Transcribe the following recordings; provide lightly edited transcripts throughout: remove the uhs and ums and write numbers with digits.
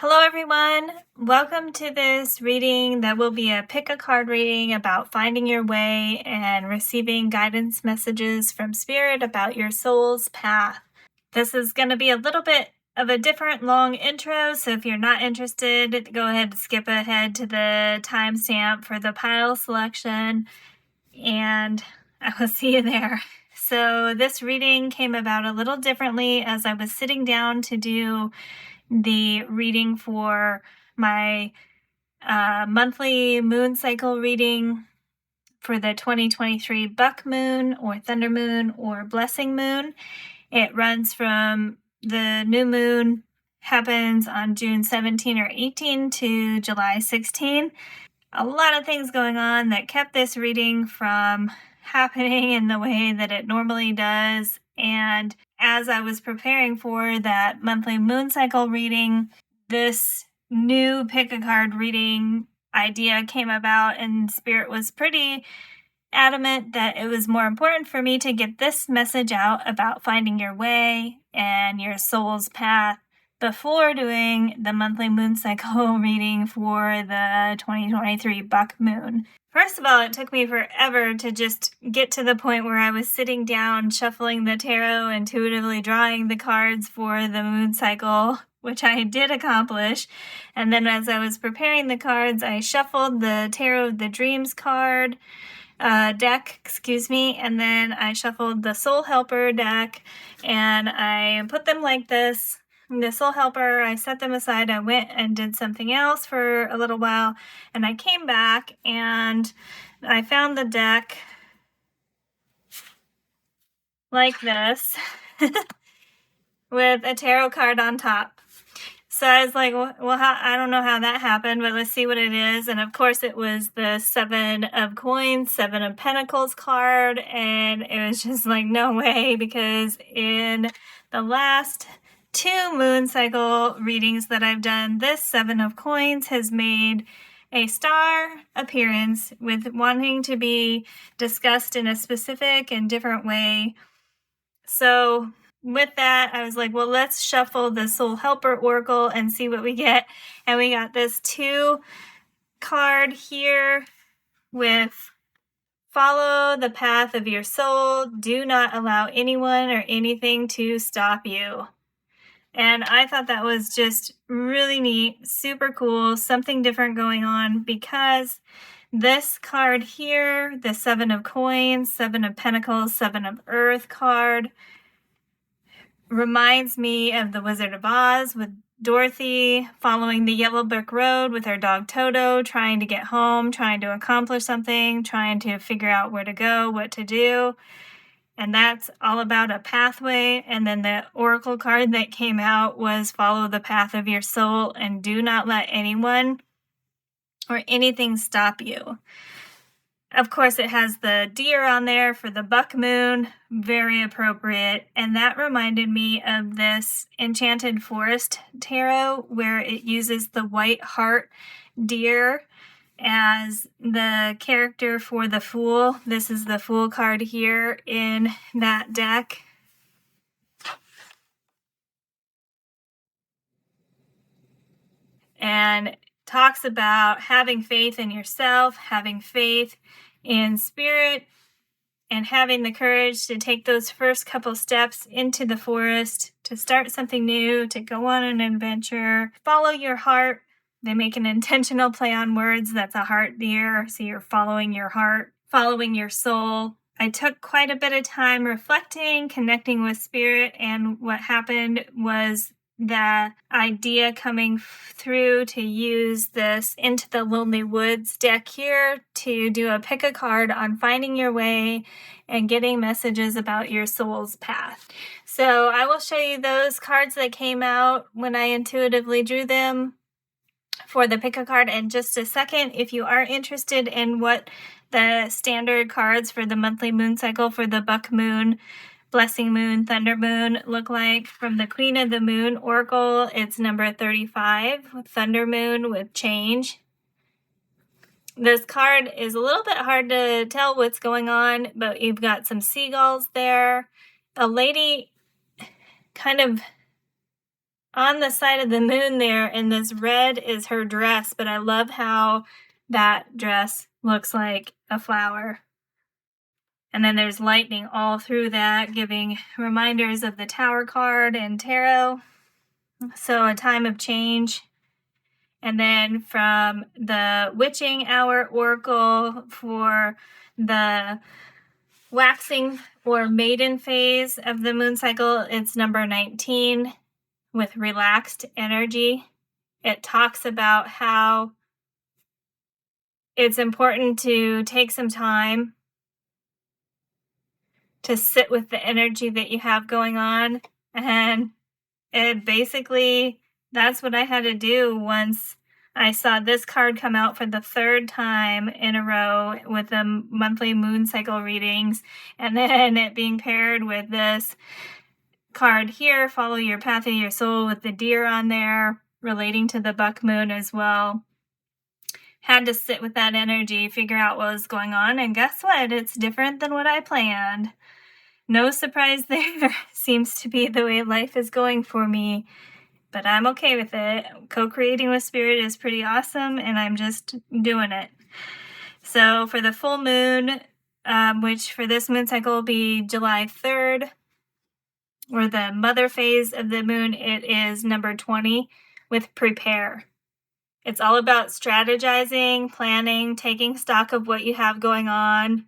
Hello everyone, welcome to this reading that will be a pick a card reading about finding your way and receiving guidance messages from Spirit about your soul's path. This is going to be a little bit of a different long intro, so if you're not interested, go ahead and skip ahead to the timestamp for the pile selection, and I will see you there. So this reading came about a little differently as I was sitting down to do the reading for my monthly moon cycle reading for the 2023 Buck Moon or Thunder Moon or Blessing Moon. It runs from the new moon happens on June 17 or 18 to July 16. A lot of things going on that kept this reading from happening in the way that it normally does. And as I was preparing for that monthly moon cycle reading, this new pick a card reading idea came about, and Spirit was pretty adamant that it was more important for me to get this message out about finding your way and your soul's path before doing the monthly moon cycle reading for the 2023 Buck Moon. First of all, it took me forever to just get to the point where I was sitting down, shuffling the tarot, intuitively drawing the cards for the moon cycle, which I did accomplish. And then as I was preparing the cards, I shuffled the Tarot of the Dreams card deck, and then I shuffled the Soul Helper deck, and I put them like this. The Soul Helper, I set them aside. I went and did something else for a little while, and I came back and I found the deck like this with a tarot card on top. So I was like, well, I don't know how that happened, but let's see what it is. And of course, it was the 7 of Coins, 7 of Pentacles card. And it was just like, no way, because in the last 2 moon cycle readings that I've done, this 7 of Coins has made a star appearance with wanting to be discussed in a specific and different way. So with that, I was like, well, let's shuffle the Soul Helper Oracle and see what we get. And we got this 2 card here with follow the path of your soul. Do not allow anyone or anything to stop you. And I thought that was just really neat, super cool, something different going on, because this card here, the 7 of Coins, 7 of Pentacles, 7 of Earth card, reminds me of the Wizard of Oz with Dorothy following the yellow brick road with her dog Toto, trying to get home, trying to accomplish something, trying to figure out where to go, what to do. And that's all about a pathway. And then the oracle card that came out was follow the path of your soul and do not let anyone or anything stop you. Of course, it has the deer on there for the Buck Moon, very appropriate. And that reminded me of this Enchanted Forest tarot, where it uses the white heart deer as the character for the Fool. This is the Fool card here in that deck. And talks about having faith in yourself, having faith in Spirit, and having the courage to take those first couple steps into the forest, to start something new, to go on an adventure, follow your heart. They make an intentional play on words. That's a heart deer. So you're following your heart, following your soul. I took quite a bit of time reflecting, connecting with Spirit, and what happened was the idea coming through to use this Into the Lonely Woods deck here to do a pick a card on finding your way and getting messages about your soul's path. So I will show you those cards that came out when I intuitively drew them for the pick a card in just a second. If you are interested in what the standard cards for the monthly moon cycle for the Buck Moon, Blessing Moon, Thunder Moon look like from the Queen of the Moon Oracle, it's number 35, Thunder Moon with Change. This card is a little bit hard to tell what's going on, but you've got some seagulls there. A lady kind of on the side of the moon there, and this red is her dress, but I love how that dress looks like a flower. And then there's lightning all through that, giving reminders of the Tower card and tarot. So a time of change. And then from the Witching Hour Oracle for the waxing or maiden phase of the moon cycle, it's number 19 with relaxed energy. It talks about how it's important to take some time to sit with the energy that you have going on. And basically, that's what I had to do once I saw this card come out for the third time in a row with the monthly moon cycle readings, and then it being paired with this card here, Follow Your Path of Your Soul, with the deer on there, relating to the buck moon as well. Had to sit with that energy, figure out what was going on, and guess what? It's different than what I planned. No surprise there. Seems to be the way life is going for me, but I'm okay with it. Co-creating with spirit is pretty awesome, and I'm just doing it. So for the full moon, which for this moon cycle will be July 3rd, or the mother phase of the moon, it is number 20 with prepare. It's all about strategizing, planning, taking stock of what you have going on,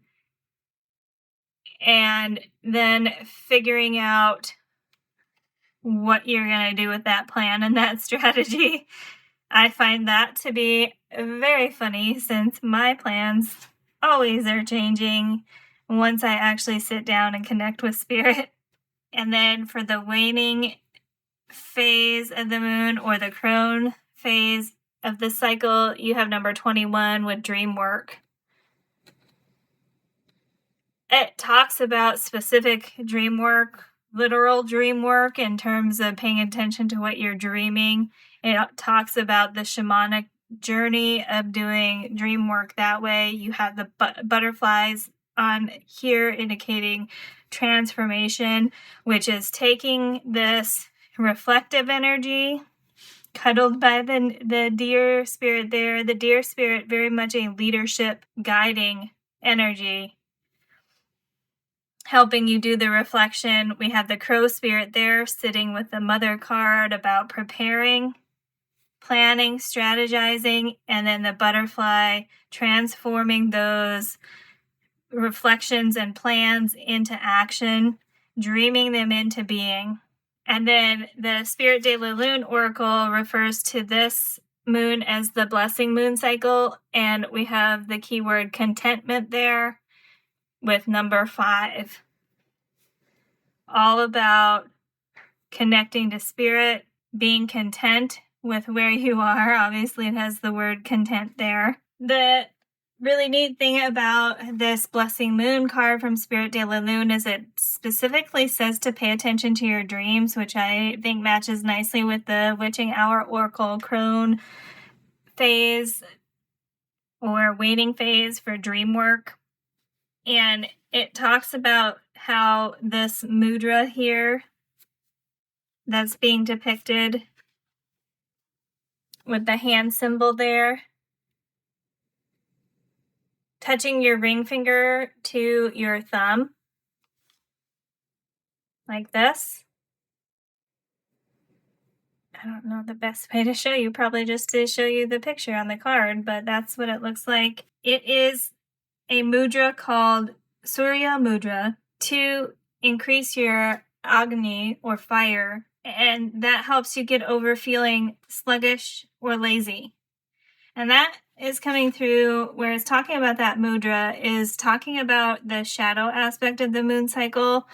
and then figuring out what you're going to do with that plan and that strategy. I find that to be very funny, since my plans always are changing once I actually sit down and connect with spirit. And then for the waning phase of the moon, or the crone phase of the cycle, you have number 21 with dream work. It talks about specific dream work, literal dream work, in terms of paying attention to what you're dreaming. It talks about the shamanic journey of doing dream work that way. You have the butterflies on here indicating transformation, which is taking this reflective energy cuddled by the deer spirit there. The deer spirit, very much a leadership guiding energy, helping you do the reflection. We have the crow spirit there sitting with the mother card about preparing, planning, strategizing, and then the butterfly transforming those reflections and plans into action, dreaming them into being. And then the Spirit de la Lune Oracle refers to this moon as the blessing moon cycle, and we have the keyword contentment there with number 5. All about connecting to spirit, being content with where you are. Obviously, it has the word content there. The really neat thing about this blessing moon card from Spirit de la Lune is it specifically says to pay attention to your dreams, which I think matches nicely with the Witching Hour Oracle crone phase, or waiting phase for dream work. And it talks about how this mudra here that's being depicted with the hand symbol there, touching your ring finger to your thumb, like this. I don't know the best way to show you, probably just to show you the picture on the card, but that's what it looks like. It is a mudra called Surya Mudra to increase your Agni, or fire, and that helps you get over feeling sluggish or lazy. And that is coming through where it's talking about that mudra, is talking about the shadow aspect of the moon cycle,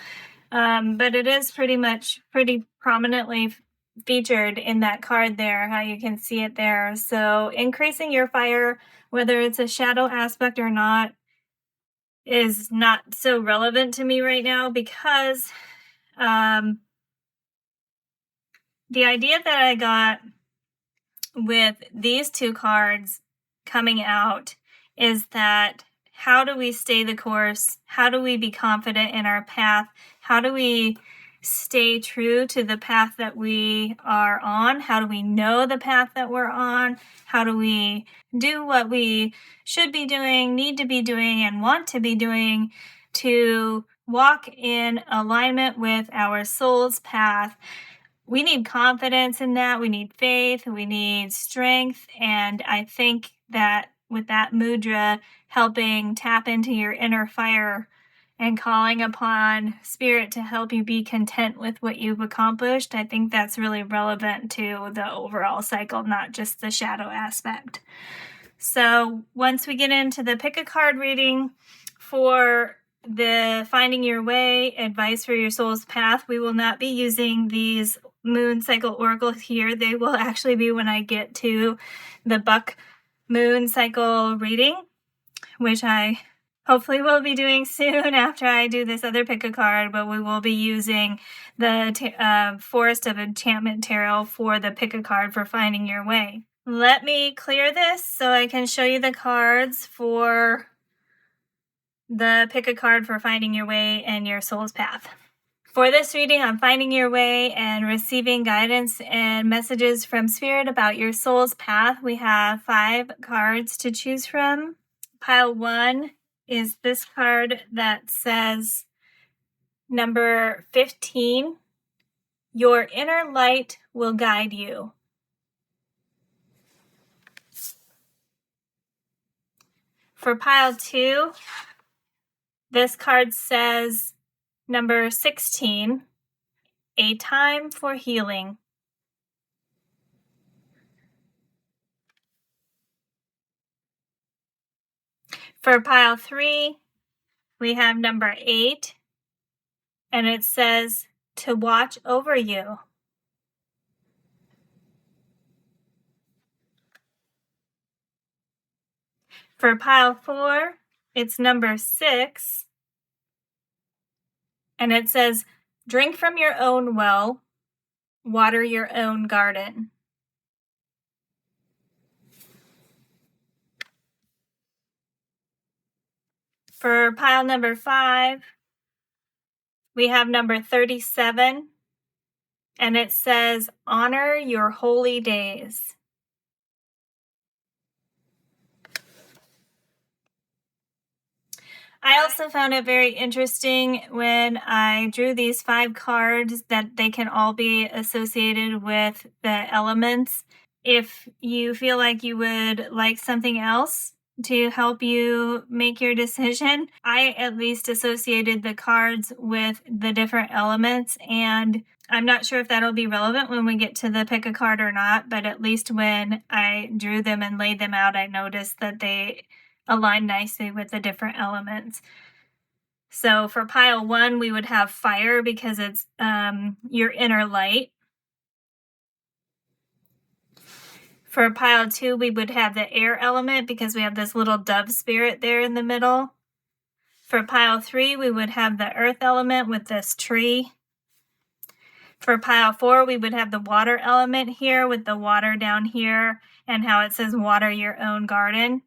but it is pretty prominently featured in that card there, how you can see it there. So increasing your fire, whether it's a shadow aspect or not, is not so relevant to me right now, because the idea that I got with these two cards coming out is that how do we stay the course? How do we be confident in our path? How do we stay true to the path that we are on? How do we know the path that we're on? How do we do what we should be doing, need to be doing, and want to be doing to walk in alignment with our soul's path? We need confidence in that. We need faith. We need strength. And I think that with that mudra helping tap into your inner fire and calling upon spirit to help you be content with what you've accomplished, I think that's really relevant to the overall cycle, not just the shadow aspect. So once we get into the pick a card reading for the Finding Your Way advice for your soul's path, we will not be using these moon cycle oracles here. They will actually be when I get to the buck moon cycle reading, which I hopefully will be doing soon after I do this other pick a card, but we will be using the Forest of Enchantment Tarot for the pick a card for Finding Your Way. Let me clear this so I can show you the cards for the pick a card for Finding Your Way and your soul's path. For this reading on Finding Your Way and receiving guidance and messages from Spirit about your soul's path, we have 5 cards to choose from. Pile 1 is this card that says number 15, your inner light will guide you. For pile 2, this card says number 16, a time for healing. For pile 3, we have number 8, and it says to watch over you. For pile 4, it's number 6, and it says drink from your own well, water your own garden. For pile number 5, we have number 37, and it says honor your holy days. I also found it very interesting when I drew these 5 cards that they can all be associated with the elements. If you feel like you would like something else to help you make your decision, I at least associated the cards with the different elements, and I'm not sure if that'll be relevant when we get to the pick a card or not, but at least when I drew them and laid them out, I noticed that they align nicely with the different elements. So for pile 1, we would have fire because it's your inner light. For pile 2, we would have the air element because we have this little dove spirit there in the middle. For pile 3, we would have the earth element with this tree. For pile 4, we would have the water element here with the water down here and how it says water your own garden.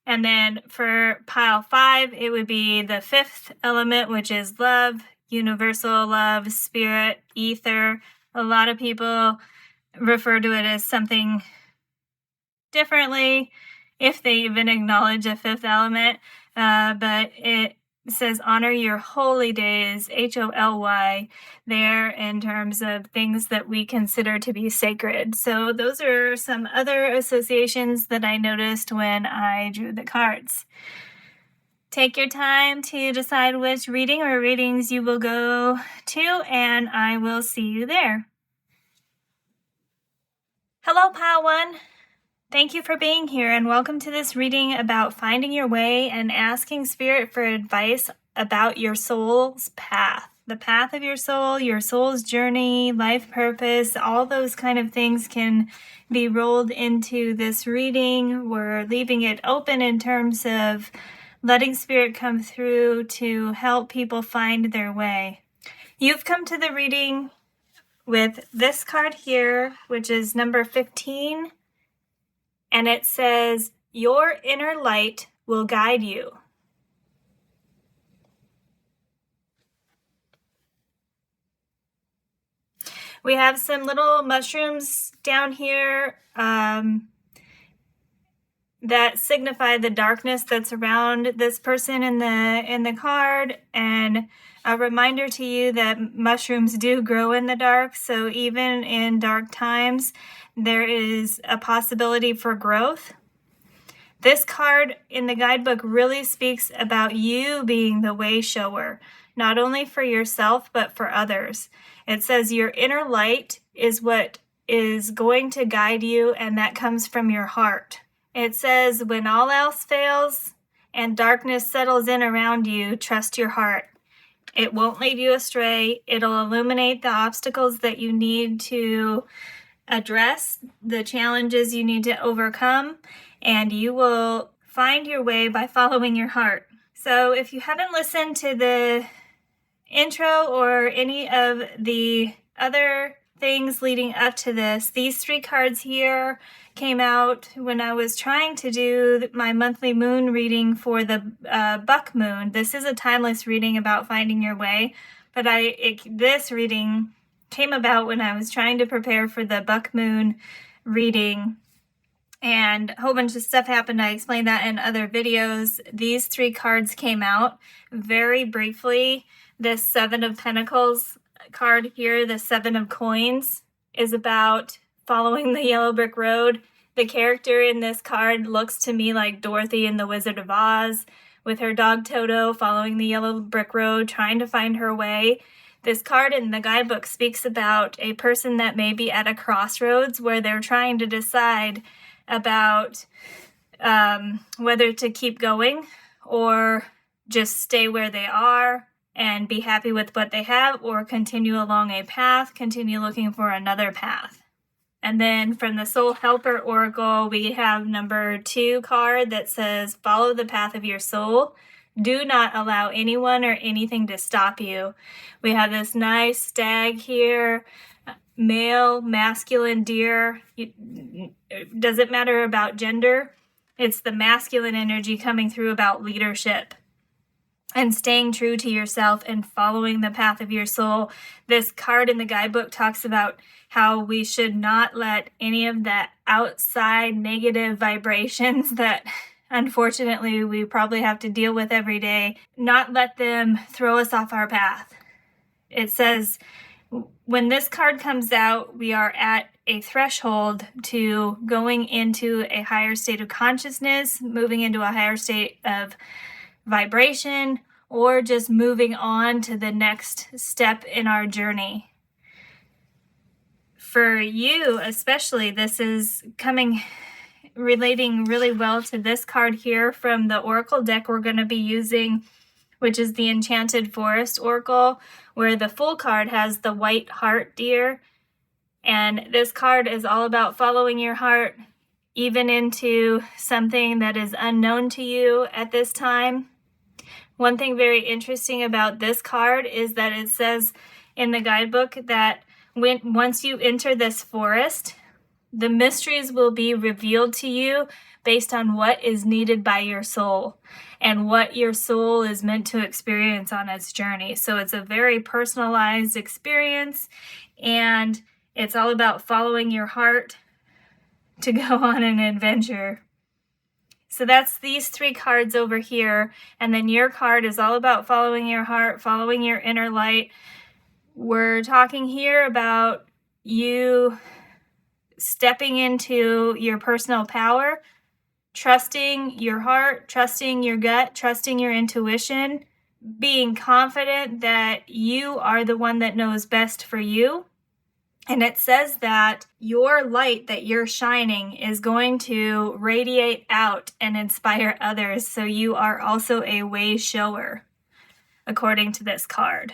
And then for pile 5, it would be the 5th element, which is love, universal love, spirit, ether. A lot of people refer to it as something differently, if they even acknowledge a 5th element, but it says honor your holy days, HOLY, there in terms of things that we consider to be sacred. So those are some other associations that I noticed when I drew the cards. Take your time to decide which reading or readings you will go to, and I will see you there. Hello, Pile 1. Thank you for being here, and welcome to this reading about finding your way and asking Spirit for advice about your soul's path. The path of your soul's journey, life purpose, all those kind of things can be rolled into this reading. We're leaving it open in terms of letting Spirit come through to help people find their way. You've come to the reading with this card here, which is number 15. And it says, your inner light will guide you. We have some little mushrooms down here that signify the darkness that's around this person in the card, and a reminder to you that mushrooms do grow in the dark, so even in dark times, there is a possibility for growth. This card in the guidebook really speaks about you being the way shower, not only for yourself, but for others. It says your inner light is what is going to guide you, and that comes from your heart. It says, when all else fails and darkness settles in around you, trust your heart. It won't lead you astray. It'll illuminate the obstacles that you need to address, the challenges you need to overcome, and you will find your way by following your heart. So if you haven't listened to the intro or any of the other things leading up to this, these 3 cards here came out when I was trying to do my monthly moon reading for the buck moon. This is a timeless reading about finding your way, but this reading came about when I was trying to prepare for the buck moon reading, and a whole bunch of stuff happened. I explained that in other videos. These 3 cards came out very briefly. This 7 of Pentacles card here, the 7 of Coins, is about following the yellow brick road. The character in this card looks to me like Dorothy in The Wizard of Oz, with her dog Toto following the yellow brick road, trying to find her way. This card in the guidebook speaks about a person that may be at a crossroads where they're trying to decide about whether to keep going or just stay where they are and be happy with what they have, or continue along a path, continue looking for another path. And then from the Soul Helper Oracle, we have number 2 card that says, follow the path of your soul. Do not allow anyone or anything to stop you. We have this nice stag here, male, masculine deer. It doesn't matter about gender. It's the masculine energy coming through about leadership and staying true to yourself and following the path of your soul. This card in the guidebook talks about how we should not let any of that outside negative vibrations that unfortunately we probably have to deal with every day, not let them throw us off our path. It says when this card comes out, we are at a threshold to going into a higher state of consciousness, moving into a higher state of vibration, or just moving on to the next step in our journey. For you especially, this is relating really well to this card here from the Oracle deck we're going to be using, which is the Enchanted Forest Oracle, where the full card has the white heart deer. And this card is all about following your heart, even into something that is unknown to you at this time. One thing very interesting about this card is that it says in the guidebook that once you enter this forest, the mysteries will be revealed to you based on what is needed by your soul and what your soul is meant to experience on its journey. So it's a very personalized experience, and it's all about following your heart to go on an adventure. So that's these 3 cards over here. And then your card is all about following your heart, following your inner light. We're talking here about you stepping into your personal power, trusting your heart, trusting your gut, trusting your intuition, being confident that you are the one that knows best for you. And it says that your light that you're shining is going to radiate out and inspire others. So you are also a way shower, according to this card.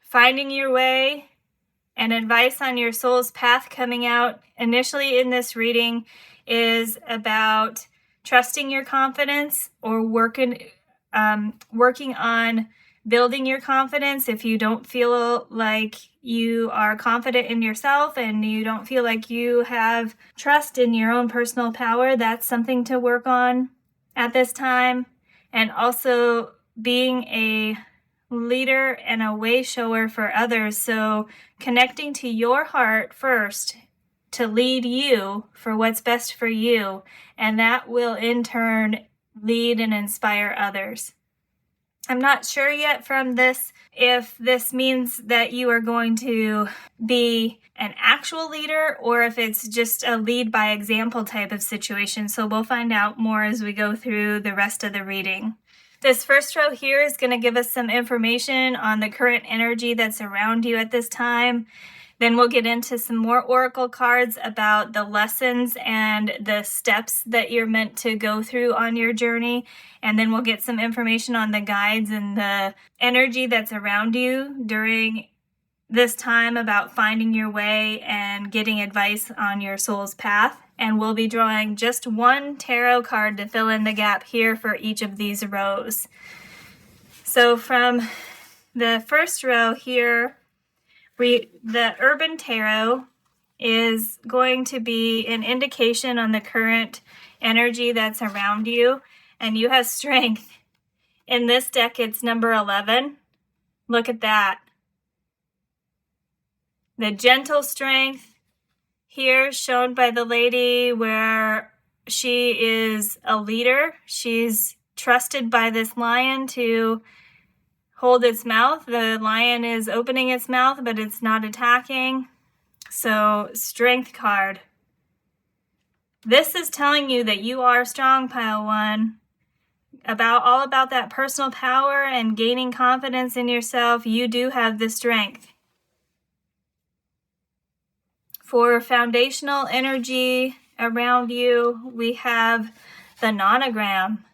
Finding your way and advice on your soul's path coming out initially in this reading is about trusting your confidence or working on building your confidence. If you don't feel like you are confident in yourself and you don't feel like you have trust in your own personal power, that's something to work on at this time. And also being a leader and a way shower for others. So connecting to your heart first to lead you for what's best for you, and that will in turn lead and inspire others. I'm not sure yet from this if this means that you are going to be an actual leader or if it's just a lead by example type of situation. So we'll find out more as we go through the rest of the reading. This first row here is going to give us some information on the current energy that's around you at this time. Then we'll get into some more oracle cards about the lessons and the steps that you're meant to go through on your journey. And then we'll get some information on the guides and the energy that's around you during this time about finding your way and getting advice on your soul's path. And we'll be drawing just one tarot card to fill in the gap here for each of these rows. So from the first row here, the Urban Tarot is going to be an indication on the current energy that's around you, and you have strength. In this deck, it's number 11. Look at that. The gentle strength here shown by the lady where she is a leader. She's trusted by this lion to hold its mouth. The lion is opening its mouth, but it's not attacking. So, strength card. This is telling you that you are strong, pile one. All about that personal power and gaining confidence in yourself. You do have the strength. For foundational energy around you, we have the nonogram.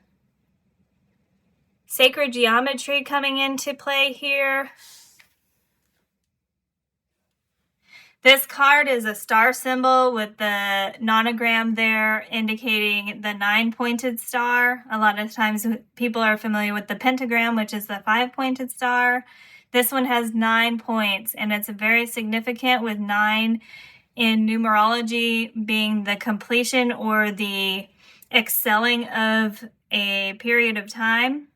Sacred geometry coming into play here. This card is a star symbol with the nonogram there indicating the 9-pointed star. A lot of times people are familiar with the pentagram, which is the 5-pointed star. This one has 9 points, and it's very significant with 9 in numerology being the completion or the excelling of a period of time.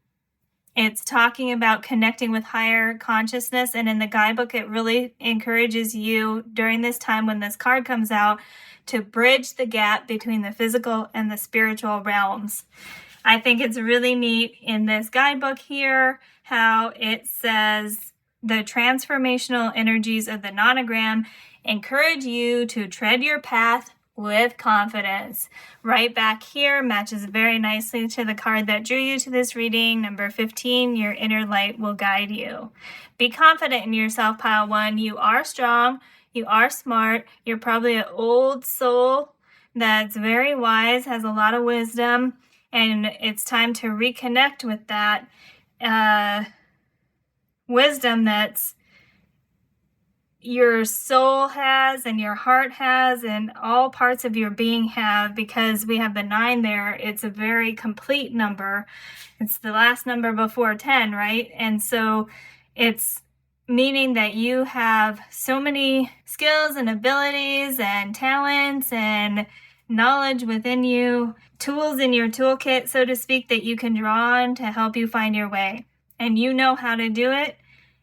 It's talking about connecting with higher consciousness, and in the guidebook, it really encourages you during this time when this card comes out to bridge the gap between the physical and the spiritual realms. I think it's really neat in this guidebook here how it says the transformational energies of the nonogram encourage you to tread your path with confidence. Right back here matches very nicely to the card that drew you to this reading. Number 15, your inner light will guide you. Be confident in yourself, pile one. You are strong. You are smart. You're probably an old soul that's very wise, has a lot of wisdom, and it's time to reconnect with that wisdom that's your soul has and your heart has and all parts of your being have, because we have the 9 there. It's a very complete number. It's the last number before 10, right? And so it's meaning that you have so many skills and abilities and talents and knowledge within you, tools in your toolkit, so to speak, that you can draw on to help you find your way. And you know how to do it.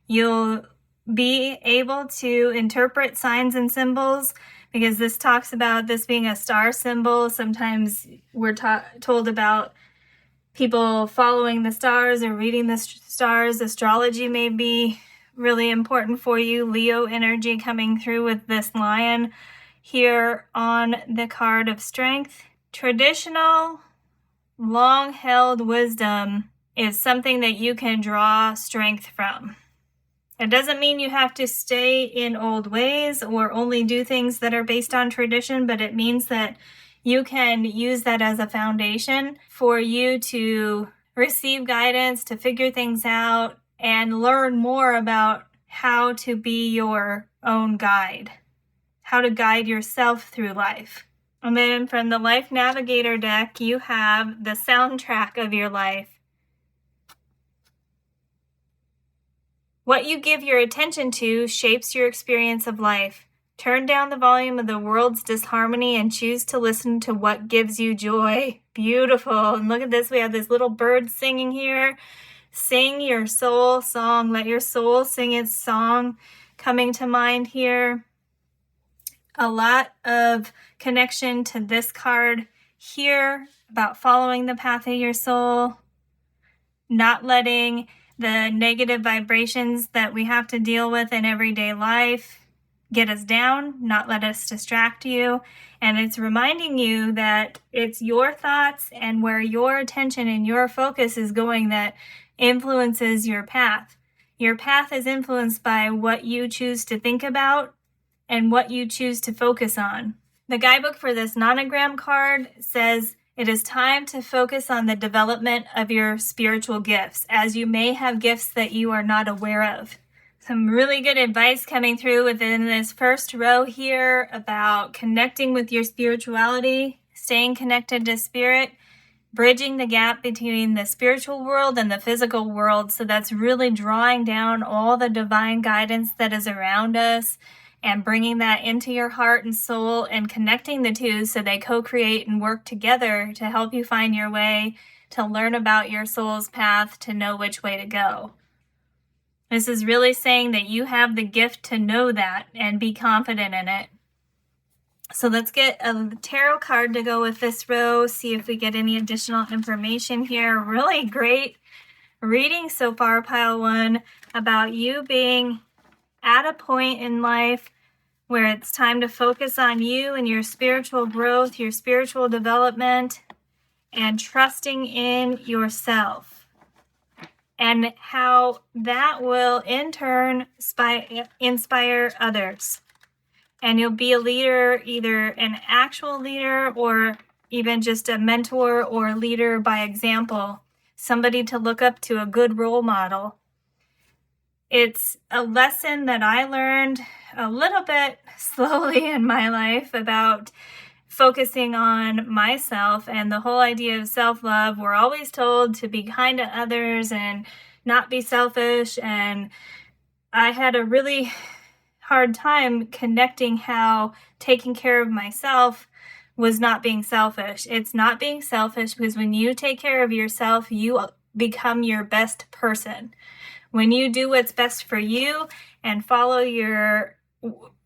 You'll be able to interpret signs and symbols, because this talks about this being a star symbol. Sometimes we're told about people following the stars or reading the stars. Astrology may be really important for you. Leo energy coming through with this lion here on the card of strength. Traditional, long-held wisdom is something that you can draw strength from. It doesn't mean you have to stay in old ways or only do things that are based on tradition, but it means that you can use that as a foundation for you to receive guidance, to figure things out, and learn more about how to be your own guide, how to guide yourself through life. And then from the Life Navigator deck, you have the soundtrack of your life. What you give your attention to shapes your experience of life. Turn down the volume of the world's disharmony and choose to listen to what gives you joy. Beautiful. And look at this. We have this little bird singing here. sing your soul song. Let your soul sing its song coming to mind here. A lot of connection to this card here about following the path of your soul, not letting the negative vibrations that we have to deal with in everyday life get us down, not let us distract you. And it's reminding you that it's your thoughts and where your attention and your focus is going that influences your path. Your path is influenced by what you choose to think about and what you choose to focus on. The guidebook for this nonogram card says it is time to focus on the development of your spiritual gifts, as you may have gifts that you are not aware of. Some really good advice coming through within this first row here about connecting with your spirituality, staying connected to spirit, bridging the gap between the spiritual world and the physical world. So that's really drawing down all the divine guidance that is around us and bringing that into your heart and soul and connecting the two so they co-create and work together to help you find your way, to learn about your soul's path, to know which way to go. This is really saying that you have the gift to know that and be confident in it. So let's get a tarot card to go with this row, see if we get any additional information here. Really great reading so far, Pile 1, about you being at a point in life where it's time to focus on you and your spiritual growth, your spiritual development, and trusting in yourself. And how that will in turn inspire others. And you'll be a leader, either an actual leader or even just a mentor or leader by example, somebody to look up to, a good role model. It's a lesson that I learned a little bit slowly in my life about focusing on myself and the whole idea of self-love. We're always told to be kind to others and not be selfish. And I had a really hard time connecting how taking care of myself was not being selfish. It's not being selfish because when you take care of yourself, you become your best person. When you do what's best for you and follow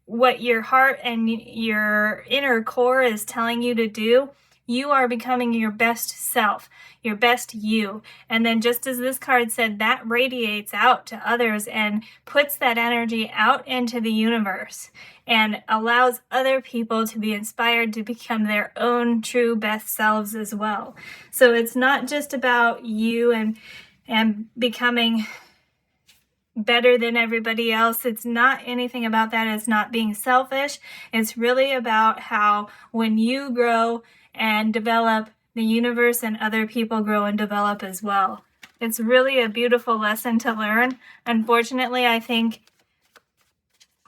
what your heart and your inner core is telling you to do, you are becoming your best self, your best you. And then just as this card said, that radiates out to others and puts that energy out into the universe and allows other people to be inspired to become their own true best selves as well. So it's not just about you and becoming better than everybody else. It's not anything about that. It's not being selfish. It's really about how when you grow and develop, the universe and other people grow and develop as well. It's really a beautiful lesson to learn. Unfortunately, I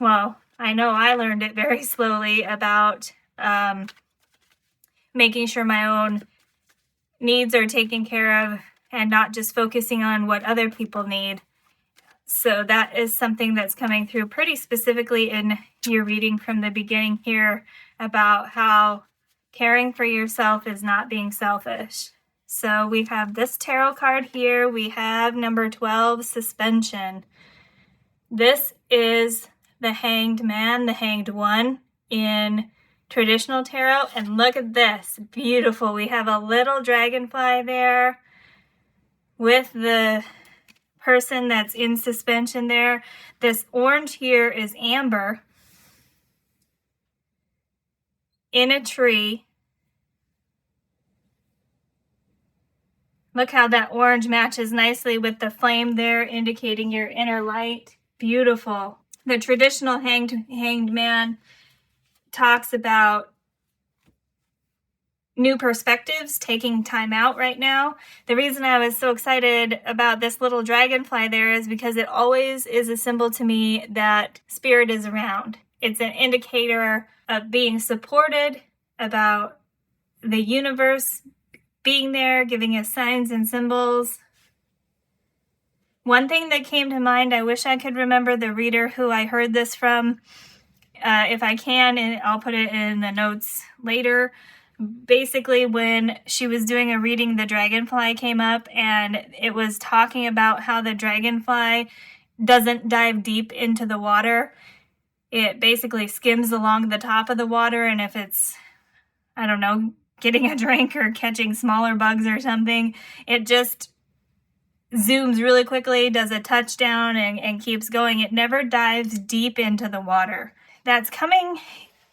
know I learned it very slowly about making sure my own needs are taken care of and not just focusing on what other people need. So that is something that's coming through pretty specifically in your reading from the beginning here about how caring for yourself is not being selfish. So we have this tarot card here. We have number 12, suspension. This is the Hanged Man, the Hanged One in traditional tarot. And look at this, beautiful. We have a little dragonfly there with the person that's in suspension there. This orange here is amber in a tree. Look how that orange matches nicely with the flame there, indicating your inner light. Beautiful. The traditional hanged man talks about new perspectives, taking time out right now. The reason I was so excited about this little dragonfly there is because it always is a symbol to me that spirit is around. It's an indicator of being supported, about the universe being there, giving us signs and symbols. One thing that came to mind, I wish I could remember the reader who I heard this from. If I can, and I'll put it in the notes later. basically when she was doing a reading, the dragonfly came up, and it was talking about how the dragonfly doesn't dive deep into the water. It basically skims along the top of the water, and if it's, I don't know, getting a drink or catching smaller bugs or something, it just zooms really quickly, does a touchdown, and keeps going. It never dives deep into the water. That's coming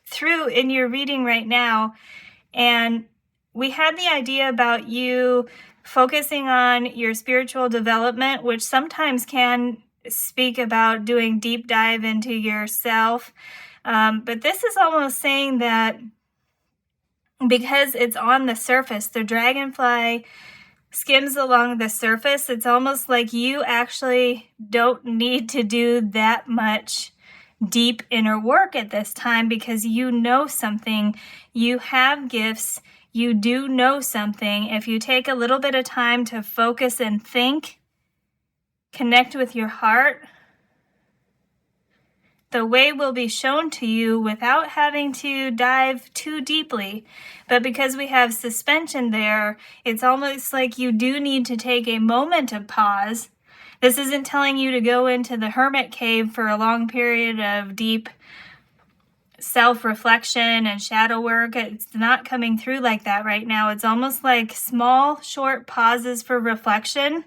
through in your reading right now. And we had the idea about you focusing on your spiritual development, which sometimes can speak about doing deep dive into yourself. But this is almost saying that because it's on the surface, the dragonfly skims along the surface. It's almost like you actually don't need to do that much deep inner work at this time, because you know something, you have gifts, you do know something. If you take a little bit of time to focus and think, connect with your heart, the way will be shown to you without having to dive too deeply. But because we have suspension there, it's almost like you do need to take a moment of pause. This isn't telling you to go into the hermit cave for a long period of deep self-reflection and shadow work. It's not coming through like that right now. It's almost like small, short pauses for reflection,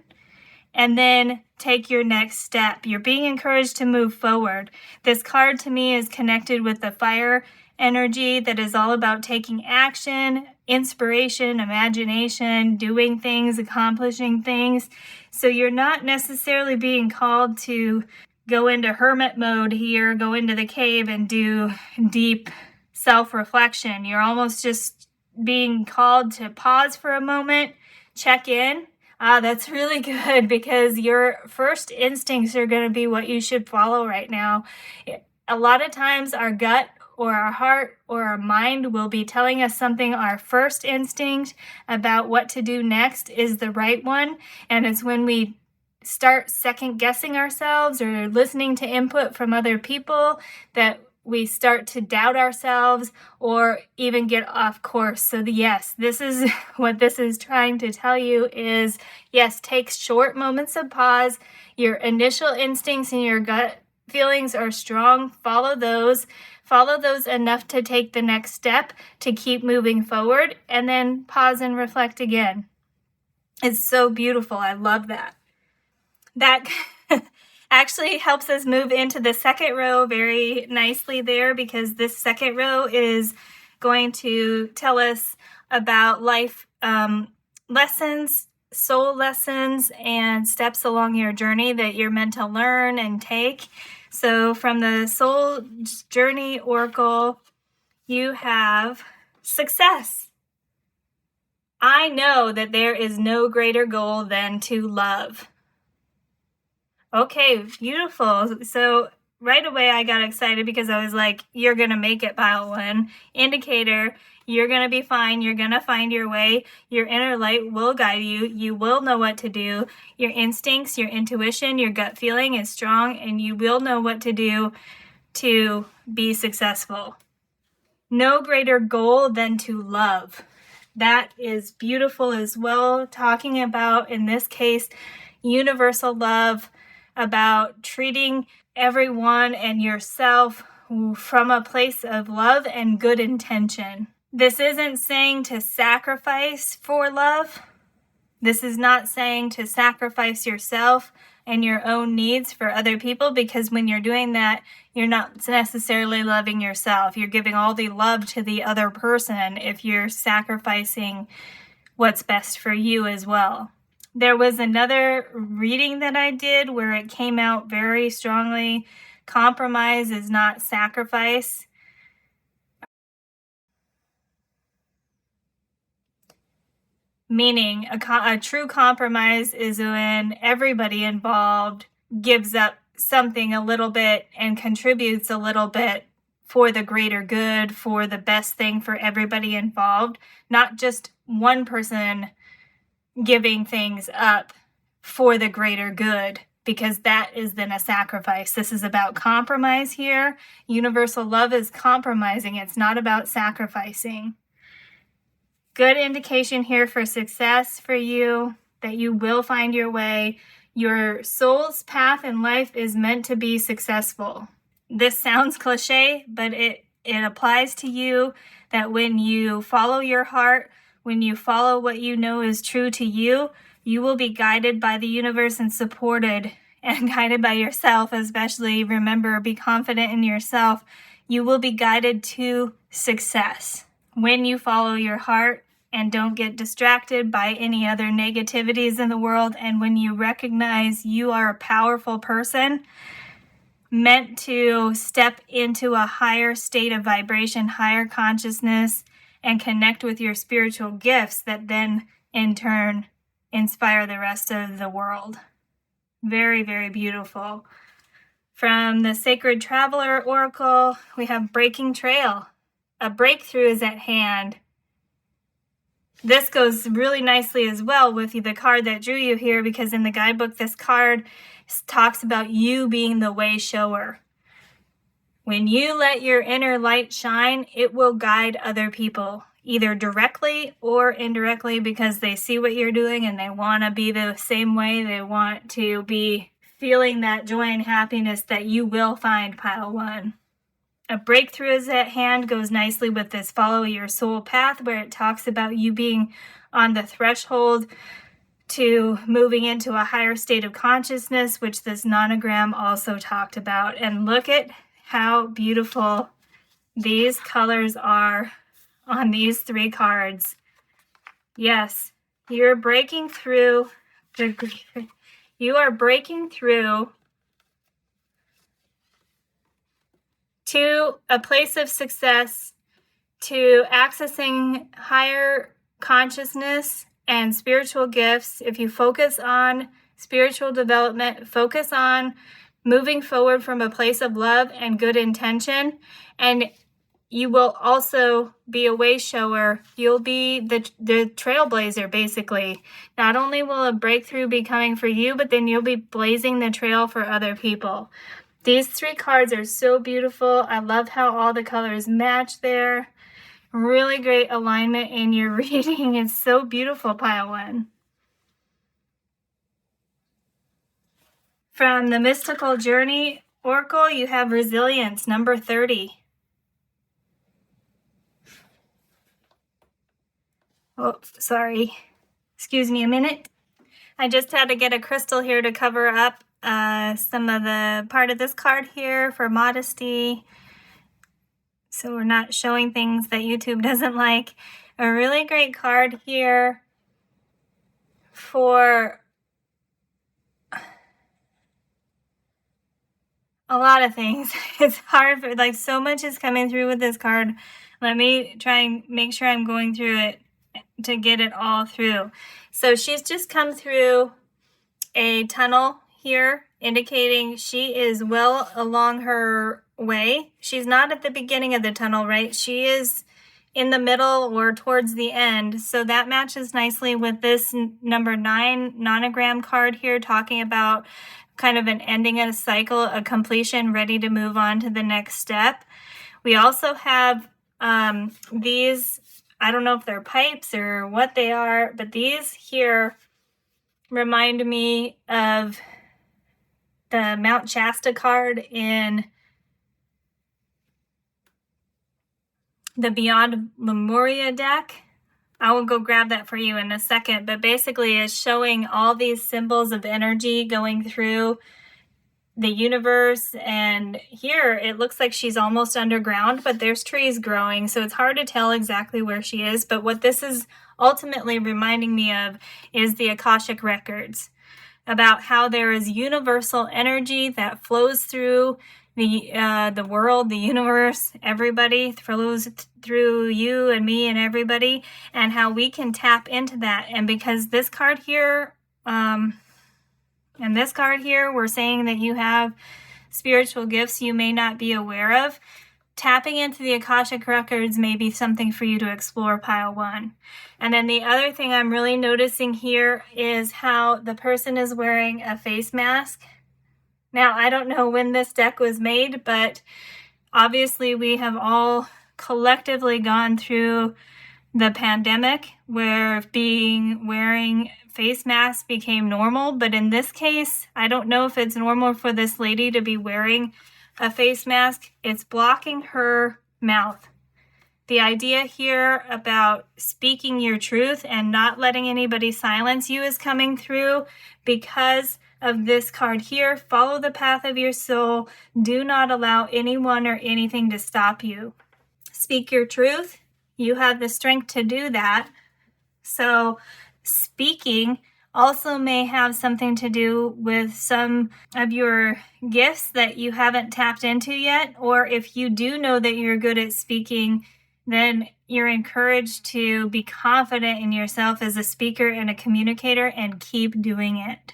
and then take your next step. You're being encouraged to move forward. This card to me is connected with the fire energy that is all about taking action, inspiration, imagination, doing things, accomplishing things. So you're not necessarily being called to go into hermit mode here, go into the cave and do deep self-reflection. You're almost just being called to pause for a moment, check in. That's really good, because your first instincts are going to be what you should follow right now. A lot of times our gut or our heart or our mind will be telling us something. Our first instinct about what to do next is the right one. And it's when we start second guessing ourselves or listening to input from other people that we start to doubt ourselves or even get off course. So yes, this is what this is trying to tell you is, yes, take short moments of pause. Your initial instincts and your gut feelings are strong. Follow those enough to take the next step, to keep moving forward, and then pause and reflect again. It's so beautiful. I love that. That actually helps us move into the second row very nicely there, because this second row is going to tell us about life lessons, soul lessons, and steps along your journey that you're meant to learn and take. So from the Soul Journey Oracle, you have success. I know that there is no greater goal than to love. Okay, beautiful. So right away I got excited because I was like, you're going to make it, pile one. Indicator, you're going to be fine. You're going to find your way. Your inner light will guide you. You will know what to do. Your instincts, your intuition, your gut feeling is strong, and you will know what to do to be successful. No greater goal than to love. That is beautiful as well. Talking about, in this case, universal love, about treating everyone and yourself from a place of love and good intention. This isn't saying to sacrifice for love. This is not saying to sacrifice yourself and your own needs for other people, because when you're doing that, you're not necessarily loving yourself. You're giving all the love to the other person if you're sacrificing what's best for you as well. There was another reading that I did where it came out very strongly. Compromise is not sacrifice. Meaning a true compromise is when everybody involved gives up something a little bit and contributes a little bit for the greater good, for the best thing for everybody involved, not just one person giving things up for the greater good, because that is then a sacrifice. This is about compromise here. Universal love is compromising. It's not about sacrificing. Good indication here for success for you, that you will find your way. Your soul's path in life is meant to be successful. This sounds cliche, but it applies to you, that when you follow your heart, when you follow what you know is true to you, you will be guided by the universe and supported and guided by yourself, especially. Remember, be confident in yourself. You will be guided to success when you follow your heart and don't get distracted by any other negativities in the world. And when you recognize you are a powerful person, meant to step into a higher state of vibration, higher consciousness, and connect with your spiritual gifts that then in turn inspire the rest of the world. Very, very beautiful. From the Sacred Traveler Oracle, we have Breaking Trail. A breakthrough is at hand. This goes really nicely as well with the card that drew you here, because in the guidebook, this card talks about you being the way shower. When you let your inner light shine, it will guide other people, either directly or indirectly, because they see what you're doing and they want to be the same way. They want to be feeling that joy and happiness that you will find, pile one. A breakthrough is at hand goes nicely with this follow your soul path, where it talks about you being on the threshold to moving into a higher state of consciousness, which this nonogram also talked about. And look at how beautiful these colors are on these 3 cards. Yes, you're breaking through. You are breaking through to a place of success, to accessing higher consciousness and spiritual gifts. If you focus on spiritual development, focus on moving forward from a place of love and good intention, and you will also be a way shower. You'll be the trailblazer, basically. Not only will a breakthrough be coming for you, but then you'll be blazing the trail for other people. These 3 cards are so beautiful. I love how all the colors match there. Really great alignment in your reading. It's so beautiful, pile one. From the Mystical Journey Oracle, you have Resilience, number 30. Oh, sorry. Excuse me a minute. I just had to get a crystal here to cover up some of the part of this card here for modesty, so we're not showing things that YouTube doesn't like. A really great card here for a lot of things. It's hard for, like, so much is coming through with this card. Let me try and make sure I'm going through it to get it all through. So she's just come through a tunnel here, indicating she is well along her way. She's not at the beginning of the tunnel, right? She is in the middle or towards the end. So that matches nicely with this number 9 nonogram card here, talking about kind of an ending of a cycle, a completion, ready to move on to the next step. We also have these, I don't know if they're pipes or what they are, but these here remind me of the Mount Shasta card in the Beyond Lemuria deck. I will go grab that for you in a second, but basically it's showing all these symbols of energy going through the universe, and here it looks like she's almost underground, but there's trees growing, so it's hard to tell exactly where she is. But what this is ultimately reminding me of is the Akashic Records, about how there is universal energy that flows through the world, the universe, everybody, flows through you and me and everybody, and how we can tap into that. And because this card here, and this card here, we're saying that you have spiritual gifts you may not be aware of, tapping into the Akashic Records may be something for you to explore, pile one. And then the other thing I'm really noticing here is how the person is wearing a face mask. Now, I don't know when this deck was made, but obviously we have all collectively gone through the pandemic where wearing face masks became normal. But in this case, I don't know if it's normal for this lady to be wearing a face mask. It's blocking her mouth. The idea here about speaking your truth and not letting anybody silence you is coming through because of this card here. Follow the path of your soul. Do not allow anyone or anything to stop you. Speak your truth. You have the strength to do that. So speaking also may have something to do with some of your gifts that you haven't tapped into yet. Or if you do know that you're good at speaking, then you're encouraged to be confident in yourself as a speaker and a communicator and keep doing it.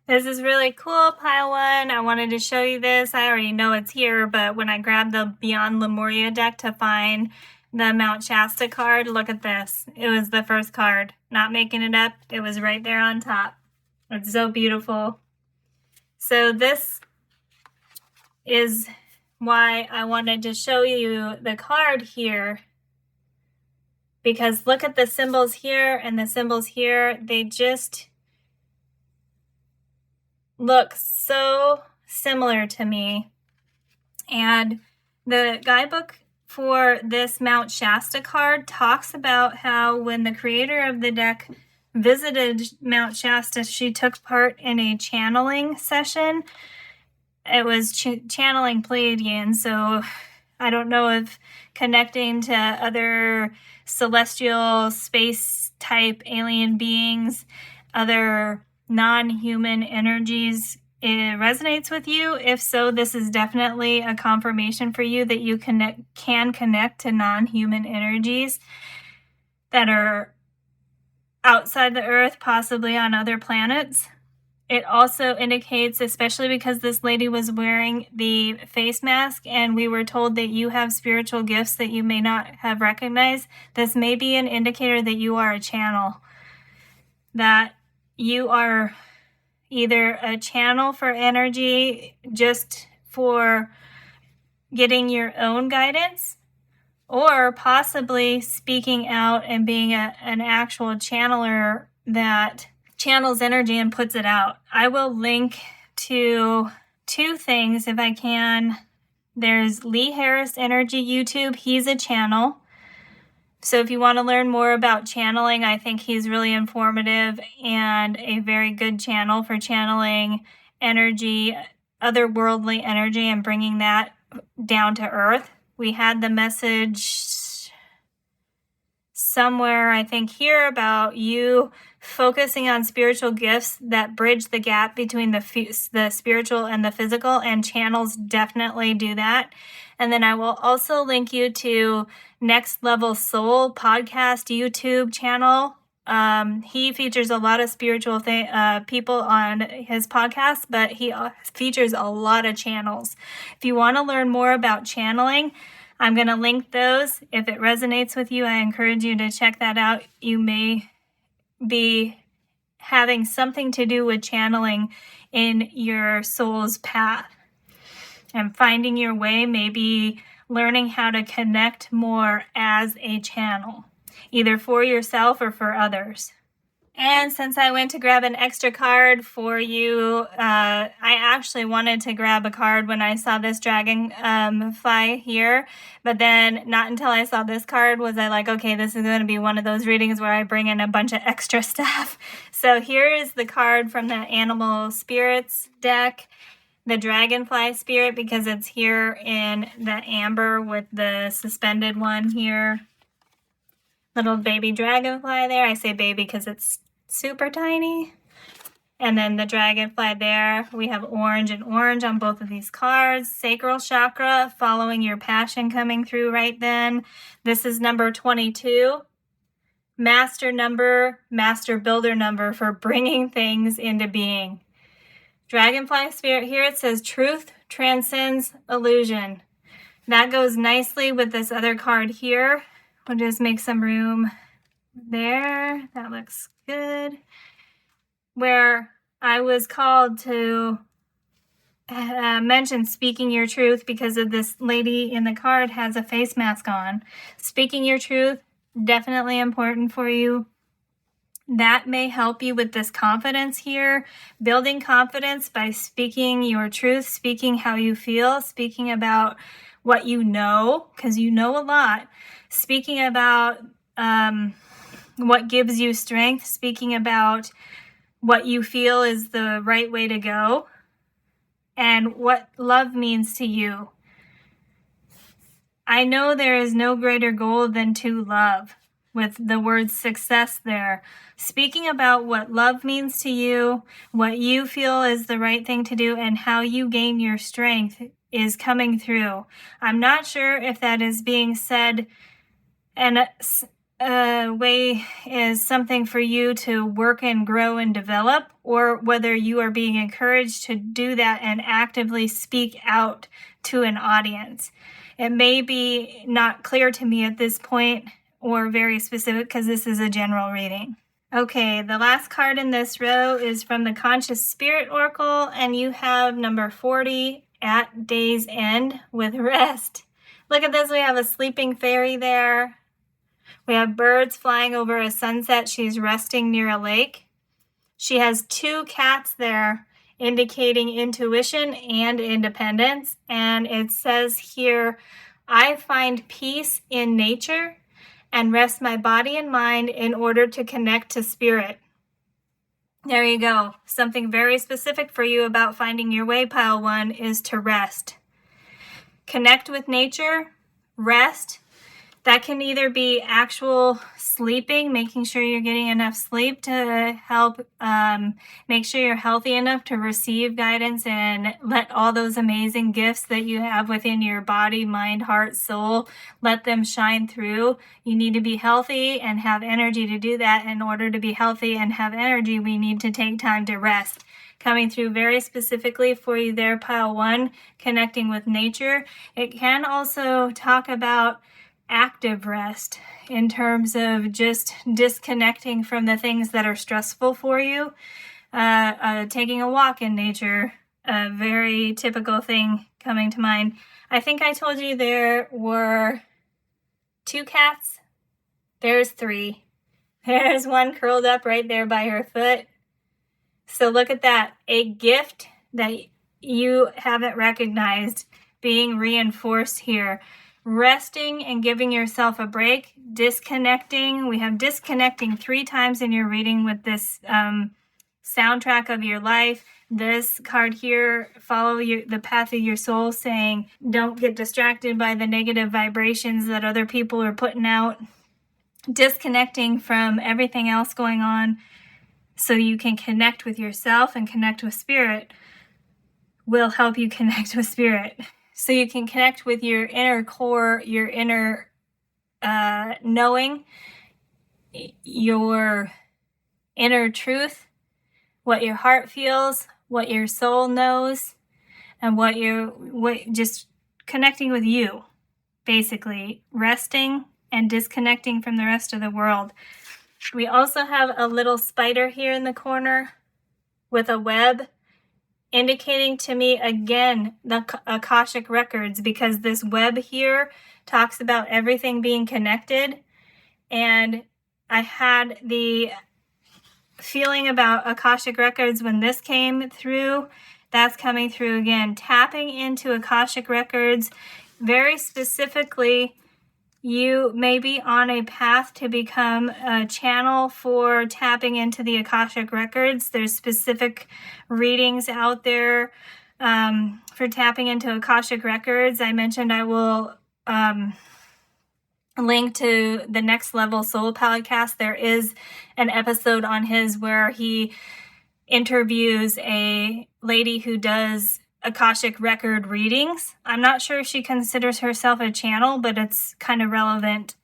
This is really cool, Pile 1. I wanted to show you this. I already know it's here, but when I grabbed the Beyond Lemuria deck to find the Mount Shasta card, look at this. It was the first card. Not making it up. It was right there on top. It's so beautiful. So this is why I wanted to show you the card here. Because look at the symbols here and the symbols here. They just look so similar to me. And the guidebook for this Mount Shasta card talks about how when the creator of the deck visited Mount Shasta, she took part in a channeling session. It was channeling Pleiadians, so I don't know if connecting to other celestial space type alien beings, other non-human energies, it resonates with you. If so, this is definitely a confirmation for you that you can connect to non-human energies that are outside the Earth, possibly on other planets. It also indicates, especially because this lady was wearing the face mask and we were told that you have spiritual gifts that you may not have recognized, this may be an indicator that you are a channel, that you are either a channel for energy just for getting your own guidance, or possibly speaking out and being an actual channeler that channels energy and puts it out. I will link to 2 things if I can. There's Lee Harris Energy YouTube. He's a channel. So if you want to learn more about channeling, I think he's really informative and a very good channel for channeling energy, otherworldly energy, and bringing that down to earth. We had the message somewhere, I think here, about you focusing on spiritual gifts that bridge the gap between the spiritual and the physical, and channels definitely do that. And then I will also link you to Next Level Soul podcast YouTube channel. He features a lot of spiritual people on his podcast, but he features a lot of channels. If you want to learn more about channeling, I'm going to link those. If it resonates with you, I encourage you to check that out. You may be having something to do with channeling in your soul's path. And finding your way, maybe learning how to connect more as a channel, either for yourself or for others. And since I went to grab an extra card for you, I actually wanted to grab a card when I saw this dragonfly here. But then not until I saw this card was I like, okay, this is going to be one of those readings where I bring in a bunch of extra stuff. So here is the card from the Animal Spirits deck. The dragonfly spirit, because it's here in the amber with the suspended one here. Little baby dragonfly there. I say baby because it's super tiny. And then the dragonfly there. We have orange and orange on both of these cards. Sacral chakra, following your passion coming through right then. This is number 22. Master number, master builder number for bringing things into being. Dragonfly spirit here, it says truth transcends illusion. That goes nicely with this other card here. We'll just make some room there. That looks good. Where I was called to mention speaking your truth because of this lady in the card has a face mask on. Speaking your truth definitely important for you. That may help you with this confidence here, building confidence by speaking your truth, speaking how you feel, speaking about what you know, because you know a lot, speaking about what gives you strength, speaking about what you feel is the right way to go, and what love means to you. I know there is no greater goal than to love, with the word success there. Speaking about what love means to you, what you feel is the right thing to do, and how you gain your strength is coming through. I'm not sure if that is being said and a way is something for you to work and grow and develop, or whether you are being encouraged to do that and actively speak out to an audience. It may be not clear to me at this point or very specific because this is a general reading. Okay, the last card in this row is from the Conscious Spirit Oracle, and you have number 40, At Day's End with Rest. Look at this, we have a sleeping fairy there. We have birds flying over a sunset. She's resting near a lake. She has 2 cats there, indicating intuition and independence. And it says here, I find peace in nature and rest my body and mind in order to connect to spirit. There you go. Something very specific for you about finding your way, pile 1, is to rest. Connect with nature, rest. That can either be actual sleeping, making sure you're getting enough sleep to help make sure you're healthy enough to receive guidance and let all those amazing gifts that you have within your body, mind, heart, soul, let them shine through. You need to be healthy and have energy to do that. In order to be healthy and have energy, we need to take time to rest. Coming through very specifically for you there, pile 1, connecting with nature. It can also talk about active rest in terms of just disconnecting from the things that are stressful for you. Taking a walk in nature, a very typical thing coming to mind. I think I told you there were 2 cats. There's 3. There's one curled up right there by her foot. So look at that. A gift that you haven't recognized being reinforced here. Resting and giving yourself a break, disconnecting. We have disconnecting 3 times in your reading with this soundtrack of your life. This card here, follow the path of your soul, saying don't get distracted by the negative vibrations that other people are putting out. Disconnecting from everything else going on so you can connect with yourself and connect with spirit will help you connect with spirit. So you can connect with your inner core, your inner knowing, your inner truth, what your heart feels, what your soul knows, and what just connecting with you, basically resting and disconnecting from the rest of the world. We also have a little spider here in the corner with a web, indicating to me again the Akashic records, because this web here talks about everything being connected. And I had the feeling about Akashic records when this came through. That's coming through again. Tapping into Akashic records. Very specifically, you may be on a path to become a channel for tapping into the Akashic records. There's specific readings out there for tapping into Akashic records. I mentioned I will link to the Next Level Soul podcast. There is an episode on his where he interviews a lady who does Akashic record readings. I'm not sure if she considers herself a channel, but it's kind of relevant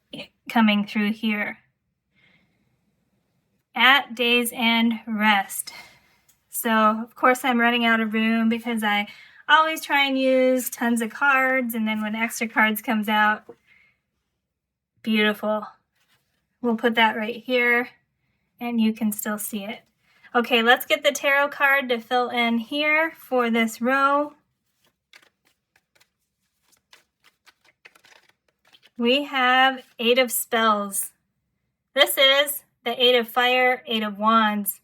coming through here. At Day's End, rest. So, of course, I'm running out of room because I always try and use tons of cards, and then when extra cards comes out, beautiful. We'll put that right here, and you can still see it. Okay, let's get the tarot card to fill in here for this row. We have 8 of Spells. This is the 8 of Fire, 8 of Wands.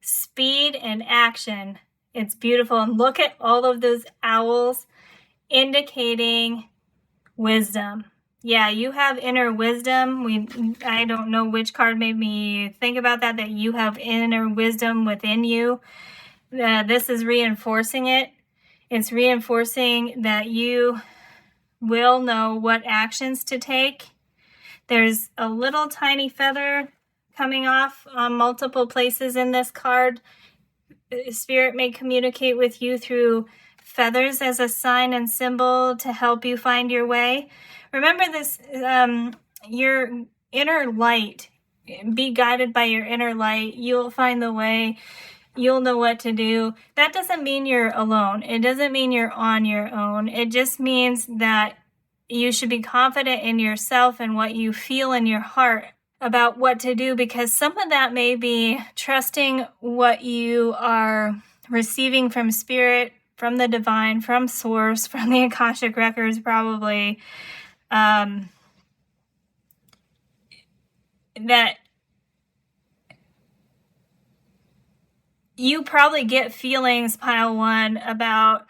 Speed and action. It's beautiful. And look at all of those owls indicating wisdom. Yeah, you have inner wisdom. I don't know which card made me think about that you have inner wisdom within you. This is reinforcing it. It's reinforcing that you will know what actions to take. There's a little tiny feather coming off on multiple places in this card. Spirit may communicate with you through feathers as a sign and symbol to help you find your way. Remember this, your inner light. Be guided by your inner light. You'll find the way. You'll know what to do. That doesn't mean you're alone. It doesn't mean you're on your own. It just means that you should be confident in yourself and what you feel in your heart about what to do, because some of that may be trusting what you are receiving from Spirit, from the divine, from Source, from the Akashic Records probably. That you probably get feelings, pile one, about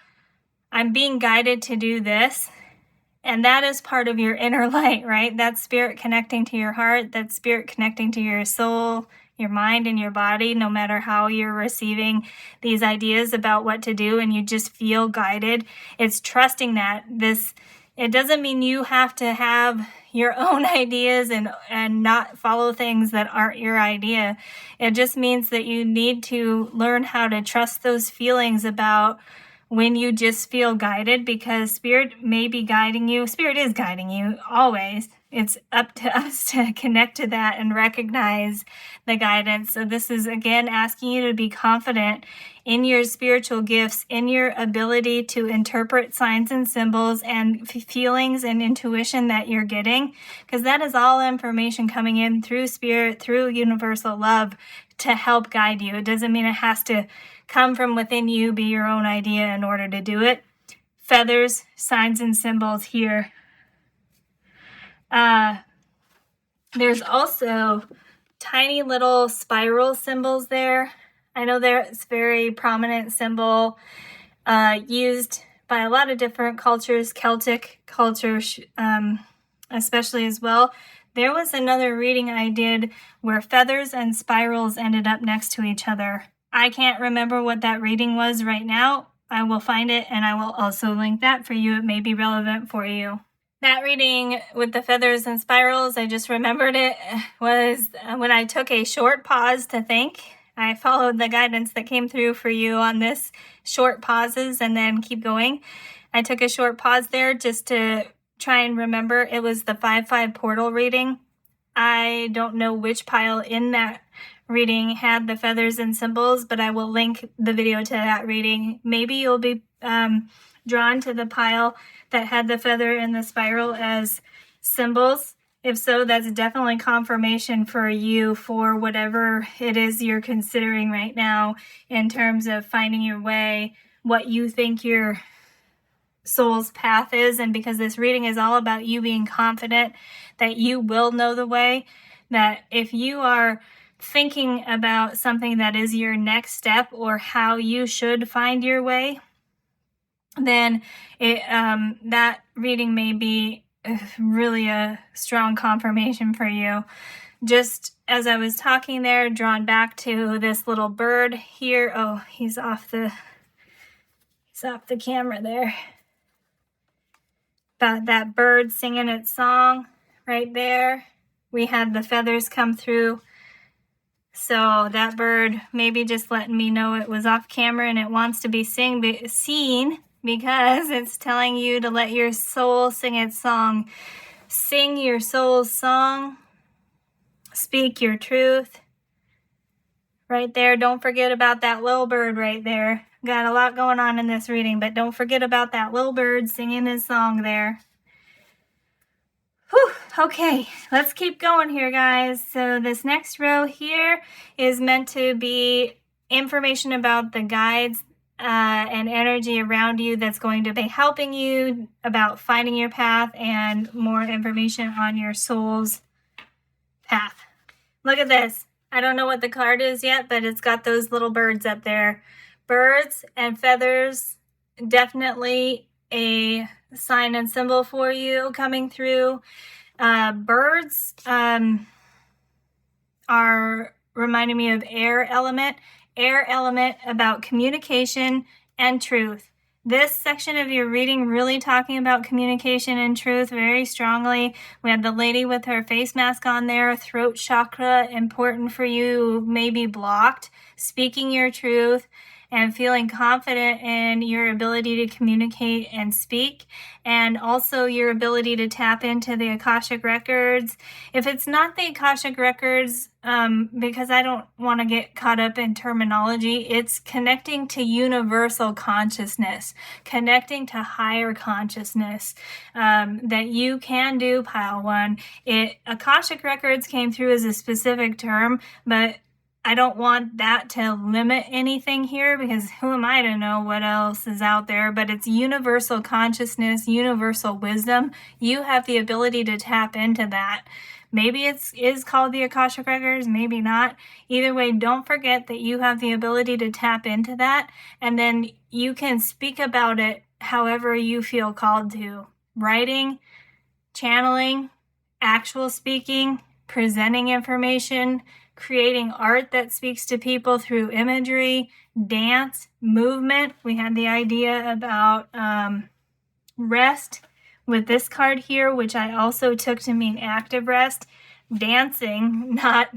I'm being guided to do this. And that is part of your inner light, right? That's Spirit connecting to your heart. That's Spirit connecting to your soul, your mind, and your body, no matter how you're receiving these ideas about what to do and you just feel guided. It's trusting that. It doesn't mean you have to have your own ideas and not follow things that aren't your idea. It just means that you need to learn how to trust those feelings about when you just feel guided, because Spirit may be guiding you. Spirit is guiding you always. It's up to us to connect to that and recognize the guidance. So this is, again, asking you to be confident in your spiritual gifts, in your ability to interpret signs and symbols and feelings and intuition that you're getting, because that is all information coming in through Spirit, through universal love to help guide you. It doesn't mean it has to come from within you, be your own idea in order to do it. Feathers, signs and symbols here. There's also tiny little spiral symbols there. I know there's a very prominent symbol used by a lot of different cultures, Celtic culture especially as well. There was another reading I did where feathers and spirals ended up next to each other. I can't remember what that reading was right now. I will find it and I will also link that for you. It may be relevant for you. That reading with the feathers and spirals, I just remembered it, was when I took a short pause to think. I followed the guidance that came through for you on this, short pauses and then keep going. I took a short pause there just to try and remember. It was the 5/5 portal reading. I don't know which pile in that reading had the feathers and symbols, but I will link the video to that reading. Maybe you'll be drawn to the pile that had the feather and the spiral as symbols. If so, that's definitely confirmation for you for whatever it is you're considering right now in terms of finding your way, what you think your soul's path is. And because this reading is all about you being confident that you will know the way, that if you are thinking about something that is your next step or how you should find your way, then that reading may be really a strong confirmation for you. Just as I was talking there, drawn back to this little bird here. Oh, he's off the camera there. That bird singing its song right there. We had the feathers come through. So that bird maybe just letting me know it was off camera and it wants to be seen, because it's telling you to let your soul sing its song. Sing your soul's song. Speak your truth. Right there. Don't forget about that little bird right there. Got a lot going on in this reading, but don't forget about that little bird singing his song there. Whew, okay, let's keep going here, guys. So this next row here is meant to be information about the guides and energy around you that's going to be helping you about finding your path and more information on your soul's path. Look at this. I don't know what the card is yet, but it's got those little birds up there. Birds and feathers, definitely a sign and symbol for you coming through. Birds are reminding me of air element about communication and truth. This section of your reading really talking about communication and truth very strongly. We had the lady with her face mask on there, throat chakra, important for you, maybe blocked, speaking your truth and feeling confident in your ability to communicate and speak, and also your ability to tap into the Akashic Records. If it's not the Akashic Records, because I don't want to get caught up in terminology, it's connecting to universal consciousness, connecting to higher consciousness, that you can do, Pile 1. Akashic Records came through as a specific term, but I don't want that to limit anything here, because who am I to know what else is out there? But it's universal consciousness, universal wisdom. You have the ability to tap into that. Maybe it is called the Akashic Records, maybe not. Either way, don't forget that you have the ability to tap into that, and then you can speak about it however you feel called to. Writing, channeling, actual speaking, presenting information, creating art that speaks to people through imagery, dance, movement. We had the idea about rest with this card here, which I also took to mean active rest. Dancing, not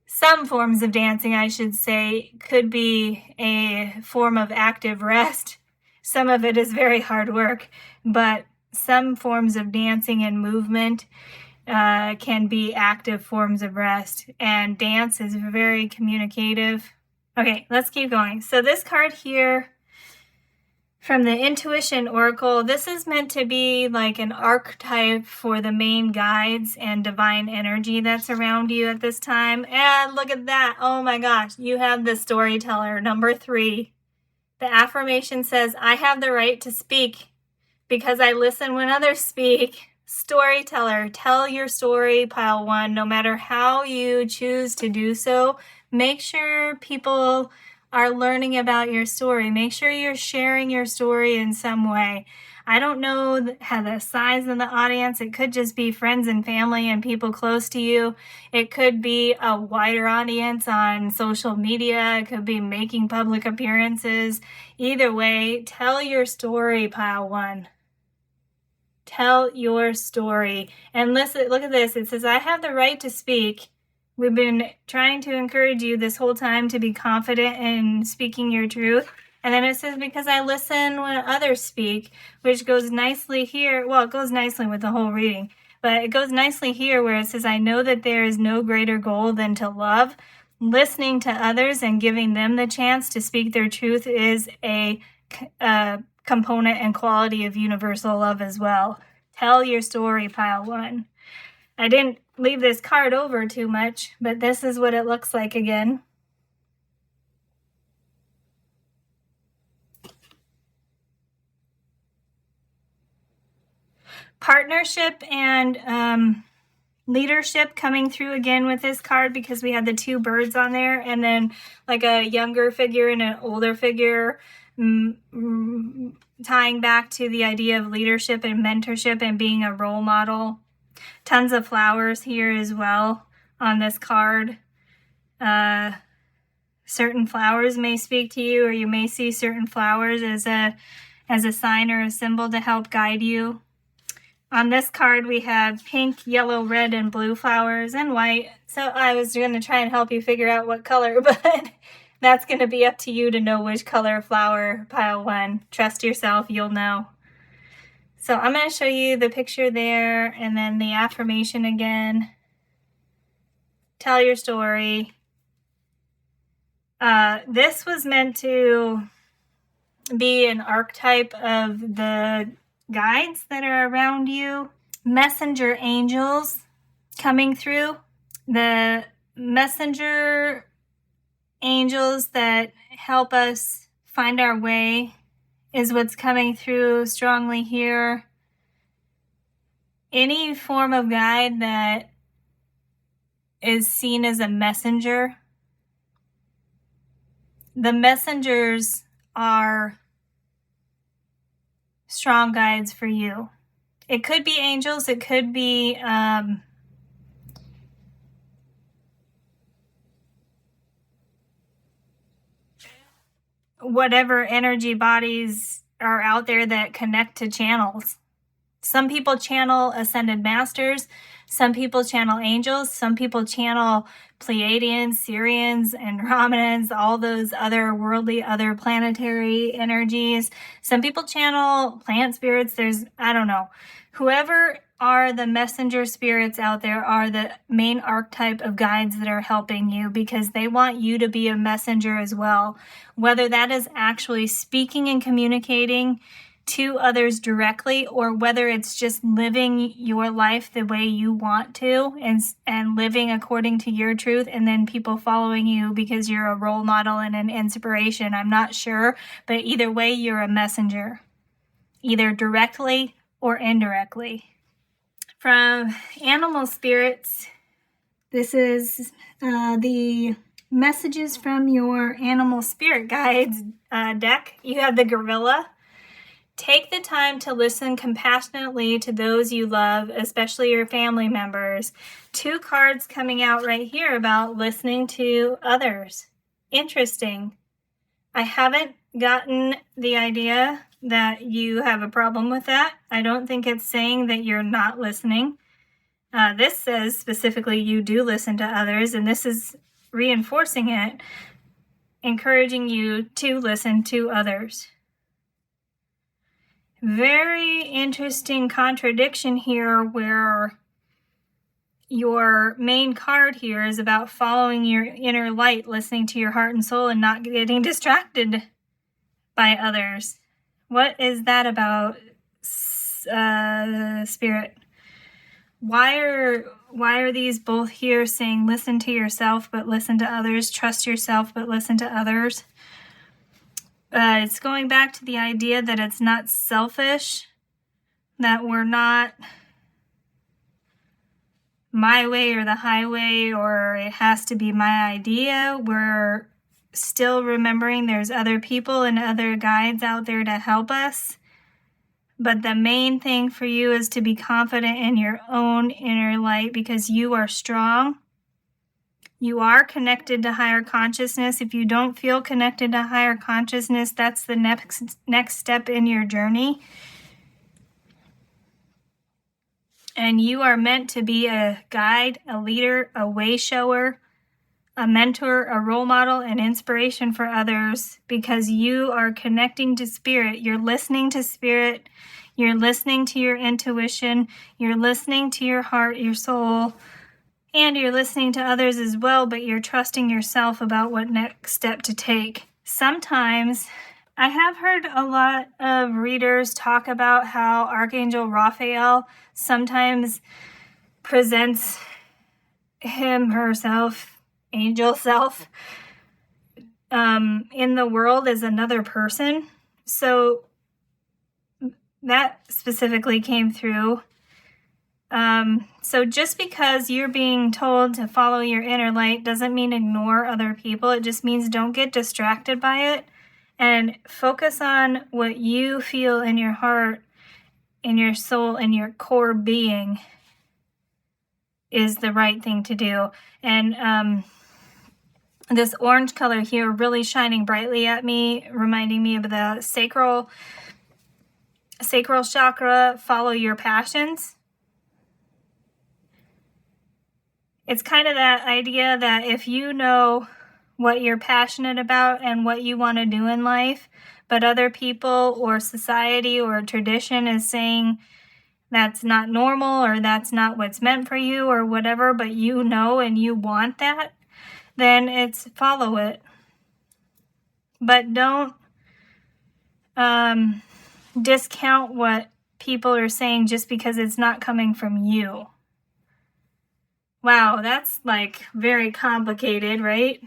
some forms of dancing, I should say, could be a form of active rest. Some of it is very hard work, but some forms of dancing and movement can be active forms of rest, and dance is very communicative. Okay, let's keep going. So this card here from the Intuition Oracle, this is meant to be like an archetype for the main guides and divine energy that's around you at this time. And look at that. Oh my gosh, you have the storyteller, number 3. The affirmation says, I have the right to speak because I listen when others speak. Storyteller, tell your story, Pile 1, no matter how you choose to do so. Make sure people are learning about your story. Make sure you're sharing your story in some way. I don't know the size of the audience. It could just be friends and family and people close to you. It could be a wider audience on social media. It could be making public appearances. Either way, tell your story, Pile 1. Tell your story. And listen, look at this. It says, I have the right to speak. We've been trying to encourage you this whole time to be confident in speaking your truth. And then it says, because I listen when others speak, which goes nicely here. Well, it goes nicely with the whole reading, but it goes nicely here where it says, I know that there is no greater goal than to love. Listening to others and giving them the chance to speak their truth is a component and quality of universal love as well. Tell your story, Pile 1. I didn't leave this card over too much, but this is what it looks like again. Partnership and leadership coming through again with this card, because we had the 2 birds on there, and then like a younger figure and an older figure, tying back to the idea of leadership and mentorship and being a role model. Tons of flowers here as well on this card. Certain flowers may speak to you, or you may see certain flowers as a sign or a symbol to help guide you. On this card, we have pink, yellow, red, and blue flowers, and white. So I was going to try and help you figure out what color, but that's going to be up to you to know which color flower, Pile 1. Trust yourself, you'll know. So I'm going to show you the picture there, and then the affirmation again. Tell your story. This was meant to be an archetype of the guides that are around you. Messenger angels coming through. The messenger angels that help us find our way is what's coming through strongly here. Any form of guide that is seen as a messenger. The messengers are strong guides for you. It could be angels, it could be whatever energy bodies are out there that connect to channels. Some people channel ascended masters, some people channel angels, some people channel Pleiadians, Sirians, Andromedans, all those other worldly, other planetary energies. Some people channel plant spirits. I don't know. Whoever are the messenger spirits out there are the main archetype of guides that are helping you, because they want you to be a messenger as well. Whether that is actually speaking and communicating to others directly, or whether it's just living your life the way you want to and living according to your truth, and then people following you because you're a role model and an inspiration. I'm not sure, but either way, you're a messenger, either directly or indirectly. From animal spirits, this is the messages from your animal spirit guides deck. You have the gorilla. Take the time to listen compassionately to those you love, especially your family members. 2 cards coming out right here about listening to others. Interesting. I haven't gotten the idea that you have a problem with that. I don't think it's saying that you're not listening. This says specifically you do listen to others, and this is reinforcing it, encouraging you to listen to others. Very interesting contradiction here, where your main card here is about following your inner light, listening to your heart and soul, and not getting distracted by others. What is that about, Spirit? Why are these both here saying listen to yourself but listen to others, trust yourself but listen to others? It's going back to the idea that it's not selfish, that we're not my way or the highway, or it has to be my idea. We're still remembering there's other people and other guides out there to help us. But the main thing for you is to be confident in your own inner light, because you are strong. You are connected to higher consciousness. If you don't feel connected to higher consciousness, that's the next step in your journey. And you are meant to be a guide, a leader, a way shower, a mentor, a role model, an inspiration for others, because you are connecting to spirit. You're listening to spirit. You're listening to your intuition. You're listening to your heart, your soul. And you're listening to others as well, but you're trusting yourself about what next step to take. Sometimes, I have heard a lot of readers talk about how Archangel Raphael sometimes presents him, herself, angel self, in the world as another person. So that specifically came through. So just because you're being told to follow your inner light doesn't mean ignore other people. It just means don't get distracted by it, and focus on what you feel in your heart, in your soul, in your core being is the right thing to do. And this orange color here really shining brightly at me, reminding me of the sacral chakra, follow your passions. It's kind of that idea that if you know what you're passionate about and what you want to do in life, but other people or society or tradition is saying that's not normal or that's not what's meant for you or whatever, but you know and you want that, then it's follow it. But don't discount what people are saying just because it's not coming from you. Wow, that's like very complicated, right?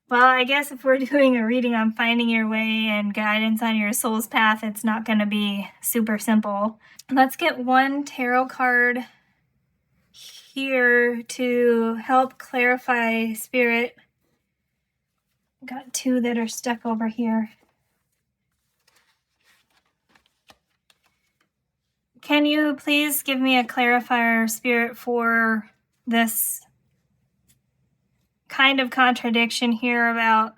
Well, I guess if we're doing a reading on finding your way and guidance on your soul's path, it's not going to be super simple. Let's get one tarot card here to help clarify, Spirit. Got two that are stuck over here. Can you please give me a clarifier, Spirit, for this kind of contradiction here about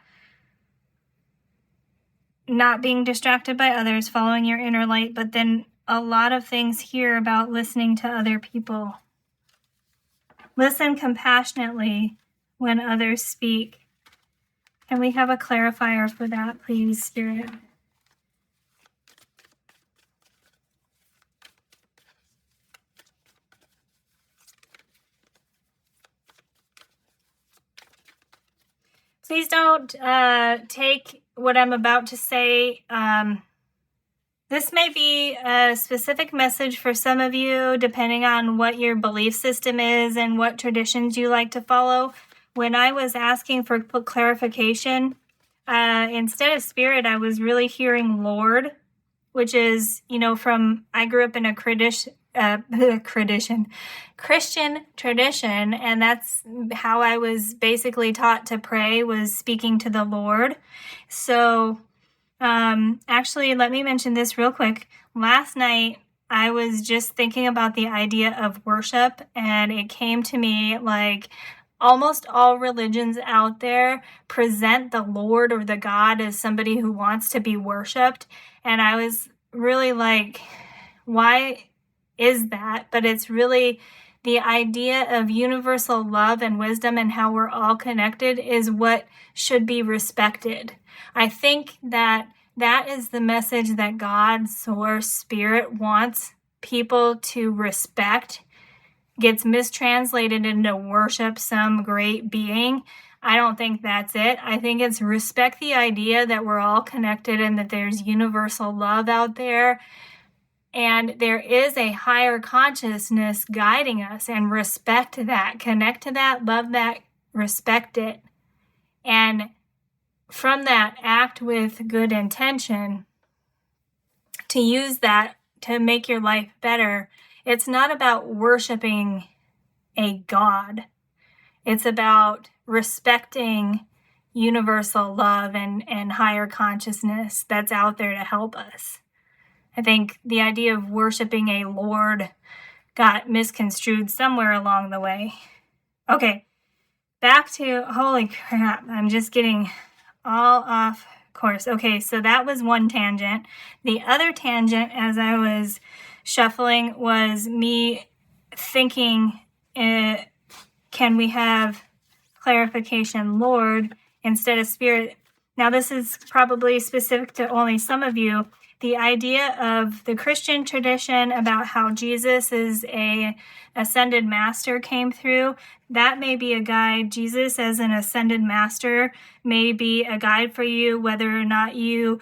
not being distracted by others, following your inner light, but then a lot of things here about listening to other people. Listen compassionately when others speak. Can we have a clarifier for that, please, Spirit? Please don't take what I'm about to say. This may be a specific message for some of you, depending on what your belief system is and what traditions you like to follow. When I was asking for clarification, instead of Spirit, I was really hearing Lord, which is, I grew up in a Christian tradition, and that's how I was basically taught to pray, was speaking to the Lord. So actually, let me mention this real quick. Last night, I was just thinking about the idea of worship, and it came to me like almost all religions out there present the Lord or the God as somebody who wants to be worshipped. And I was really like, why is that? But it's really the idea of universal love and wisdom and how we're all connected is what should be respected. I think that is the message that God, Source, Spirit wants people to respect. Gets mistranslated into worship some great being. I don't think that's it. I think it's respect the idea that we're all connected and that there's universal love out there. And there is a higher consciousness guiding us, and respect that, connect to that, love that, respect it. And from that, act with good intention to use that to make your life better. It's not about worshiping a God. It's about respecting universal love and higher consciousness that's out there to help us. I think the idea of worshiping a Lord got misconstrued somewhere along the way. Okay, back to, holy crap, I'm just getting all off course. Okay, so that was one tangent. The other tangent, as I was shuffling, was me thinking, can we have clarification, Lord, instead of Spirit? Now, this is probably specific to only some of you. The idea of the Christian tradition about how Jesus is a ascended master came through. That may be a guide. Jesus as an ascended master may be a guide for you, whether or not you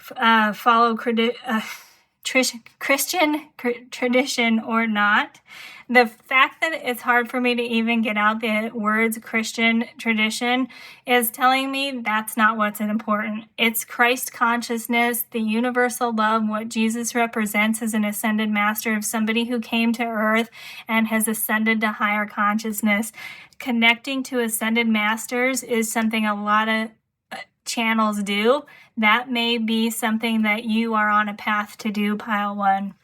follow Christian tradition or not. The fact that it's hard for me to even get out the words Christian tradition is telling me that's not what's important. It's Christ consciousness, the universal love, what Jesus represents as an ascended master, of somebody who came to earth and has ascended to higher consciousness. Connecting to ascended masters is something a lot of channels do. That may be something that you are on a path to do, pile one.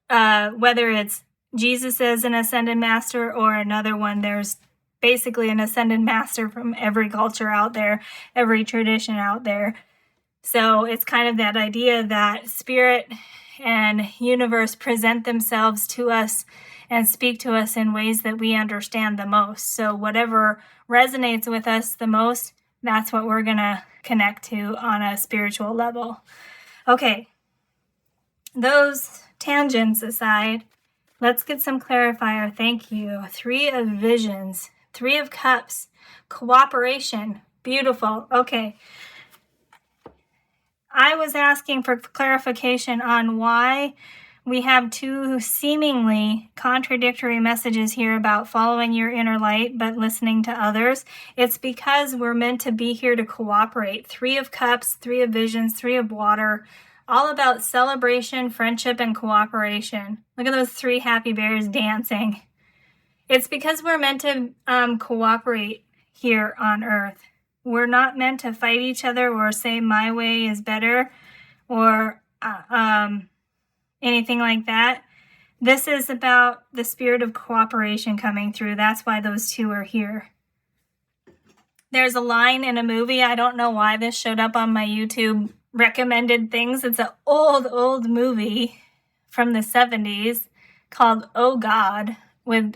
Whether it's Jesus as an ascended master or another one, there's basically an ascended master from every culture out there, every tradition out there. So it's kind of that idea that Spirit and universe present themselves to us and speak to us in ways that we understand the most. So whatever resonates with us the most, that's what we're going to connect to on a spiritual level. Okay, those tangents aside, let's get some clarifier. Thank you. 3 of Visions, 3 of Cups, cooperation. Beautiful. Okay. I was asking for clarification on why we have 2 seemingly contradictory messages here about following your inner light but listening to others. It's because we're meant to be here to cooperate. 3 of Cups, 3 of Visions, 3 of Water, all about celebration, friendship, and cooperation. Look at those 3 happy bears dancing. It's because we're meant to cooperate here on Earth. We're not meant to fight each other or say my way is better or anything like that. This is about the spirit of cooperation coming through. That's why those two are here. There's a line in a movie. I don't know why this showed up on my YouTube recommended things. It's an old movie from the 70s called Oh God with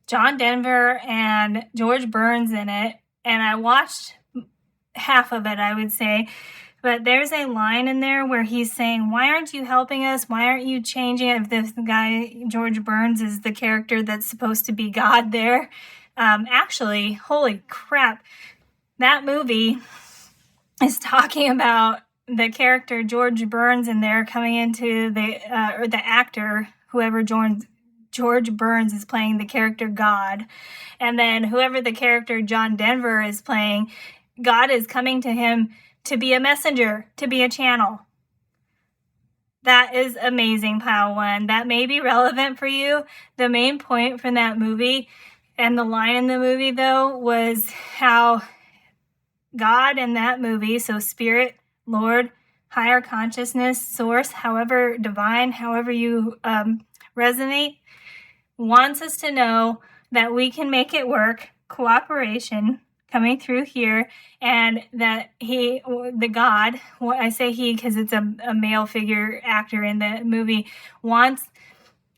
John Denver and George Burns in it. And I watched half of it, I would say. But there's a line in there where he's saying, why aren't you helping us? Why aren't you changing it? If this guy, George Burns, is the character that's supposed to be God there. Actually, holy crap, that movie is talking about the character George Burns in there coming into or the actor, whoever George Burns is playing the character God. And then whoever the character John Denver is playing, God is coming to him to be a messenger, to be a channel. That is amazing, Pile 1. That may be relevant for you. The main point from that movie and the line in the movie, though, was how God in that movie, so spirit, Lord, higher consciousness, source, however divine, however you resonate, wants us to know that we can make it work, cooperation coming through here, and that the God, I say he because it's a male figure actor in the movie, wants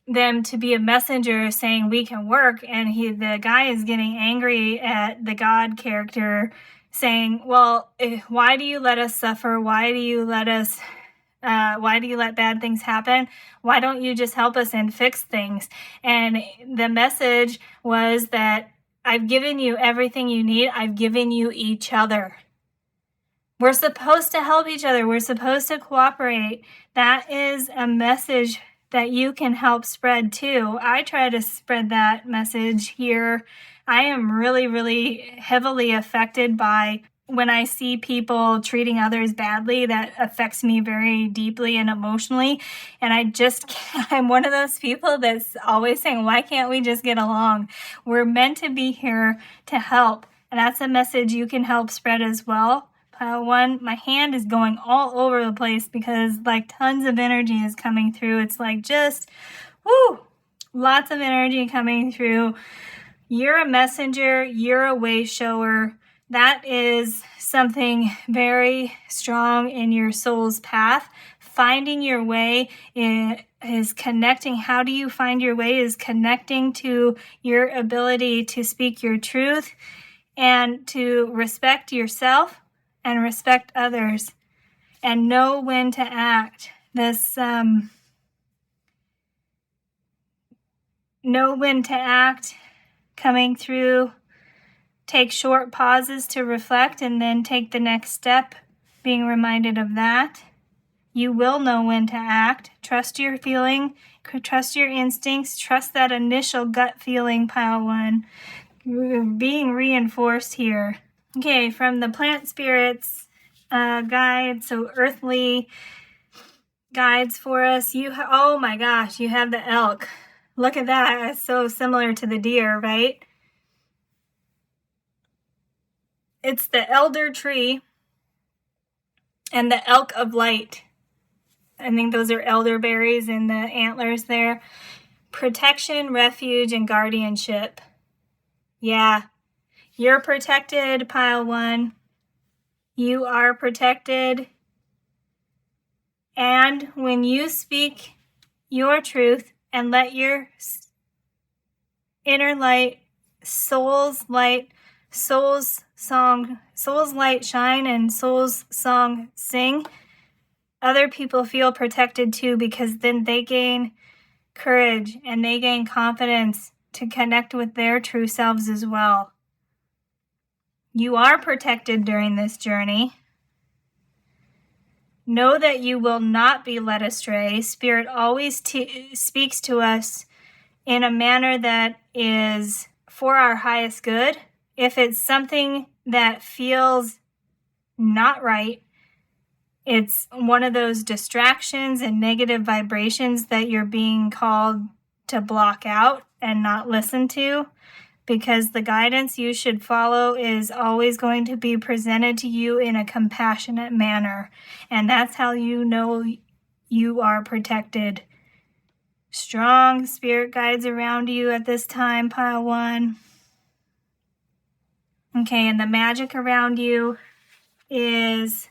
them to be a messenger saying we can work, and the guy is getting angry at the God character saying, well, why do you let us suffer? Why do you let bad things happen? Why don't you just help us and fix things? And the message was that I've given you everything you need. I've given you each other. We're supposed to help each other. We're supposed to cooperate. That is a message that you can help spread too. I try to spread that message here. I am really, really heavily affected by when I see people treating others badly. That affects me very deeply and emotionally. And I'm one of those people that's always saying, why can't we just get along? We're meant to be here to help. And that's a message you can help spread as well. Pile 1, my hand is going all over the place because like tons of energy is coming through. It's like just, whoo, lots of energy coming through. You're a messenger. You're a way shower. That is something very strong in your soul's path. Finding your way is connecting. How do you find your way? Is connecting to your ability to speak your truth and to respect yourself and respect others and know when to act. Know when to act coming through. Take short pauses to reflect and then take the next step, being reminded of that. You will know when to act. Trust your feeling, trust your instincts, trust that initial gut feeling, Pile 1. Being reinforced here. Okay, from the plant spirits guide, so earthly guides for us. Oh my gosh, you have the elk. Look at that. It's so similar to the deer, right? It's the elder tree and the elk of light. I think those are elderberries in the antlers there. Protection, refuge, and guardianship. Yeah, you're protected, Pile 1. You are protected. And when you speak your truth and let your inner light, soul's light shine and soul's song sing, other people feel protected too, because then they gain courage and they gain confidence to connect with their true selves as well. You are protected during this journey. Know that you will not be led astray. Spirit always speaks to us in a manner that is for our highest good. If it's something that feels not right, it's one of those distractions and negative vibrations that you're being called to block out and not listen to, because the guidance you should follow is always going to be presented to you in a compassionate manner. And that's how you know you are protected. Strong spirit guides around you at this time, pile 1. Okay, and the magic around you is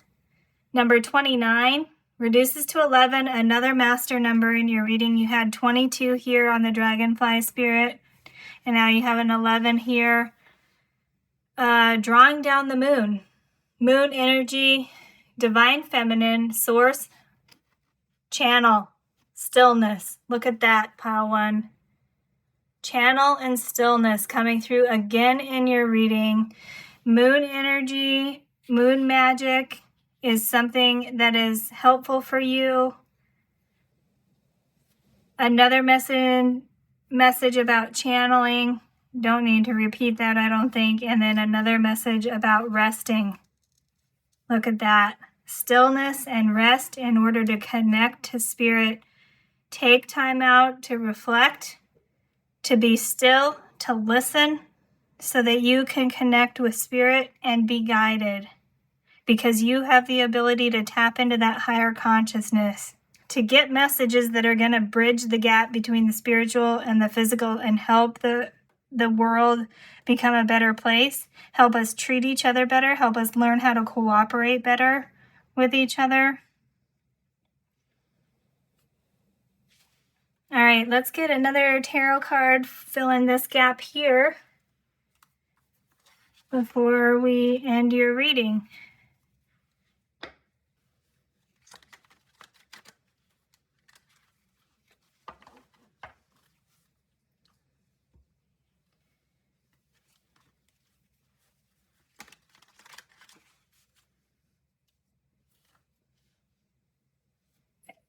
number 29. Reduces to 11, another master number in your reading. You had 22 here on the Dragonfly Spirit, and now you have an 11 here. Drawing down the moon. Moon energy, divine feminine, source, channel, stillness. Look at that, pile 1. Channel and stillness coming through again in your reading. Moon energy, moon magic is something that is helpful for you. Another message about channeling. Don't need to repeat that, I don't think. And then another message about resting. Look at that. Stillness and rest in order to connect to spirit. Take time out to reflect, to be still, to listen, so that you can connect with spirit and be guided. Because you have the ability to tap into that higher consciousness, to get messages that are going to bridge the gap between the spiritual and the physical and help the world become a better place, help us treat each other better, help us learn how to cooperate better with each other. All right, let's get another tarot card, fill in this gap here before we end your reading.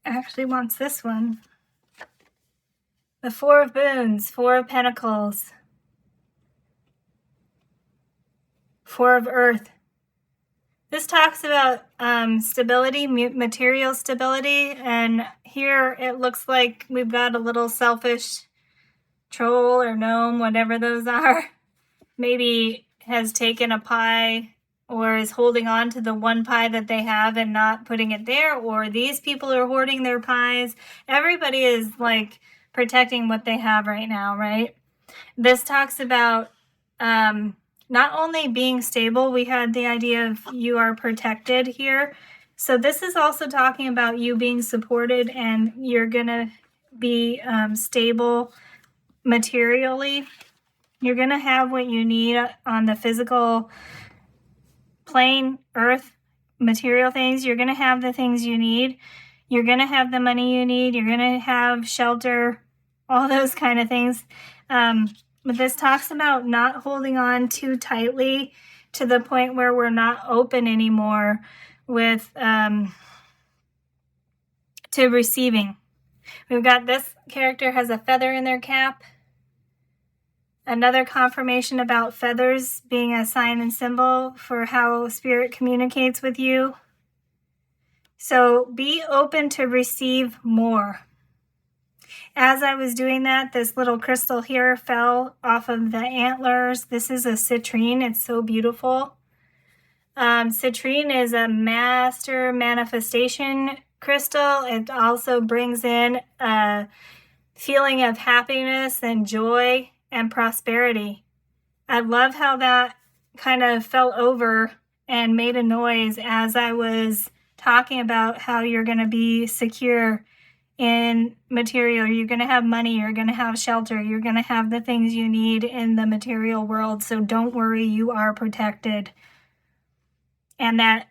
Actually wants this one. The 4 of Boons, 4 of Pentacles, 4 of Earth. This talks about stability, material stability, and here it looks like we've got a little selfish troll or gnome, whatever those are. Maybe has taken a pie or is holding on to the one pie that they have and not putting it there, or these people are hoarding their pies. Everybody is like protecting what they have right now, right? This talks about not only being stable, we had the idea of you are protected here. So this is also talking about you being supported, and you're going to be stable materially. You're going to have what you need on the physical plane, earth, material things. You're going to have the things you need. You're going to have the money you need. You're going to have shelter, all those kind of things. But this talks about not holding on too tightly to the point where we're not open anymore with to receiving. We've got this character has a feather in their cap. Another confirmation about feathers being a sign and symbol for how spirit communicates with you. So be open to receive more. As I was doing that, this little crystal here fell off of the antlers. This is a citrine. It's so beautiful. Citrine is a master manifestation crystal. It also brings in a feeling of happiness and joy and prosperity. I love how that kind of fell over and made a noise as I was talking about how you're going to be secure in material. You're going to have money, you're going to have shelter, you're going to have the things you need in the material world. So don't worry, you are protected. And that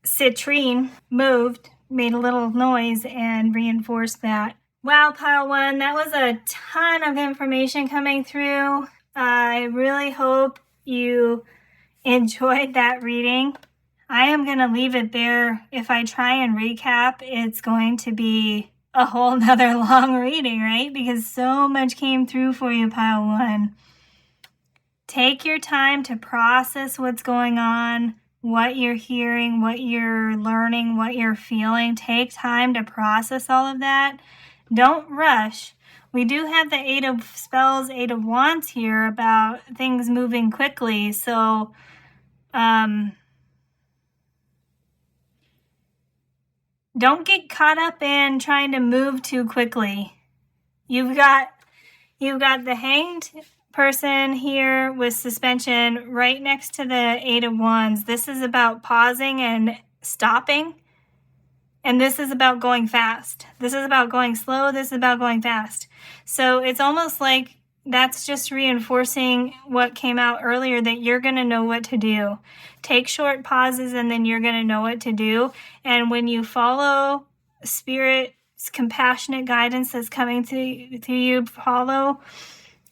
citrine moved, made a little noise, and reinforced that. Wow, pile 1, that was a ton of information coming through. I really hope you enjoyed that reading. I am going to leave it there. If I try and recap, it's going to be a whole nother long reading, right? Because so much came through for you, pile 1. Take your time to process what's going on, what you're hearing, what you're learning, what you're feeling. Take time to process all of that. Don't rush. We do have the 8 of Spells, 8 of Wands here about things moving quickly. So, don't get caught up in trying to move too quickly. You've got the Hanged person here with suspension right next to the 8 of Wands. This is about pausing and stopping. And this is about going fast. This is about going slow. This is about going fast. So it's almost like that's just reinforcing what came out earlier, that you're going to know what to do. Take short pauses and then you're going to know what to do. And when you follow Spirit's compassionate guidance that's coming to you, follow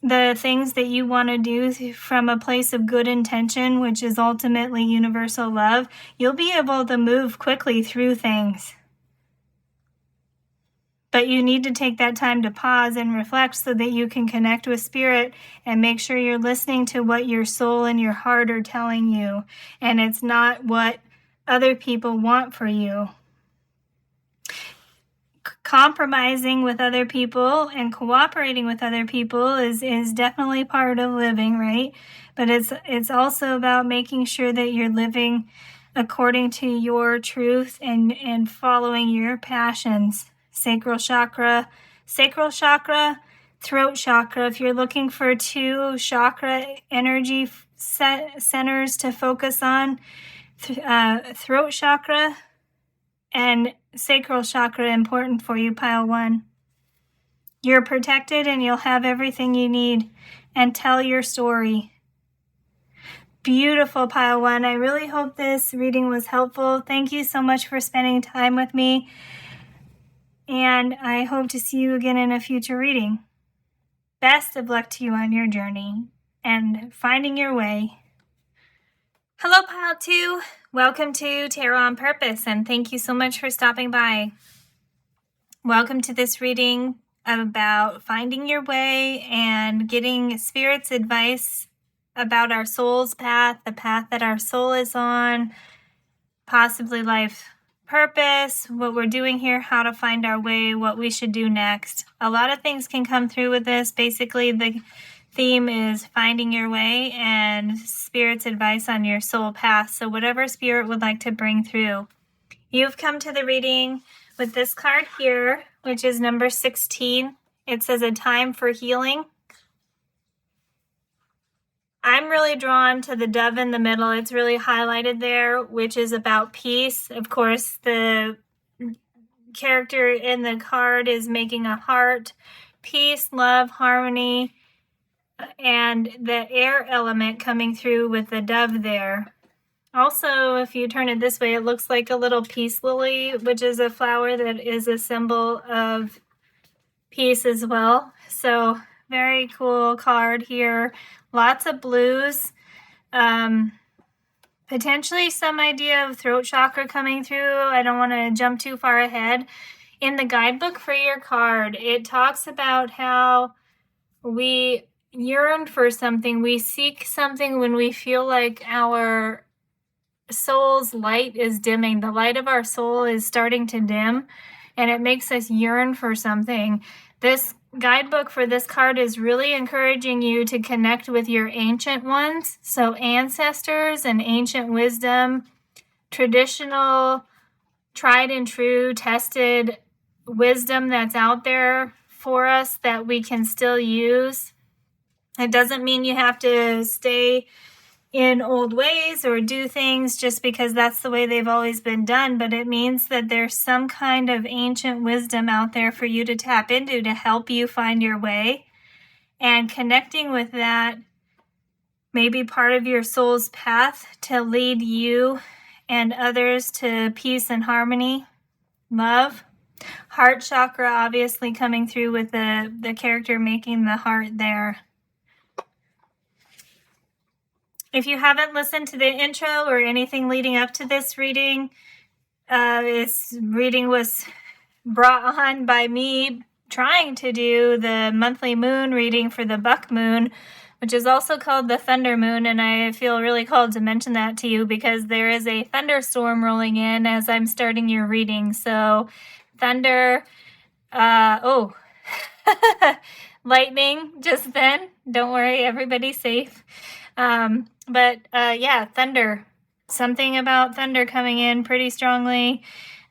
the things that you want to do from a place of good intention, which is ultimately universal love, you'll be able to move quickly through things. But you need to take that time to pause and reflect so that you can connect with Spirit and make sure you're listening to what your soul and your heart are telling you. And it's not what other people want for you. Compromising with other people and cooperating with other people is definitely part of living, right? But it's also about making sure that you're living according to your truth and following your passions. Sacral chakra, throat chakra. If you're looking for 2 chakra energy centers to focus on, throat chakra and sacral chakra important for you, pile 1. You're protected and you'll have everything you need. And tell your story. Beautiful, pile 1. I really hope this reading was helpful. Thank you so much for spending time with me. And I hope to see you again in a future reading. Best of luck to you on your journey and finding your way. Hello, Pile 2. Welcome to Tarot on Purpose, and thank you so much for stopping by. Welcome to this reading about finding your way and getting Spirit's advice about our soul's path, the path that our soul is on, possibly life purpose, what we're doing here, how to find our way, what we should do next. A lot of things can come through with this. Basically, the theme is finding your way and Spirit's advice on your soul path. So whatever Spirit would like to bring through. You've come to the reading with this card here, which is number 16. It says a time for healing. I'm really drawn to the dove in the middle. It's really highlighted there, which is about peace. Of course, the character in the card is making a heart, peace, love, harmony, and the air element coming through with the dove there. Also, if you turn it this way, it looks like a little peace lily, which is a flower that is a symbol of peace as well. So, very cool card here. Lots of blues. Potentially some idea of throat chakra coming through. I don't want to jump too far ahead. In the guidebook for your card, it talks about how we yearn for something. We seek something when we feel like our soul's light is dimming. The light of our soul is starting to dim, and it makes us yearn for something. This guidebook for this card is really encouraging you to connect with your ancient ones. So ancestors and ancient wisdom, traditional, tried and true, tested wisdom that's out there for us that we can still use. It doesn't mean you have to stay in old ways or do things just because that's the way they've always been done, but it means that there's some kind of ancient wisdom out there for you to tap into to help you find your way. And connecting with that may be part of your soul's path to lead you and others to peace and harmony, love. Heart chakra obviously coming through with the character making the heart there. If you haven't listened to the intro or anything leading up to this reading, this reading was brought on by me trying to do the monthly moon reading for the buck moon, which is also called the thunder moon, and I feel really called to mention that to you because there is a thunderstorm rolling in as I'm starting your reading. So thunder, lightning just then. Don't worry, everybody's safe. Yeah, thunder. Something about thunder coming in pretty strongly.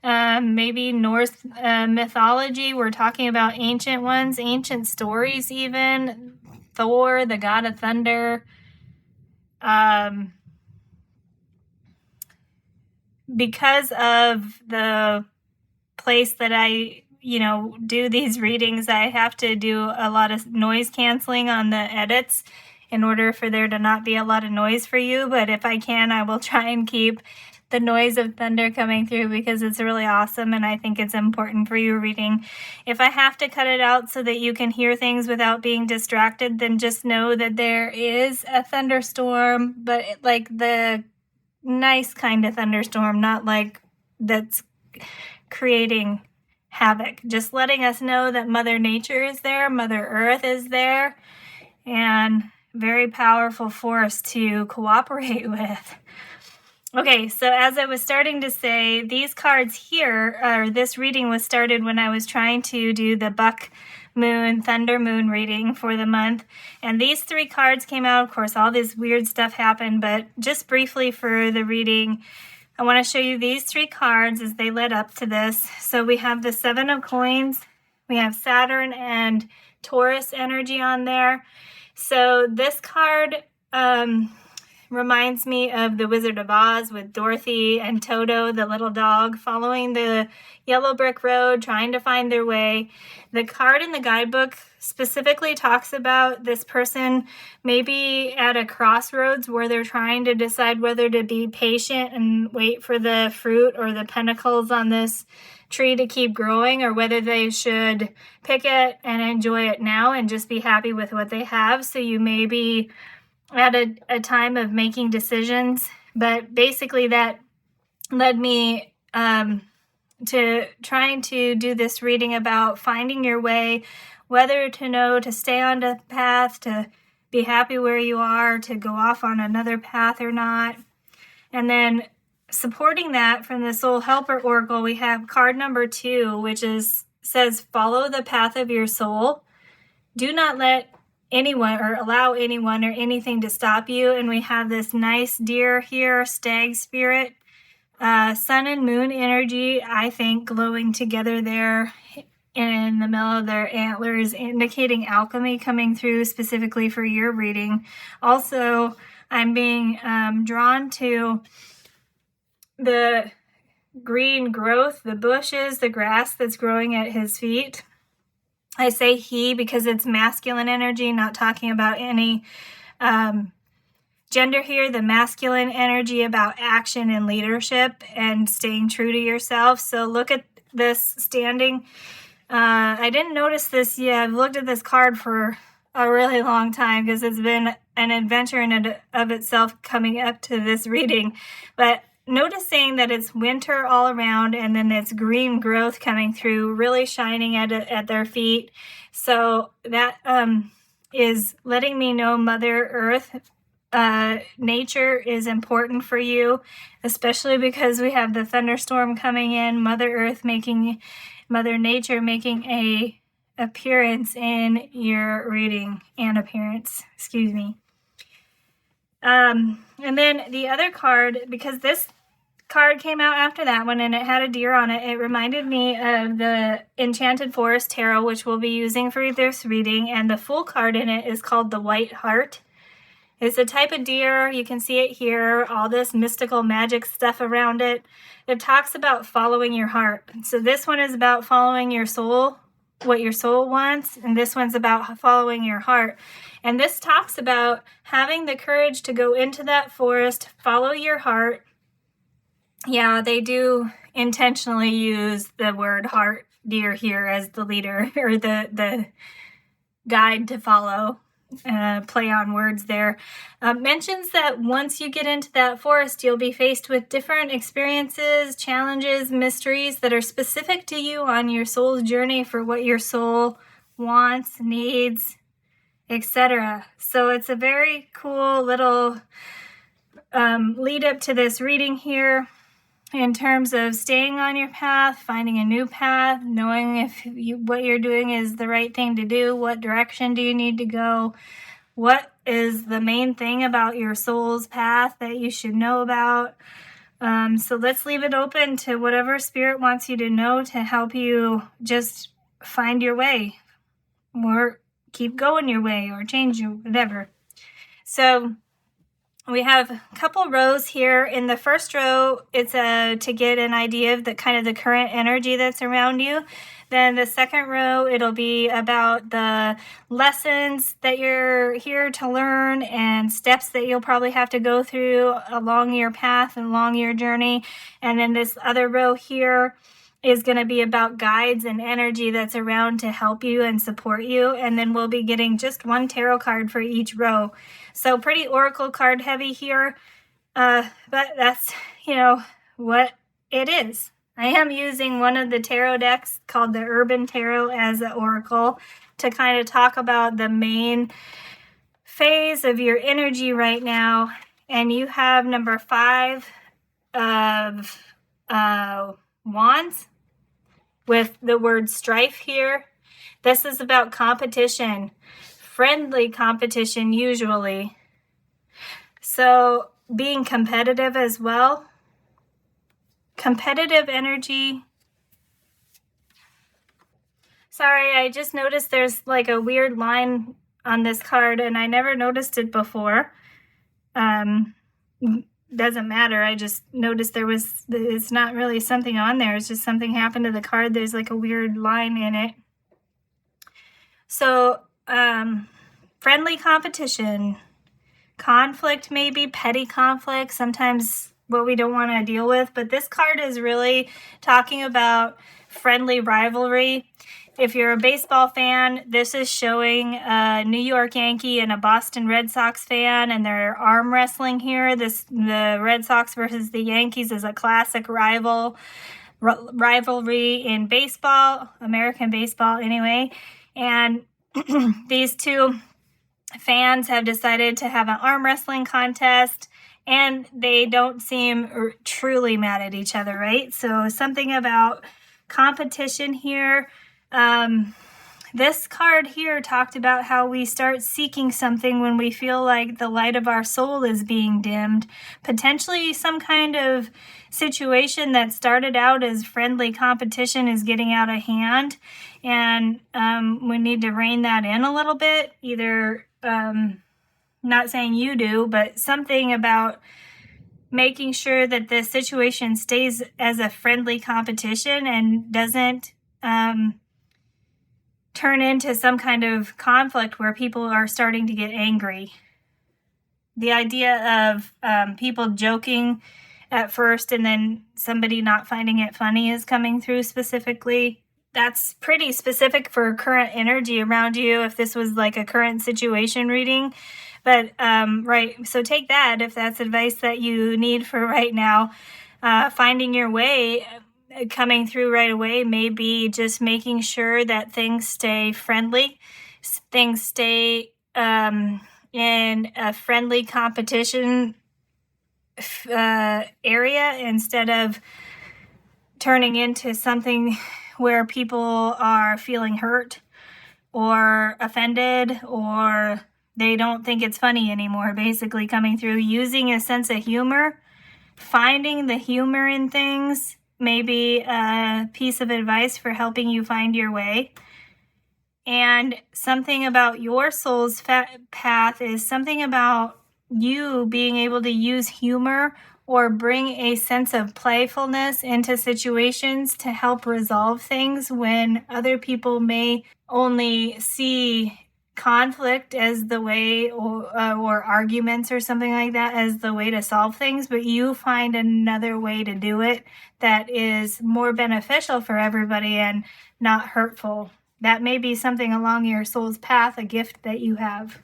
Maybe Norse mythology. We're talking about ancient ones, ancient stories even. Thor, the god of thunder. Because of the place that I do these readings, I have to do a lot of noise canceling on the edits in order for there to not be a lot of noise for you. But if I can, I will try and keep the noise of thunder coming through because it's really awesome and I think it's important for your reading. If I have to cut it out so that you can hear things without being distracted, then just know that there is a thunderstorm, but like the nice kind of thunderstorm, not like that's creating havoc. Just letting us know that Mother Nature is there, Mother Earth is there, and very powerful force to cooperate with. Okay, so as I was starting to say, these cards here, or this reading was started when I was trying to do the Buck Moon, Thunder Moon reading for the month. And these 3 cards came out. Of course, all this weird stuff happened, but just briefly for the reading, I want to show you these 3 cards as they led up to this. So we have the 7 of Coins, we have Saturn and Taurus energy on there. So this card reminds me of the Wizard of Oz with Dorothy and Toto, the little dog, following the yellow brick road, trying to find their way. The card in the guidebook specifically talks about this person maybe at a crossroads where they're trying to decide whether to be patient and wait for the fruit or the pentacles on this tree to keep growing, or whether they should pick it and enjoy it now and just be happy with what they have. So you may be at a time of making decisions, but basically that led me to trying to do this reading about finding your way, whether to know to stay on the path, to be happy where you are, to go off on another path or not. And then supporting that from the Soul Helper Oracle, we have card number 2, which says, follow the path of your soul. Do not let anyone or allow anyone or anything to stop you. And we have this nice deer here, stag spirit, sun and moon energy, I think, glowing together there in the middle of their antlers, indicating alchemy coming through specifically for your reading. Also, I'm being drawn to the green growth, the bushes, the grass that's growing at his feet. I say he because it's masculine energy, not talking about any gender here. The masculine energy about action and leadership and staying true to yourself. So look at this standing. I didn't notice this yet. I've looked at this card for a really long time because it's been an adventure in and of itself coming up to this reading. But noticing that it's winter all around and then it's green growth coming through, really shining at their feet. So that is letting me know Mother Earth, nature is important for you, especially because we have the thunderstorm coming in, Mother Nature making a appearance in your reading, excuse me. And then the other card, because this card came out after that one and it had a deer on it, it reminded me of the Enchanted Forest Tarot, which we'll be using for this reading, and the full card in it is called the White Hart. It's a type of deer. You can see it here, all this mystical magic stuff around it. It talks about following your heart. So this one is about following your soul, what your soul wants, and this one's about following your heart. And this talks about having the courage to go into that forest, follow your heart. Yeah, they do intentionally use the word heart deer here as the leader or the guide to follow. Play on words there. Mentions that once you get into that forest, you'll be faced with different experiences, challenges, mysteries that are specific to you on your soul's journey for what your soul wants, needs, etc. So it's a very cool little lead up to this reading here. in terms of staying on your path, finding a new path, knowing if what you're doing is the right thing to do, what direction do you need to go, what is the main thing about your soul's path that you should know about. So let's leave it open to whatever Spirit wants you to know to help you just find your way or keep going your way or change your whatever. So we have a couple rows here. In the first row, it's to get an idea of the kind of the current energy that's around you. Then the second row, it'll be about the lessons that you're here to learn and steps that you'll probably have to go through along your path and along your journey. And then this other row here is going to be about guides and energy that's around to help you and support you. And then we'll be getting just one tarot card for each row. So pretty oracle card heavy here, but that's, what it is. I am using one of the tarot decks called the Urban Tarot as an oracle to kind of talk about the main phase of your energy right now. And you have number 5 of wands with the word strife here. This is about competition. Friendly competition usually. So being competitive as well. Competitive energy. Sorry, I just noticed there's like a weird line on this card and I never noticed it before. Doesn't matter. I just noticed it's not really something on there. It's just something happened to the card. There's like a weird line in it. So, friendly competition, conflict, maybe petty conflict, sometimes what we don't want to deal with. But this card is really talking about friendly rivalry. If you're a baseball fan, this is showing a New York Yankee and a Boston Red Sox fan, and they're arm wrestling here. The Red Sox versus the Yankees is a classic rivalry in baseball, American baseball anyway. And these two fans have decided to have an arm wrestling contest, and they don't seem truly mad at each other, right? So something about competition here. This card here talked about how we start seeking something when we feel like the light of our soul is being dimmed. Potentially some kind of situation that started out as friendly competition is getting out of hand. And we need to rein that in a little bit. Either, not saying you do, but something about making sure that the situation stays as a friendly competition and doesn't turn into some kind of conflict where people are starting to get angry. The idea of people joking at first and then somebody not finding it funny is coming through specifically. That's pretty specific for current energy around you if this was like a current situation reading. But, right, so take that if that's advice that you need for right now. Finding your way coming through right away may be just making sure that things stay friendly, things stay in a friendly competition area instead of turning into something where people are feeling hurt or offended or they don't think it's funny anymore, basically coming through. Using a sense of humor, finding the humor in things, maybe a piece of advice for helping you find your way. And something about your soul's path is something about you being able to use humor or bring a sense of playfulness into situations to help resolve things when other people may only see conflict as the way or arguments or something like that as the way to solve things, but you find another way to do it that is more beneficial for everybody and not hurtful. That may be something along your soul's path, a gift that you have.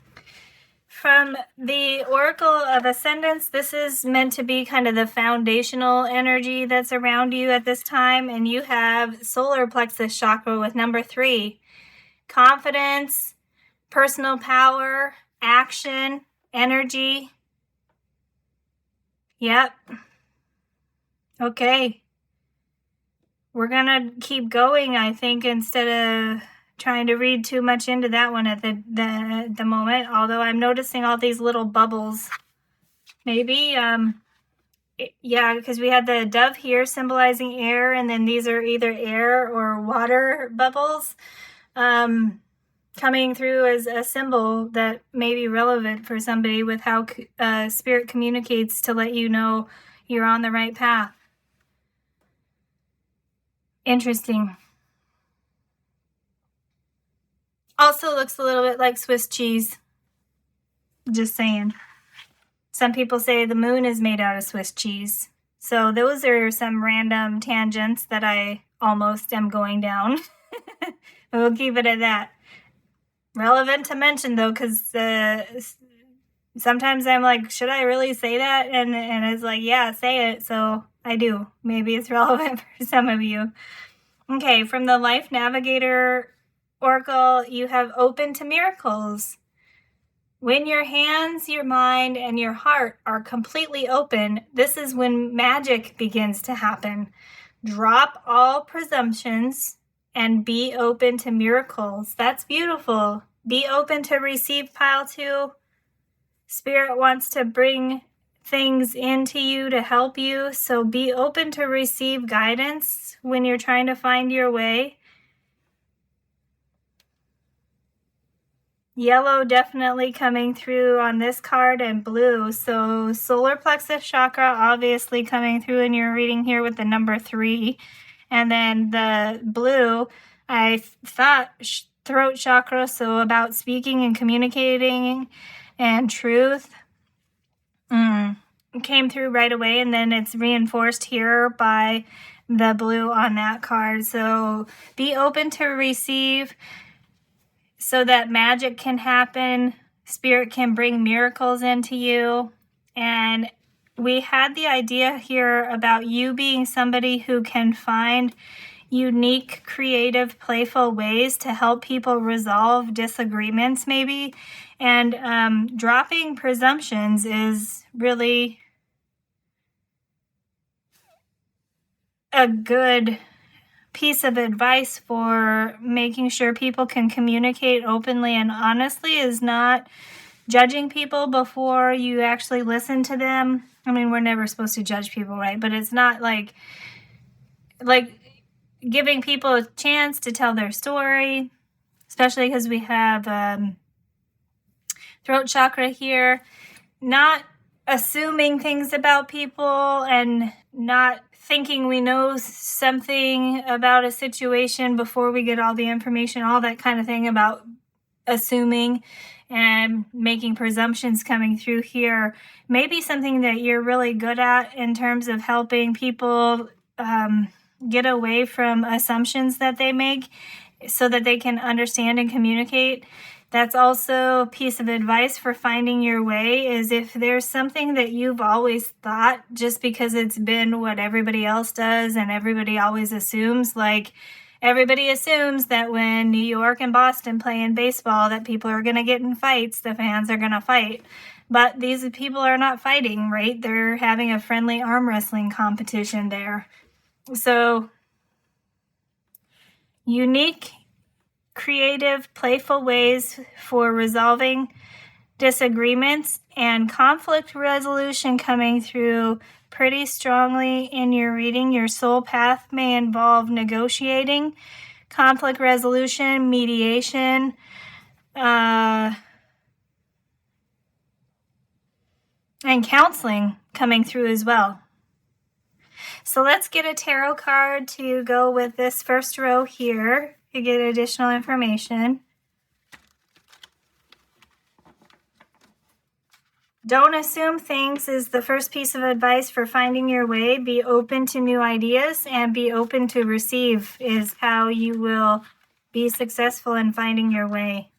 From the Oracle of Ascendance, this is meant to be kind of the foundational energy that's around you at this time, and you have solar plexus chakra with number 3. Confidence, personal power, action, energy. Yep. Okay. We're going to keep going, I think, instead of trying to read too much into that one at the moment, although I'm noticing all these little bubbles. Maybe, yeah, because we had the dove here symbolizing air, and then these are either air or water bubbles coming through as a symbol that may be relevant for somebody with how spirit communicates to let you know you're on the right path. Interesting. Also looks a little bit like Swiss cheese. Just saying. Some people say the moon is made out of Swiss cheese. So those are some random tangents that I almost am going down. We'll keep it at that. Relevant to mention, though, because sometimes I'm like, should I really say that? And it's like, yeah, say it. So I do. Maybe it's relevant for some of you. Okay, from the Life Navigator Oracle, you have open to miracles. When your hands, your mind, and your heart are completely open, this is when magic begins to happen. Drop all presumptions and be open to miracles. That's beautiful. Be open to receive pile 2. Spirit wants to bring things into you to help you, so be open to receive guidance when you're trying to find your way. Yellow definitely coming through on this card, and blue. So solar plexus chakra obviously coming through in your reading here with the number 3. And then the blue, I thought throat chakra, so about speaking and communicating and truth. Came through right away, and then it's reinforced here by the blue on that card. So be open to receive so that magic can happen. Spirit can bring miracles into you. And we had the idea here about you being somebody who can find unique, creative, playful ways to help people resolve disagreements, maybe. And dropping presumptions is really a good piece of advice for making sure people can communicate openly and honestly, is not judging people before you actually listen to them. I mean, we're never supposed to judge people, right? But it's not like giving people a chance to tell their story, especially because we have throat chakra here. Not assuming things about people and not thinking we know something about a situation before we get all the information, all that kind of thing about assuming and making presumptions coming through here. Maybe something that you're really good at in terms of helping people get away from assumptions that they make so that they can understand and communicate. That's also a piece of advice for finding your way, is if there's something that you've always thought just because it's been what everybody else does and everybody always assumes, like everybody assumes that when New York and Boston play in baseball that people are going to get in fights, the fans are going to fight. But these people are not fighting, right? They're having a friendly arm wrestling competition there. So unique, creative, playful ways for resolving disagreements and conflict resolution coming through pretty strongly in your reading. Your soul path may involve negotiating, conflict resolution, mediation, and counseling coming through as well. So let's get a tarot card to go with this first row here to get additional information. Don't assume things is the first piece of advice for finding your way. Be open to new ideas and be open to receive is how you will be successful in finding your way.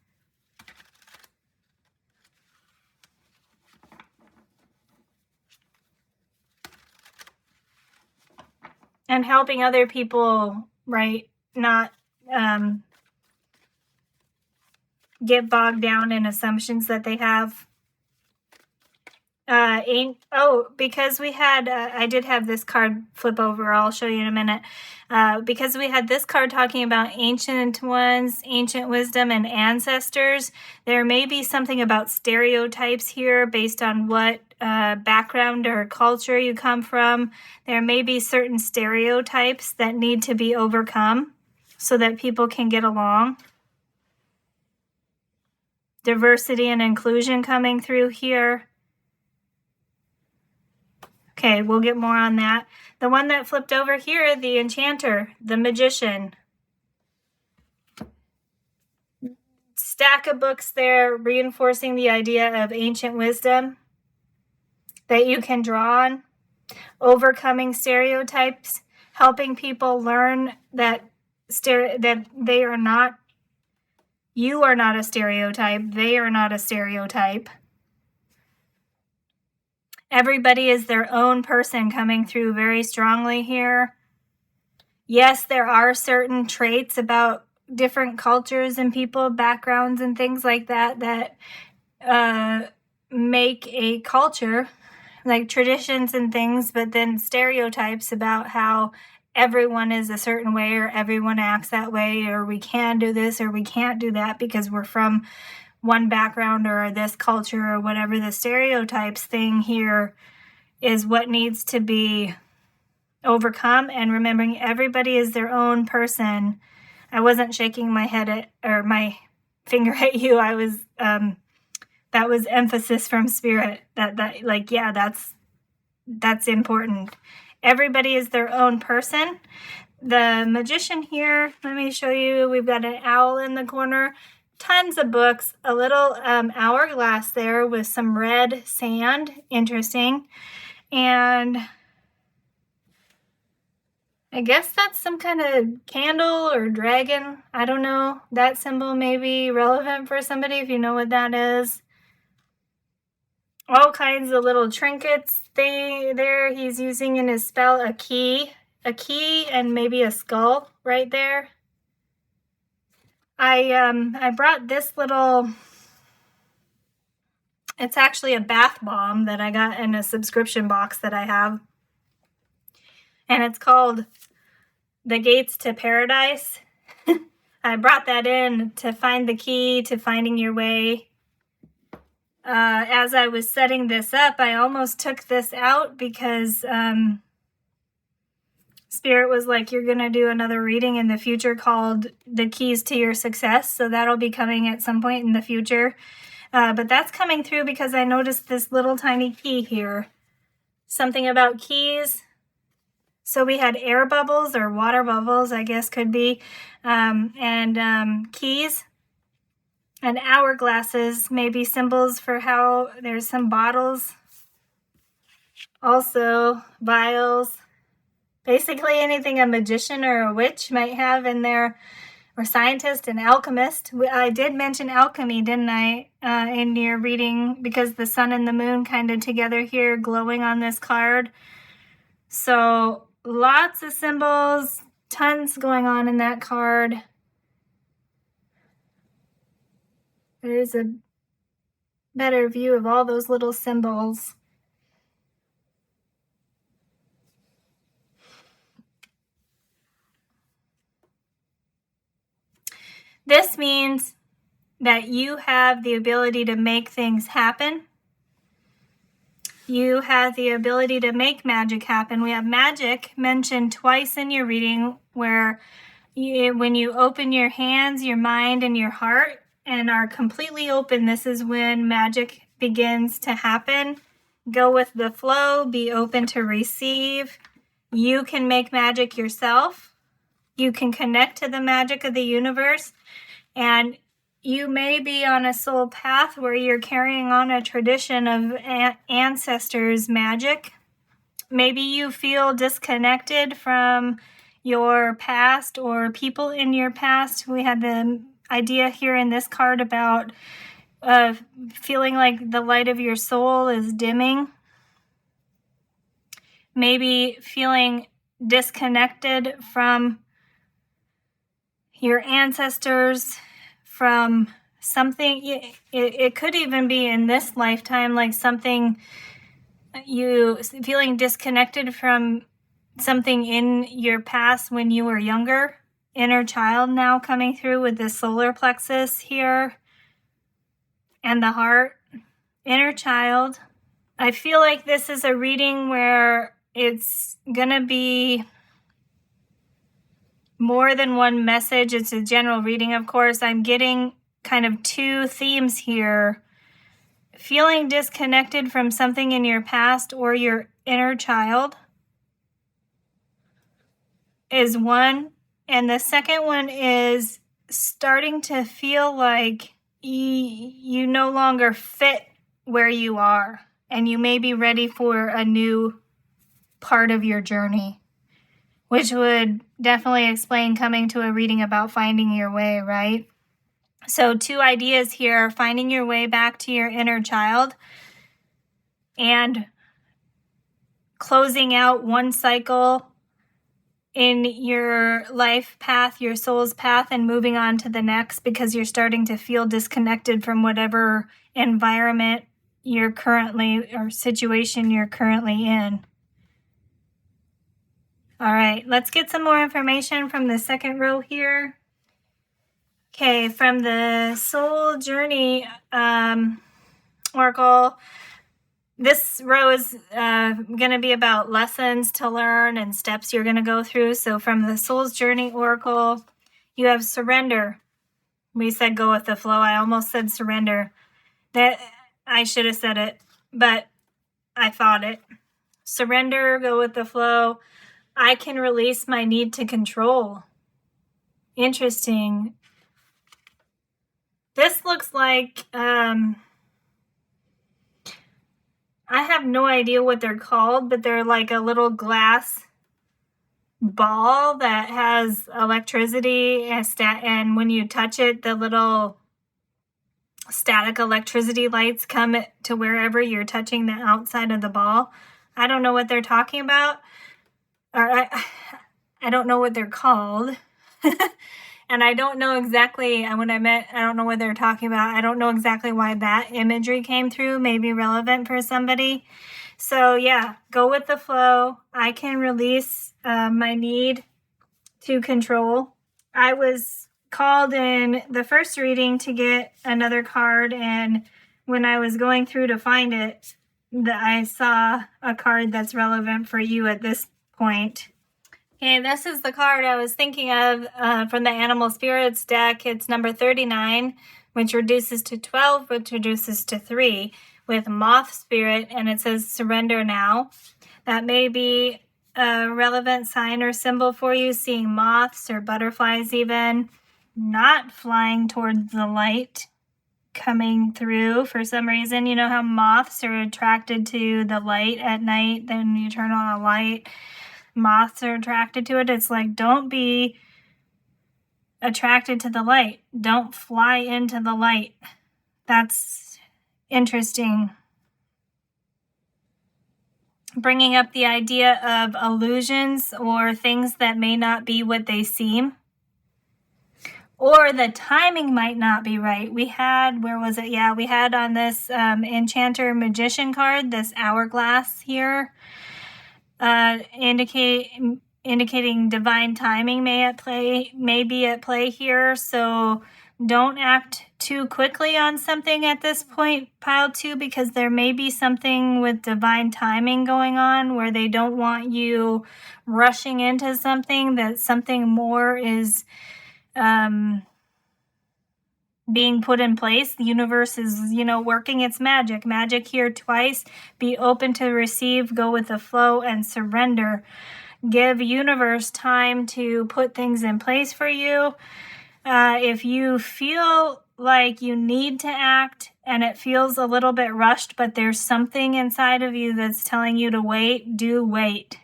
And helping other people, right? Not get bogged down in assumptions that they have Because we had, I did have this card flip over. I'll show you in a minute. Because we had this card talking about ancient ones, ancient wisdom, and ancestors, there may be something about stereotypes here based on what background or culture you come from. There may be certain stereotypes that need to be overcome so that people can get along. Diversity and inclusion coming through here. Okay, we'll get more on that. The one that flipped over here, the enchanter, the magician. Stack of books there reinforcing the idea of ancient wisdom that you can draw on. Overcoming stereotypes, helping people learn that they are not, you are not a stereotype, they are not a stereotype. Everybody is their own person coming through very strongly here. Yes, there are certain traits about different cultures and people, backgrounds and things like that that make a culture, like traditions and things, but then stereotypes about how everyone is a certain way or everyone acts that way, or we can do this or we can't do that because we're from one background or this culture or whatever. The stereotypes thing here is what needs to be overcome, and remembering everybody is their own person. I wasn't shaking my head or my finger at you. I was that was emphasis from spirit that's important. Everybody is their own person. The magician here, let me show you. We've got an owl in the corner. Tons of books, a little hourglass there with some red sand, interesting. And I guess that's some kind of candle or dragon. I don't know. That symbol may be relevant for somebody if you know what that is. All kinds of little trinkets there. He's using in his spell a key and maybe a skull right there. I brought this little, it's actually a bath bomb that I got in a subscription box that I have. And it's called The Gates to Paradise. I brought that in to find the key to finding your way. As I was setting this up, I almost took this out because Spirit was like, you're going to do another reading in the future called The Keys to Your Success. So that'll be coming at some point in the future. But that's coming through because I noticed this little tiny key here. Something about keys. So we had air bubbles or water bubbles, I guess could be, and keys. And hourglasses, maybe symbols for how there's some bottles. Also, vials. Basically anything a magician or a witch might have in there, or scientist and alchemist. I did mention alchemy, didn't I, in your reading, because the sun and the moon kind of together here glowing on this card. So lots of symbols, tons going on in that card. There's a better view of all those little symbols. This means that you have the ability to make things happen. You have the ability to make magic happen. We have magic mentioned twice in your reading where when you open your hands, your mind, and your heart and are completely open, this is when magic begins to happen. Go with the flow, be open to receive. You can make magic yourself. You can connect to the magic of the universe. And you may be on a soul path where you're carrying on a tradition of ancestors' magic. Maybe you feel disconnected from your past or people in your past. We had the idea here in this card about feeling like the light of your soul is dimming. Maybe feeling disconnected from your ancestors, from something. It could even be in this lifetime, like something you feeling disconnected from something in your past when you were younger. Inner child now coming through with the solar plexus here and the heart. Inner child. I feel like this is a reading where it's going to be more than one message. It's a general reading, of course. I'm getting kind of two themes here. Feeling disconnected from something in your past or your inner child is one. And the second one is starting to feel like you no longer fit where you are, and you may be ready for a new part of your journey, which would definitely explain coming to a reading about finding your way, right? So 2 ideas here: finding your way back to your inner child and closing out one cycle in your life path, your soul's path, and moving on to the next because you're starting to feel disconnected from whatever environment you're currently or situation you're currently in. All right, let's get some more information from the second row here. Okay, from the Soul Journey Oracle, this row is going to be about lessons to learn and steps you're going to go through. So from the Soul's Journey Oracle, you have surrender. We said go with the flow. I almost said surrender. That I should have said it, but I thought it. Surrender, go with the flow. I can release my need to control. Interesting. This looks like, I have no idea what they're called, but they're like a little glass ball that has electricity and when you touch it, the little static electricity lights come to wherever you're touching the outside of the ball. I don't know what they're talking about, or I don't know what they're called. And I don't know exactly, when I don't know what they're talking about. I don't know exactly why that imagery came through, may be relevant for somebody. So yeah, go with the flow. I can release my need to control. I was called in the first reading to get another card, and when I was going through to find it, I saw a card that's relevant for you at this point. Okay, this is the card I was thinking of from the Animal Spirits deck. It's number 39, which reduces to 12, which reduces to 3, with Moth Spirit, and it says surrender now. That may be a relevant sign or symbol for you, seeing moths or butterflies even, not flying towards the light, coming through for some reason. You know how moths are attracted to the light at night, then you turn on a light. Moths are attracted to it. It's like, don't be attracted to the light. Don't fly into the light. That's interesting. Bringing up the idea of illusions or things that may not be what they seem. Or the timing might not be right. We had, where was it? Yeah, we had on this Enchanter Magician card, this hourglass here. Indicating divine timing may be at play here. So don't act too quickly on something at this point, pile 2, because there may be something with divine timing going on where they don't want you rushing into something, that something more is being put in place. The universe is, working its magic. Magic here twice. Be open to receive, go with the flow, and surrender. Give universe time to put things in place for you. If you feel like you need to act and it feels a little bit rushed, but there's something inside of you that's telling you to wait, do wait.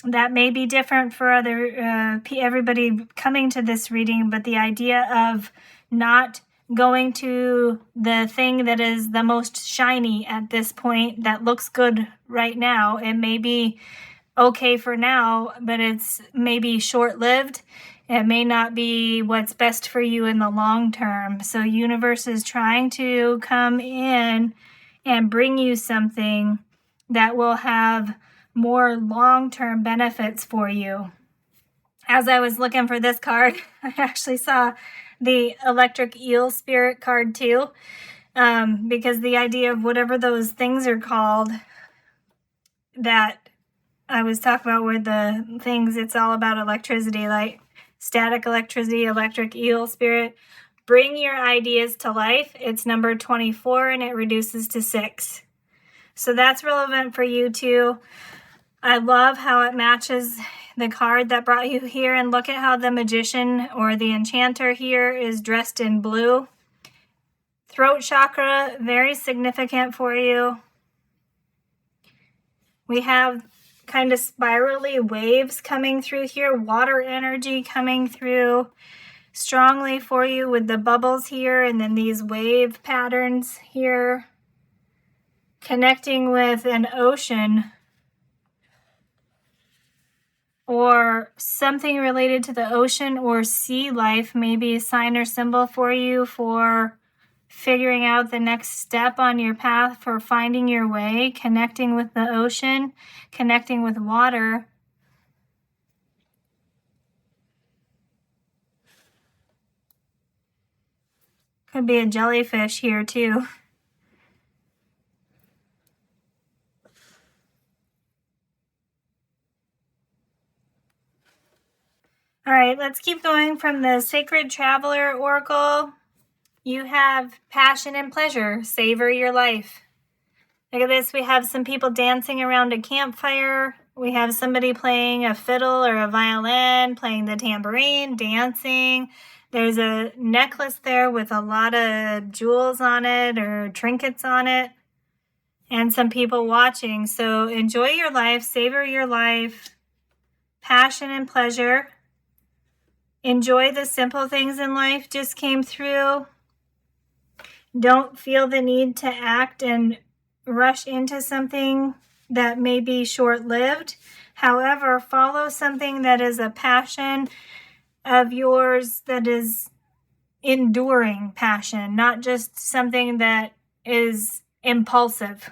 That may be different for everybody coming to this reading, but the idea of not going to the thing that is the most shiny at this point that looks good right now. It may be okay for now, but it's maybe short-lived. It may not be what's best for you in the long term. So universe is trying to come in and bring you something that will have more long-term benefits for you. As I was looking for this card, I actually saw the electric eel spirit card too, because the idea of whatever those things are called that I was talking about were the things, it's all about electricity, like static electricity, electric eel spirit. Bring your ideas to life. It's number 24 and it reduces to 6. So that's relevant for you too. I love how it matches the card that brought you here, and look at how the magician or the enchanter here is dressed in blue. Throat chakra, very significant for you. We have kind of spirally waves coming through here, water energy coming through strongly for you with the bubbles here, and then these wave patterns here, connecting with an ocean or something related to the ocean or sea life, maybe a sign or symbol for you for figuring out the next step on your path for finding your way, connecting with the ocean, connecting with water. Could be a jellyfish here too. All right, let's keep going from the Sacred Traveler Oracle. You have passion and pleasure. Savor your life. Look at this. We have some people dancing around a campfire. We have somebody playing a fiddle or a violin, playing the tambourine, dancing. There's a necklace there with a lot of jewels on it or trinkets on it, and some people watching. So enjoy your life. Savor your life. Passion and pleasure. Enjoy the simple things in life just came through. Don't feel the need to act and rush into something that may be short-lived. However, follow something that is a passion of yours, that is enduring passion, not just something that is impulsive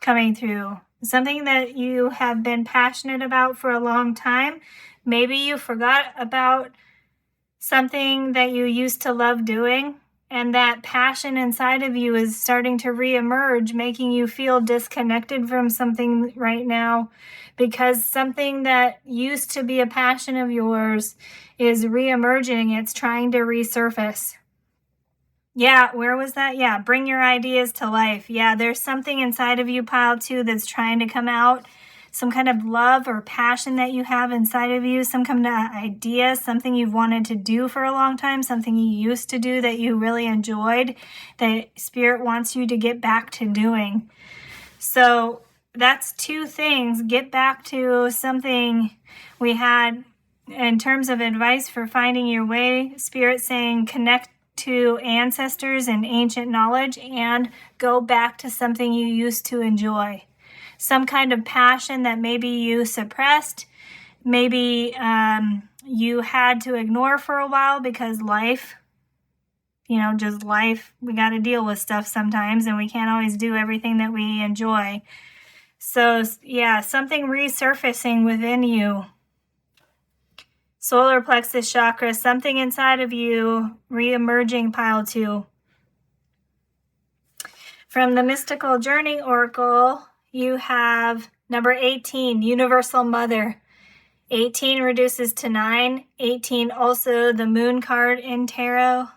coming through. Something that you have been passionate about for a long time. Maybe you forgot about something that you used to love doing, and that passion inside of you is starting to reemerge, making you feel disconnected from something right now because something that used to be a passion of yours is reemerging. It's trying to resurface. Yeah, where was that? Yeah, bring your ideas to life. Yeah, there's something inside of you, pile 2, that's trying to come out. Some kind of love or passion that you have inside of you, some kind of idea, something you've wanted to do for a long time, something you used to do that you really enjoyed, that Spirit wants you to get back to doing. So that's 2 things. Get back to something we had in terms of advice for finding your way. Spirit saying connect to ancestors and ancient knowledge and go back to something you used to enjoy. Some kind of passion that maybe you suppressed, maybe you had to ignore for a while because life, just life, we got to deal with stuff sometimes and we can't always do everything that we enjoy. So yeah, something resurfacing within you. Solar plexus chakra, something inside of you reemerging, pile 2. From the Mystical Journey Oracle, you have number 18, Universal Mother. 18 reduces to 9. 18 also the Moon card in Tarot.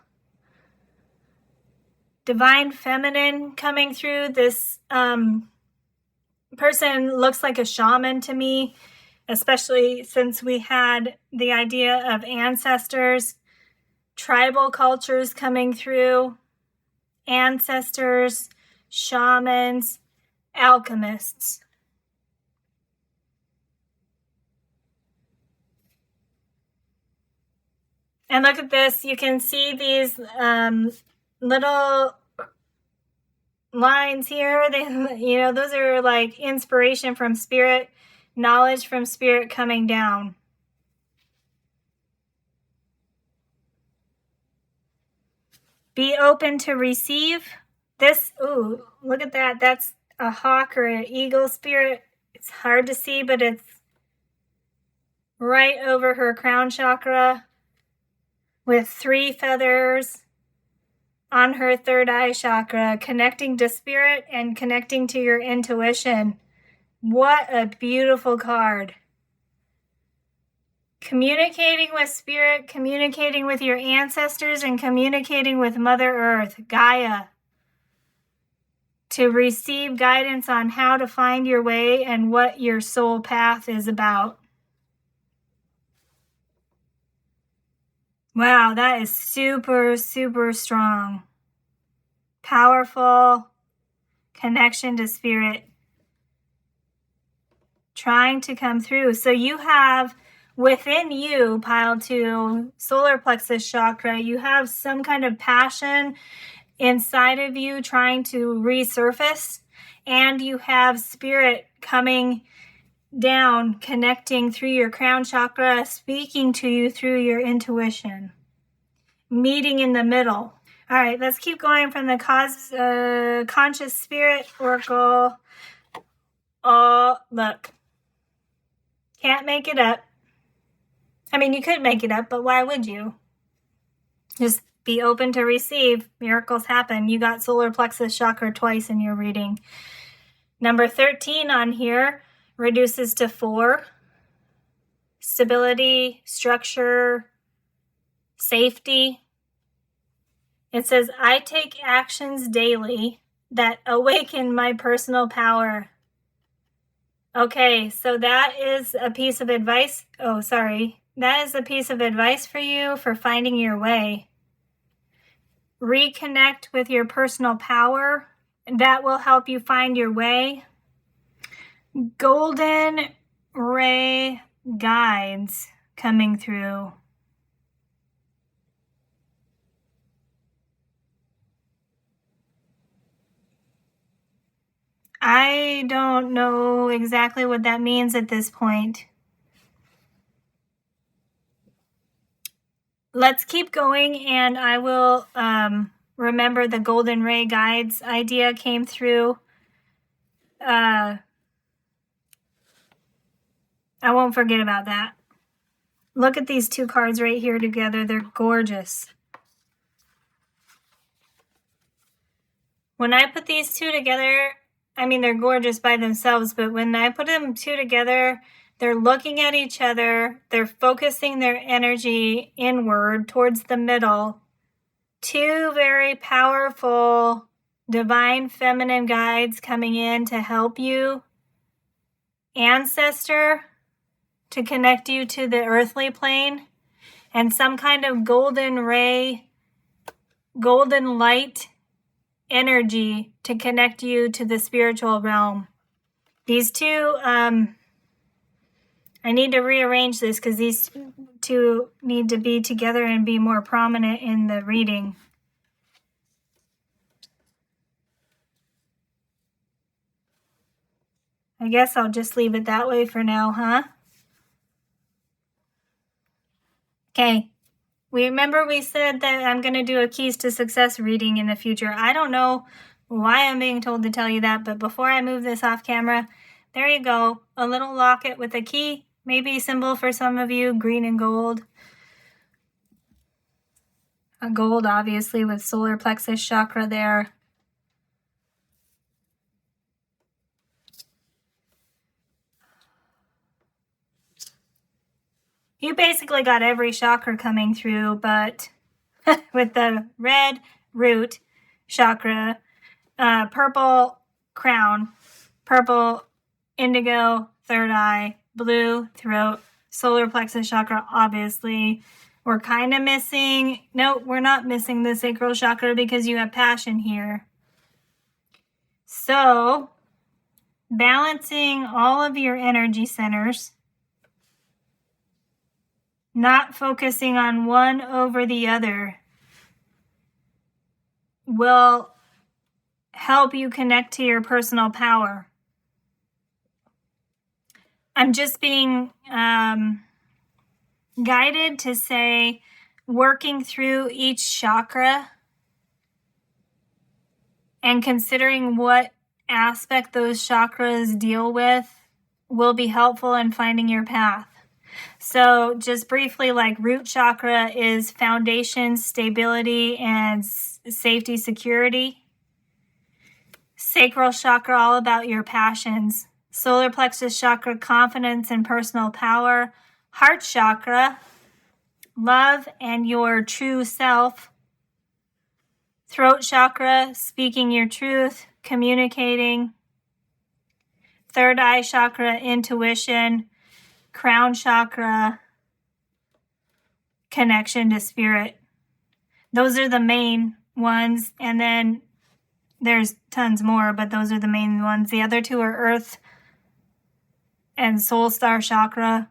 Divine Feminine coming through. This person looks like a shaman to me, especially since we had the idea of ancestors, tribal cultures coming through, ancestors, shamans, alchemists. And look at this. You can see these little lines here. Those are like inspiration from Spirit, knowledge from Spirit coming down. Be open to receive. This, ooh, look at that. That's a hawk or an eagle spirit. It's hard to see, but it's right over her crown chakra with 3 feathers on her third eye chakra, connecting to spirit and connecting to your intuition. What a beautiful card. Communicating with spirit, communicating with your ancestors, and communicating with Mother Earth, Gaia, to receive guidance on how to find your way and what your soul path is about. Wow, that is super, super strong. Powerful connection to spirit trying to come through. So you have within you, pile 2, solar plexus chakra, you have some kind of passion inside of you trying to resurface, and you have spirit coming down, connecting through your crown chakra, speaking to you through your intuition, meeting in the middle. All right, let's keep going from the conscious spirit oracle. Oh, look. Can't make it up. I mean, you could make it up, but why would you? Just be open to receive. Miracles happen. You got solar plexus chakra twice in your reading. Number 13 on here reduces to 4. Stability, structure, safety. It says, I take actions daily that awaken my personal power. Okay, so that is a piece of advice. That is a piece of advice for you for finding your way. Reconnect with your personal power. That will help you find your way. Golden ray guides coming through. I don't know exactly what that means at this point. Let's keep going, and I will remember the golden ray guides idea came through. I won't forget about that. Look at these 2 cards right here together. They're gorgeous. When I put these 2 together, I mean, they're gorgeous by themselves, but when I put them 2 together, they're looking at each other. They're focusing their energy inward towards the middle. 2 very powerful divine feminine guides coming in to help you. Ancestor to connect you to the earthly plane, and some kind of golden ray, golden light energy to connect you to the spiritual realm. These 2, I need to rearrange this because these 2 need to be together and be more prominent in the reading. I guess I'll just leave it that way for now, huh? Okay. Remember we said that I'm going to do a Keys to Success reading in the future. I don't know why I'm being told to tell you that, but before I move this off camera, there you go. A little locket with a key, maybe a symbol for some of you, green and gold. A gold, obviously, with solar plexus chakra there. You basically got every chakra coming through, but with the red root chakra, purple crown, purple indigo third eye, blue throat, solar plexus chakra, obviously. We're kind of missing, no, we're not missing the sacral chakra because you have passion here. So, balancing all of your energy centers, not focusing on one over the other, will help you connect to your personal power. I'm just being guided to say, working through each chakra and considering what aspect those chakras deal with will be helpful in finding your path. So just briefly, like root chakra is foundation, stability, and safety, security. Sacral chakra, all about your passions. Solar plexus chakra, confidence and personal power. Heart chakra, love and your true self. Throat chakra, speaking your truth, communicating. Third eye chakra, intuition. Crown chakra, connection to spirit. Those are the main ones, and then there's tons more, but those are the main ones. The other two are earth and soul star chakra.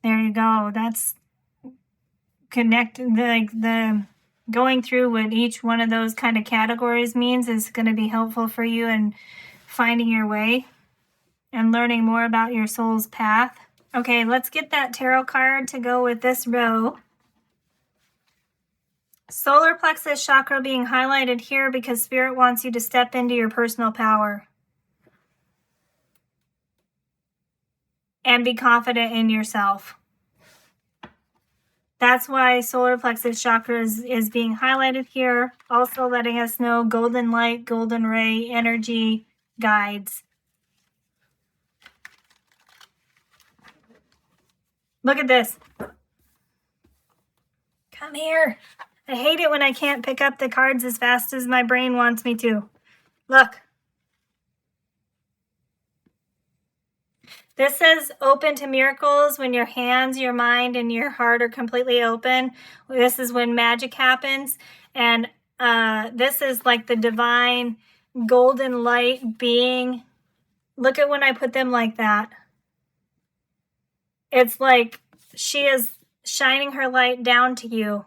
There you go. That's connected. The going through what each one of those kind of categories means is going to be helpful for you in finding your way and learning more about your soul's path. Okay, let's get that tarot card to go with this row. Solar plexus chakra being highlighted here because Spirit wants you to step into your personal power and be confident in yourself. That's why solar plexus chakra is being highlighted here, also letting us know golden light, golden ray, energy, guides. Look at this. Come here. I hate it when I can't pick up the cards as fast as my brain wants me to. Look. This says open to miracles when your hands, your mind, and your heart are completely open. This is when magic happens. And this is like the divine golden light being. Look at when I put them like that. It's like she is shining her light down to you.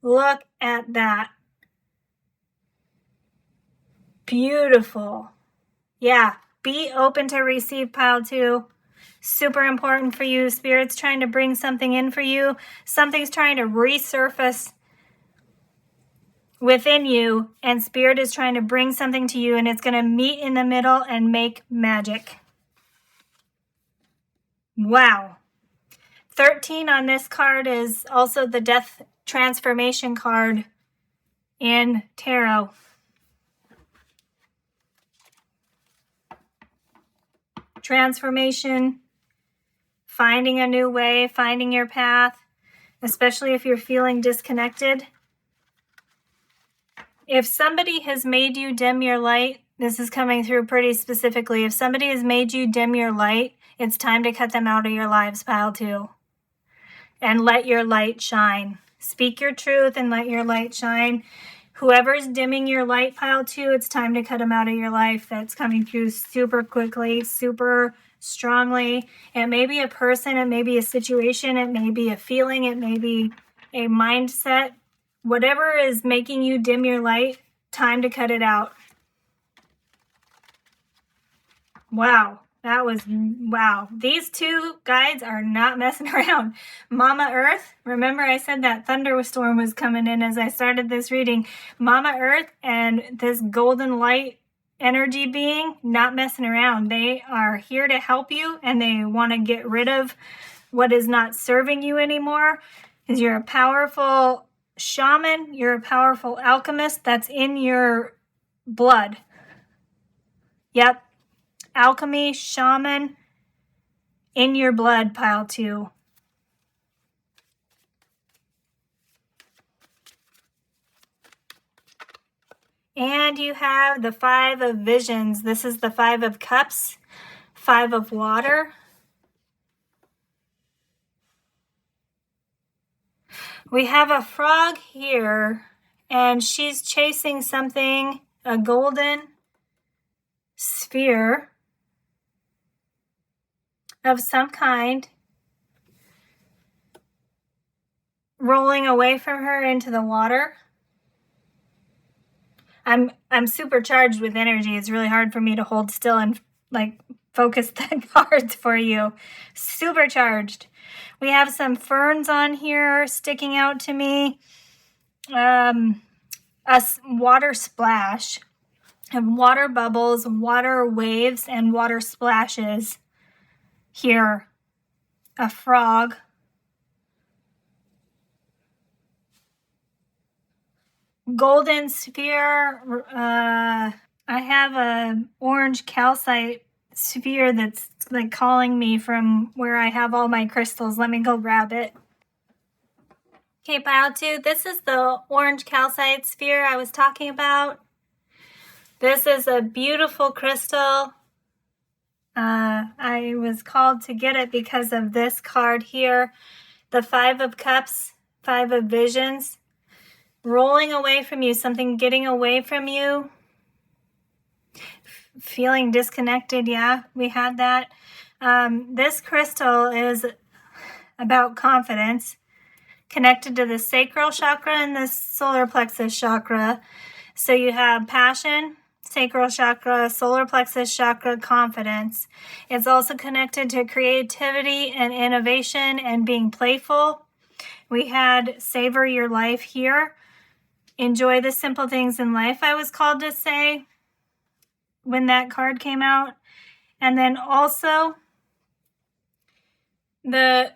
Look at that. Beautiful. Yeah, be open to receive, pile 2. Super important for you. Spirit's trying to bring something in for you. Something's trying to resurface within you, and Spirit is trying to bring something to you, and it's going to meet in the middle and make magic. Wow. 13 on this card is also the death transformation card in tarot. Transformation, finding a new way, finding your path, especially if you're feeling disconnected. If somebody has made you dim your light, this is coming through pretty specifically. If somebody has made you dim your light, it's time to cut them out of your lives, pile 2. And let your light shine. Speak your truth and let your light shine. Whoever's dimming your light, pile 2, it's time to cut them out of your life. That's coming through super quickly, super strongly. It may be a person, it may be a situation, it may be a feeling, it may be a mindset. Whatever is making you dim your light, time to cut it out. Wow. That was, wow. These two guides are not messing around. Mama Earth, remember I said that thunderstorm was coming in as I started this reading. Mama Earth and this golden light energy being, not messing around. They are here to help you, and they want to get rid of what is not serving you anymore. Because you're a powerful shaman, you're a powerful alchemist. That's in your blood. Yep. Alchemy, shaman, in your blood, pile 2. And you have the 5 of visions. This is the 5 of cups, 5 of water. We have a frog here, and she's chasing something, a golden sphere of some kind, rolling away from her into the water. I'm super charged with energy. It's really hard for me to hold still and like focus the cards for you. Super charged. We have some ferns on here sticking out to me. A a water splash of water bubbles, water waves, and water splashes. Here, a frog. Golden sphere. I have a orange calcite sphere that's like calling me from where I have all my crystals. Let me go grab it. Okay, pile 2. This is the orange calcite sphere I was talking about. This is a beautiful crystal. I was called to get it because of this card here. The 5 of Cups, 5 of Visions. Rolling away from you, something getting away from you. Feeling disconnected, yeah, we had that. This crystal is about confidence, connected to the sacral chakra and the solar plexus chakra. So you have passion, sacral chakra, solar plexus chakra, confidence. It's also connected to creativity and innovation and being playful. We had savor your life here. Enjoy the simple things in life, I was called to say when that card came out. And then also the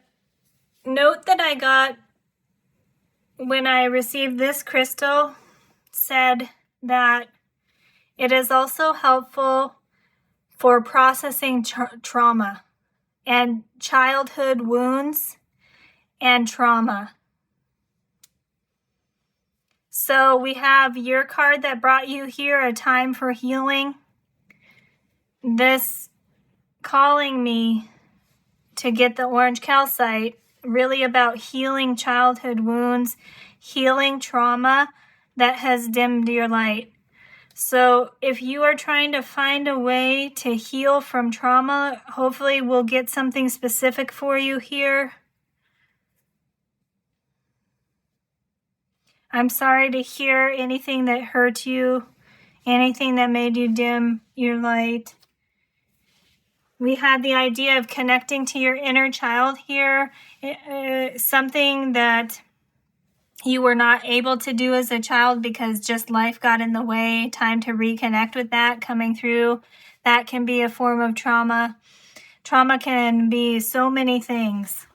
note that I got when I received this crystal said that it is also helpful for processing trauma and childhood wounds and trauma. So we have your card that brought you here, a time for healing. This calling me to get the orange calcite, really about healing childhood wounds, healing trauma that has dimmed your light. So if you are trying to find a way to heal from trauma, hopefully we'll get something specific for you here. I'm sorry to hear anything that hurt you, anything that made you dim your light. We had the idea of connecting to your inner child here, something that you were not able to do as a child because just life got in the way. Time to reconnect with that coming through. That can be a form of trauma. Trauma can be so many things.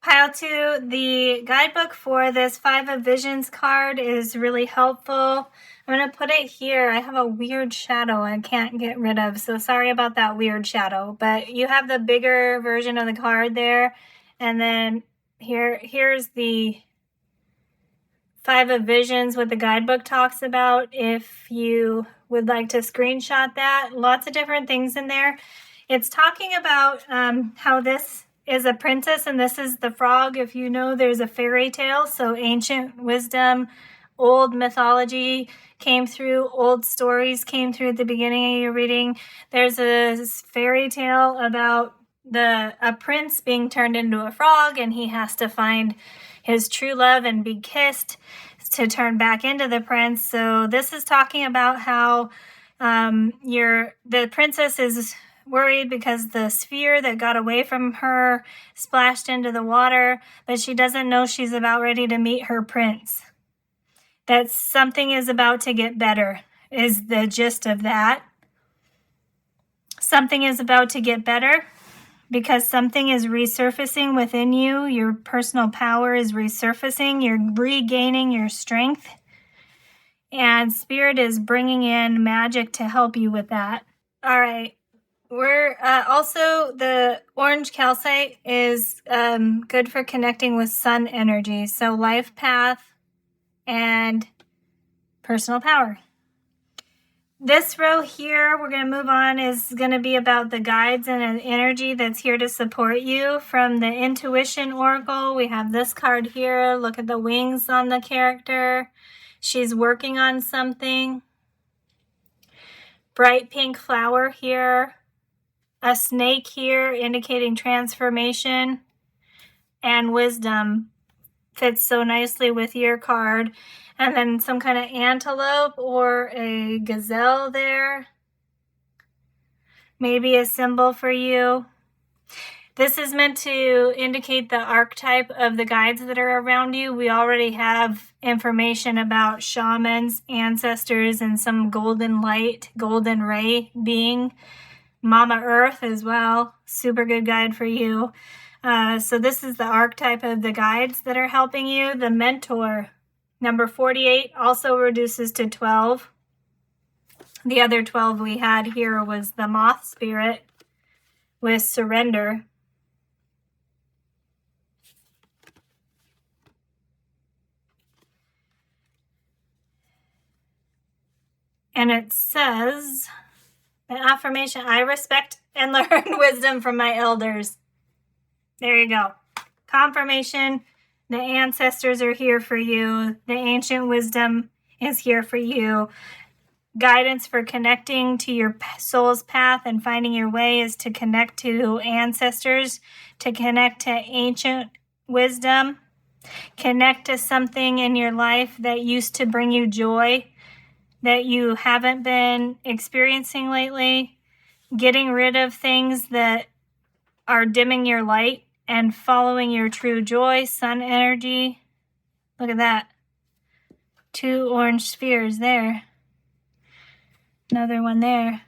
Pile 2, the guidebook for this 5 of Visions card is really helpful. I'm going to put it here. I have a weird shadow I can't get rid of, so sorry about that weird shadow. But you have the bigger version of the card there. And then here's the 5 of Visions, what the guidebook talks about. If you would like to screenshot that, lots of different things in there. It's talking about how this is a princess and this is the frog. If you know, there's a fairy tale, so ancient wisdom, old mythology came through, old stories came through at the beginning of your reading. There's a fairy tale about a prince being turned into a frog, and he has to find his true love and be kissed to turn back into the prince. So this is talking about how the princess is worried because the sphere that got away from her splashed into the water, but she doesn't know she's about ready to meet her prince. That something is about to get better is the gist of that. Something is about to get better because something is resurfacing within you. Your personal power is resurfacing. You're regaining your strength. And Spirit is bringing in magic to help you with that. All right. We're also, the orange calcite is good for connecting with sun energy. So life path and personal power. This row here, we're going to move on, is going to be about the guides and an energy that's here to support you. From the Intuition Oracle, we have this card here. Look at the wings on the character. She's working on something. Bright pink flower here. A snake here indicating transformation. And wisdom fits so nicely with your card. And then some kind of antelope or a gazelle there. Maybe a symbol for you. This is meant to indicate the archetype of the guides that are around you. We already have information about shamans, ancestors, and some golden light, golden ray being. Mama Earth as well. Super good guide for you. So this is the archetype of the guides that are helping you. The mentor, number 48, also reduces to 12. The other 12 we had here was the moth spirit with surrender. And it says, the affirmation, I respect and learn wisdom from my elders. There you go. Confirmation, the ancestors are here for you. The ancient wisdom is here for you. Guidance for connecting to your soul's path and finding your way is to connect to ancestors, to connect to ancient wisdom, connect to something in your life that used to bring you joy that you haven't been experiencing lately, getting rid of things that are dimming your light and following your true joy, sun energy. Look at that. 2 orange spheres there. Another one there.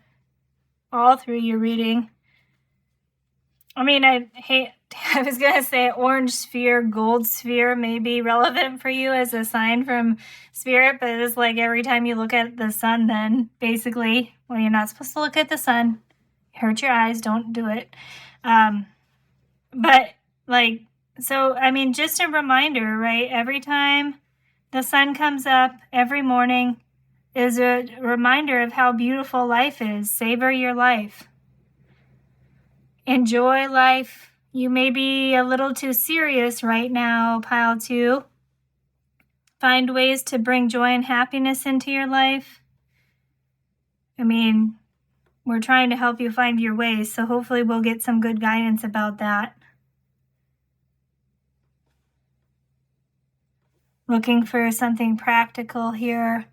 All through your reading. I mean, I was going to say orange sphere, gold sphere may be relevant for you as a sign from spirit, but it's like every time you look at the sun then, basically, well, you're not supposed to look at the sun. Hurt your eyes, don't do it. But like, so, I mean, just a reminder, right? Every time the sun comes up, every morning is a reminder of how beautiful life is. Savor your life. Enjoy life. You may be a little too serious right now, pile 2. Find ways to bring joy and happiness into your life. I mean, we're trying to help you find your ways, so hopefully we'll get some good guidance about that. Looking for something practical here.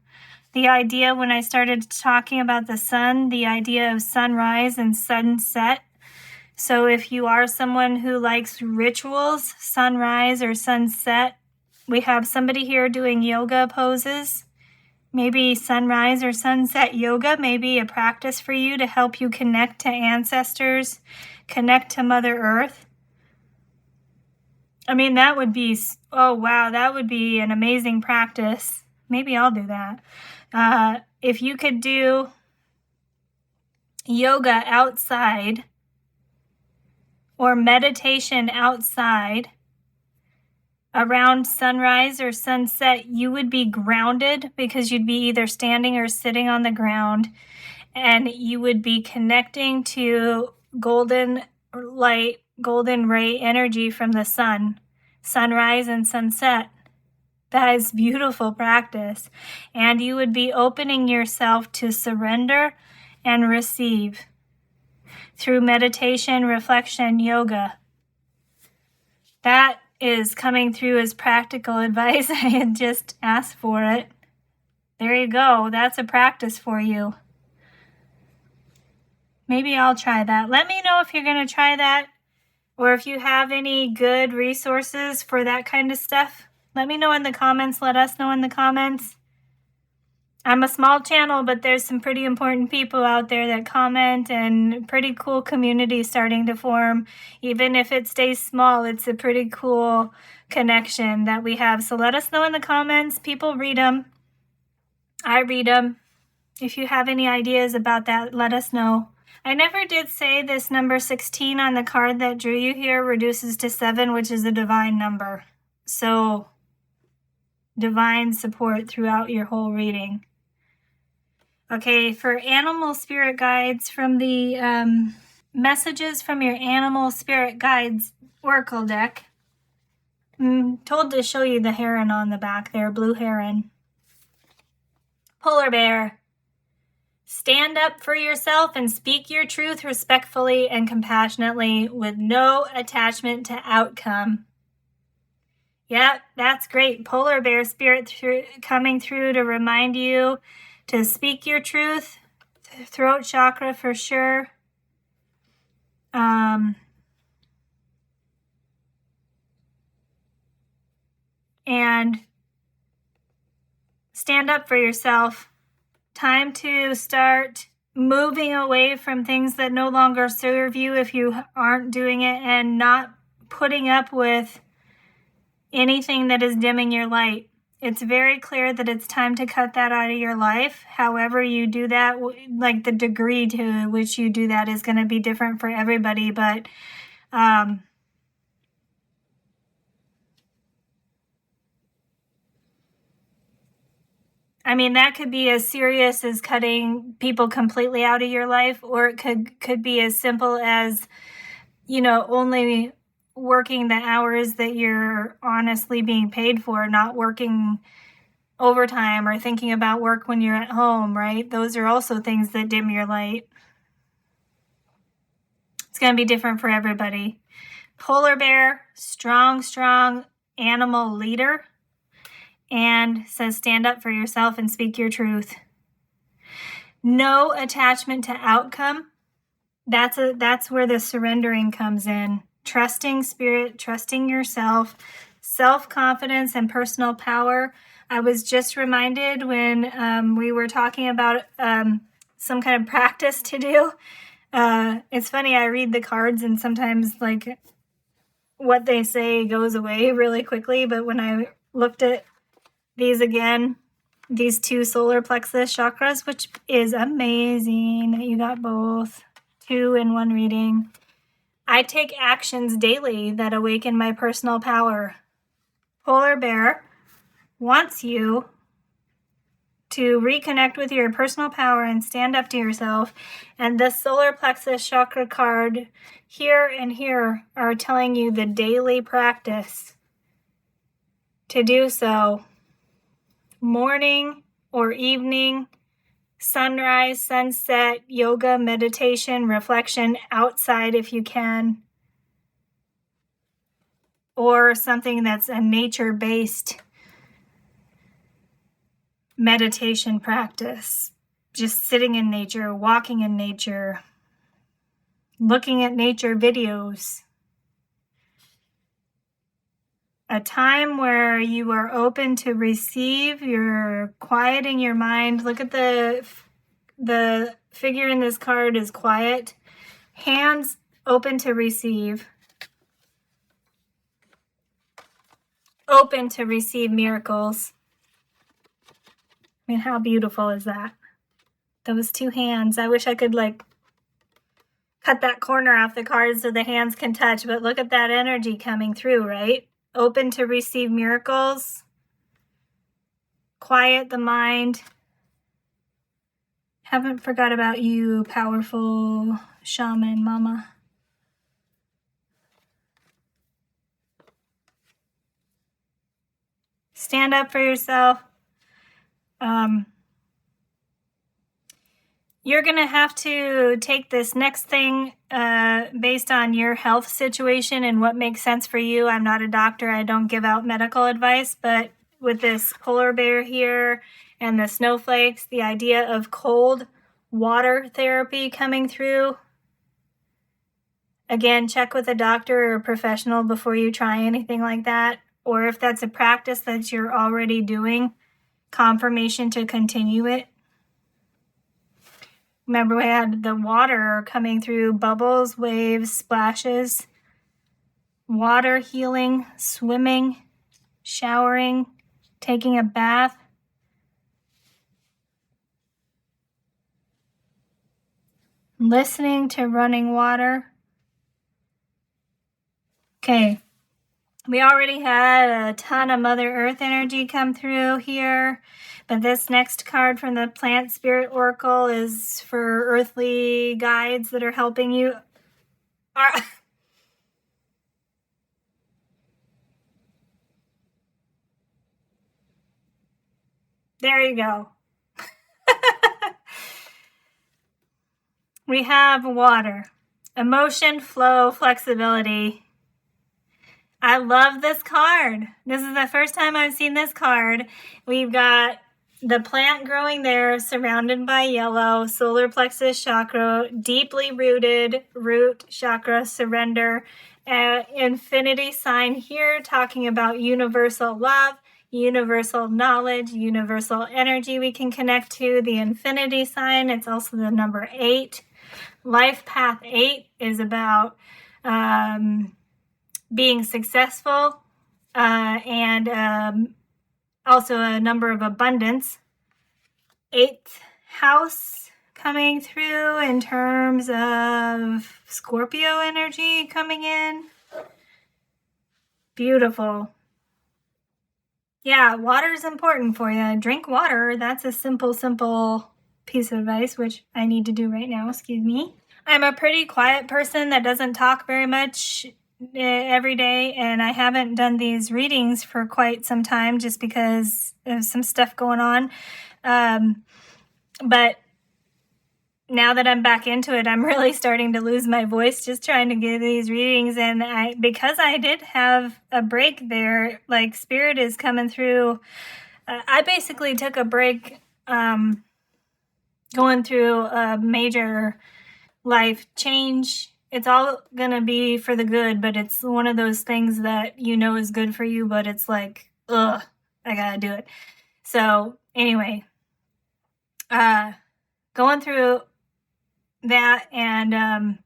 The idea when I started talking about the sun, the idea of sunrise and sunset. So if you are someone who likes rituals, sunrise or sunset, we have somebody here doing yoga poses. Maybe sunrise or sunset yoga may be a practice for you to help you connect to ancestors, connect to Mother Earth. I mean, that would be, oh wow, that would be an amazing practice. Maybe I'll do that. If you could do yoga outside or meditation outside around sunrise or sunset, you would be grounded because you'd be either standing or sitting on the ground, and you would be connecting to golden light, golden ray energy from the sun, sunrise and sunset. That is beautiful practice. And you would be opening yourself to surrender and receive through meditation, reflection, yoga. That is coming through as practical advice. I had just asked for it. There you go. That's a practice for you. Maybe I'll try that. Let me know if you're going to try that, or if you have any good resources for that kind of stuff. Let me know in the comments. Let us know in the comments. I'm a small channel, but there's some pretty important people out there that comment, and pretty cool community starting to form. Even if it stays small, it's a pretty cool connection that we have. So let us know in the comments. People read them. I read them. If you have any ideas about that, let us know. I never did say this number 16 on the card that drew you here reduces to 7, which is a divine number. So divine support throughout your whole reading. Okay, for animal spirit guides from the messages from your animal spirit guides oracle deck. I'm told to show you the heron on the back there, blue heron. Polar bear. Stand up for yourself and speak your truth respectfully and compassionately with no attachment to outcome. Yeah, that's great. Polar bear spirit coming through to remind you to speak your truth. Throat chakra for sure. and stand up for yourself. Time to start moving away from things that no longer serve you if you aren't doing it, and not putting up with anything that is dimming your light. It's very clear that it's time to cut that out of your life. However you do that, like the degree to which you do that is going to be different for everybody, but I mean, that could be as serious as cutting people completely out of your life, or it could be as simple as, only working the hours that you're honestly being paid for, not working overtime or thinking about work when you're at home, right? Those are also things that dim your light. It's going to be different for everybody. Polar bear, strong animal leader, and says stand up for yourself and speak your truth. No attachment to outcome. That's where the surrendering comes in. Trusting spirit, trusting yourself, self-confidence, and personal power. I was just reminded when we were talking about some kind of practice to do. It's funny, I read the cards and sometimes like what they say goes away really quickly, but when I looked at these again, these 2 solar plexus chakras, which is amazing that you got both, 2 in one reading. I take actions daily that awaken my personal power. Polar bear wants you to reconnect with your personal power and stand up to yourself. And the solar plexus chakra card here and here are telling you the daily practice to do so. Morning or evening, sunrise, sunset, yoga, meditation, reflection, outside if you can, or something that's a nature-based meditation practice. Just sitting in nature, walking in nature, looking at nature videos. A time where you are open to receive, you're quieting your mind. Look at the figure in this card is quiet. Hands open to receive. Open to receive miracles. I mean, how beautiful is that? Those 2 hands. I wish I could cut that corner off the card so the hands can touch, but look at that energy coming through, right? Open to receive miracles. Quiet the mind. Haven't forgot about you, powerful shaman mama. Stand up for yourself. You're going to have to take this next thing based on your health situation and what makes sense for you. I'm not a doctor. I don't give out medical advice, but with this polar bear here and the snowflakes, the idea of cold water therapy coming through. Again, check with a doctor or a professional before you try anything like that. Or if that's a practice that you're already doing, confirmation to continue it. Remember, we had the water coming through, bubbles, waves, splashes, water healing, swimming, showering, taking a bath. Listening to running water. Okay, we already had a ton of Mother Earth energy come through here. But this next card from the Plant Spirit Oracle is for earthly guides that are helping you. There you go. We have water, emotion, flow, flexibility. I love this card. This is the first time I've seen this card. We've got the plant growing there, surrounded by yellow, solar plexus chakra, deeply rooted, root chakra, surrender, infinity sign here, talking about universal love, universal knowledge, universal energy we can connect to, the infinity sign. It's also the number 8. Life path 8 is about being successful and also a number of abundance. 8th house coming through in terms of Scorpio energy coming in. Beautiful. Yeah, water is important for you. Drink water. That's a simple piece of advice, which I need to do right now. Excuse me. I'm a pretty quiet person that doesn't talk very much every day, and I haven't done these readings for quite some time just because of some stuff going on. But now that I'm back into it, I'm really starting to lose my voice just trying to get these readings. And because I did have a break there, like Spirit is coming through. I basically took a break going through a major life change. It's all going to be for the good, but it's one of those things that you know is good for you, but it's like, ugh, I got to do it. So anyway, going through that, and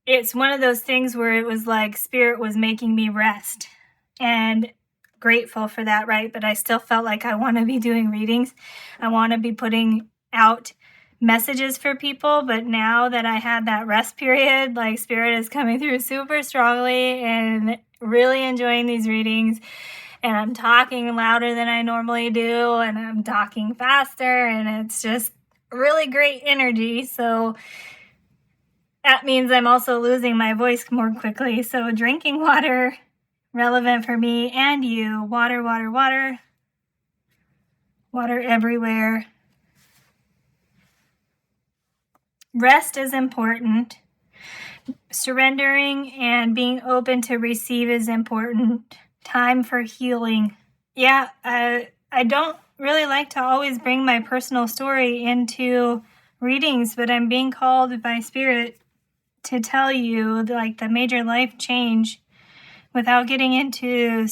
it's one of those things where it was like Spirit was making me rest, and grateful for that, right? But I still felt like I want to be doing readings. I want to be putting out messages for people, but now that I had that rest period, like Spirit is coming through super strongly and really enjoying these readings. And I'm talking louder than I normally do, and I'm talking faster, and it's just really great energy. So that means I'm also losing my voice more quickly. So drinking water, relevant for me and you. Water, water, water. Water everywhere. Rest is important. Surrendering and being open to receive is important. Time for healing. Yeah, I don't really like to always bring my personal story into readings, but I'm being called by Spirit to tell you like the major life change without getting into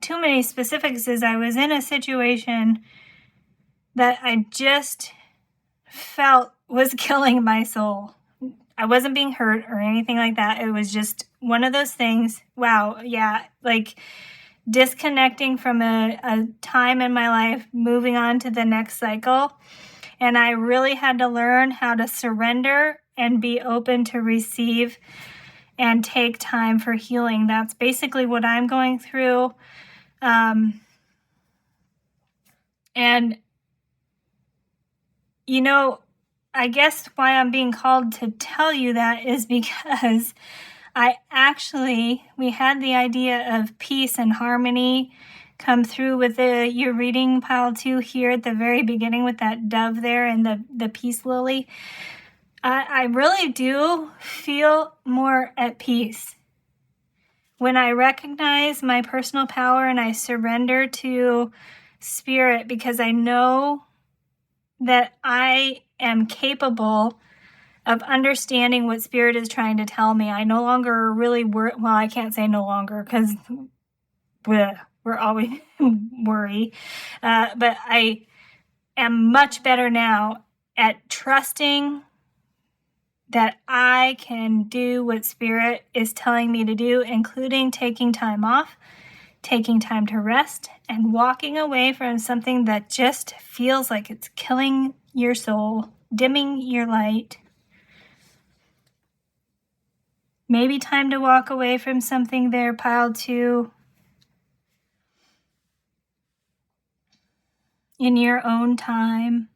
too many specifics. Is I was in a situation that I just felt was killing my soul. I wasn't being hurt or anything like that. It was just one of those things. Wow, yeah, like disconnecting from a time in my life, moving on to the next cycle. And I really had to learn how to surrender and be open to receive and take time for healing. That's basically what I'm going through. And, you know, I guess why I'm being called to tell you that is because we had the idea of peace and harmony come through with your reading pile 2 here at the very beginning with that dove there and the peace lily. I really do feel more at peace when I recognize my personal power and I surrender to Spirit, because I know that I am capable of understanding what Spirit is trying to tell me. I no longer really I can't say no longer because we're always worry. But I am much better now at trusting that I can do what Spirit is telling me to do, including taking time off, taking time to rest, and walking away from something that just feels like it's killing your soul, dimming your light. Maybe time to walk away from something there, pile 2, in your own time.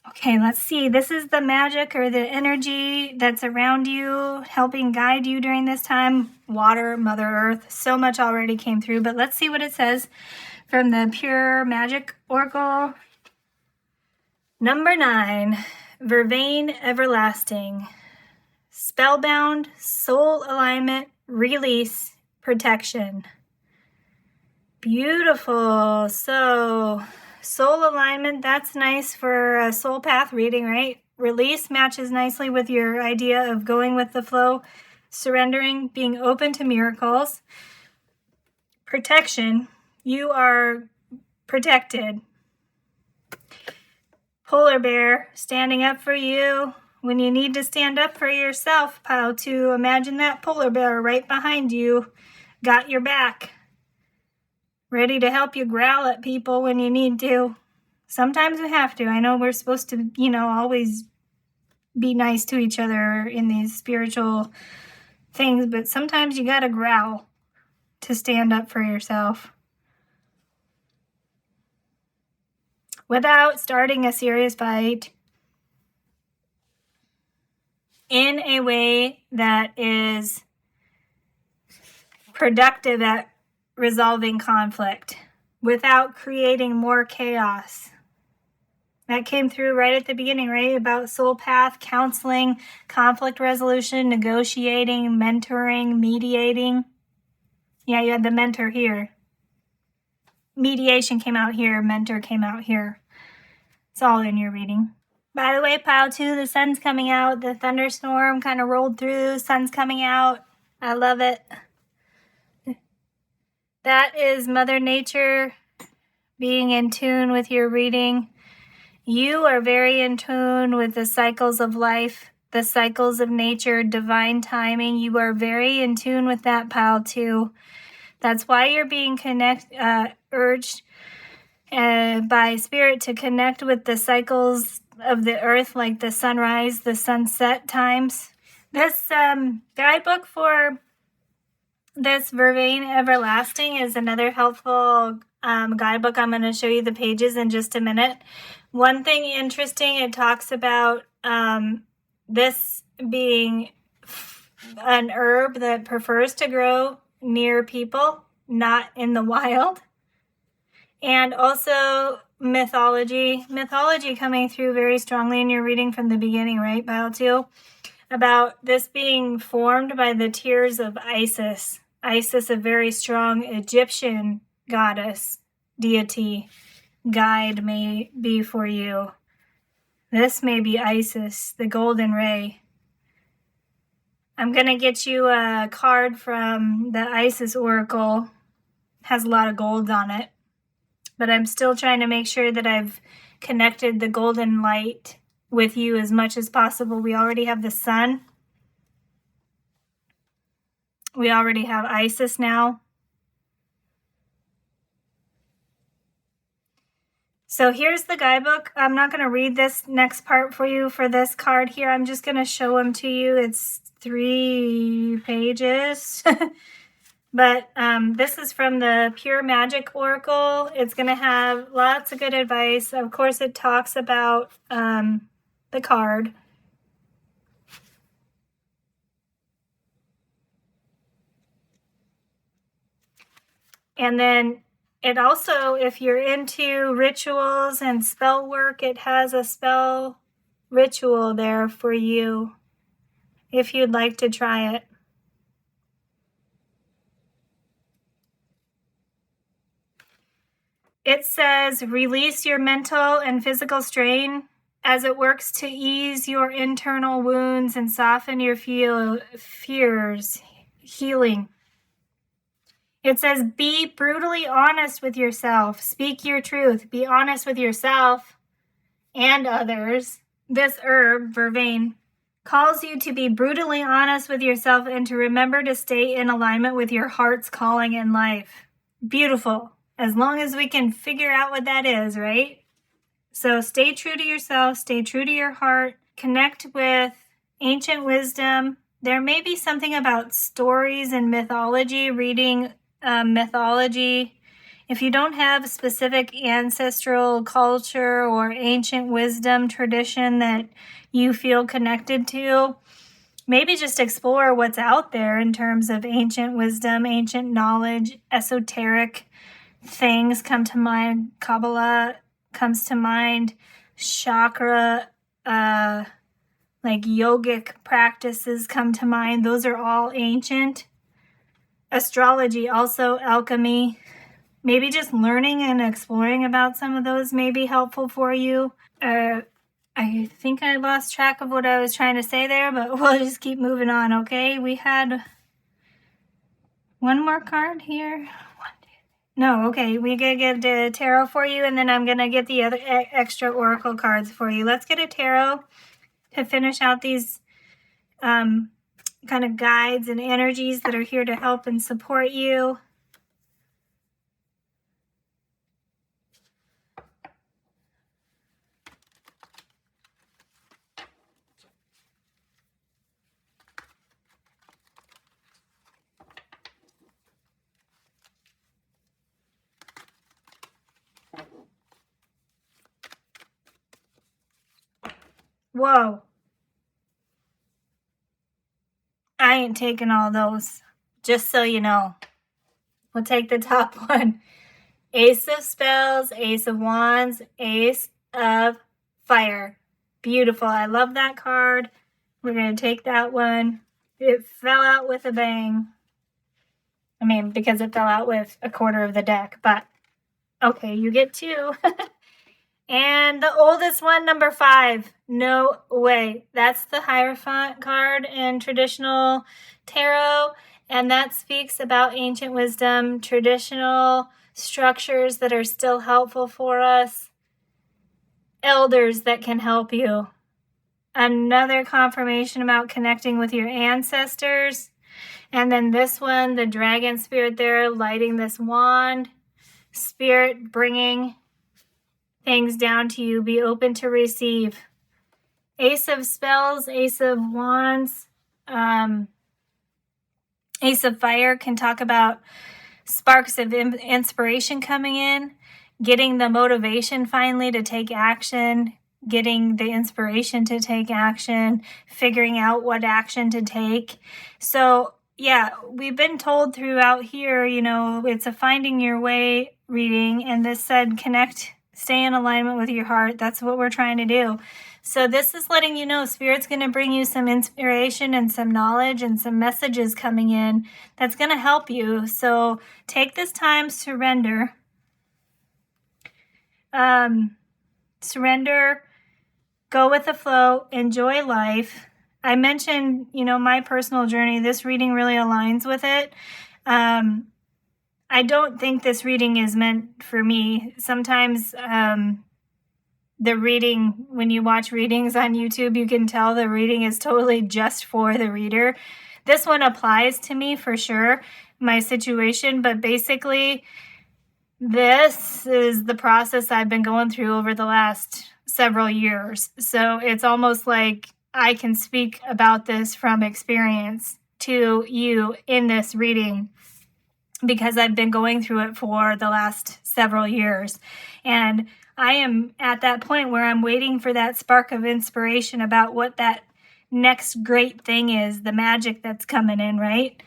Okay, let's see. This is the magic or the energy that's around you, helping guide you during this time. Water, Mother Earth, so much already came through, but let's see what it says from the Pure Magic Oracle. Number 9, Vervain Everlasting. Spellbound, soul alignment, release, protection. Beautiful. So soul alignment, that's nice for a soul path reading, right? Release matches nicely with your idea of going with the flow, surrendering, being open to miracles. protection. You are protected. Polar bear, standing up for you when you need to stand up for yourself, pile 2. Imagine that polar bear right behind you, got your back, ready to help you growl at people when you need to. Sometimes we have to. I know we're supposed to, always be nice to each other in these spiritual things, but sometimes you gotta growl to stand up for yourself without starting a serious fight, in a way that is productive at resolving conflict without creating more chaos. That came through right at the beginning, right? About soul path, counseling, conflict resolution, negotiating, mentoring, mediating. Yeah, you had the mentor here. Mediation came out here, mentor came out here. It's all in your reading. By the way, pile 2, the sun's coming out. The thunderstorm kind of rolled through. Sun's coming out. I love it. That is Mother Nature being in tune with your reading. You are very in tune with the cycles of life, the cycles of nature, divine timing. You are very in tune with that, pile 2. That's why you're being urged by Spirit to connect with the cycles of the earth, like the sunrise, the sunset times. This guidebook for this Vervain Everlasting is another helpful guidebook. I'm going to show you the pages in just a minute. One thing interesting, it talks about this being an herb that prefers to grow near people, not in the wild. And also mythology coming through very strongly in your reading from the beginning, right, pile 2? About this being formed by the tears of Isis. Isis, a very strong Egyptian goddess, deity, guide may be for you. This may be Isis, the golden ray. I'm going to get you a card from the Isis Oracle. Has a lot of gold on it. But I'm still trying to make sure that I've connected the golden light with you as much as possible. We already have the sun. We already have Isis now. So here's the guidebook. I'm not going to read this next part for you for this card here. I'm just going to show them to you. It's 3 pages. But this is from the Pure Magic Oracle. It's going to have lots of good advice. Of course, it talks about the card. And then it also, if you're into rituals and spell work, it has a spell ritual there for you if you'd like to try it. It says, release your mental and physical strain as it works to ease your internal wounds and soften your fears, healing. It says, be brutally honest with yourself. Speak your truth. Be honest with yourself and others. This herb, Vervain, calls you to be brutally honest with yourself and to remember to stay in alignment with your heart's calling in life. Beautiful. As long as we can figure out what that is, right? So stay true to yourself, stay true to your heart, connect with ancient wisdom. There may be something about stories and mythology, reading mythology. If you don't have specific ancestral culture or ancient wisdom tradition that you feel connected to, maybe just explore what's out there in terms of ancient wisdom, ancient knowledge, esoteric things come to mind. Kabbalah comes to mind. Chakra, like yogic practices come to mind. Those are all ancient. Astrology, also alchemy. Maybe just learning and exploring about some of those may be helpful for you. I think I lost track of what I was trying to say there, but we'll just keep moving on, okay? We had one more card here. 1, No, okay. We gotta get the tarot for you, and then I'm gonna get the other extra oracle cards for you. Let's get a tarot to finish out these kind of guides and energies that are here to help and support you. Whoa. I ain't taking all those, just so you know. We'll take the top one. Ace of Spells, Ace of Wands, Ace of Fire. Beautiful. I love that card. We're going to take that one. It fell out with a bang. I mean, because it fell out with a quarter of the deck, but okay, you get two. And the oldest one, number 5. No way. That's the Hierophant card in traditional tarot, and that speaks about ancient wisdom, traditional structures that are still helpful for us, elders that can help you. Another confirmation about connecting with your ancestors. And then this one, the dragon spirit there lighting this wand, spirit bringing things down to you. Be open to receive. Ace of Spells, Ace of Wands, Ace of Fire can talk about sparks of inspiration coming in, getting the motivation finally to take action, getting the inspiration to take action, figuring out what action to take. So yeah, we've been told throughout here, it's a finding your way reading, and this said connect, stay in alignment with your heart. That's what we're trying to do. So this is letting you know Spirit's going to bring you some inspiration and some knowledge and some messages coming in that's going to help you. So take this time, surrender. Surrender, go with the flow, enjoy life. I mentioned, my personal journey. This reading really aligns with it. I don't think this reading is meant for me. Sometimes the reading, when you watch readings on YouTube, you can tell the reading is totally just for the reader. This one applies to me for sure, my situation, but basically this is the process I've been going through over the last several years. So it's almost like I can speak about this from experience to you in this reading because I've been going through it for the last several years. And I am at that point where I'm waiting for that spark of inspiration about what that next great thing is, the magic that's coming in, right?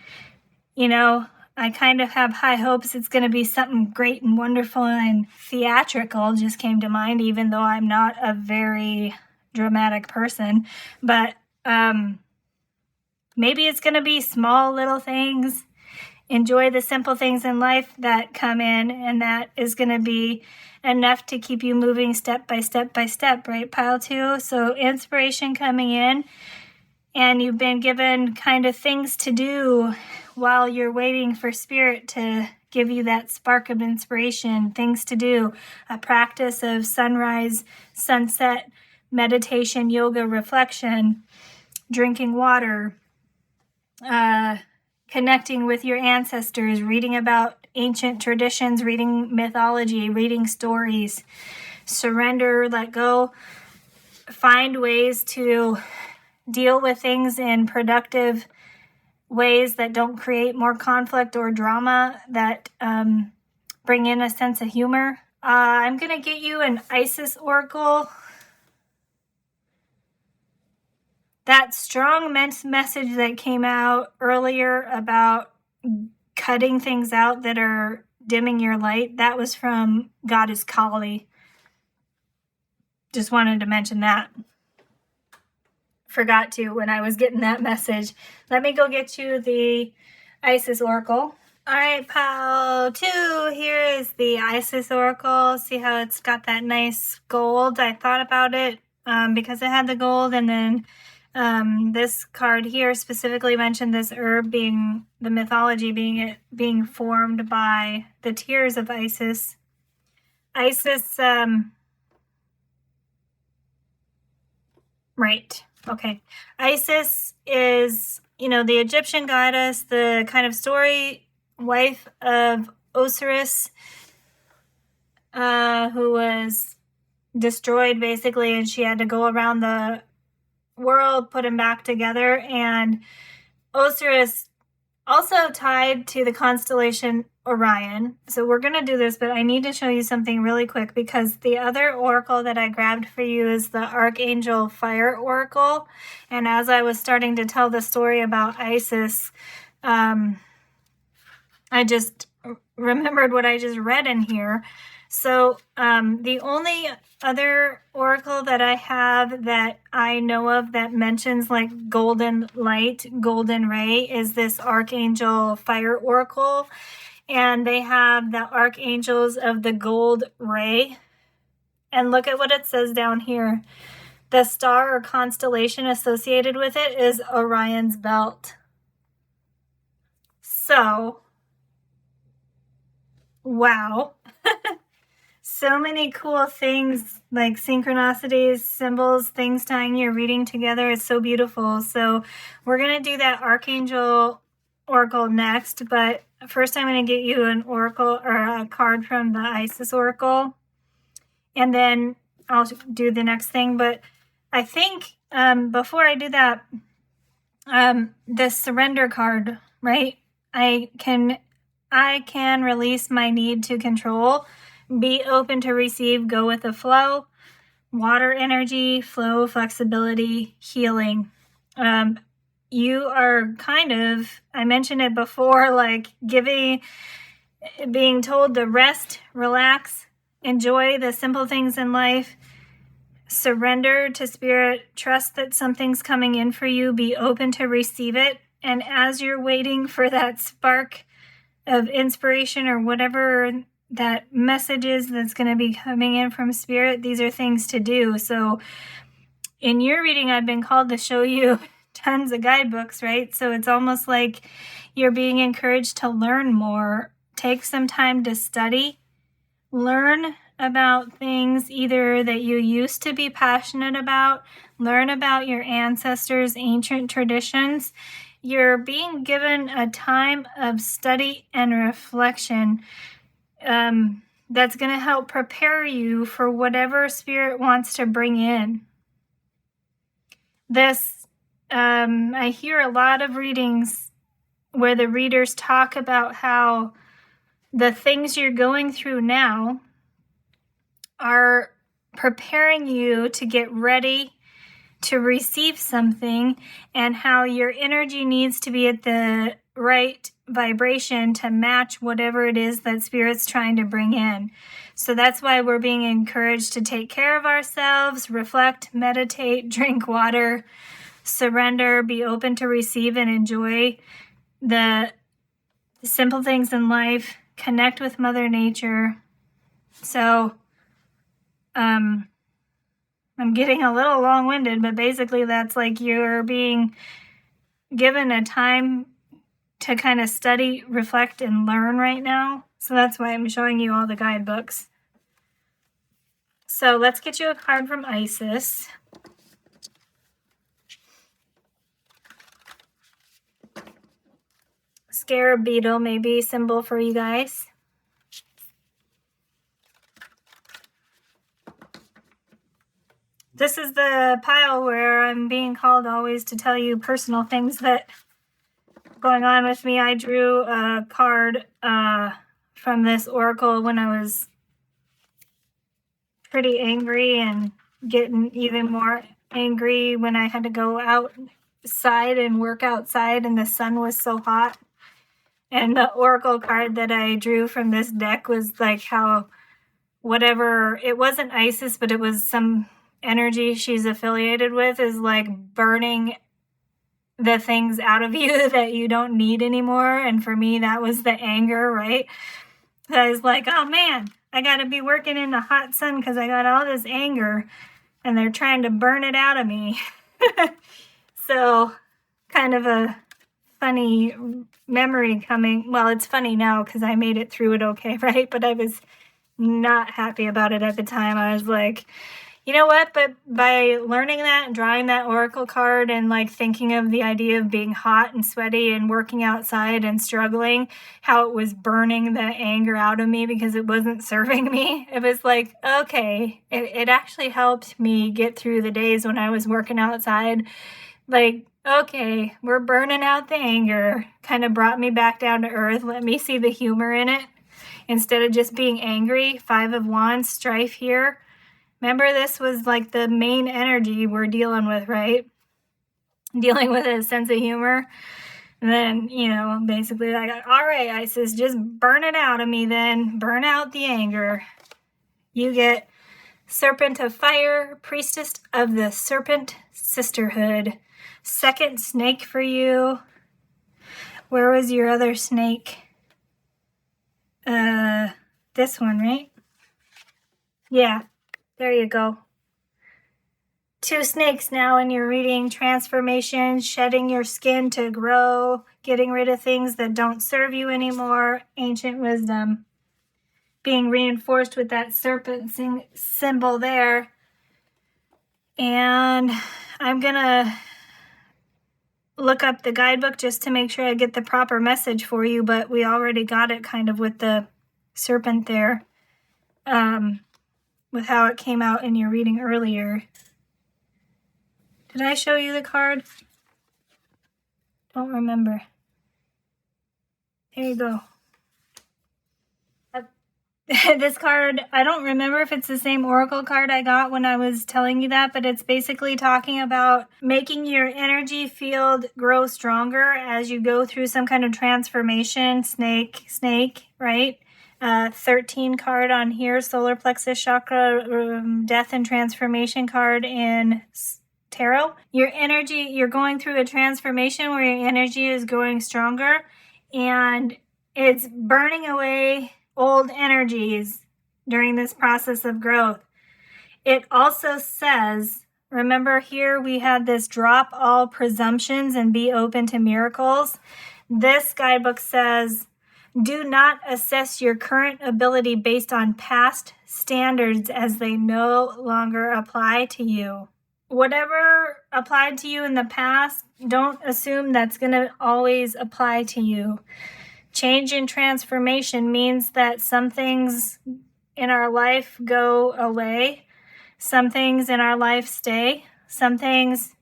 I kind of have high hopes it's going to be something great and wonderful and theatrical, just came to mind, even though I'm not a very dramatic person. But maybe it's going to be small little things. Enjoy the simple things in life that come in, and that is going to be enough to keep you moving step by step by step, right? Pile 2. So inspiration coming in, and you've been given kind of things to do while you're waiting for Spirit to give you that spark of inspiration, things to do, a practice of sunrise, sunset, meditation, yoga, reflection, drinking water, connecting with your ancestors, reading about ancient traditions, reading mythology, reading stories, surrender, let go, find ways to deal with things in productive ways that don't create more conflict or drama, that bring in a sense of humor. I'm going to get you an Isis Oracle. That strong message that came out earlier about cutting things out that are dimming your light, that was from Goddess Kali. Just wanted to mention that. Forgot to when I was getting that message. Let me go get you the Isis Oracle. All right, pile 2, here is the Isis Oracle. See how it's got that nice gold? I thought about it because it had the gold, and then This card here specifically mentioned this herb being the mythology being formed by the tears of Isis. Isis, right. Okay. Isis is, the Egyptian goddess, the kind of story wife of Osiris, who was destroyed basically, and she had to go around the world, put him back together. And Osiris also tied to the constellation Orion. So we're going to do this, but I need to show you something really quick, because the other oracle that I grabbed for you is the Archangel Fire Oracle. And as I was starting to tell the story about Isis, I just remembered what I just read in here. So the only other oracle that I have that I know of that mentions like golden light, golden ray, is this Archangel Fire Oracle. And they have the archangels of the gold ray. And look at what it says down here. The star or constellation associated with it is Orion's belt. So, wow. So many cool things, like synchronicities, symbols, things tying your reading together. It's so beautiful. So we're going to do that Archangel Oracle next, but first I'm going to get you an oracle or a card from the Isis Oracle, and then I'll do the next thing. But I think before I do that, the surrender card, right? I can release my need to control, be open to receive, go with the flow, water energy, flow, flexibility, healing. You are kind of, I mentioned it before, like being told to rest, relax, enjoy the simple things in life, surrender to spirit, trust that something's coming in for you, be open to receive it. And as you're waiting for that spark of inspiration or whatever that message is that's going to be coming in from spirit, these are things to do. So in your reading, I've been called to show you tons of guidebooks, right? So it's almost like you're being encouraged to learn more. Take some time to study, learn about things either that you used to be passionate about, learn about your ancestors' ancient traditions. You're being given a time of study and reflection that's going to help prepare you for whatever spirit wants to bring in. I hear a lot of readings where the readers talk about how the things you're going through now are preparing you to get ready to receive something, and how your energy needs to be at the right vibration to match whatever it is that spirit's trying to bring in. So that's why we're being encouraged to take care of ourselves, reflect, meditate, drink water, surrender, be open to receive and enjoy the simple things in life, connect with Mother Nature. So, I'm getting a little long-winded, but basically that's like you're being given a time to kind of study, reflect, and learn right now. So that's why I'm showing you all the guidebooks. So let's get you a card from Isis. Scarab beetle may be a symbol for you guys. This is the pile where I'm being called always to tell you personal things that are going on with me. I drew a card from this oracle when I was pretty angry, and getting even more angry when I had to go outside and work outside and the sun was so hot. And the oracle card that I drew from this deck was like how whatever, it wasn't Isis, but it was some energy she's affiliated with, is like burning the things out of you that you don't need anymore. And for me, that was the anger, right? I was like, oh man, I got to be working in the hot sun because I got all this anger and they're trying to burn it out of me. So kind of a funny memory coming. Well, it's funny now because I made it through it okay, right? But I was not happy about it at the time. I was like, you know what? But by learning that and drawing that oracle card and like thinking of the idea of being hot and sweaty and working outside and struggling, how it was burning the anger out of me because it wasn't serving me. It was like, okay, it actually helped me get through the days when I was working outside. Like, okay, we're burning out the anger. Kind of brought me back down to earth. Let me see the humor in it. Instead of just being angry, 5 of Wands, strife here. Remember, this was like the main energy we're dealing with, right? Dealing with a sense of humor. And then, you know, basically like, all right, Isis, just burn it out of me then. Burn out the anger. You get Serpent of Fire, Priestess of the Serpent Sisterhood. Second snake for you. Where was your other snake? This one, right? Yeah, there you go. 2 snakes now in your reading. Transformation, shedding your skin to grow, getting rid of things that don't serve you anymore. Ancient wisdom. Being reinforced with that serpent symbol there. And I'm going to look up the guidebook just to make sure I get the proper message for you, but we already got it kind of with the serpent there, with how it came out in your reading earlier. Did I show you the card? Don't remember. There you go. This card, I don't remember if it's the same oracle card I got when I was telling you that, but it's basically talking about making your energy field grow stronger as you go through some kind of transformation. Snake, right? 13 card on here, solar plexus chakra, death and transformation card in tarot. Your energy, you're going through a transformation where your energy is growing stronger and it's burning away old energies during this process of growth. It also says, remember here we had this drop all presumptions and be open to miracles. This guidebook says, do not assess your current ability based on past standards as they no longer apply to you. Whatever applied to you in the past, don't assume that's going to always apply to you. Change and transformation means that some things in our life go away, some things in our life stay, some things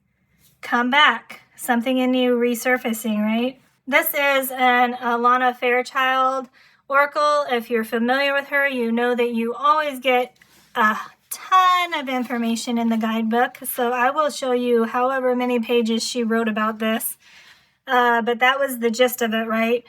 come back, something in you resurfacing, right? This is an Alana Fairchild oracle. If you're familiar with her, you know that you always get a ton of information in the guidebook. So I will show you however many pages she wrote about this. But that was the gist of it, right?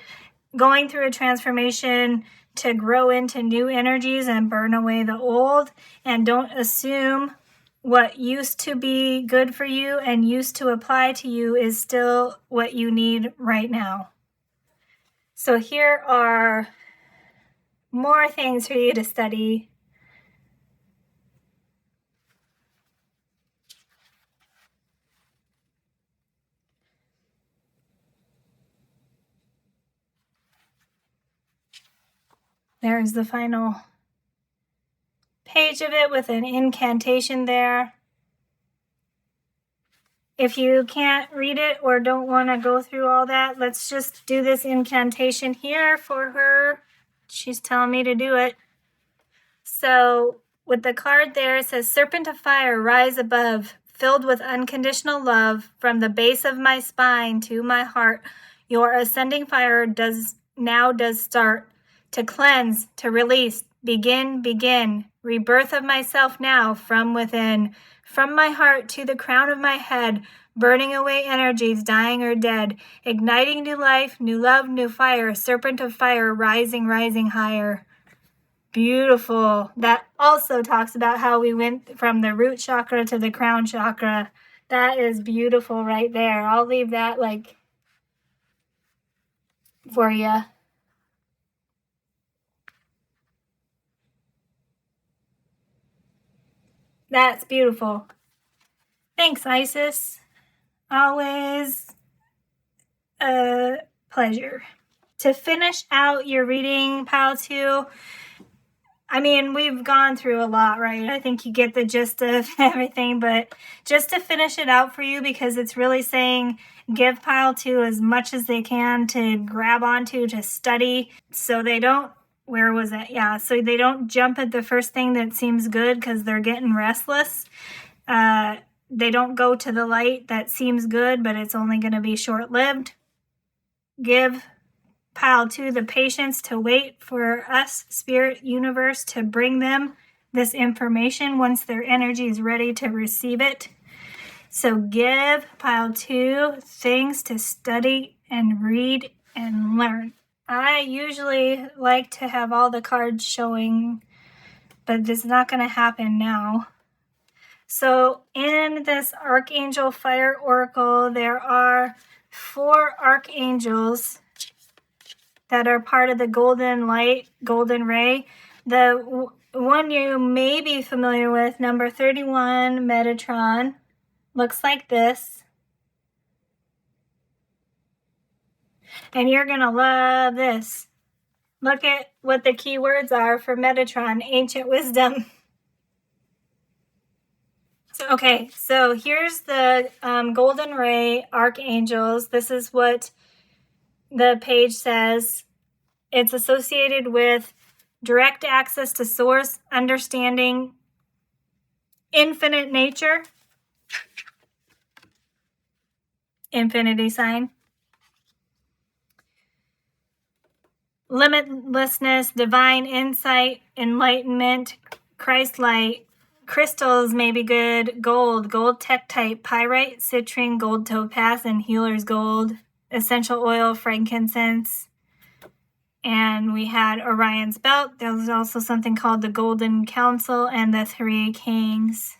Going through a transformation to grow into new energies and burn away the old. And don't assume what used to be good for you and used to apply to you is still what you need right now. So here are more things for you to study. There's the final page of it with an incantation there. If you can't read it or don't want to go through all that, let's just do this incantation here for her. She's telling me to do it. So with the card there, it says, Serpent of Fire, rise above, filled with unconditional love from the base of my spine to my heart. Your ascending fire does start. To cleanse, to release, begin, rebirth of myself now from within, from my heart to the crown of my head, burning away energies, dying or dead, igniting new life, new love, new fire, serpent of fire, rising higher. Beautiful. That also talks about how we went from the root chakra to the crown chakra. That is beautiful right there. I'll leave that for you. That's beautiful. Thanks, Isis. Always a pleasure. To finish out your reading, pile 2, I mean, we've gone through a lot, right? I think you get the gist of everything, but just to finish it out for you, because it's really saying give pile 2 as much as they can to grab onto, to study, so they don't, where was it? Yeah, so they don't jump at the first thing that seems good because they're getting restless. They don't go to the light that seems good, but it's only going to be short-lived. Give pile 2 the patience to wait for us, spirit universe, to bring them this information once their energy is ready to receive it. So give pile 2 things to study and read and learn. I usually like to have all the cards showing, but this is not going to happen now. So in this Archangel Fire Oracle, there are 4 archangels that are part of the golden light, golden ray. The one you may be familiar with, number 31, Metatron, looks like this. And you're going to love this. Look at what the key words are for Metatron, ancient wisdom. So here's the golden ray archangels. This is what the page says. It's associated with direct access to source, understanding, infinite nature, infinity sign, limitlessness, divine insight, enlightenment, Christ light. Crystals may be good. Gold tektite, pyrite, citrine, gold topaz, and healer's gold. Essential oil, frankincense. And we had Orion's belt. There was also something called the Golden Council and the 3 Kings.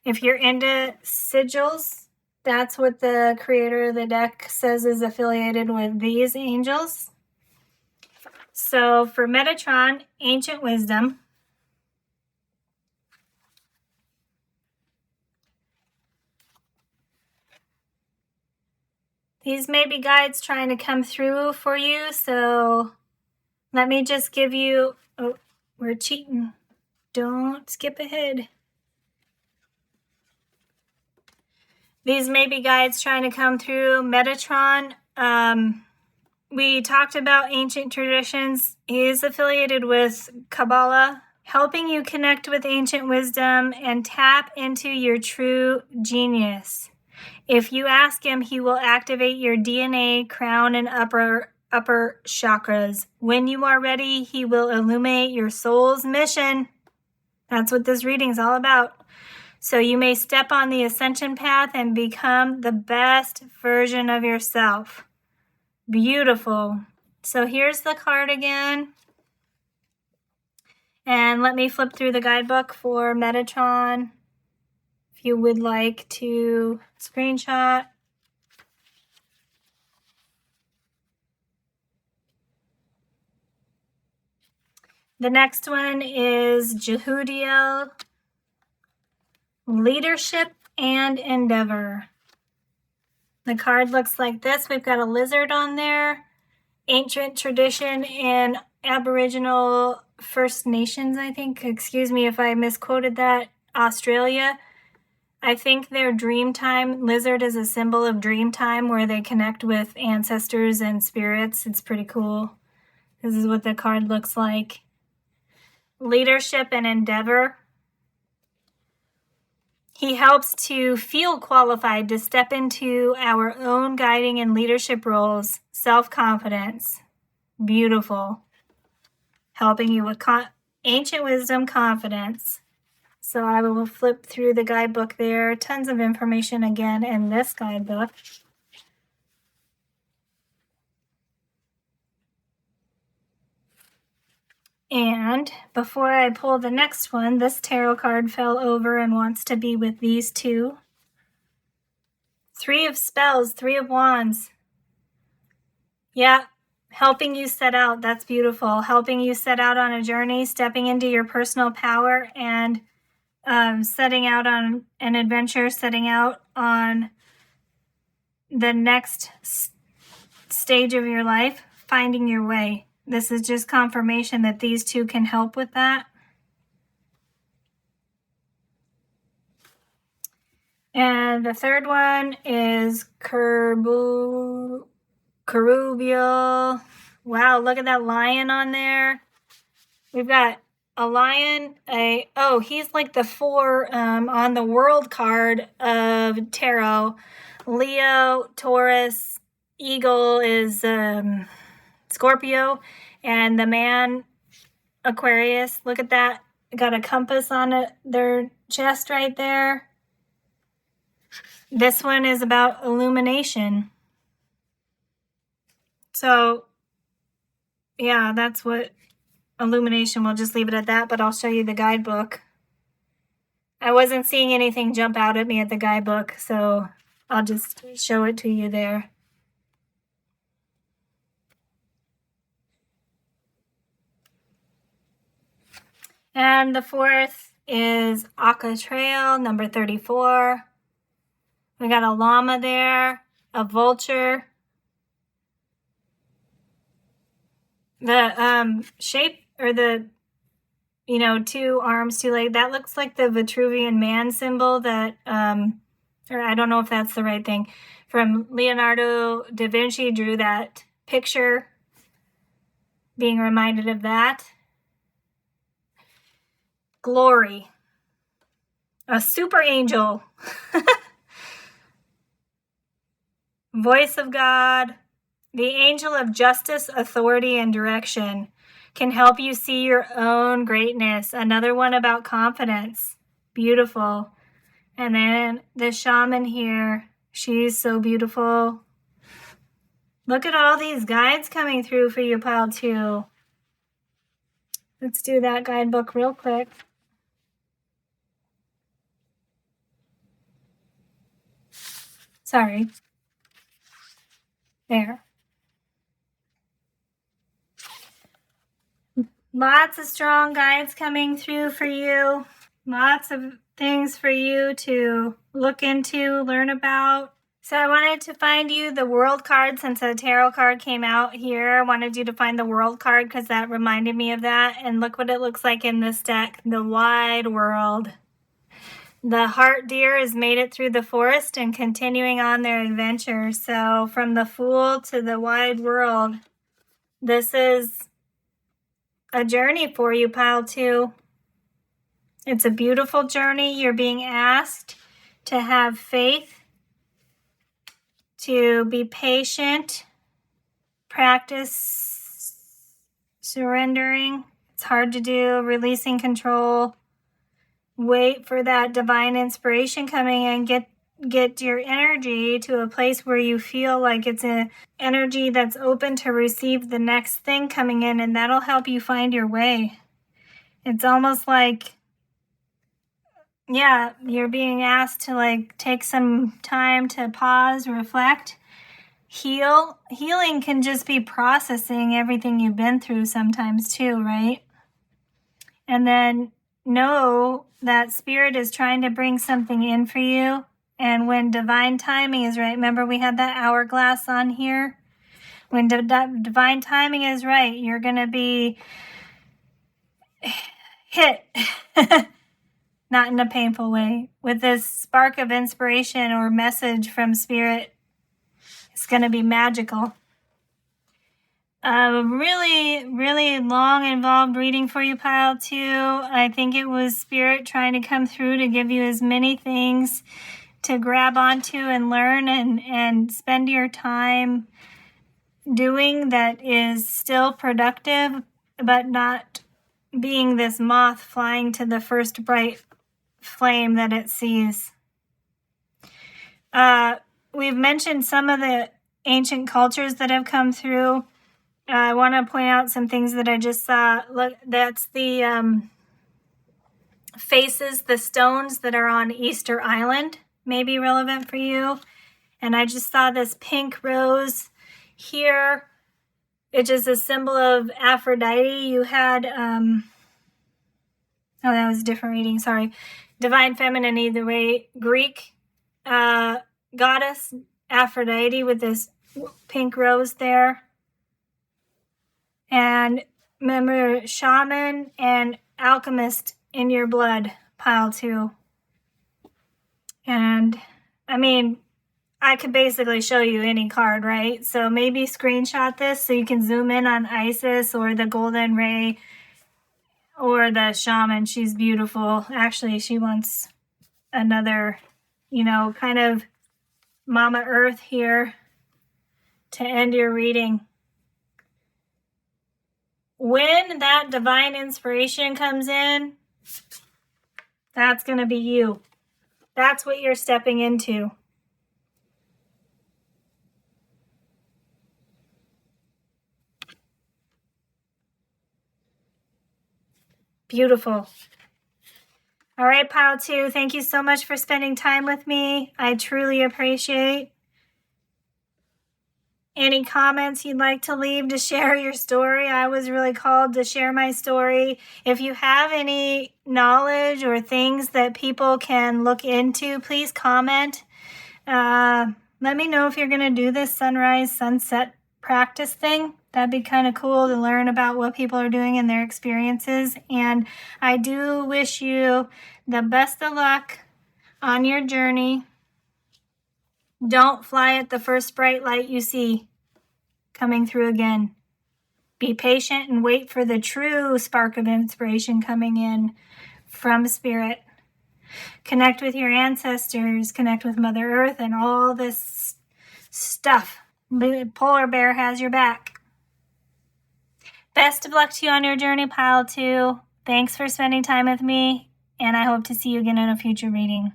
If you're into sigils, that's what the creator of the deck says is affiliated with these angels. So for Metatron, ancient wisdom. These may be guides trying to come through for you, so let me just give you... Oh, we're cheating. Don't skip ahead. These may be guides trying to come through. Metatron, we talked about ancient traditions. He is affiliated with Kabbalah, helping you connect with ancient wisdom and tap into your true genius. If you ask him, he will activate your DNA, crown, and upper chakras. When you are ready, he will illuminate your soul's mission. That's what this reading is all about. So you may step on the ascension path and become the best version of yourself. Beautiful. So here's the card again. And let me flip through the guidebook for Metatron. If you would like to screenshot. The next one is Jehudiel, leadership and endeavor. The card looks like this. We've got a lizard on there. Ancient tradition in Aboriginal First Nations, I think. Excuse me if I misquoted that. Australia. I think their dream time, lizard is a symbol of dream time where they connect with ancestors and spirits. It's pretty cool. This is what the card looks like. Leadership and endeavor. He helps to feel qualified to step into our own guiding and leadership roles. Self-confidence. Beautiful. Helping you with ancient wisdom, confidence. So I will flip through the guidebook there. Tons of information again in this guidebook. And before I pull the next one, this tarot card fell over and wants to be with these two. 3 of spells, 3 of wands. Yeah, helping you set out. That's beautiful. Helping you set out on a journey, stepping into your personal power, and setting out on an adventure, setting out on the next stage of your life, finding your way. This is just confirmation that these two can help with that. And the third one is Cerubial. Wow, look at that lion on there. We've got a lion, he's like the 4 on the world card of tarot. Leo, Taurus, Eagle is Scorpio, and the man, Aquarius. Look at that. Got a compass on their chest right there. This one is about illumination. So, yeah, that's what illumination. We'll just leave it at that, but I'll show you the guidebook. I wasn't seeing anything jump out at me at the guidebook, so I'll just show it to you there. And the 4th is Aka Trail, number 34. We got a llama there, a vulture. The shape, or the, 2 arms, 2 legs, that looks like the Vitruvian man symbol that, or I don't know if that's the right thing, from Leonardo da Vinci drew that picture, being reminded of that. Glory. A super angel. Voice of God. The angel of justice, authority, and direction can help you see your own greatness. Another one about confidence. Beautiful. And then the shaman here. She's so beautiful. Look at all these guides coming through for you, pile 2. Let's do that guidebook real quick. Sorry. There. Lots of strong guides coming through for you. Lots of things for you to look into, learn about. So I wanted to find you the world card since a tarot card came out here. I wanted you to find the world card because that reminded me of that. And look what it looks like in this deck, the wide world. The heart deer has made it through the forest and continuing on their adventure. So from the Fool to the wide world, this is a journey for you, pile 2. It's a beautiful journey. You're being asked to have faith, to be patient, practice surrendering. It's hard to do, releasing control. Wait for that divine inspiration coming and get your energy to a place where you feel like it's an energy that's open to receive the next thing coming in, and that'll help you find your way. It's almost like, yeah, you're being asked to take some time to pause, reflect, heal. Healing can just be processing everything you've been through sometimes too, right? And then know that spirit is trying to bring something in for you. And when divine timing is right, remember we had that hourglass on here? When divine timing is right, you're going to be hit, not in a painful way, with this spark of inspiration or message from spirit. It's going to be magical. Really, really long, involved reading for you, pile 2. I think it was spirit trying to come through to give you as many things to grab onto and learn and spend your time doing that is still productive, but not being this moth flying to the first bright flame that it sees. We've mentioned some of the ancient cultures that have come through. I want to point out some things that I just saw. Look, that's the faces, the stones that are on Easter Island may be relevant for you. And I just saw this pink rose here, which is a symbol of Aphrodite. You had, that was a different reading, sorry. Divine Feminine, either way, Greek goddess, Aphrodite with this pink rose there. And remember, shaman and alchemist in your blood, pile 2. And I mean, I could basically show you any card, right? So maybe screenshot this so you can zoom in on Isis or the Golden Ray or the shaman. She's beautiful. Actually, she wants another, kind of Mama Earth here to end your reading. When that divine inspiration comes in, that's going to be you. That's what you're stepping into. Beautiful. All right, pile 2, thank you so much for spending time with me. I truly appreciate any comments you'd like to leave to share your story. I was really called to share my story. If you have any knowledge or things that people can look into, please comment. Let me know if you're going to do this sunrise, sunset practice thing. That'd be kind of cool to learn about what people are doing and their experiences. And I do wish you the best of luck on your journey. Don't fly at the first bright light you see coming through again. Be patient and wait for the true spark of inspiration coming in from Spirit. Connect with your ancestors, connect with Mother Earth and all this stuff. The polar bear has your back. Best of luck to you on your journey, pile 2. Thanks for spending time with me, and I hope to see you again in a future reading.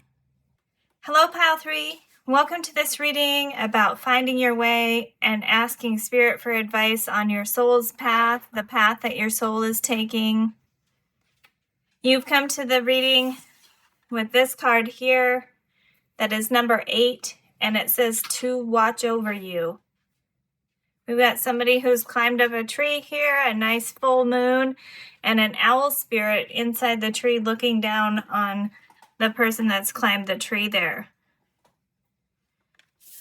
Hello, pile 3. Welcome to this reading about finding your way and asking Spirit for advice on your soul's path, the path that your soul is taking. You've come to the reading with this card here that is number 8, and it says to watch over you. We've got somebody who's climbed up a tree here, a nice full moon, and an owl spirit inside the tree looking down on the person that's climbed the tree there.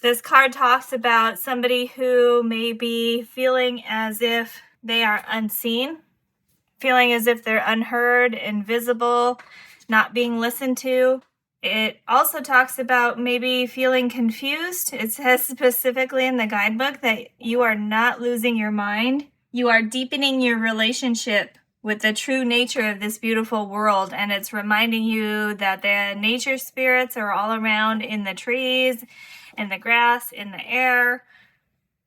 This card talks about somebody who may be feeling as if they are unseen, feeling as if they're unheard, invisible, not being listened to. It also talks about maybe feeling confused. It says specifically in the guidebook that you are not losing your mind. You are deepening your relationship with the true nature of this beautiful world, and it's reminding you that the nature spirits are all around in the trees, in the grass, in the air.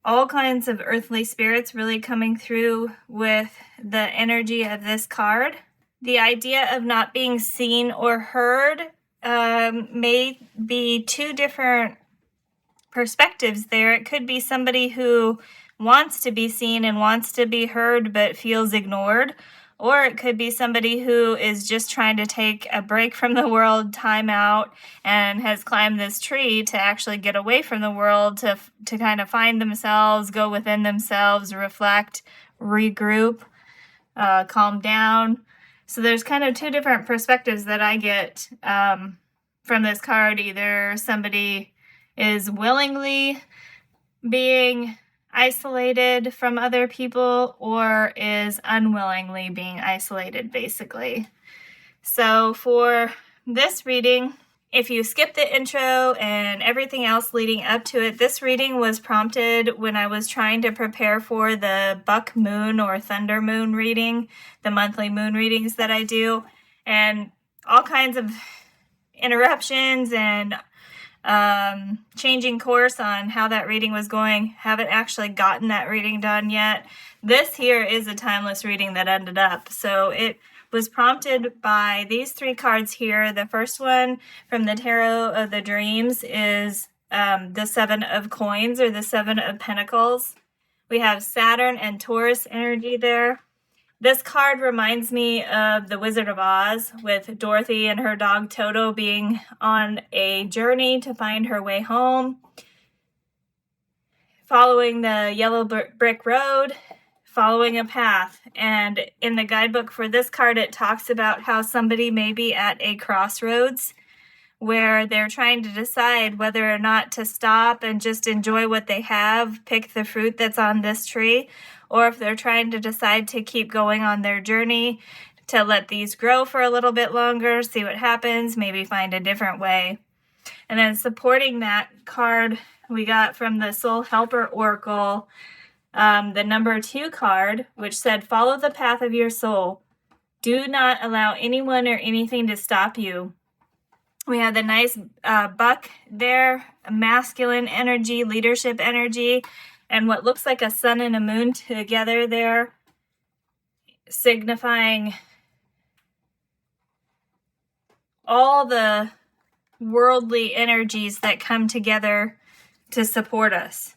All kinds of earthly spirits really coming through with the energy of this card. The idea of not being seen or heard may be 2 different perspectives there. It could be somebody who wants to be seen and wants to be heard but feels ignored, or it could be somebody who is just trying to take a break from the world, time out, and has climbed this tree to actually get away from the world, to kind of find themselves, go within themselves, reflect, regroup, calm down. So there's kind of 2 different perspectives that I get from this card. Either somebody is willingly being isolated from other people or is unwillingly being isolated, basically. So for this reading, if you skip the intro and everything else leading up to it, this reading was prompted when I was trying to prepare for the Buck Moon or Thunder Moon reading, the monthly moon readings that I do, and all kinds of interruptions and changing course on how that reading was going. Haven't actually gotten that reading done yet. This here is a timeless reading that ended up. So it was prompted by these 3 cards here. The first one from the Tarot of the Dreams is the 7 of Coins, or the 7 of Pentacles. We have Saturn and Taurus energy there. This card reminds me of The Wizard of Oz, with Dorothy and her dog Toto being on a journey to find her way home, following the yellow brick road, following a path. And in the guidebook for this card, it talks about how somebody may be at a crossroads where they're trying to decide whether or not to stop and just enjoy what they have, pick the fruit that's on this tree, or if they're trying to decide to keep going on their journey, to let these grow for a little bit longer, see what happens, maybe find a different way. And then supporting that card, we got from the Soul Helper Oracle, the number 2 card, which said, follow the path of your soul. Do not allow anyone or anything to stop you. We have the nice buck there, masculine energy, leadership energy, and what looks like a sun and a moon together there, signifying all the worldly energies that come together to support us.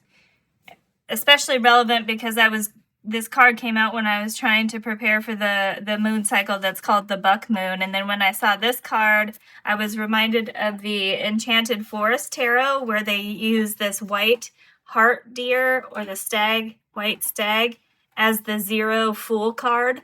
Especially relevant because this card came out when I was trying to prepare for the moon cycle that's called the Buck Moon. And then when I saw this card, I was reminded of the Enchanted Forest Tarot, where they use this white heart deer or the white stag, as the 0 Fool card.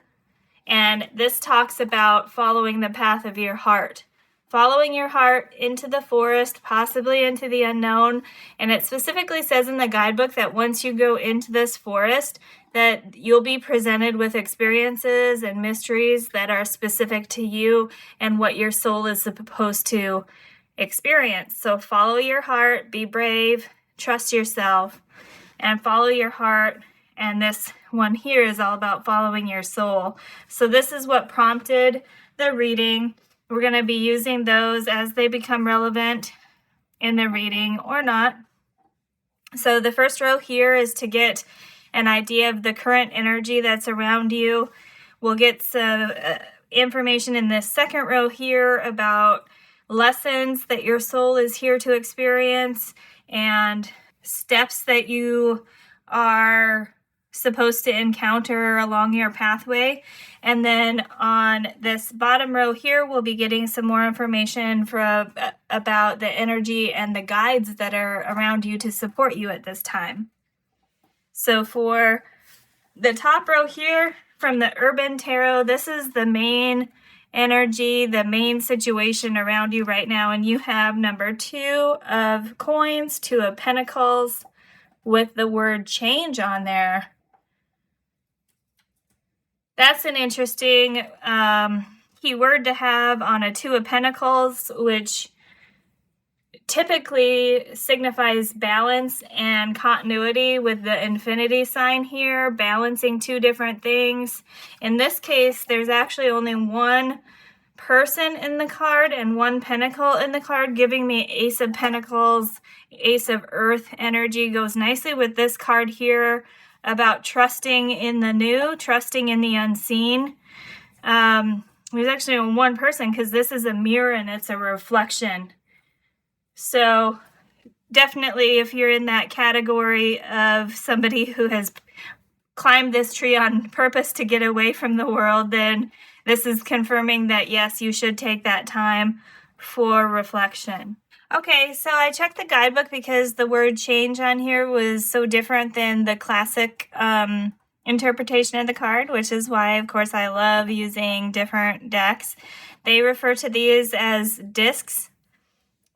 And this talks about following the path of your heart. Following your heart into the forest, possibly into the unknown. And it specifically says in the guidebook that once you go into this forest, that you'll be presented with experiences and mysteries that are specific to you and what your soul is supposed to experience. So follow your heart, be brave, trust yourself, and follow your heart. And this one here is all about following your soul. So this is what prompted the reading. We're going to be using those as they become relevant in the reading or not. So the first row here is to get an idea of the current energy that's around you. We'll get some information in this second row here about lessons that your soul is here to experience and steps that you are supposed to encounter along your pathway. And then on this bottom row here, we'll be getting some more information about the energy and the guides that are around you to support you at this time. So for the top row here from the Urban Tarot, this is the main energy, the main situation around you right now. And you have number 2 of coins, 2 of pentacles with the word change on there. That's an interesting keyword to have on a 2 of Pentacles, which typically signifies balance and continuity with the infinity sign here, balancing 2 different things. In this case, there's actually only 1 person in the card and 1 pentacle in the card, giving me Ace of Pentacles. Ace of Earth energy goes nicely with this card here, about trusting in the new, trusting in the unseen. There's actually 1 person because this is a mirror and it's a reflection. So definitely if you're in that category of somebody who has climbed this tree on purpose to get away from the world, then this is confirming that yes, you should take that time for reflection. Okay, so I checked the guidebook because the word change on here was so different than the classic interpretation of the card, which is why, of course, I love using different decks. They refer to these as discs.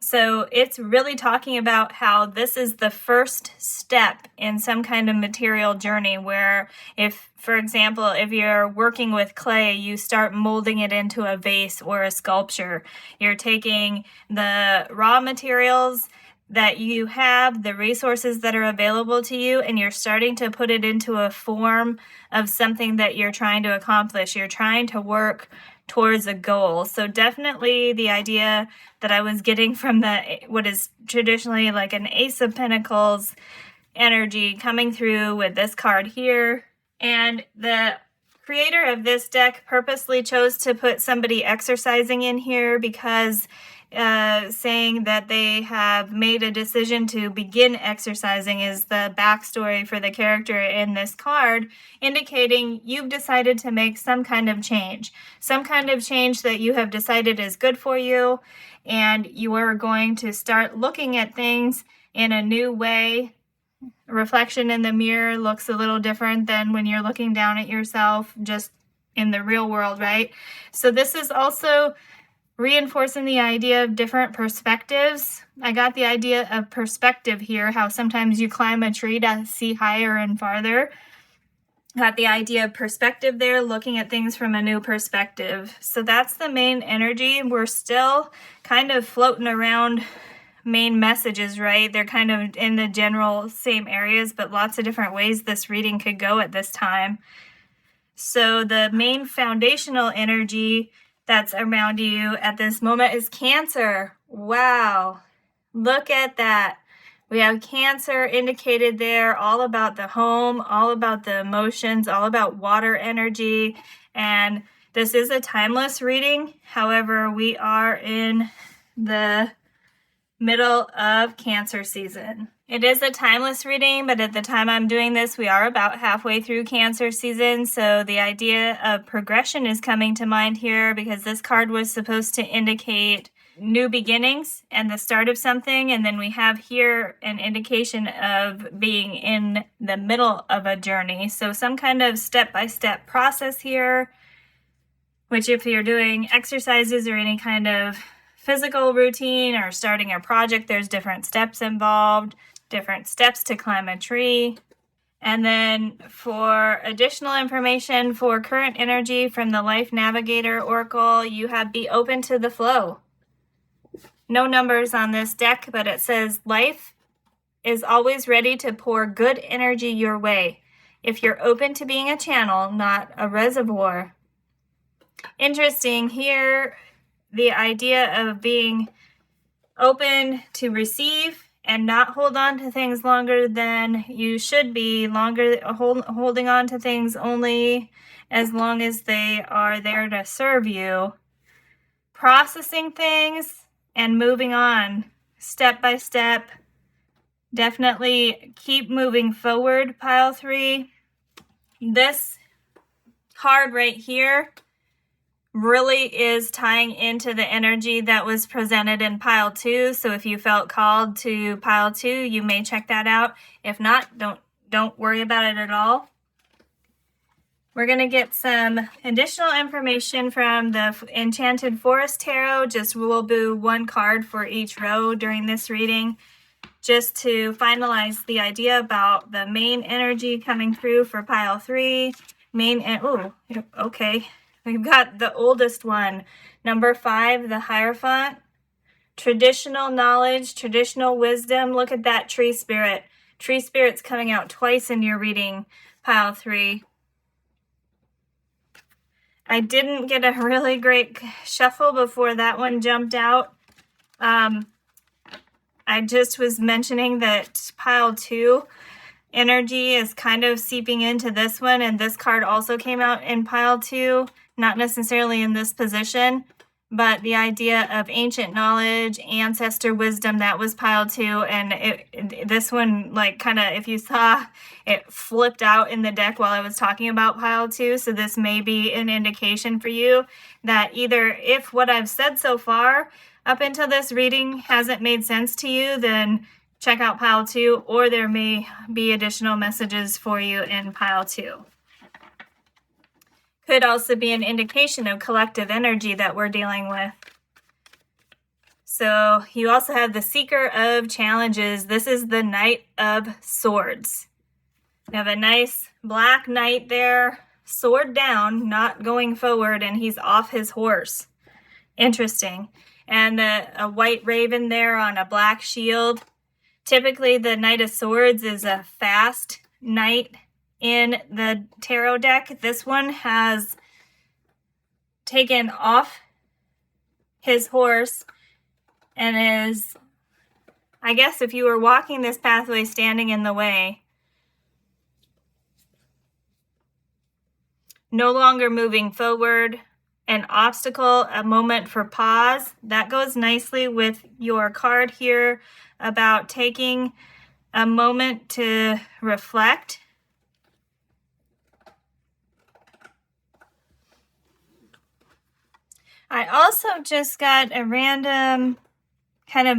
So it's really talking about how this is the first step in some kind of material journey where if, for example, if you're working with clay, you start molding it into a vase or a sculpture. You're taking the raw materials that you have, the resources that are available to you, and you're starting to put it into a form of something that you're trying to accomplish. You're trying to work towards a goal. So definitely the idea that I was getting from what is traditionally like an Ace of Pentacles energy coming through with this card here. And the creator of this deck purposely chose to put somebody exercising in here because saying that they have made a decision to begin exercising is the backstory for the character in this card, indicating you've decided to make some kind of change that you have decided is good for you, and you are going to start looking at things in a new way. Reflection in the mirror looks a little different than when you're looking down at yourself just in the real world, right? So this is also reinforcing the idea of different perspectives. I got the idea of perspective here, how sometimes you climb a tree to see higher and farther. Got the idea of perspective there, looking at things from a new perspective. So that's the main energy. We're still kind of floating around main messages, right? They're kind of in the general same areas, but lots of different ways this reading could go at this time. So the main foundational energy that's around you at this moment is Cancer. Wow. Look at that. We have Cancer indicated there, all about the home, all about the emotions, all about water energy. And this is a timeless reading. However, we are in the middle of Cancer season. It is a timeless reading, but at the time I'm doing this, we are about halfway through Cancer season. So the idea of progression is coming to mind here, because this card was supposed to indicate new beginnings and the start of something, and then we have here an indication of being in the middle of a journey. So some kind of step-by-step process here, which if you're doing exercises or any kind of physical routine or starting a project, there's different steps involved, different steps to climb a tree. And then for additional information for current energy from the Life Navigator Oracle, you have Be Open to the Flow. No numbers on this deck, but it says life is always ready to pour good energy your way if you're open to being a channel, not a reservoir. Interesting here, the idea of being open to receive and not hold on to things longer than you should be, holding on to things only as long as they are there to serve you. Processing things and moving on step by step. Definitely keep moving forward, pile 3. This card right here really is tying into the energy that was presented in pile 2. So if you felt called to pile 2, you may check that out. If not, don't worry about it at all. We're going to get some additional information from the Enchanted Forest Tarot. Just we'll do one card for each row during this reading, just to finalize the idea about the main energy coming through for pile 3. Okay. We've got the oldest one, number 5, the Hierophant. Traditional knowledge, traditional wisdom. Look at that tree spirit. Tree spirit's coming out twice in your reading, pile 3. I didn't get a really great shuffle before that one jumped out. I just was mentioning that pile 2 energy is kind of seeping into this one, and this card also came out in pile 2, not necessarily in this position, but the idea of ancient knowledge, ancestor wisdom, that was pile 2, and this one, like, kind of, if you saw, it flipped out in the deck while I was talking about pile 2, so this may be an indication for you that either if what I've said so far up until this reading hasn't made sense to you, then check out pile 2, or there may be additional messages for you in pile 2. Could also be an indication of collective energy that we're dealing with. So you also have the Seeker of Challenges. This is the Knight of Swords. You have a nice black knight there, sword down, not going forward, and he's off his horse. Interesting. And a white raven there on a black shield. Typically, the Knight of Swords is a fast knight in the tarot deck. This one has taken off his horse and is, I guess if you were walking this pathway, standing in the way. No longer moving forward. An obstacle, a moment for pause. That goes nicely with your card here about taking a moment to reflect. I also just got a random kind of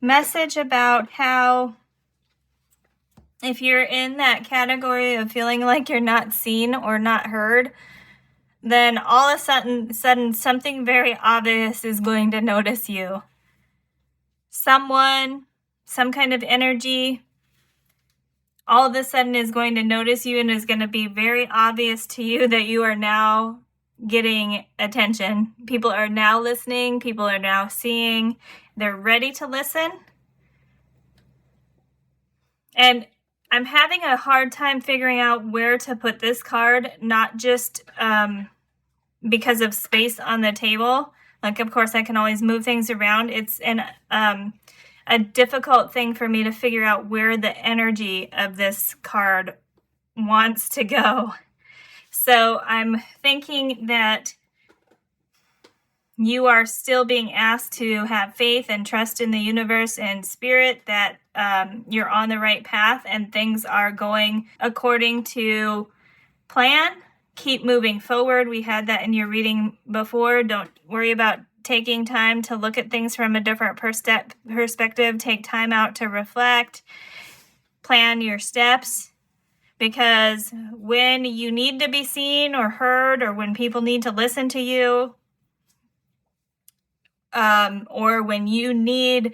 message about how if you're in that category of feeling like you're not seen or not heard, then all of a sudden something very obvious is going to notice you. Someone, some kind of energy, all of a sudden is going to notice you and is going to be very obvious to you that you are now getting attention. People are now listening. People are now seeing. They're ready to listen. And I'm having a hard time figuring out where to put this card, not just because of space on the table. Like, of course, I can always move things around. It's a difficult thing for me to figure out where the energy of this card wants to go. So I'm thinking that you are still being asked to have faith and trust in the universe and spirit, that you're on the right path and things are going according to plan. Keep moving forward. We had that in your reading before. Don't worry about taking time to look at things from a different perspective. Take time out to reflect. Plan your steps. Because when you need to be seen or heard, or when people need to listen to you, or when you need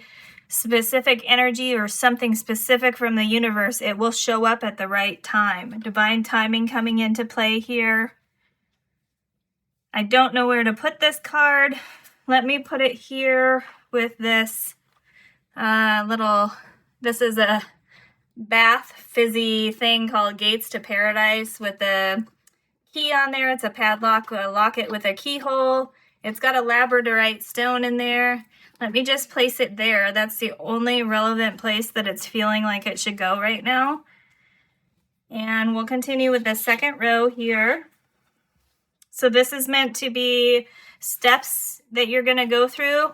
specific energy or something specific from the universe, it will show up at the right time. Divine timing coming into play here. I don't know where to put this card. Let me put it here with this this is a bath fizzy thing called Gates to Paradise with a key on there. It's a padlock, a locket with a keyhole. It's got a labradorite stone in there. Let me just place it there. That's the only relevant place that it's feeling like it should go right now. And we'll continue with the second row here. So this is meant to be steps that you're going to go through.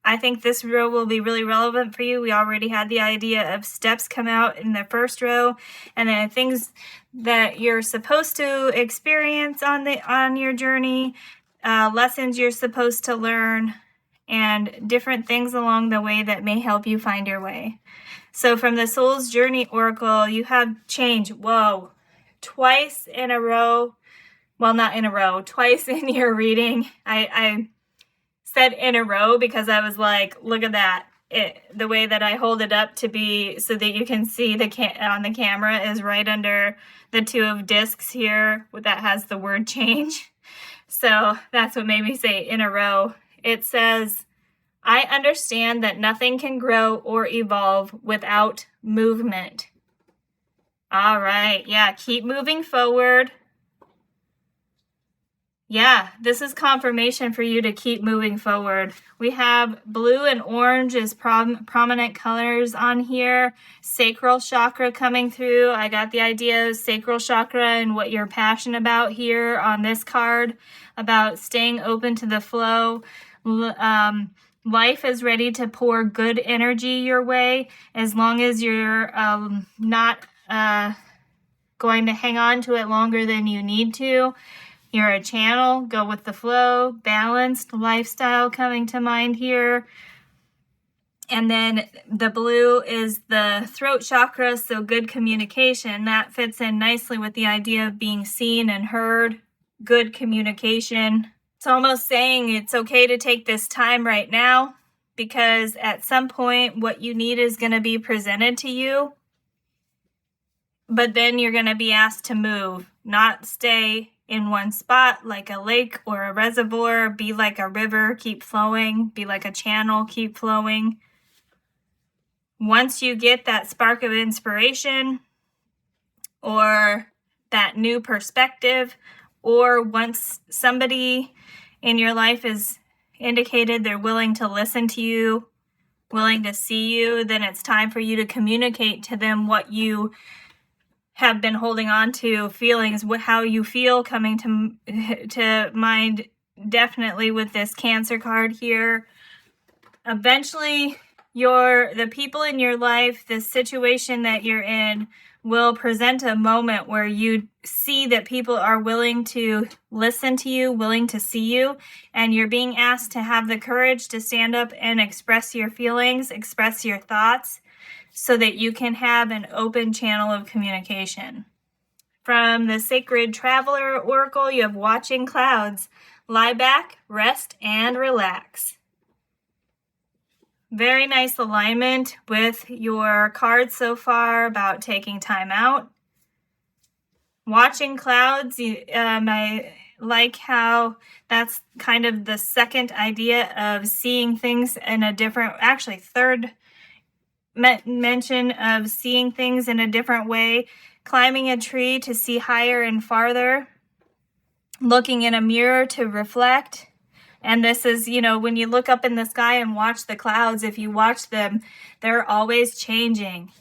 I think this row will be really relevant for you. We already had the idea of steps come out in the first row, and then things that you're supposed to experience on your journey, lessons you're supposed to learn, and different things along the way that may help you find your way. So from the Soul's Journey Oracle, you have change. Whoa. Twice in a row. Well, not in a row. Twice in your reading. I said in a row because I was like, look at that. The way that I hold it up to be so that you can see on the camera is right under the two of discs here that has the word change. So that's what made me say in a row. It says, I understand that nothing can grow or evolve without movement. All right. Yeah. Keep moving forward. Yeah, this is confirmation for you to keep moving forward. We have blue and orange as prominent colors on here. Sacral chakra coming through. I got the idea of sacral chakra and what you're passionate about here on this card, about staying open to the flow. Life is ready to pour good energy your way as long as you're not going to hang on to it longer than you need to. You're a channel, go with the flow, balanced lifestyle coming to mind here. And then the blue is the throat chakra, so good communication. That fits in nicely with the idea of being seen and heard, good communication. It's almost saying it's okay to take this time right now because at some point what you need is going to be presented to you. But then you're going to be asked to move, not stay in one spot like a lake or a reservoir. Be like a river, keep flowing. Be like a channel, keep flowing. Once you get that spark of inspiration or that new perspective, or once somebody in your life is indicated they're willing to listen to you, willing to see you, then it's time for you to communicate to them what you have been holding on to, feelings, how you feel coming to mind, definitely with this Cancer card here. Eventually, the people in your life, the situation that you're in, will present a moment where you see that people are willing to listen to you, willing to see you, and you're being asked to have the courage to stand up and express your feelings, express your thoughts, so that you can have an open channel of communication. From the Sacred Traveler Oracle, you have Watching Clouds. Lie back, rest, and relax. Very nice alignment with your cards so far about taking time out. Watching Clouds, I like how that's kind of the second idea of seeing things in a different, actually third mention of seeing things in a different way. Climbing a tree to see higher and farther. Looking in a mirror to reflect. And this is, when you look up in the sky and watch the clouds, if you watch them, they're always changing.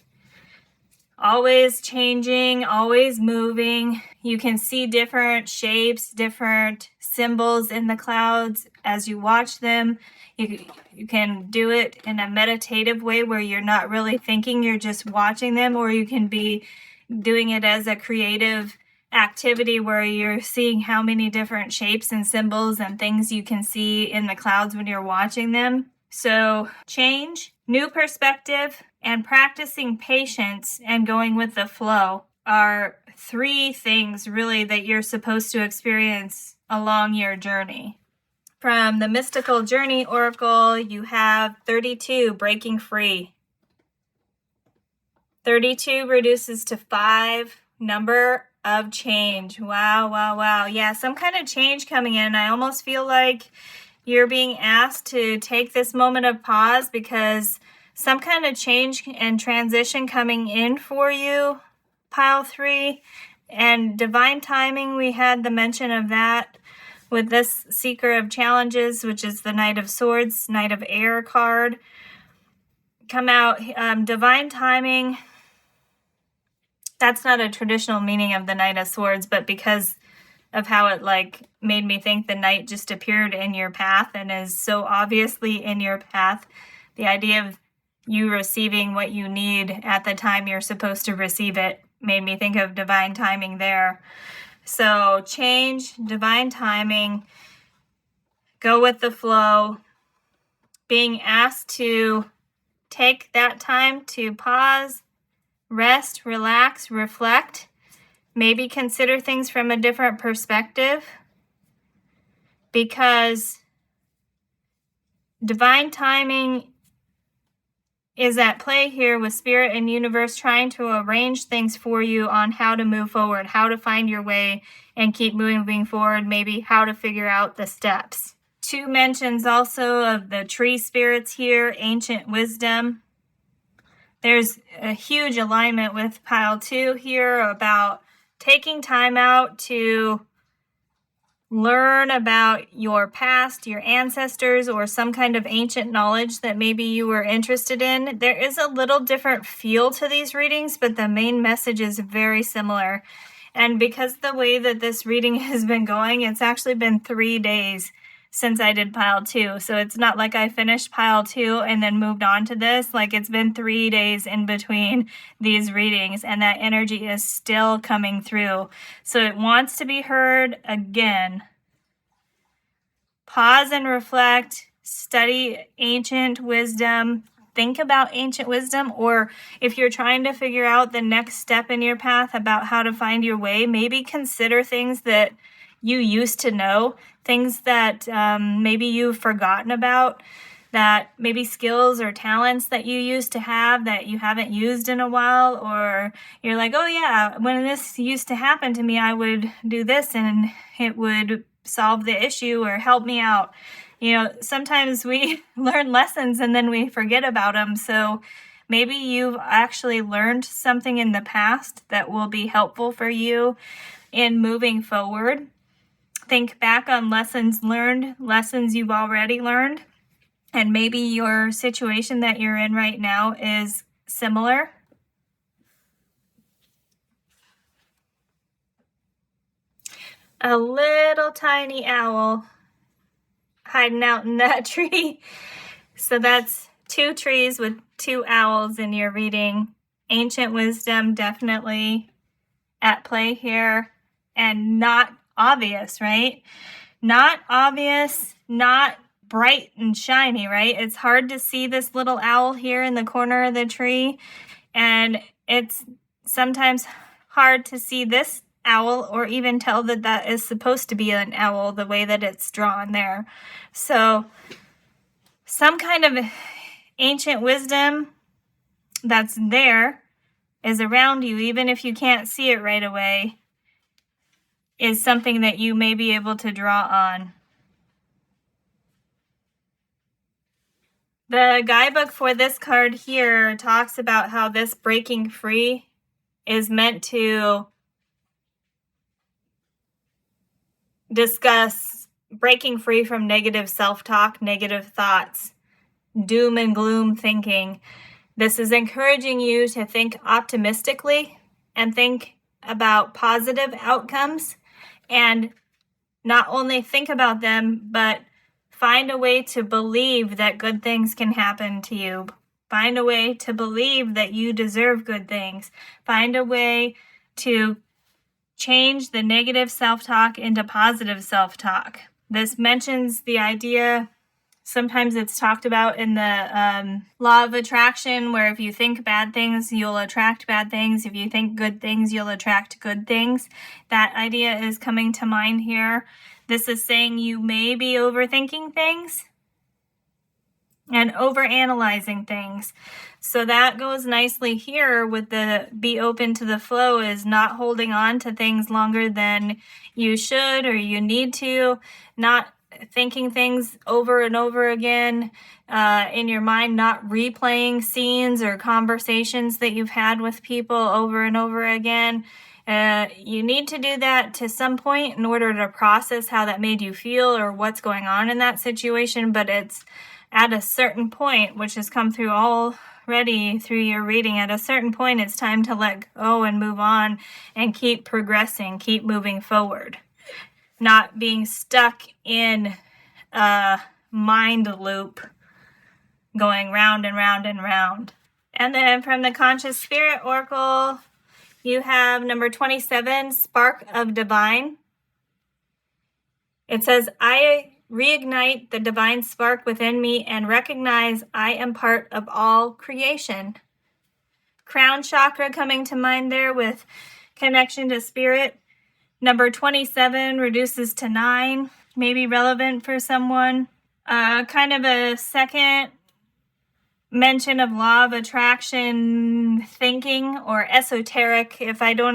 Always changing, always moving. You can see different shapes, different symbols in the clouds as you watch them. You can do it in a meditative way where you're not really thinking, you're just watching them, or you can be doing it as a creative activity where you're seeing how many different shapes and symbols and things you can see in the clouds when you're watching them. So change, new perspective, and practicing patience and going with the flow are 3 things really that you're supposed to experience along your journey. From the Mystical Journey Oracle, you have 32, Breaking Free. 32 reduces to 5, number of change. Wow, wow, wow. Yeah, some kind of change coming in. I almost feel like you're being asked to take this moment of pause because some kind of change and transition coming in for you, pile 3. And divine timing, we had the mention of that with this Seeker of Challenges, which is the Knight of Swords, Knight of Air card. Come out, divine timing. That's not a traditional meaning of the Knight of Swords, but because of how it made me think the knight just appeared in your path and is so obviously in your path, the idea of you receiving what you need at the time you're supposed to receive it made me think of divine timing there. So change, divine timing, go with the flow, being asked to take that time to pause, rest, relax, reflect, maybe consider things from a different perspective, because divine timing is at play here with Spirit and Universe trying to arrange things for you on how to move forward, how to find your way and keep moving forward, maybe how to figure out the steps. 2 mentions also of the tree spirits here, Ancient Wisdom. There's a huge alignment with pile 2 here about taking time out to learn about your past, your ancestors, or some kind of ancient knowledge that maybe you were interested in. There is a little different feel to these readings, but the main message is very similar. And because the way that this reading has been going, it's actually been 3 days since I did pile 2. So it's not like I finished pile 2 and then moved on to this. It's been 3 days in between these readings, and that energy is still coming through. So it wants to be heard again. Pause and reflect, study ancient wisdom, think about ancient wisdom, or if you're trying to figure out the next step in your path about how to find your way, maybe consider things that you used to know, things that maybe you've forgotten about, that maybe skills or talents that you used to have that you haven't used in a while, or you're like, oh yeah, when this used to happen to me, I would do this and it would solve the issue or help me out. Sometimes we learn lessons and then we forget about them. So maybe you've actually learned something in the past that will be helpful for you in moving forward. Think back on lessons learned, lessons you've already learned, and maybe your situation that you're in right now is similar. A little tiny owl hiding out in that tree. So that's 2 trees with 2 owls in your reading. Ancient wisdom definitely at play here, and not obvious, right? Not obvious, not bright and shiny, right? It's hard to see this little owl here in the corner of the tree, and it's sometimes hard to see this owl or even tell that that is supposed to be an owl the way that it's drawn there. So some kind of ancient wisdom that's there is around you, even if you can't see it right away, is something that you may be able to draw on. The guidebook for this card here talks about how this breaking free is meant to discuss breaking free from negative self-talk, negative thoughts, doom and gloom thinking. This is encouraging you to think optimistically and think about positive outcomes, and not only think about them, but find a way to believe that good things can happen to you. Find a way to believe that you deserve good things. Find a way to change the negative self-talk into positive self-talk. This mentions the idea, sometimes it's talked about in the law of attraction, where if you think bad things, you'll attract bad things. If you think good things, you'll attract good things. That idea is coming to mind here. This is saying you may be overthinking things and overanalyzing things. So that goes nicely here with the be open to the flow, is not holding on to things longer than you should or you need to, not thinking things over and over again in your mind, not replaying scenes or conversations that you've had with people over and over again. You need to do that to some point in order to process how that made you feel or what's going on in that situation, but it's at a certain point, which has come through already through your reading, at a certain point it's time to let go and move on and keep progressing, keep moving forward. Not being stuck in a mind loop going round and round and round. And then from the Conscious Spirit Oracle, you have number 27, Spark of Divine. It says, I reignite the divine spark within me and recognize I am part of all creation. Crown chakra coming to mind there with connection to spirit. Number 27 reduces to 9, maybe relevant for someone. Kind of a second mention of law of attraction thinking, or esoteric. If I don't,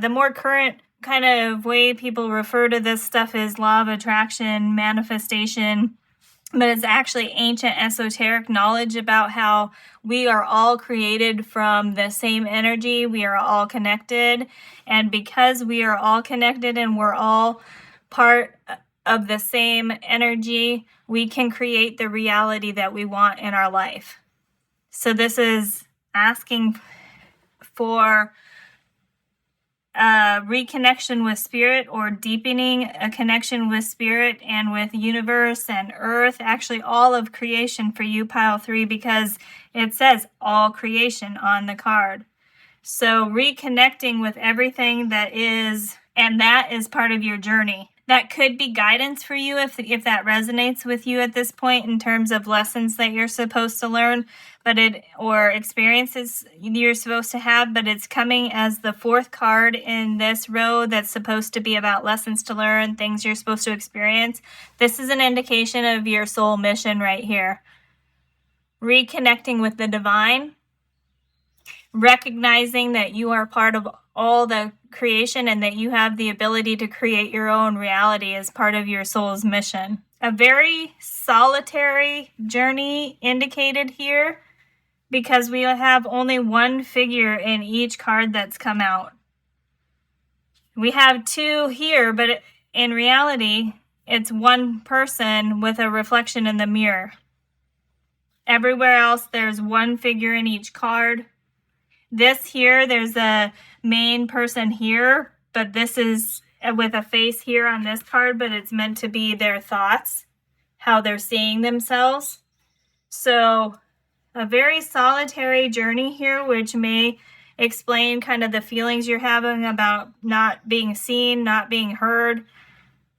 the more current kind of way people refer to this stuff is law of attraction, manifestation, but it's actually ancient esoteric knowledge about how we are all created from the same energy. We are all connected. And because we are all connected and we're all part of the same energy, we can create the reality that we want in our life. So this is asking for reconnection with spirit, or deepening a connection with spirit and with universe and earth, actually all of creation for you, pile 3, because it says all creation on the card. So reconnecting with everything that is, and that is part of your journey. That could be guidance for you if that resonates with you at this point in terms of lessons that you're supposed to learn, or experiences you're supposed to have, but it's coming as the 4th card in this row that's supposed to be about lessons to learn, things you're supposed to experience. This is an indication of your soul mission right here. Reconnecting with the divine, recognizing that you are part of all the creation and that you have the ability to create your own reality as part of your soul's mission. A very solitary journey indicated here, because we have only one figure in each card that's come out. We have 2 here, but in reality, it's one person with a reflection in the mirror. Everywhere else, there's one figure in each card. This here, there's a main person here, but this is with a face here on this card, but it's meant to be their thoughts, how they're seeing themselves. So a very solitary journey here, which may explain kind of the feelings you're having about not being seen, not being heard,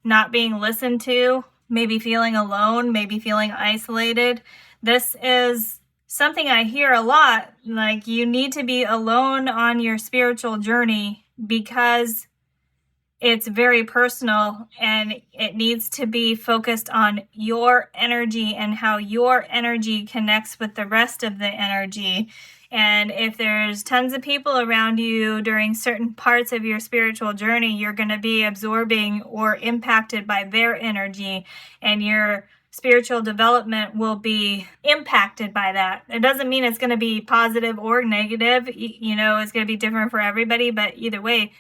not being listened to, maybe feeling alone, maybe feeling isolated. This is something I hear a lot, like you need to be alone on your spiritual journey because it's very personal, and it needs to be focused on your energy and how your energy connects with the rest of the energy. And if there's tons of people around you during certain parts of your spiritual journey, you're going to be absorbing or impacted by their energy, and your spiritual development will be impacted by that. It doesn't mean it's going to be positive or negative. It's going to be different for everybody, but either way,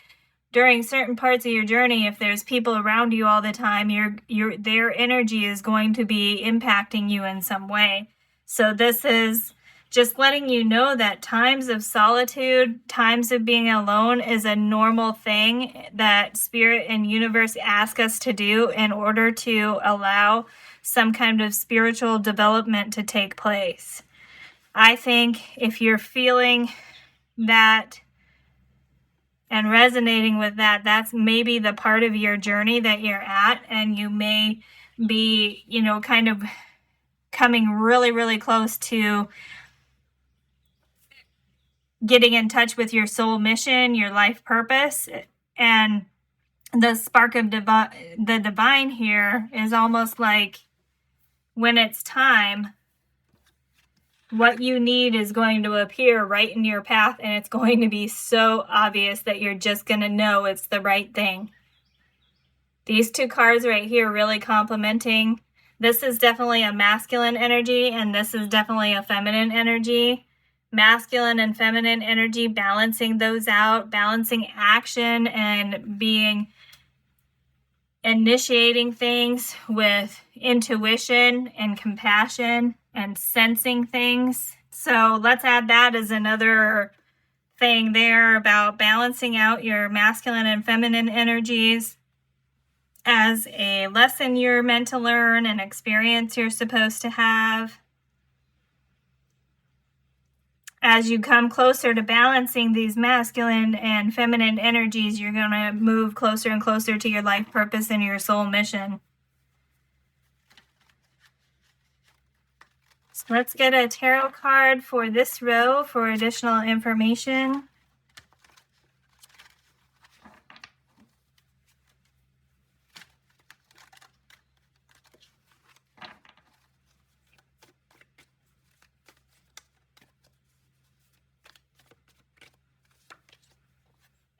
during certain parts of your journey, if there's people around you all the time, their energy is going to be impacting you in some way. So this is just letting you know that times of solitude, times of being alone is a normal thing that Spirit and universe ask us to do in order to allow some kind of spiritual development to take place. I think if you're feeling that and resonating with that, that's maybe the part of your journey that you're at, and you may be, kind of coming really, really close to getting in touch with your soul mission, your life purpose. And the spark of the divine here is almost like when it's time, what you need is going to appear right in your path, and it's going to be so obvious that you're just going to know it's the right thing. These two cards right here really complementing. This is definitely a masculine energy, and this is definitely a feminine energy. Masculine and feminine energy, balancing those out, balancing action and initiating things with intuition and compassion and sensing things. So let's add that as another thing there about balancing out your masculine and feminine energies as a lesson you're meant to learn, an experience you're supposed to have. As you come closer to balancing these masculine and feminine energies, you're going to move closer and closer to your life purpose and your soul mission. So let's get a tarot card for this row for additional information.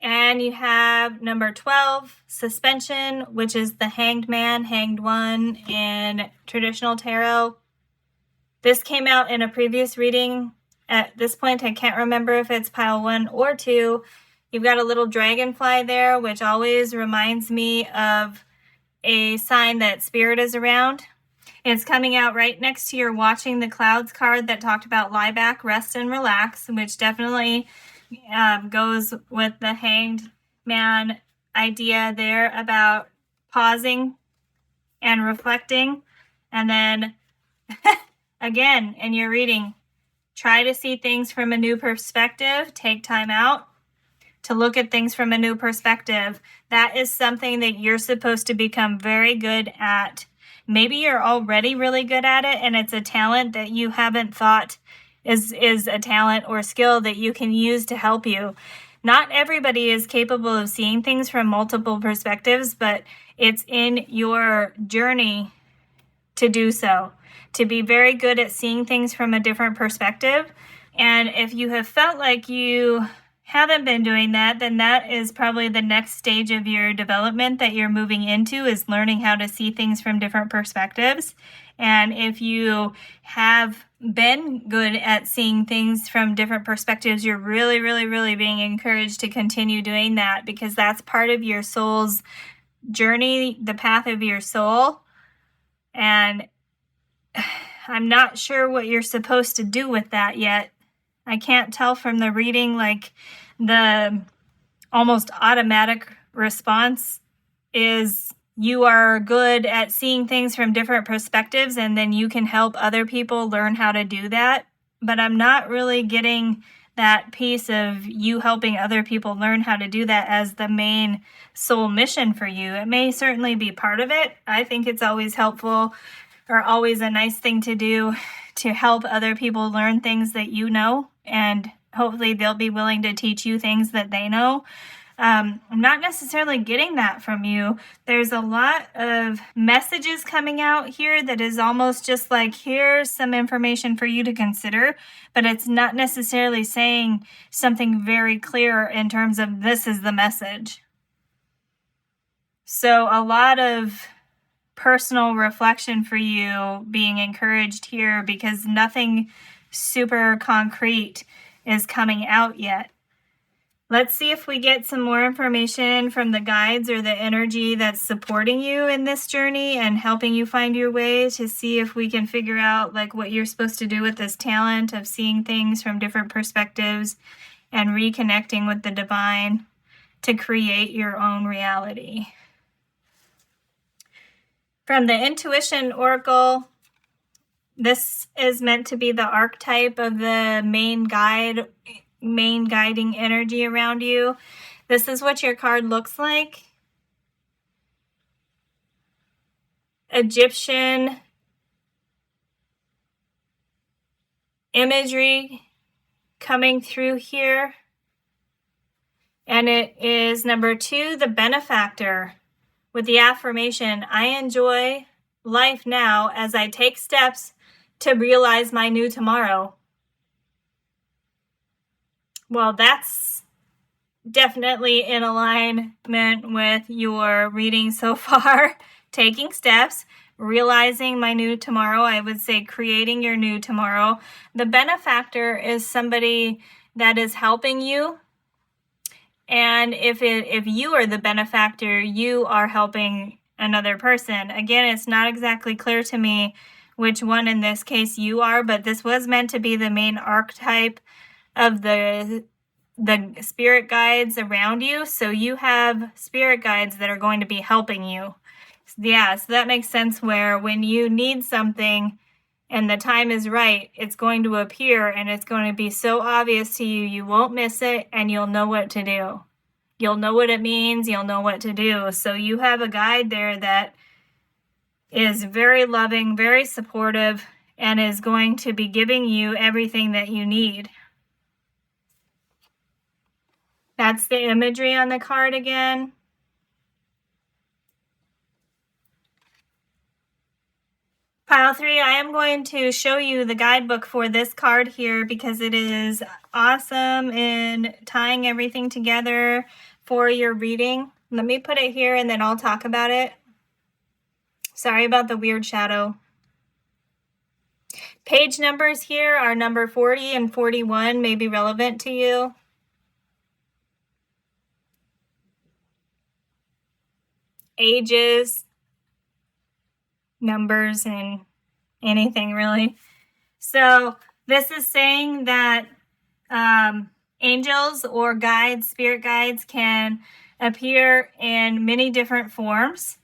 And you have number 12, suspension, which is the hanged man, hanged one in traditional tarot. This came out in a previous reading. At this point, I can't remember if it's pile 1 or 2. You've got a little dragonfly there, which always reminds me of a sign that spirit is around. It's coming out right next to your watching the clouds card that talked about lie back, rest, and relax, which definitely goes with the hanged man idea there about pausing and reflecting. And then again, in your reading, try to see things from a new perspective. Take time out to look at things from a new perspective. That is something that you're supposed to become very good at. Maybe you're already really good at it, and it's a talent that you haven't thought is a talent or skill that you can use to help you. Not everybody is capable of seeing things from multiple perspectives, but it's in your journey to do so, to be very good at seeing things from a different perspective. And if you have felt like you haven't been doing that, then that is probably the next stage of your development that you're moving into, is learning how to see things from different perspectives. And if you have been good at seeing things from different perspectives, you're really, really, really being encouraged to continue doing that, because that's part of your soul's journey, the path of your soul. And I'm not sure what you're supposed to do with that yet. I can't tell from the reading, like the almost automatic response is you are good at seeing things from different perspectives, and then you can help other people learn how to do that. But I'm not really getting that piece of you helping other people learn how to do that as the main soul mission for you. It may certainly be part of it. I think it's always helpful, or always a nice thing to do, to help other people learn things that you know, and hopefully they'll be willing to teach you things that they know. I'm not necessarily getting that from you. There's a lot of messages coming out here that is almost just like, here's some information for you to consider, but it's not necessarily saying something very clear in terms of this is the message. So a lot of personal reflection for you being encouraged here, because nothing super concrete is coming out yet. Let's see if we get some more information from the guides or the energy that's supporting you in this journey and helping you find your way, to see if we can figure out like what you're supposed to do with this talent of seeing things from different perspectives and reconnecting with the divine to create your own reality. From the Intuition Oracle, this is meant to be the archetype of the main guiding energy around you. This is what your card looks like. Egyptian imagery coming through here. And it is number 2, the benefactor, with the affirmation, I enjoy life now as I take steps to realize my new tomorrow. Well, that's definitely in alignment with your reading so far. Taking steps, realizing my new tomorrow, I would say creating your new tomorrow. The benefactor is somebody that is helping you. And if you are the benefactor, you are helping another person. Again, it's not exactly clear to me which one in this case you are, but this was meant to be the main archetype of the spirit guides around you. So you have spirit guides that are going to be helping you. Yeah, so that makes sense, where when you need something and the time is right, it's going to appear and it's going to be so obvious to you, you won't miss it, and you'll know what to do. You'll know what it means, you'll know what to do. So you have a guide there that is very loving, very supportive, and is going to be giving you everything that you need. That's the imagery on the card again. Pile 3, I am going to show you the guidebook for this card here because it is awesome in tying everything together for your reading. Let me put it here and then I'll talk about it. Sorry about the weird shadow. Page numbers here are number 40 and 41, may be relevant to you. Ages, numbers, and anything really. So this is saying that angels or guides, spirit guides, can appear in many different forms,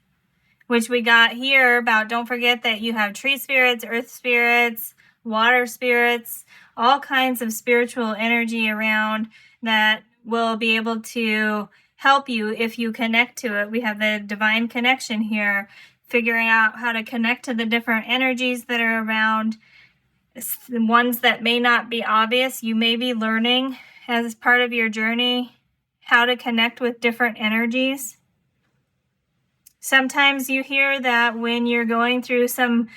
which we got here about, don't forget that you have tree spirits, earth spirits, water spirits, all kinds of spiritual energy around that will be able to help you if you connect to it. We have the divine connection here, figuring out how to connect to the different energies that are around. The ones that may not be obvious, you may be learning as part of your journey how to connect with different energies. Sometimes you hear that when you're going through some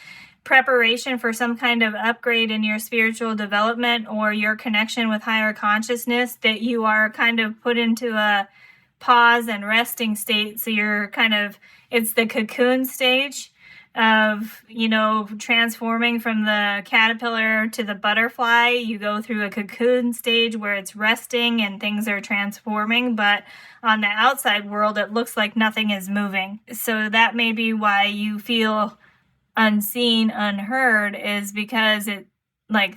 preparation for some kind of upgrade in your spiritual development or your connection with higher consciousness, that you are kind of put into a pause and resting state. So you're it's the cocoon stage of, transforming from the caterpillar to the butterfly. You go through a cocoon stage where it's resting and things are transforming, but on the outside world, it looks like nothing is moving. So that may be why you feel unseen, unheard, is because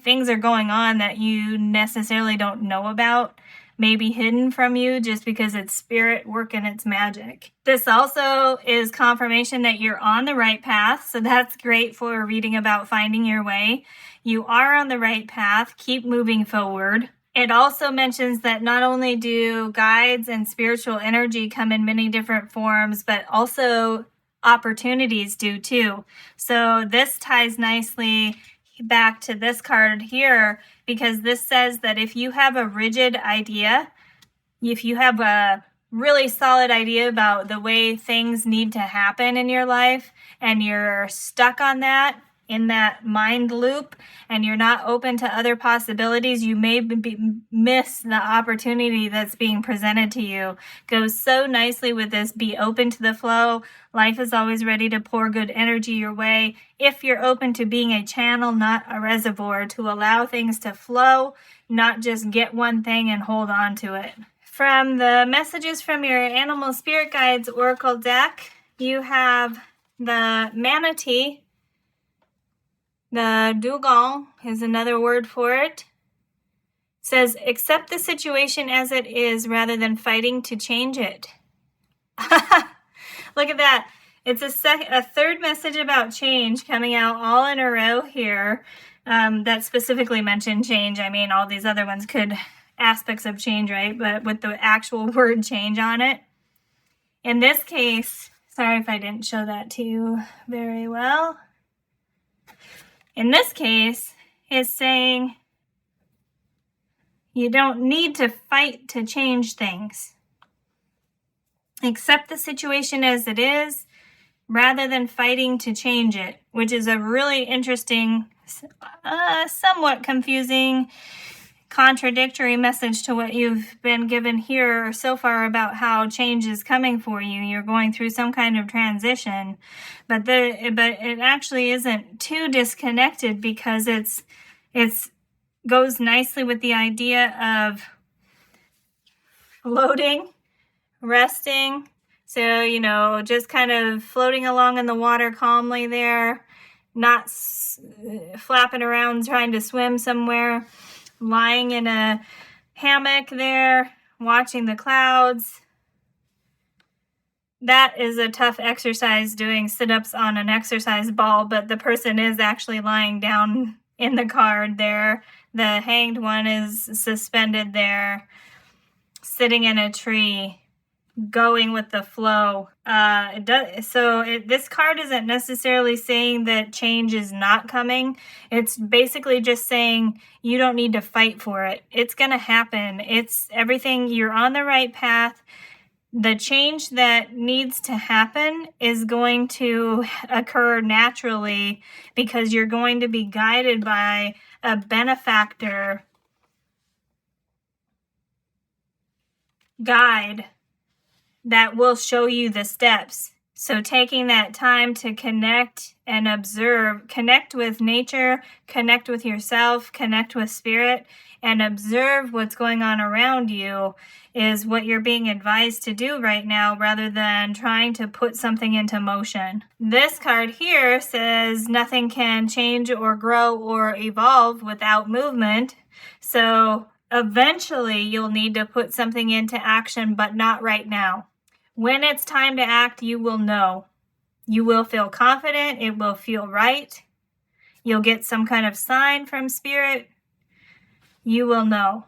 things are going on that you necessarily don't know about, may be hidden from you just because it's spirit working its magic. This also is confirmation that you're on the right path, so that's great for reading about finding your way. You are on the right path. Keep moving forward. It also mentions that not only do guides and spiritual energy come in many different forms, but also opportunities do too. So this ties nicely back to this card here, because this says that if you have a rigid idea, if you have a really solid idea about the way things need to happen in your life, and you're stuck on that, in that mind loop, and you're not open to other possibilities, you may miss the opportunity that's being presented to you. Goes so nicely with this, be open to the flow. Life is always ready to pour good energy your way if you're open to being a channel, not a reservoir, to allow things to flow, not just get one thing and hold on to it. From the messages from your Animal Spirit Guides Oracle deck, you have the manatee. The dugong is another word for it. It says, accept the situation as it is rather than fighting to change it. Look at that. It's a third message about change coming out all in a row here that specifically mentioned change. I mean, all these other ones could aspects of change, right? But with the actual word change on it. In this case, sorry if I didn't show that to you very well. In this case, it's saying you don't need to fight to change things. Accept the situation as it is rather than fighting to change it, which is a really interesting, somewhat confusing, contradictory message to what you've been given here so far about how change is coming for you. You're going through some kind of transition, but it actually isn't too disconnected, because it's goes nicely with the idea of floating, resting. So, just kind of floating along in the water calmly there, not flapping around trying to swim somewhere. Lying in a hammock there, watching the clouds. That is a tough exercise, doing sit-ups on an exercise ball, but the person is actually lying down in the card there. The hanged one is suspended there, sitting in a tree, going with the flow. This card isn't necessarily saying that change is not coming. It's basically just saying you don't need to fight for it. It's going to happen. It's everything. You're on the right path. The change that needs to happen is going to occur naturally, because you're going to be guided by a benefactor guide that will show you the steps. So taking that time to connect and observe, connect with nature, connect with yourself, connect with spirit, and observe what's going on around you is what you're being advised to do right now, rather than trying to put something into motion. This card here says nothing can change or grow or evolve without movement. So eventually you'll need to put something into action, but not right now. When it's time to act, you will know. You will feel confident. It will feel right. You'll get some kind of sign from spirit. You will know.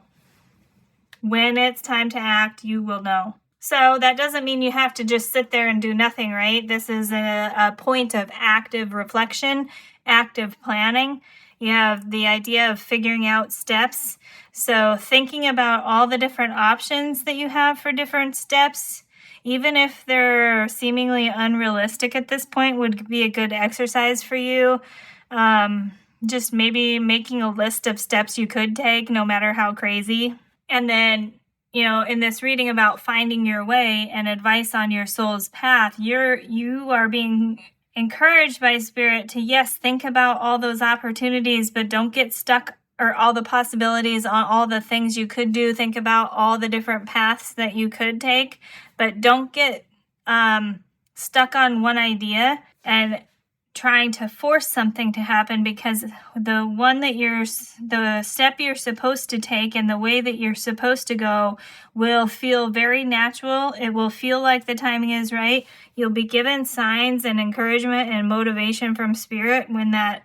When it's time to act, you will know. So that doesn't mean you have to just sit there and do nothing, right? This is a point of active reflection, active planning. You have the idea of figuring out steps. So thinking about all the different options that you have for different steps, even if they're seemingly unrealistic at this point, would be a good exercise for you. Just maybe making a list of steps you could take, no matter how crazy. And then, in this reading about finding your way and advice on your soul's path, you are being encouraged by spirit to, yes, think about all those opportunities, but don't get stuck, or all the possibilities on all the things you could do. Think about all the different paths that you could take, but don't get stuck on one idea and trying to force something to happen, because the step you're supposed to take and the way that you're supposed to go will feel very natural. It will feel like the timing is right. You'll be given signs and encouragement and motivation from spirit when that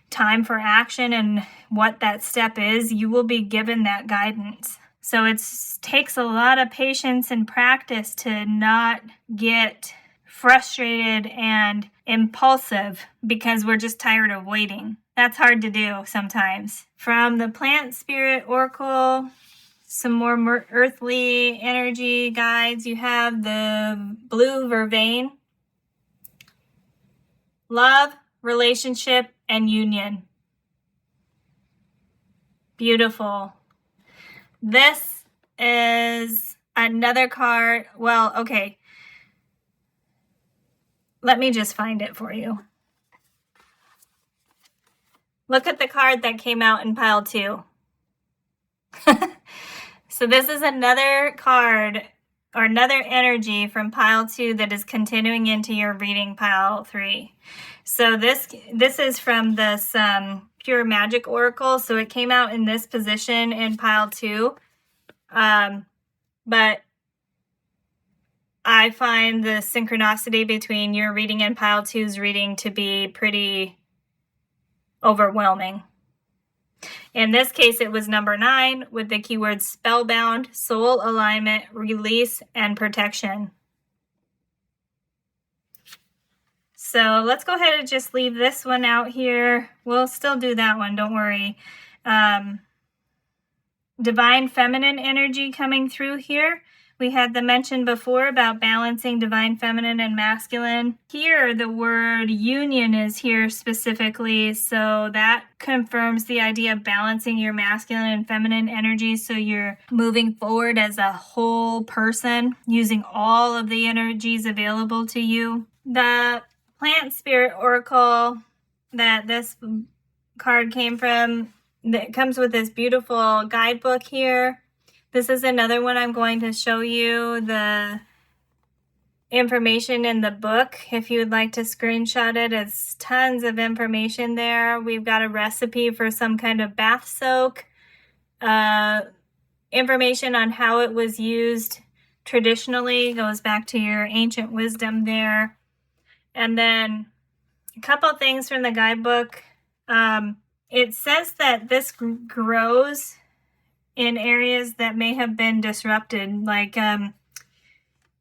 time for action and what that step is. You will be given that guidance. So it takes a lot of patience and practice to not get frustrated and impulsive because we're just tired of waiting. That's hard to do sometimes. From the Plant Spirit Oracle some more earthly energy guides. You have the blue vervain. Love, relationship, and union. Beautiful. This is another card. Well, okay. Let me just find it for you. Look at the card that came out in pile 2. So this is another card or another energy from pile 2 that is continuing into your reading pile 3. So this is from this Pure Magic Oracle. So it came out in this position in pile 2. But I find the synchronicity between your reading and pile 2's reading to be pretty overwhelming. In this case, it was number 9 with the keywords spellbound, soul alignment, release, and protection. So let's go ahead and just leave this one out here. We'll still do that one, don't worry. Divine feminine energy coming through here. We had the mention before about balancing divine feminine and masculine. Here, the word union is here specifically, so that confirms the idea of balancing your masculine and feminine energy, so you're moving forward as a whole person, using all of the energies available to you. The Plant Spirit Oracle that this card came from, that comes with this beautiful guidebook here. This is another one I'm going to show you the information in the book. If you would like to screenshot it, it's tons of information there. We've got a recipe for some kind of bath soak, information on how it was used traditionally, goes back to your ancient wisdom there. And then a couple things from the guidebook. It says that this grows in areas that may have been disrupted, like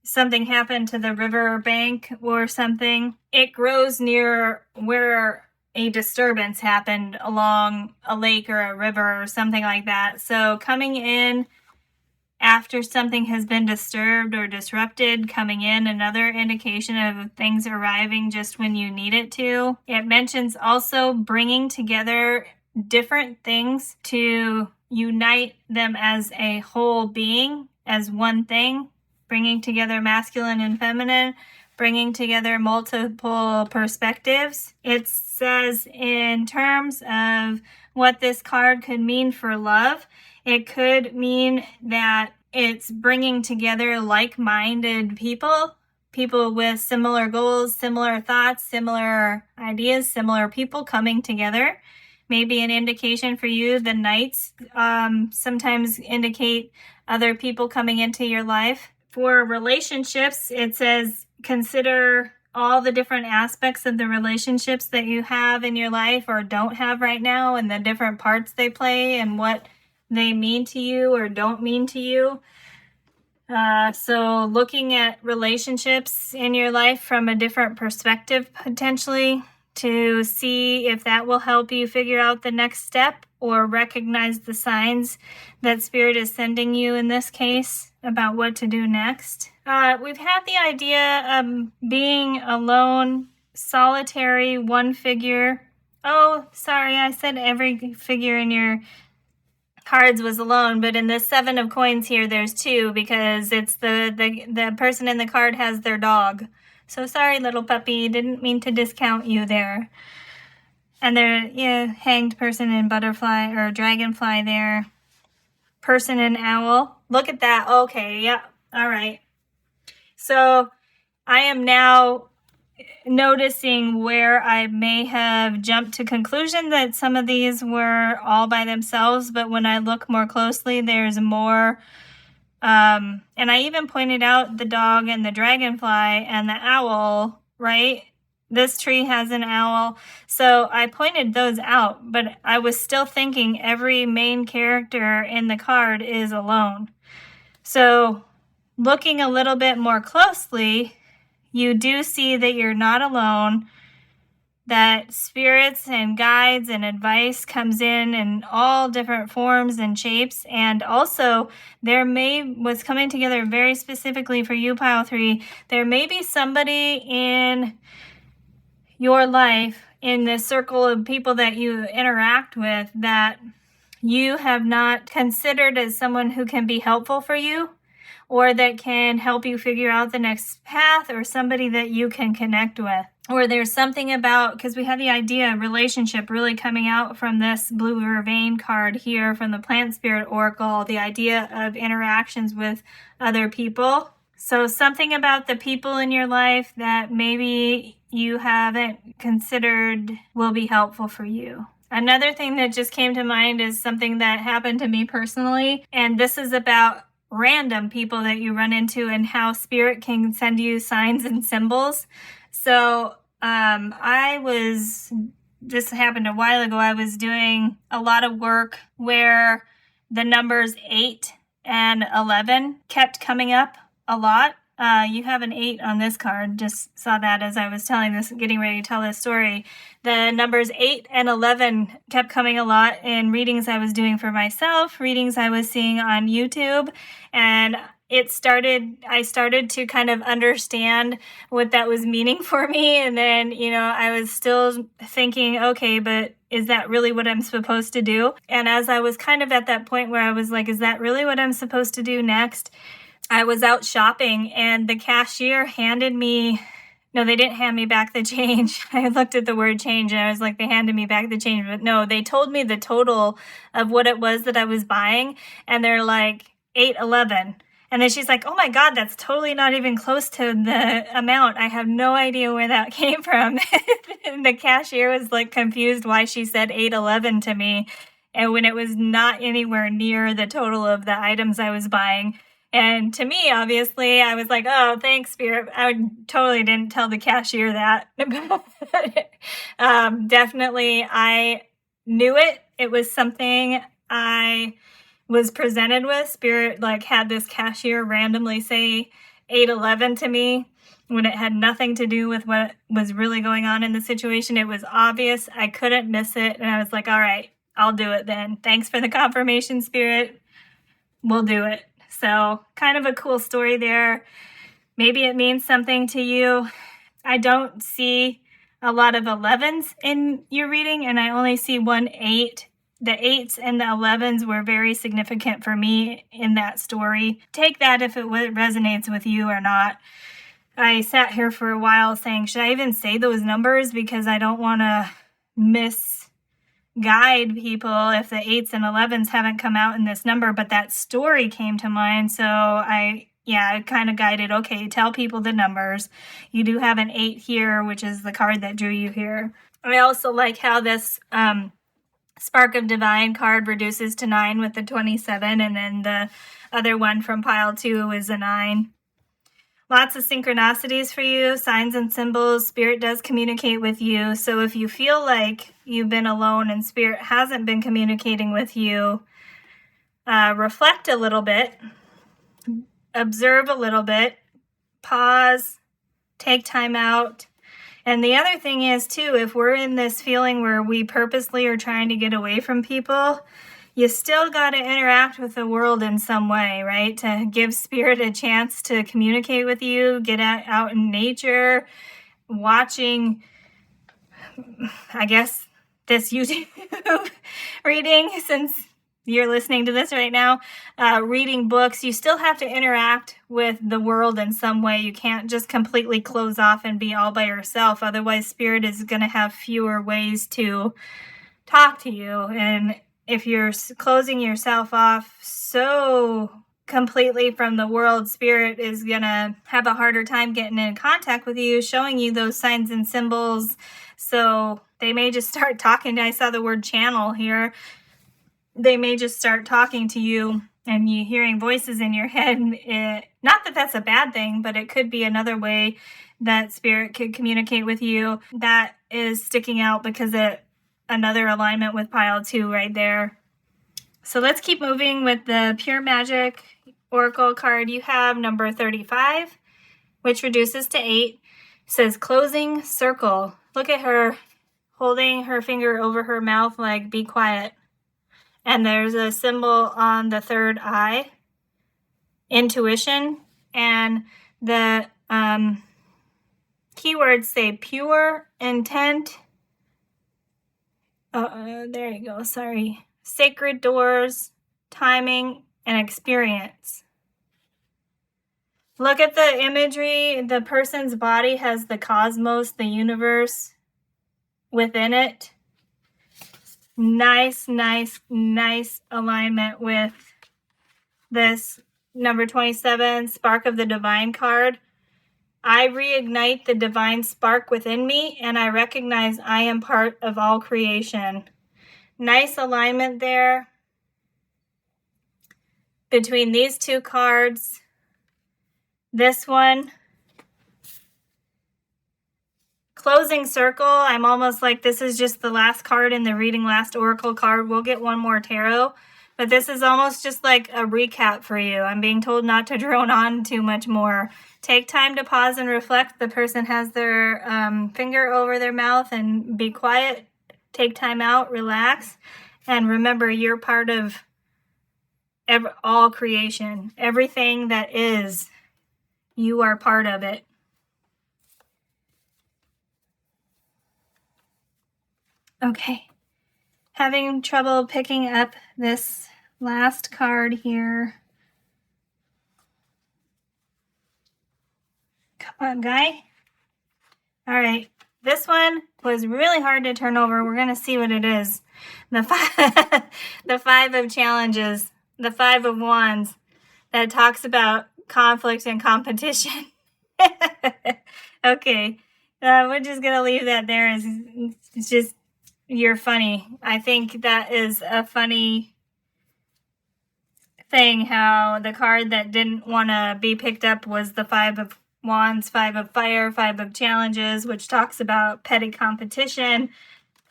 something happened to the river bank or something. It grows near where a disturbance happened along a lake or a river or something like that. So coming in after something has been disturbed or disrupted, coming in, another indication of things arriving just when you need it to. It mentions also bringing together different things to unite them as a whole being, as one thing, bringing together masculine and feminine, bringing together multiple perspectives. It says in terms of what this card could mean for love, it could mean that it's bringing together like-minded people with similar goals, similar thoughts, similar ideas, similar people coming together. Maybe an indication for you, the knights sometimes indicate other people coming into your life. For relationships, it says consider all the different aspects of the relationships that you have in your life or don't have right now, and the different parts they play and what they mean to you or don't mean to you. So looking at relationships in your life from a different perspective potentially, to see if that will help you figure out the next step or recognize the signs that Spirit is sending you in this case about what to do next. We've had the idea of being alone, solitary, one figure. Oh, sorry, I said every figure in your cards was alone, but in the 7 of coins here, there's 2 because it's the person in the card has their dog. So sorry, little puppy, didn't mean to discount you there. And there, hanged person and butterfly or dragonfly there. Person and owl. Look at that. Okay, yeah, all right. So I am now noticing where I may have jumped to conclusion that some of these were all by themselves, but when I look more closely, there's more. And I even pointed out the dog and the dragonfly and the owl, right? This tree has an owl. So I pointed those out, but I was still thinking every main character in the card is alone. So looking a little bit more closely, you do see that you're not alone. that spirits and guides and advice comes in all different forms and shapes. And also what's coming together very specifically for you, pile 3, there may be somebody in your life, in this circle of people that you interact with, that you have not considered as someone who can be helpful for you, or that can help you figure out the next path, or somebody that you can connect with. Or there's something about, because we have the idea of relationship really coming out from this blue vervain card here from the Plant Spirit Oracle, the idea of interactions with other people. So something about the people in your life that maybe you haven't considered will be helpful for you. Another thing that just came to mind is something that happened to me personally, and this is about random people that you run into and how spirit can send you signs and symbols. So this happened a while ago. I was doing a lot of work where the numbers 8 and 11 kept coming up a lot. You have an 8 on this card. Just saw that as I was getting ready to tell this story. The numbers 8 and 11 kept coming a lot in readings I was doing for myself, readings I was seeing on YouTube, and I started to kind of understand what that was meaning for me. And then, I was still thinking, okay, but is that really what I'm supposed to do? And as I was kind of at that point where I was like, is that really what I'm supposed to do next? I was out shopping and the cashier no, they didn't hand me back the change. I looked at the word change and I was like, they handed me back the change. But no, they told me the total of what it was that I was buying. And they're like, 811. And then she's like, oh my God, that's totally not even close to the amount. I have no idea where that came from. And the cashier was like confused why she said 811 to me. And when it was not anywhere near the total of the items I was buying. And to me, obviously, I was like, oh, thanks, Spirit. I totally didn't tell the cashier that. Definitely, I knew it. It was something I was presented with. Spirit had this cashier randomly say 811 to me when it had nothing to do with what was really going on in the situation. It was obvious. I couldn't miss it. And I was like, all right, I'll do it then. Thanks for the confirmation, Spirit. We'll do it. So kind of a cool story there. Maybe it means something to you. I don't see a lot of 11s in your reading, and I only see 1 8. The 8s and the 11s were very significant for me in that story. Take that if it resonates with you or not. I sat here for a while saying, should I even say those numbers? Because I don't want to misguide people if the 8s and 11s haven't come out in this number. But that story came to mind, so I kind of guided, okay, tell people the numbers. You do have an 8 here, which is the card that drew you here. I also like how this Spark of Divine card reduces to 9 with the 27, and then the other one from pile 2 is a 9. Lots of synchronicities for you, signs and symbols. Spirit does communicate with you. So if you feel like you've been alone and Spirit hasn't been communicating with you, reflect a little bit, observe a little bit, pause, take time out. And the other thing is, too, if we're in this feeling where we purposely are trying to get away from people, you still got to interact with the world in some way, right? To give Spirit a chance to communicate with you, get out in nature, watching, I guess, this YouTube reading, since you're listening to this right now, reading books. You still have to interact with the world in some way. You can't just completely close off and be all by yourself. Otherwise, Spirit is going to have fewer ways to talk to you. And if you're closing yourself off so completely from the world, Spirit is going to have a harder time getting in contact with you, showing you those signs and symbols. So they may just start talking. I saw the word channel here. They may just start talking to you and you hearing voices in your head. Not that that's a bad thing, but it could be another way that Spirit could communicate with you. That is sticking out because another alignment with pile 2 right there. So let's keep moving with the Pure Magic Oracle card. You have number 35, which reduces to 8. It says closing circle. Look at her holding her finger over her mouth like, be quiet. And there's a symbol on the third eye, intuition, and the keywords say pure, intent, there you go, sorry, sacred doors, timing, and experience. Look at the imagery. The person's body has the cosmos, the universe within it. Nice alignment with this number 27, Spark of the Divine card. I reignite the divine spark within me, and I recognize I am part of all creation. Nice alignment there between these two cards. This one, closing circle. I'm almost like this is just the last card in the reading, last oracle card. We'll get one more tarot, but this is almost just like a recap for you. I'm being told not to drone on too much more. Take time to pause and reflect. The person has their finger over their mouth, and be quiet. Take time out, relax, and remember you're part of all creation. Everything that is, you are part of it. Okay, having trouble picking up this last card here. Come on, guy. All right, this one was really hard to turn over. We're going to see what it is. The five of challenges, the 5 of wands, that talks about conflict and competition. Okay, we're just going to leave that there. It's just, you're funny. I think that is a funny thing, how the card that didn't want to be picked up was the 5 of wands, 5 of fire, 5 of challenges, which talks about petty competition,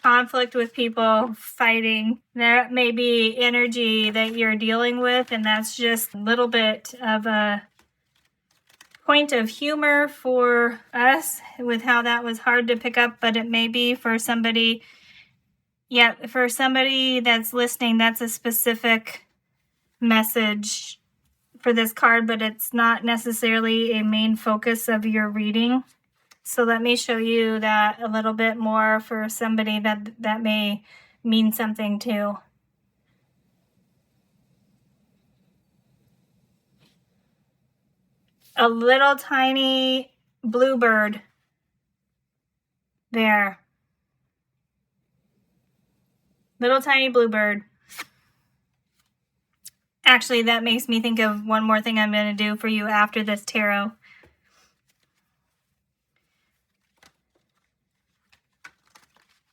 conflict with people, fighting. There may be energy that you're dealing with, and that's just a little bit of a point of humor for us with how that was hard to pick up, but it may be for somebody. Yeah, for somebody that's listening, that's a specific message for this card, but it's not necessarily a main focus of your reading. So let me show you that a little bit more for somebody that may mean something to. A little tiny bluebird there. Little tiny bluebird. Actually, that makes me think of one more thing I'm going to do for you after this tarot.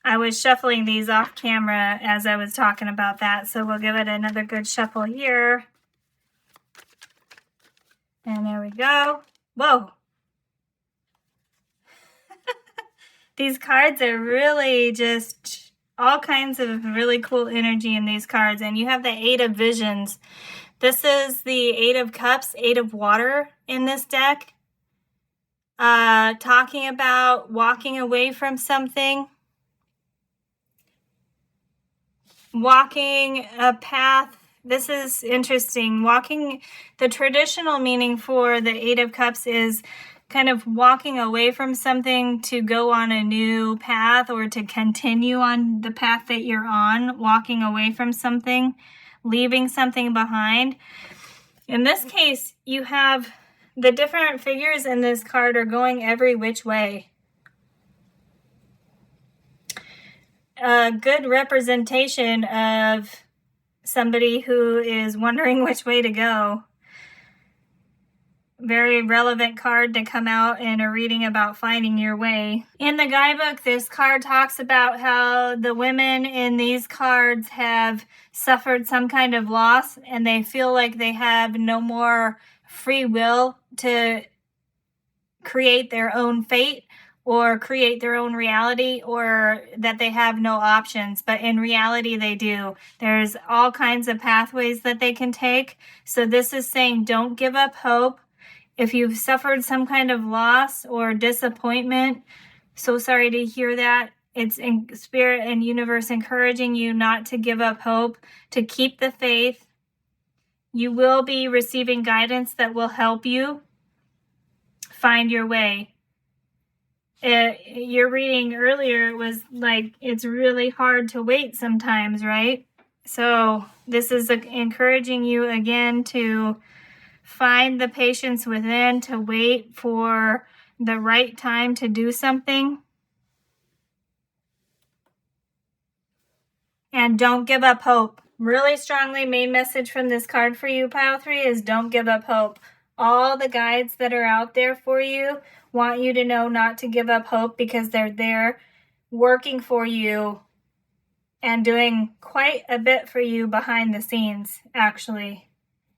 I was shuffling these off camera as I was talking about that, so we'll give it another good shuffle here. And there we go. Whoa. These cards are really just all kinds of really cool energy in these cards. And you have the 8 of visions. This is the 8 of cups, 8 of water in this deck. Talking about walking away from something. Walking a path. This is interesting. Walking, the traditional meaning for the 8 of cups is kind of walking away from something to go on a new path, or to continue on the path that you're on, walking away from something, leaving something behind. In this case, you have the different figures in this card are going every which way. A good representation of somebody who is wondering which way to go. Very relevant card to come out in a reading about finding your way. In the guidebook, this card talks about how the women in these cards have suffered some kind of loss, and they feel like they have no more free will to create their own fate or create their own reality, or that they have no options. But in reality, they do. There's all kinds of pathways that they can take. So this is saying, don't give up hope. If you've suffered some kind of loss or disappointment, so sorry to hear that. It's in spirit and universe encouraging you not to give up hope, to keep the faith. You will be receiving guidance that will help you find your way. Your reading earlier was like, it's really hard to wait sometimes, right? So this is encouraging you again to find the patience within, to wait for the right time to do something. And don't give up hope. Really strongly, main message from this card for you, Pile 3, is don't give up hope. All the guides that are out there for you want you to know not to give up hope, because they're there working for you and doing quite a bit for you behind the scenes, actually.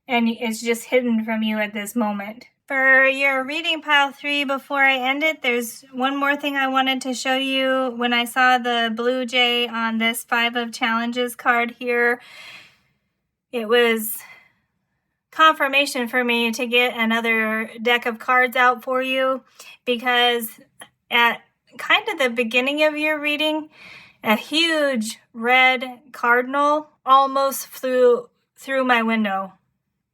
And it's just hidden from you at this moment. For your reading, Pile 3, before I end it, there's one more thing I wanted to show you. When I saw the blue jay on this 5 of Challenges card here, it was confirmation for me to get another deck of cards out for you, because at kind of the beginning of your reading, a huge red cardinal almost flew through my window.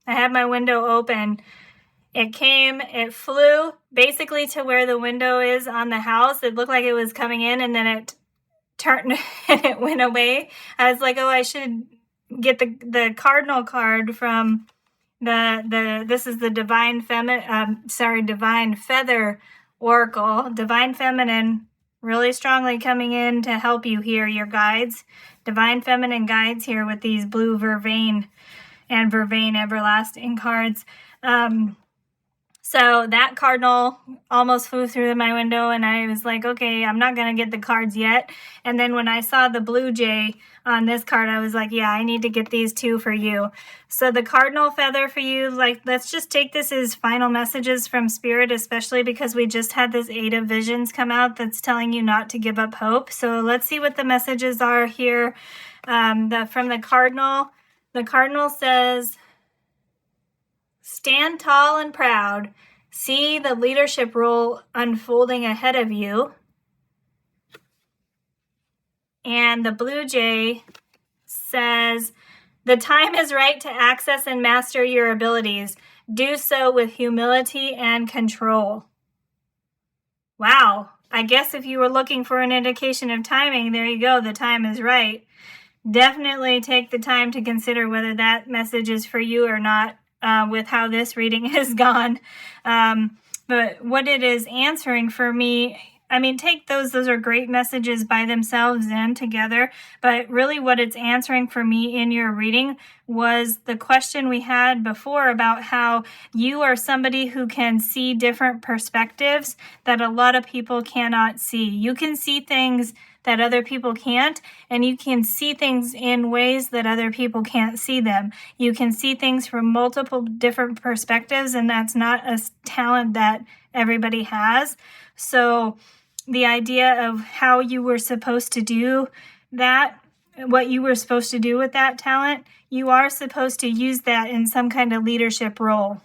I had my window open. It flew basically to where the window is on the house. It looked like it was coming in, and then it turned and it went away. I was like, oh, I should get the cardinal card from this is the Divine Feather Oracle. Divine Feminine, really strongly coming in to help you here, your guides. Divine Feminine guides here with these blue Vervain and Vervain Everlasting cards. So that cardinal almost flew through my window, and I was like, okay, I'm not going to get the cards yet. And then when I saw the blue jay on this card, I was like, yeah, I need to get these 2 for you. So the cardinal feather for you, like, let's just take this as final messages from Spirit, especially because we just had this 8 of Visions come out that's telling you not to give up hope. So let's see what the messages are here. From the cardinal. The cardinal says, stand tall and proud. See the leadership role unfolding ahead of you. And the blue jay says, the time is right to access and master your abilities. Do so with humility and control. Wow. I guess if you were looking for an indication of timing, there you go. The time is right. Definitely take the time to consider whether that message is for you or not. With how this reading has gone. But what it is answering for me, I mean, take those are great messages by themselves and together, but really what it's answering for me in your reading was the question we had before about how you are somebody who can see different perspectives that a lot of people cannot see. You can see things that other people can't, and you can see things in ways that other people can't see them. You can see things from multiple different perspectives, and that's not a talent that everybody has. So the idea of how you were supposed to do that, what you were supposed to do with that talent, you are supposed to use that in some kind of leadership role.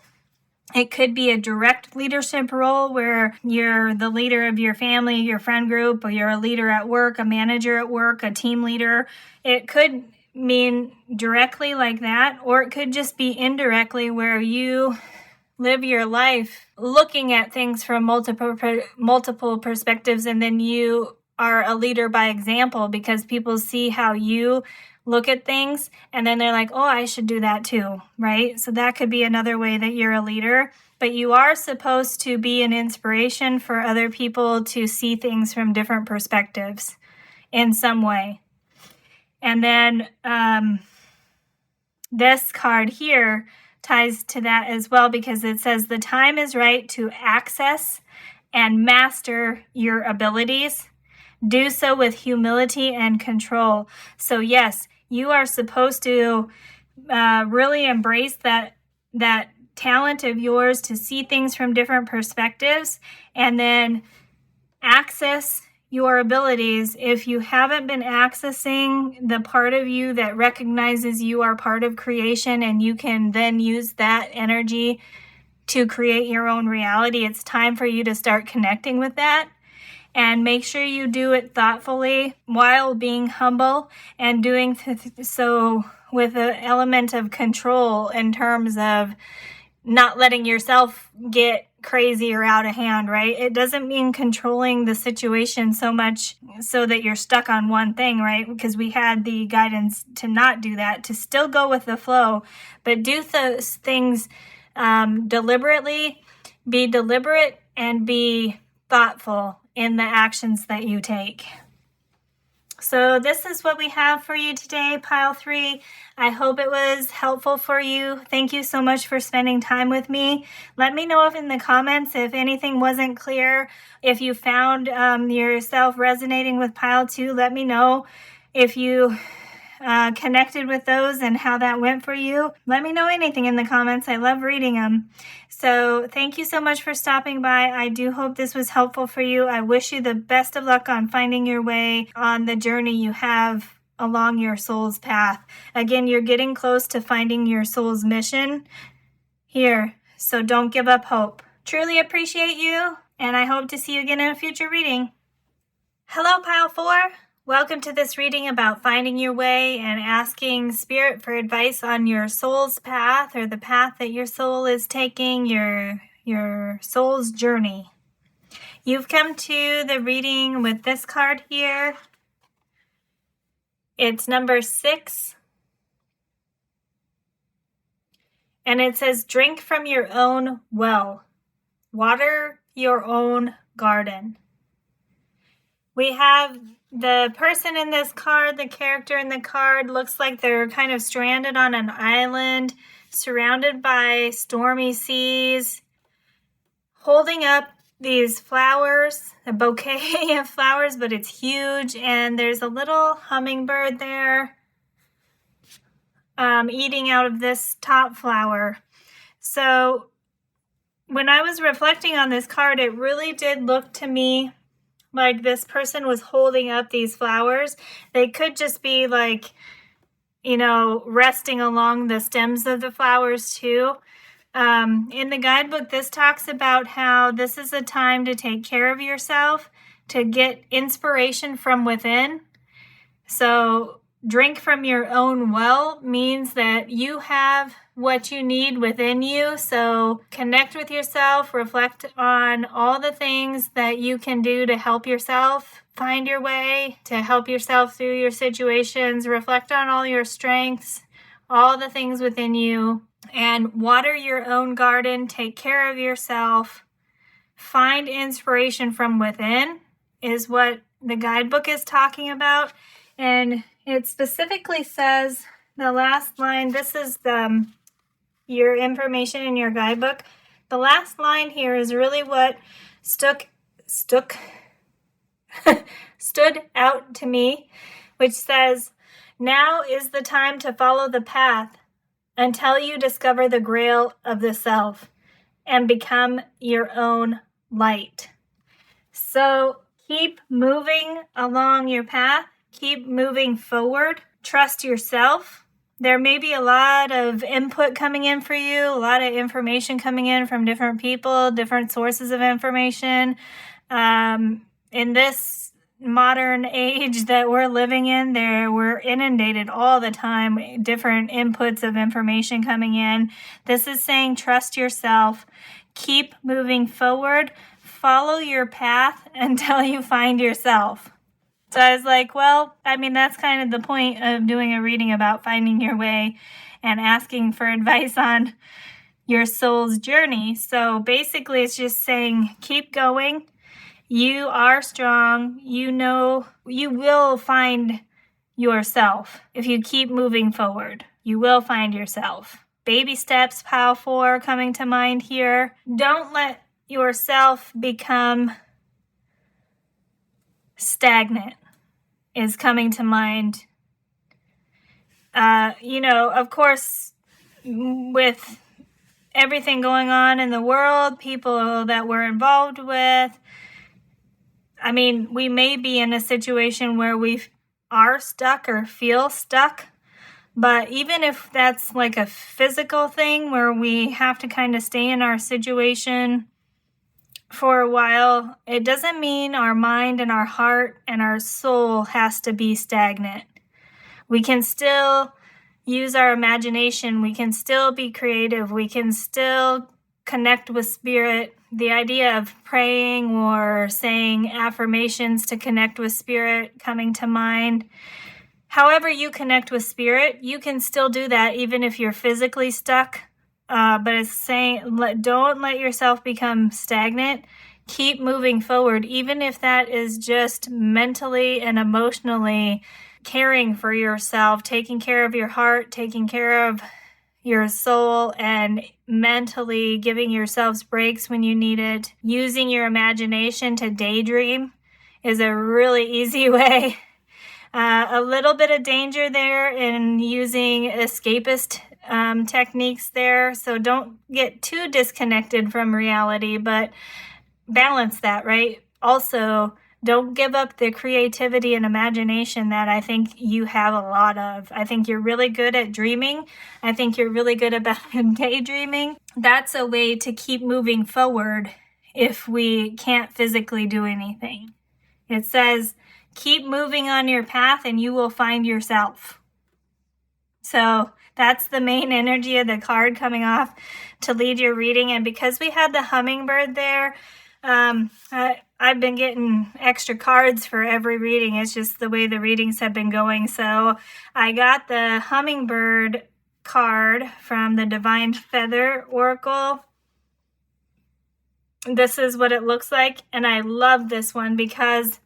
It could be a direct leadership role where you're the leader of your family, your friend group, or you're a leader at work, a manager at work, a team leader. It could mean directly like that, or it could just be indirectly where you live your life looking at things from multiple perspectives, and then you are a leader by example because people see how you look at things, and then they're like, oh, I should do that too, right? So that could be another way that you're a leader. But you are supposed to be an inspiration for other people to see things from different perspectives in some way. And then this card here ties to that as well, because it says the time is right to access and master your abilities. Do so with humility and control. So yes, you are supposed to really embrace that talent of yours to see things from different perspectives, and then access your abilities. If you haven't been accessing the part of you that recognizes you are part of creation and you can then use that energy to create your own reality, it's time for you to start connecting with that. and make sure you do it thoughtfully while being humble and doing so with an element of control in terms of not letting yourself get crazy or out of hand, right? It doesn't mean controlling the situation so much so that you're stuck on one thing, right? Because we had the guidance to not do that, to still go with the flow, but do those things deliberately, be deliberate, and be thoughtful in the actions that you take. So this is what we have for you today, Pile 3. I hope it was helpful for you. Thank you so much for spending time with me. Let me know in the comments if anything wasn't clear. If you found yourself resonating with Pile 2, let me know. If you connected with those and how that went for you, let me know anything in the comments. I love reading them. So thank you so much for stopping by. I do hope this was helpful for you. I wish you the best of luck on finding your way on the journey you have along your soul's path. Again, you're getting close to finding your soul's mission here, so don't give up hope. Truly appreciate you, and I hope to see you again in a future reading. Hello, Pile 4. Welcome to this reading about finding your way and asking Spirit for advice on your soul's path, or the path that your soul is taking, your soul's journey. You've come to the reading with this card here. It's number 6. And it says, drink from your own well. Water your own garden. We have the person in this card, the character in the card, looks like they're kind of stranded on an island, surrounded by stormy seas, holding up these flowers, a bouquet of flowers, but it's huge, and there's a little hummingbird there eating out of this top flower. So when I was reflecting on this card, it really did look to me like this person was holding up these flowers. They could just be like, resting along the stems of the flowers too. In the guidebook, this talks about how this is a time to take care of yourself, to get inspiration from within. So drink from your own well means that you have what you need within you. So connect with yourself, reflect on all the things that you can do to help yourself find your way, to help yourself through your situations, reflect on all your strengths, all the things within you, and water your own garden, take care of yourself, find inspiration from within is what the guidebook is talking about. And it specifically says, the last line, this is your information in your guidebook. The last line here is really what stood out to me, which says, now is the time to follow the path until you discover the grail of the self and become your own light. So keep moving along your path. Keep moving forward. Trust yourself. There may be a lot of input coming in for you, a lot of information coming in from different people, different sources of information. In this modern age that we're living in, we're inundated all the time, different inputs of information coming in. This is saying trust yourself. Keep moving forward. Follow your path until you find yourself. So I was like, that's kind of the point of doing a reading about finding your way and asking for advice on your soul's journey. So basically it's just saying, keep going. You are strong. You will find yourself. If you keep moving forward, you will find yourself. Baby steps, Pile 4 coming to mind here. Don't let yourself become stagnant is coming to mind. Of course, with everything going on in the world, people that we're involved with, we may be in a situation where we are stuck or feel stuck, but even if that's like a physical thing where we have to kind of stay in our situation for a while, it doesn't mean our mind and our heart and our soul has to be stagnant. We can still use our imagination. We can still be creative. We can still connect with spirit. The idea of praying or saying affirmations to connect with spirit coming to mind. However you connect with spirit, you can still do that even if you're physically stuck. But it's saying, don't let yourself become stagnant. Keep moving forward, even if that is just mentally and emotionally caring for yourself, taking care of your heart, taking care of your soul, and mentally giving yourselves breaks when you need it. Using your imagination to daydream is a really easy way. A little bit of danger there in using escapist techniques there, so don't get too disconnected from reality, but balance that, right? Also, don't give up the creativity and imagination that I think you have a lot of. I think you're really good at dreaming. I think you're really good about daydreaming. That's a way to keep moving forward if we can't physically do anything. It says, keep moving on your path and you will find yourself. So that's the main energy of the card coming off to lead your reading. And because we had the hummingbird there, I've been getting extra cards for every reading. It's just the way the readings have been going. So I got the hummingbird card from the Divine Feather Oracle. This is what it looks like. And I love this one because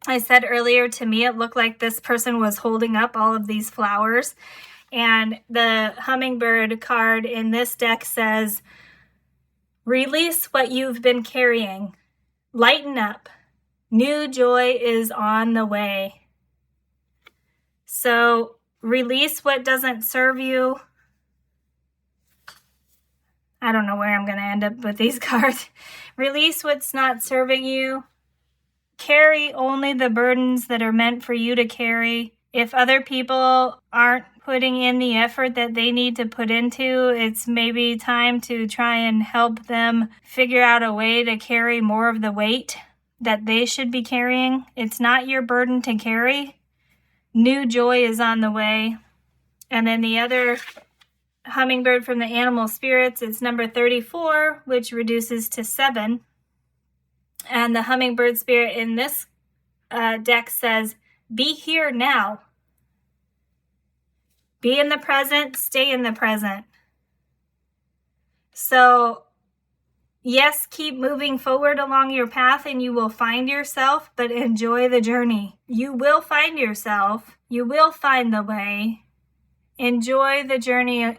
I said earlier, to me, it looked like this person was holding up all of these flowers. And the hummingbird card in this deck says, release what you've been carrying. Lighten up. New joy is on the way. So release what doesn't serve you. I don't know where I'm going to end up with these cards. Release what's not serving you. Carry only the burdens that are meant for you to carry. If other people aren't putting in the effort that they need to put into, it's maybe time to try and help them figure out a way to carry more of the weight that they should be carrying. It's not your burden to carry. New joy is on the way. And then the other hummingbird from the animal spirits, it's number 34, which reduces to 7. And the hummingbird spirit in this deck says, be here now. Be in the present, stay in the present. So, yes, keep moving forward along your path and you will find yourself, but enjoy the journey. You will find yourself. You will find the way. Enjoy the journey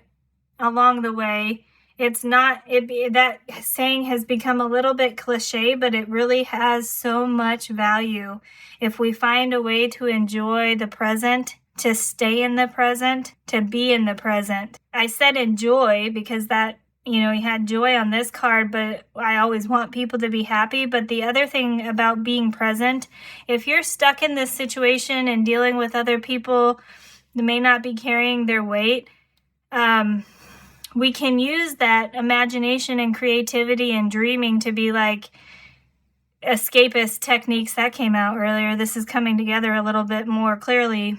along the way. It's not, that saying has become a little bit cliche, but it really has so much value. If we find a way to enjoy the present, to stay in the present, to be in the present. I said enjoy because that, you had joy on this card, but I always want people to be happy. But the other thing about being present, if you're stuck in this situation and dealing with other people that may not be carrying their weight, we can use that imagination and creativity and dreaming to be like escapist techniques that came out earlier. This is coming together a little bit more clearly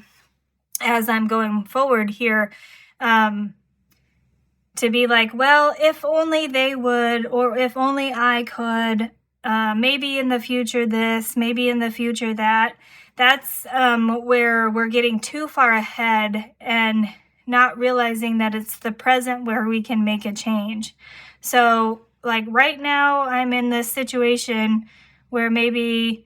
as I'm going forward here, to be like, well, if only they would, or if only I could, maybe in the future this, maybe in the future that. That's where we're getting too far ahead and not realizing that it's the present where we can make a change. So, like right now, I'm in this situation where maybe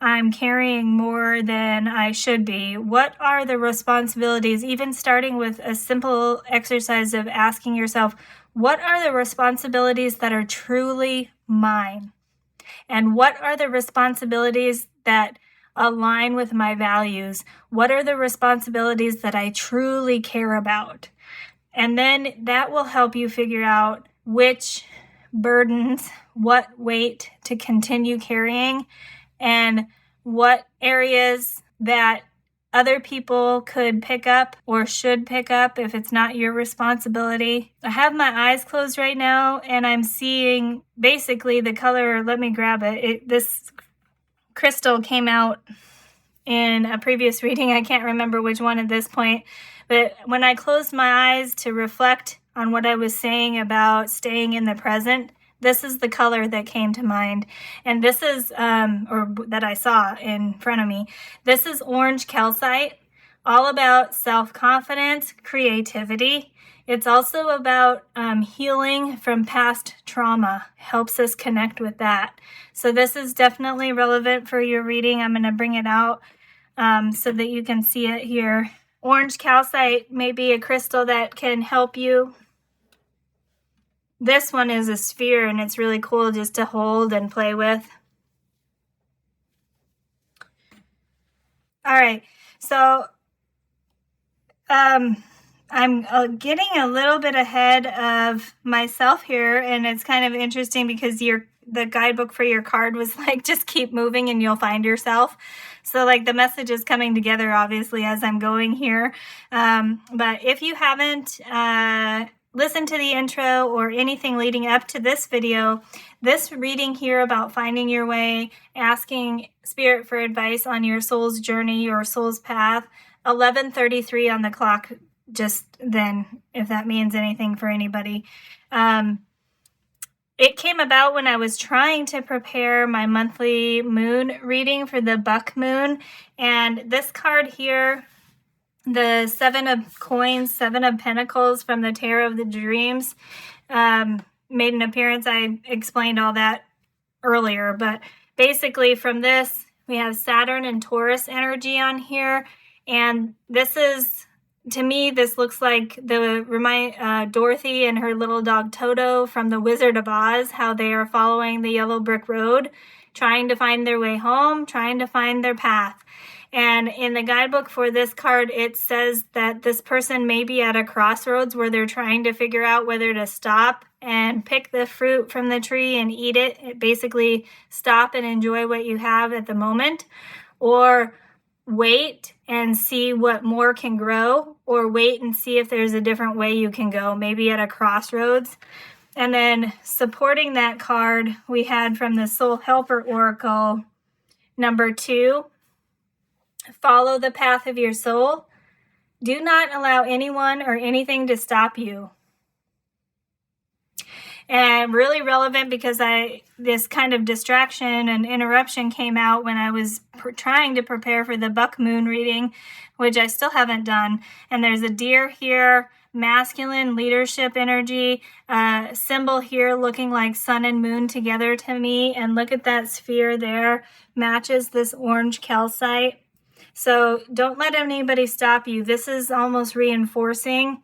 I'm carrying more than I should be. What are the responsibilities, even starting with a simple exercise of asking yourself, what are the responsibilities that are truly mine? And what are the responsibilities that align with my values? What are the responsibilities that I truly care about? And then that will help you figure out which burdens, what weight to continue carrying, and what areas that other people could pick up or should pick up if it's not your responsibility. I have my eyes closed right now, and I'm seeing basically the color. Let me grab it. This crystal came out in a previous reading. I can't remember which one at this point, but when I closed my eyes to reflect on what I was saying about staying in the present, this is the color that came to mind. And this is, or that I saw in front of me. This is orange calcite, all about self-confidence, creativity. It's also about healing from past trauma, helps us connect with that. So this is definitely relevant for your reading. I'm going to bring it out so that you can see it here. Orange calcite may be a crystal that can help you. This one is a sphere, and it's really cool just to hold and play with. All right, so I'm getting a little bit ahead of myself here, and it's kind of interesting because the guidebook for your card was like, just keep moving and you'll find yourself. So like the message is coming together obviously as I'm going here. But if you haven't listened to the intro or anything leading up to this video, this reading here about finding your way, asking Spirit for advice on your soul's journey or soul's path, 11:33 on the clock just then, if that means anything for anybody. It came about when I was trying to prepare my monthly moon reading for the buck moon. And this card here, the 7 of coins, 7 of pentacles from the Tarot of the Dreams, made an appearance. I explained all that earlier. But basically from this, we have Saturn and Taurus energy on here. And this is, to me, this looks like Dorothy and her little dog Toto from The Wizard of Oz, how they are following the yellow brick road, trying to find their way home, trying to find their path. And in the guidebook for this card, it says that this person may be at a crossroads where they're trying to figure out whether to stop and pick the fruit from the tree and eat it. Basically, stop and enjoy what you have at the moment, or wait and see what more can grow, or wait and see if there's a different way you can go, maybe at a crossroads. And then supporting that card, we had from the Soul Helper Oracle, number 2, follow the path of your soul. Do not allow anyone or anything to stop you. And really relevant because this kind of distraction and interruption came out when I was trying to prepare for the buck moon reading, which I still haven't done. And there's a deer here, masculine leadership energy, symbol here looking like sun and moon together to me. And look at that sphere there, matches this orange calcite. So don't let anybody stop you. This is almost reinforcing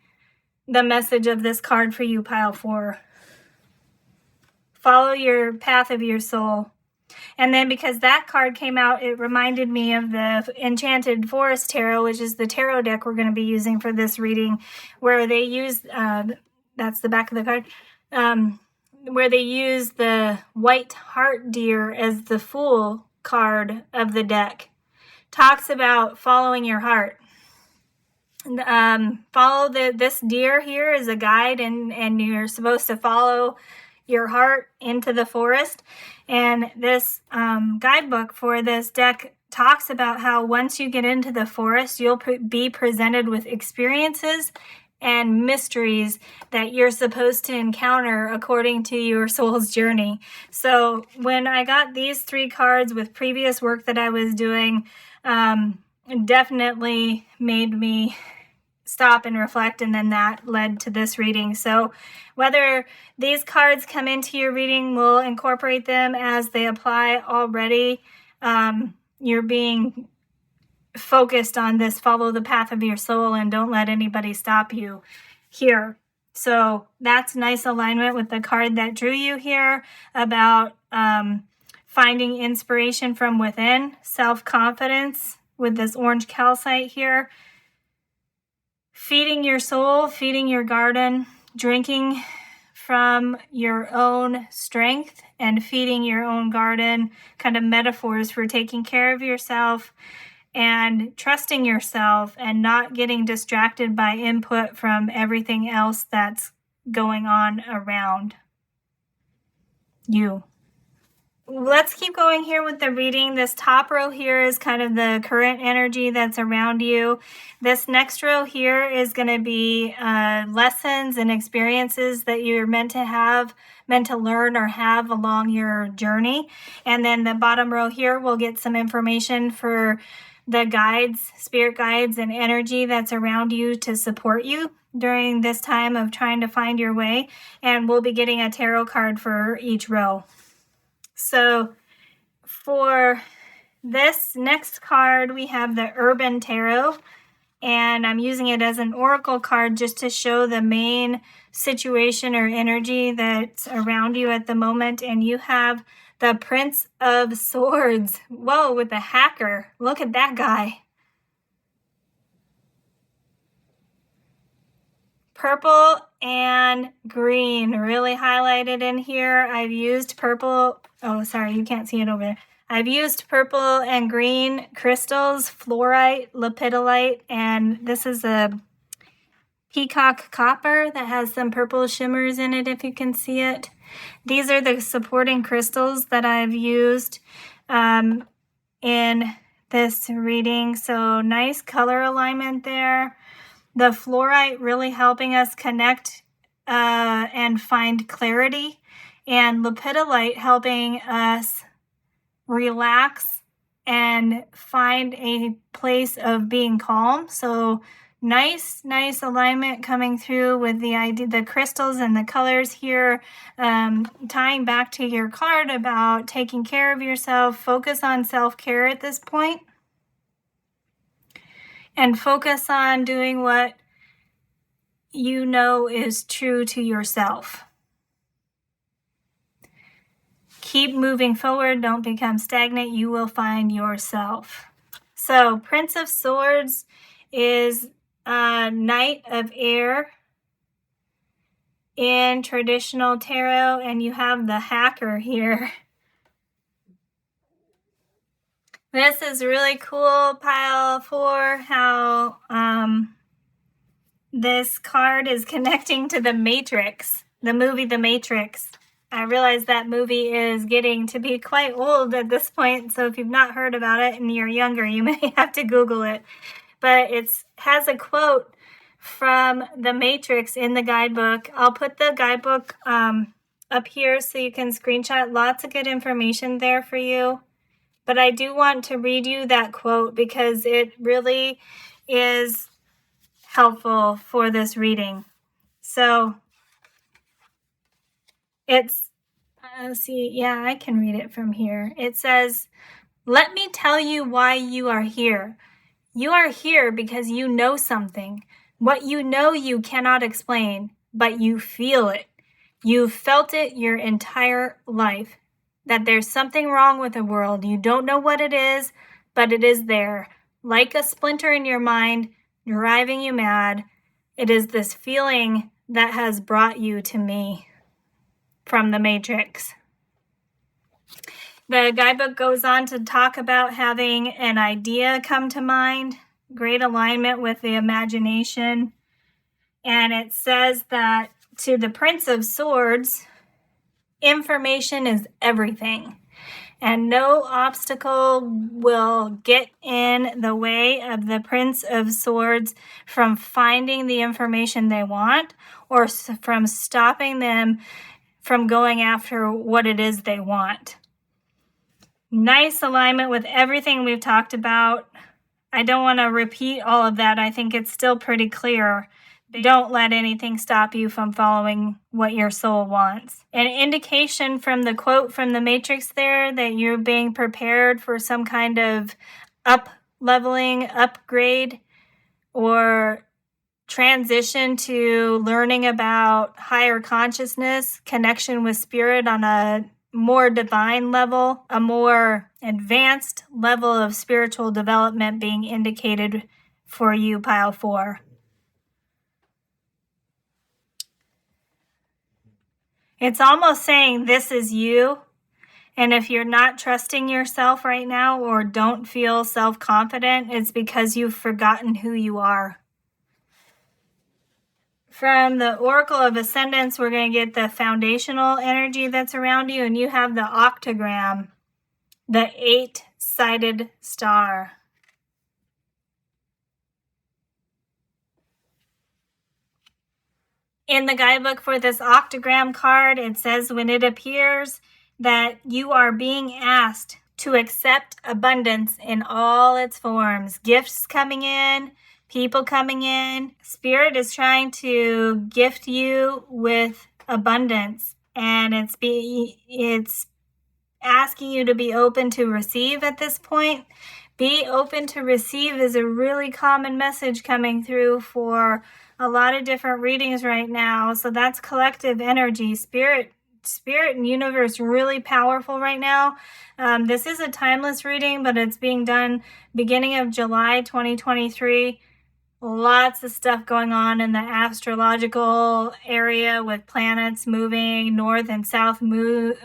the message of this card for you, pile 4. Follow your path of your soul. And then because that card came out, it reminded me of the Enchanted Forest Tarot, which is the tarot deck we're going to be using for this reading, where they use, that's the back of the card, where they use the white heart deer as the Fool card of the deck. Talks about following your heart. Follow this deer here is a guide, and you're supposed to follow your heart into the forest. And this guidebook for this deck talks about how once you get into the forest, you'll be presented with experiences and mysteries that you're supposed to encounter according to your soul's journey. So when I got these 3 cards with previous work that I was doing, definitely made me stop and reflect, and then that led to this reading. So whether these cards come into your reading, we'll incorporate them as they apply already. You're being focused on this, follow the path of your soul, and don't let anybody stop you here. So that's nice alignment with the card that drew you here about finding inspiration from within, self-confidence with this orange calcite here. Feeding your soul, feeding your garden, drinking from your own strength and feeding your own garden, kind of metaphors for taking care of yourself and trusting yourself and not getting distracted by input from everything else that's going on around you. Let's keep going here with the reading. This top row here is kind of the current energy that's around you. This next row here is going to be lessons and experiences that you're meant to learn or have along your journey. And then the bottom row here will get some information for the guides, spirit guides, and energy that's around you to support you during this time of trying to find your way. And we'll be getting a tarot card for each row. So for this next card, we have the Urban Tarot, and I'm using it as an oracle card just to show the main situation or energy that's around you at the moment. And you have the Prince of Swords. Whoa, with the hacker. Look at that guy. Purple and green really highlighted in here. I've used purple. Oh, sorry, you can't see it over there. I've used purple and green crystals, fluorite, lepidolite, and this is a peacock copper that has some purple shimmers in it, if you can see it. These are the supporting crystals that I've used in this reading. So nice color alignment there. The fluorite really helping us connect and find clarity, and lepidolite helping us relax and find a place of being calm. So nice alignment coming through with the crystals and the colors here, tying back to your card about taking care of yourself. Focus on self-care at this point. And focus on doing what you know is true to yourself. Keep moving forward. Don't become stagnant. You will find yourself. So, Prince of Swords is a Knight of Air in traditional tarot, and you have the hacker here. This is really cool, pile 4, how this card is connecting to The Matrix, the movie The Matrix. I realize that movie is getting to be quite old at this point, so if you've not heard about it and you're younger, you may have to Google it. But it has a quote from The Matrix in the guidebook. I'll put the guidebook up here so you can screenshot. Lots of good information there for you. But I do want to read you that quote because it really is helpful for this reading. So it's, let's see, yeah, I can read it from here. It says, "Let me tell you why you are here. You are here because you know something. What you know you cannot explain, but you feel it. You've felt it your entire life. That there's something wrong with the world. You don't know what it is, but it is there. Like a splinter in your mind, driving you mad. It is this feeling that has brought you to me." From The Matrix. The guidebook goes on to talk about having an idea come to mind, great alignment with the imagination. And it says that to the Prince of Swords, information is everything, and no obstacle will get in the way of the Prince of Swords from finding the information they want or from stopping them from going after what it is they want. Nice alignment with everything we've talked about. I don't want to repeat all of that. I think it's still pretty clear. Don't let anything stop you from following what your soul wants. An indication from the quote from The Matrix there that you're being prepared for some kind of up-leveling, upgrade, or transition to learning about higher consciousness, connection with spirit on a more divine level, a more advanced level of spiritual development being indicated for you, pile 4. It's almost saying this is you, And if you're not trusting yourself right now or don't feel self-confident, it's because you've forgotten who you are. From the Oracle of Ascendance, we're going to get the foundational energy that's around you, and you have the octagram, the 8-sided star. In the guidebook for this octagram card, it says when it appears that you are being asked to accept abundance in all its forms. Gifts coming in, people coming in. Spirit is trying to gift you with abundance, and it's asking you to be open to receive at this point. Be open to receive is a really common message coming through for a lot of different readings right now. So that's collective energy. Spirit and universe really powerful right now. This is a timeless reading, but it's being done beginning of July 2023. Lots of stuff going on in the astrological area with planets moving north and south nodes.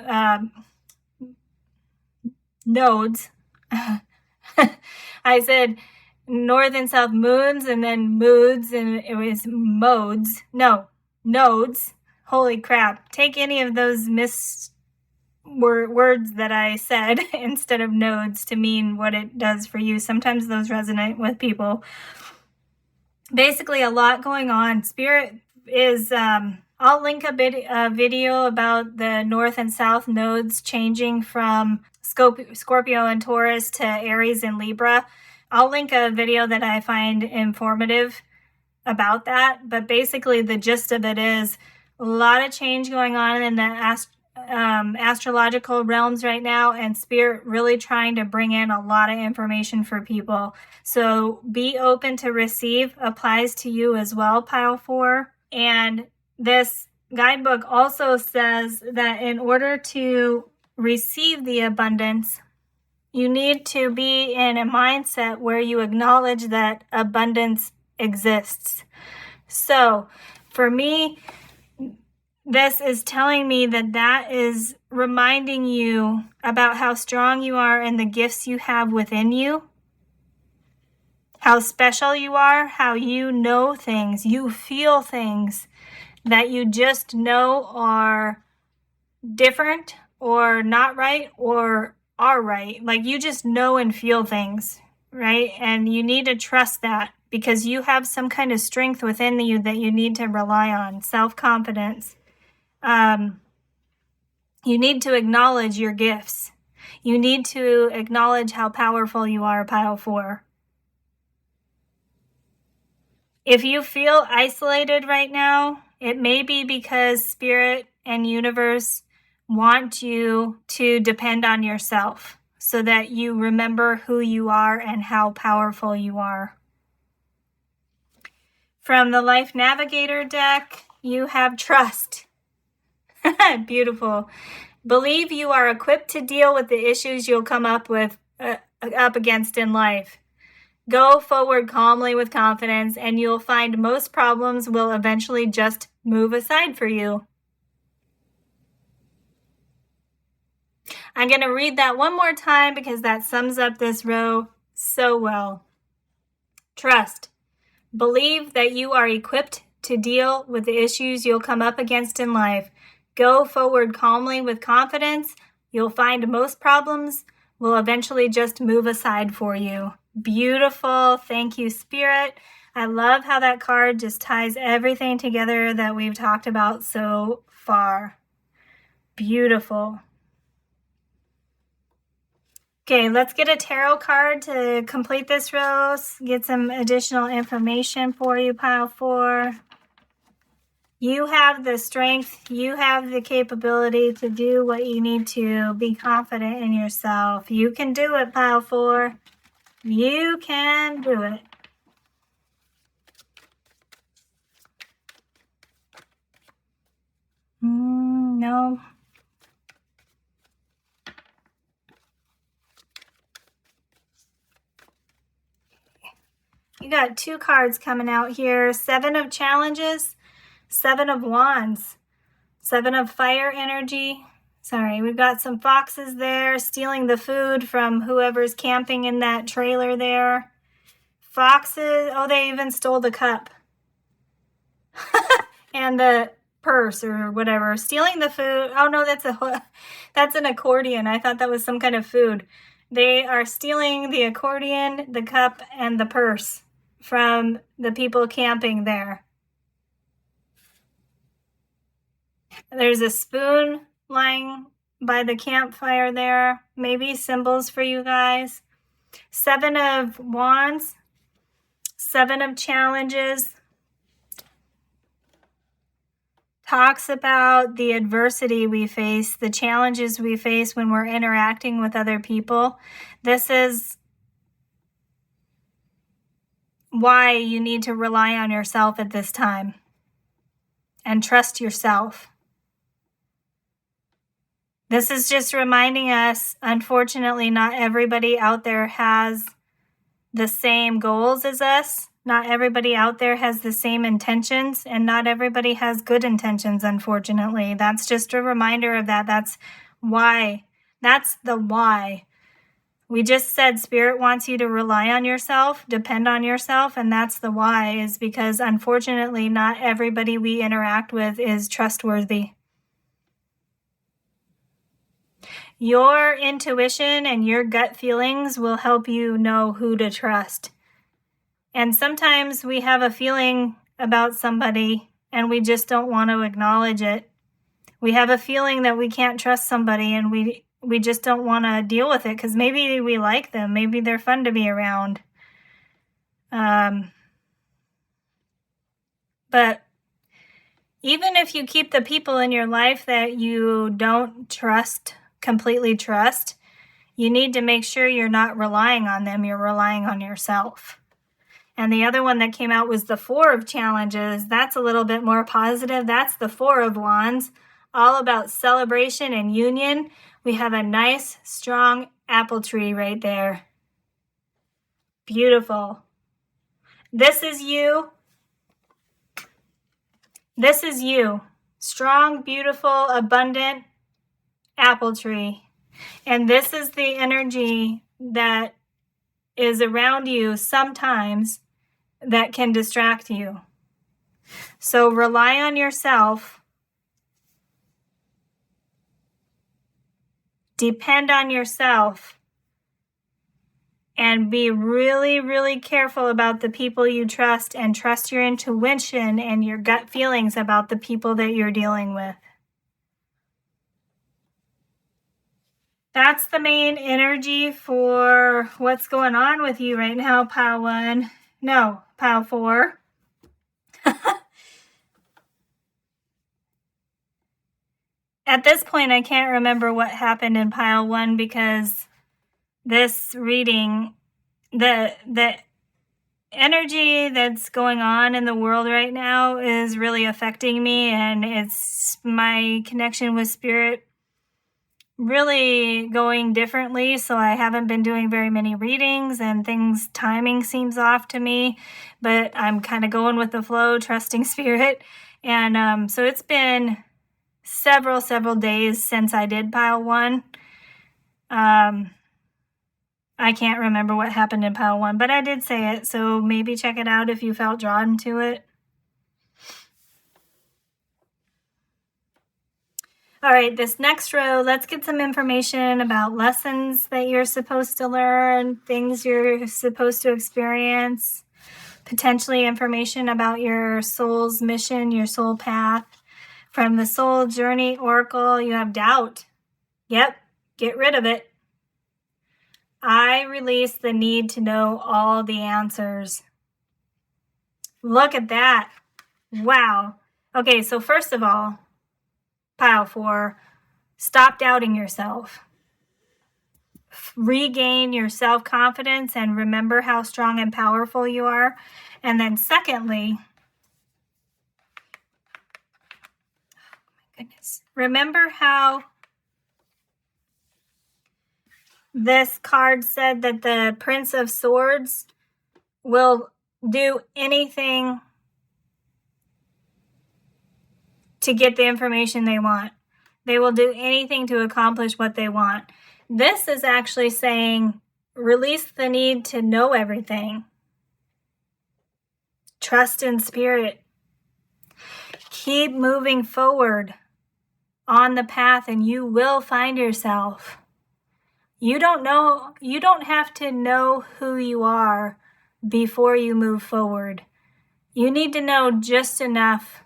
I said north and south moons and then moods, and it was modes. No, nodes. Holy crap. Take any of those words that I said instead of nodes to mean what it does for you. Sometimes those resonate with people. Basically, a lot going on. Spirit is, I'll link a video about the north and south nodes changing from Scorpio and Taurus to Aries and Libra. I'll link a video that I find informative about that. But basically, the gist of it is a lot of change going on in the astrological realms right now, and Spirit really trying to bring in a lot of information for people. So be open to receive applies to you as well, Pile 4. And this guidebook also says that in order to receive the abundance, you need to be in a mindset where you acknowledge that abundance exists. So for me, this is telling me that is reminding you about how strong you are and the gifts you have within you, how special you are, how you know things, you feel things that you just know are different or not right or are right. Like you just know and feel things, right? And you need to trust that because you have some kind of strength within you that you need to rely on, self-confidence. You need to acknowledge your gifts. You need to acknowledge how powerful you are, Pile 4. If you feel isolated right now, it may be because Spirit and universe want you to depend on yourself so that you remember who you are and how powerful you are. From the Life Navigator deck, you have trust. Beautiful. Believe you are equipped to deal with the issues you'll come up against in life. Go forward calmly with confidence, and you'll find most problems will eventually just move aside for you. I'm going to read that one more time because that sums up this row so well. Trust. Believe that you are equipped to deal with the issues you'll come up against in life. Go forward calmly with confidence. You'll find most problems will eventually just move aside for you. Beautiful. Thank you, Spirit. I love how that card just ties everything together that we've talked about so far. Beautiful. Okay, let's get a tarot card to complete this row. Get some additional information for you, Pile 4. You have the strength, you have the capability to do what you need to. Be confident in yourself. You can do it, Pile 4. You can do it. No. You got 2 cards coming out here. 7 of Challenges. 7 of Wands, 7 of Fire energy, Sorry, we've got some foxes there stealing the food from whoever's camping in that trailer there. Foxes, oh, they even stole the cup. And the purse or whatever. Stealing the food. Oh no, that's an accordion. I thought that was some kind of food. They are stealing the accordion, the cup, and the purse from the people camping there. There's a spoon lying by the campfire there. Maybe symbols for you guys. 7 of Wands. 7 of Challenges. Talks about the adversity we face, the challenges we face when we're interacting with other people. This is why you need to rely on yourself at this time and trust yourself. This is just reminding us, unfortunately, not everybody out there has the same goals as us. Not everybody out there has the same intentions, and not everybody has good intentions, unfortunately. That's just a reminder of that. That's why. That's the why. We just said Spirit wants you to rely on yourself, depend on yourself, and that's the why, is because, unfortunately, not everybody we interact with is trustworthy. Your intuition and your gut feelings will help you know who to trust. And sometimes we have a feeling about somebody and we just don't want to acknowledge it. We have a feeling that we can't trust somebody and we just don't want to deal with it because maybe we like them. Maybe they're fun to be around. But even if you keep the people in your life that you don't completely trust, you need to make sure you're not relying on them. You're relying on yourself. And the other one that came out was the 4 of Challenges. That's a little bit more positive. That's the 4 of Wands, all about celebration and union. We have a nice, strong apple tree right there. Beautiful. This is you. This is you. Strong, beautiful, abundant apple tree. And this is the energy that is around you sometimes that can distract you. So rely on yourself. Depend on yourself. And be really, really careful about the people you trust, and trust your intuition and your gut feelings about the people that you're dealing with. That's the main energy for what's going on with you right now, Pile 1. No, Pile 4. At this point, I can't remember what happened in Pile 1 because this reading, the energy that's going on in the world right now is really affecting me, and it's my connection with Spirit really going differently. So I haven't been doing very many readings, and timing seems off to me, but I'm kind of going with the flow, trusting Spirit. And so it's been several days since I did Pile 1. I can't remember what happened in Pile 1, but I did say it, so maybe check it out if you felt drawn to it. All right, this next row, let's get some information about lessons that you're supposed to learn, things you're supposed to experience, potentially information about your soul's mission, your soul path. From the Soul Journey Oracle, you have doubt. Yep, get rid of it. I release the need to know all the answers. Look at that. Wow. Okay, so first of all, Pile 4, stop doubting yourself. Regain your self-confidence and remember how strong and powerful you are. And then secondly, remember how this card said that the Prince of Swords will do anything to get the information they want. They will do anything to accomplish what they want. This is actually saying, release the need to know everything. Trust in spirit. Keep moving forward on the path and you will find yourself. You don't have to know who you are before you move forward. You need to know just enough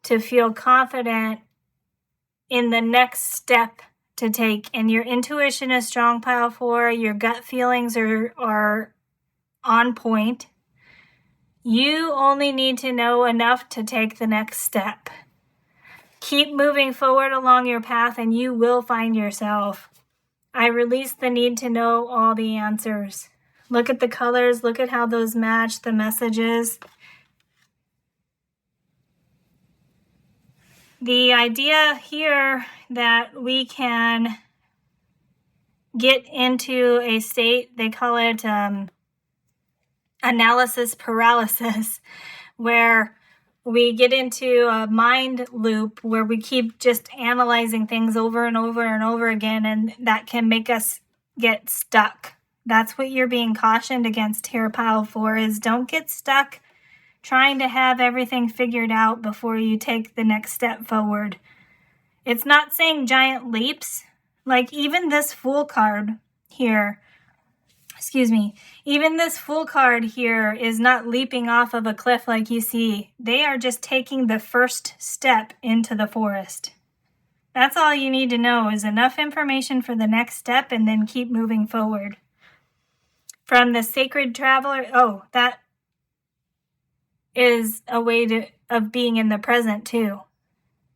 to feel confident in the next step to take. And your intuition is strong, pile 4. Your gut feelings are on point. You only need to know enough to take the next step. Keep moving forward along your path and you will find yourself. I release the need to know all the answers. Look at the colors. Look at how those match the messages. The idea here that we can get into a state, they call it analysis paralysis, where we get into a mind loop where we keep just analyzing things over and over and over again, and that can make us get stuck. That's what you're being cautioned against here, pile 4, is don't get stuck trying to have everything figured out before you take the next step forward. It's not saying giant leaps. Like even this Fool card here, even this Fool card here is not leaping off of a cliff like you see. They are just taking the first step into the forest. That's all you need to know, is enough information for the next step and then keep moving forward. From the Sacred Traveler, that is a way of being in the present too.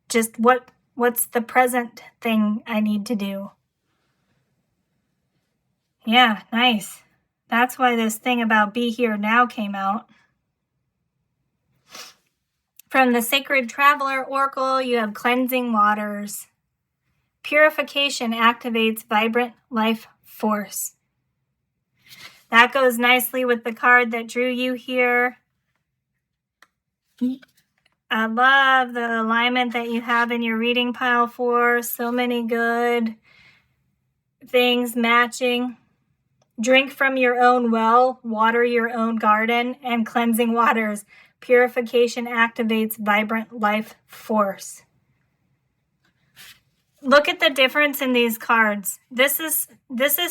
Just what's the present thing I need to do? Yeah, nice. That's why this thing about be here now came out. From the Sacred Traveler Oracle, you have cleansing waters. Purification activates vibrant life force. That goes nicely with the card that drew you here. I love the alignment that you have in your reading, pile 4. So many good things matching. Drink from your own well, water your own garden, and cleansing waters. Purification activates vibrant life force. Look at the difference in these cards. This is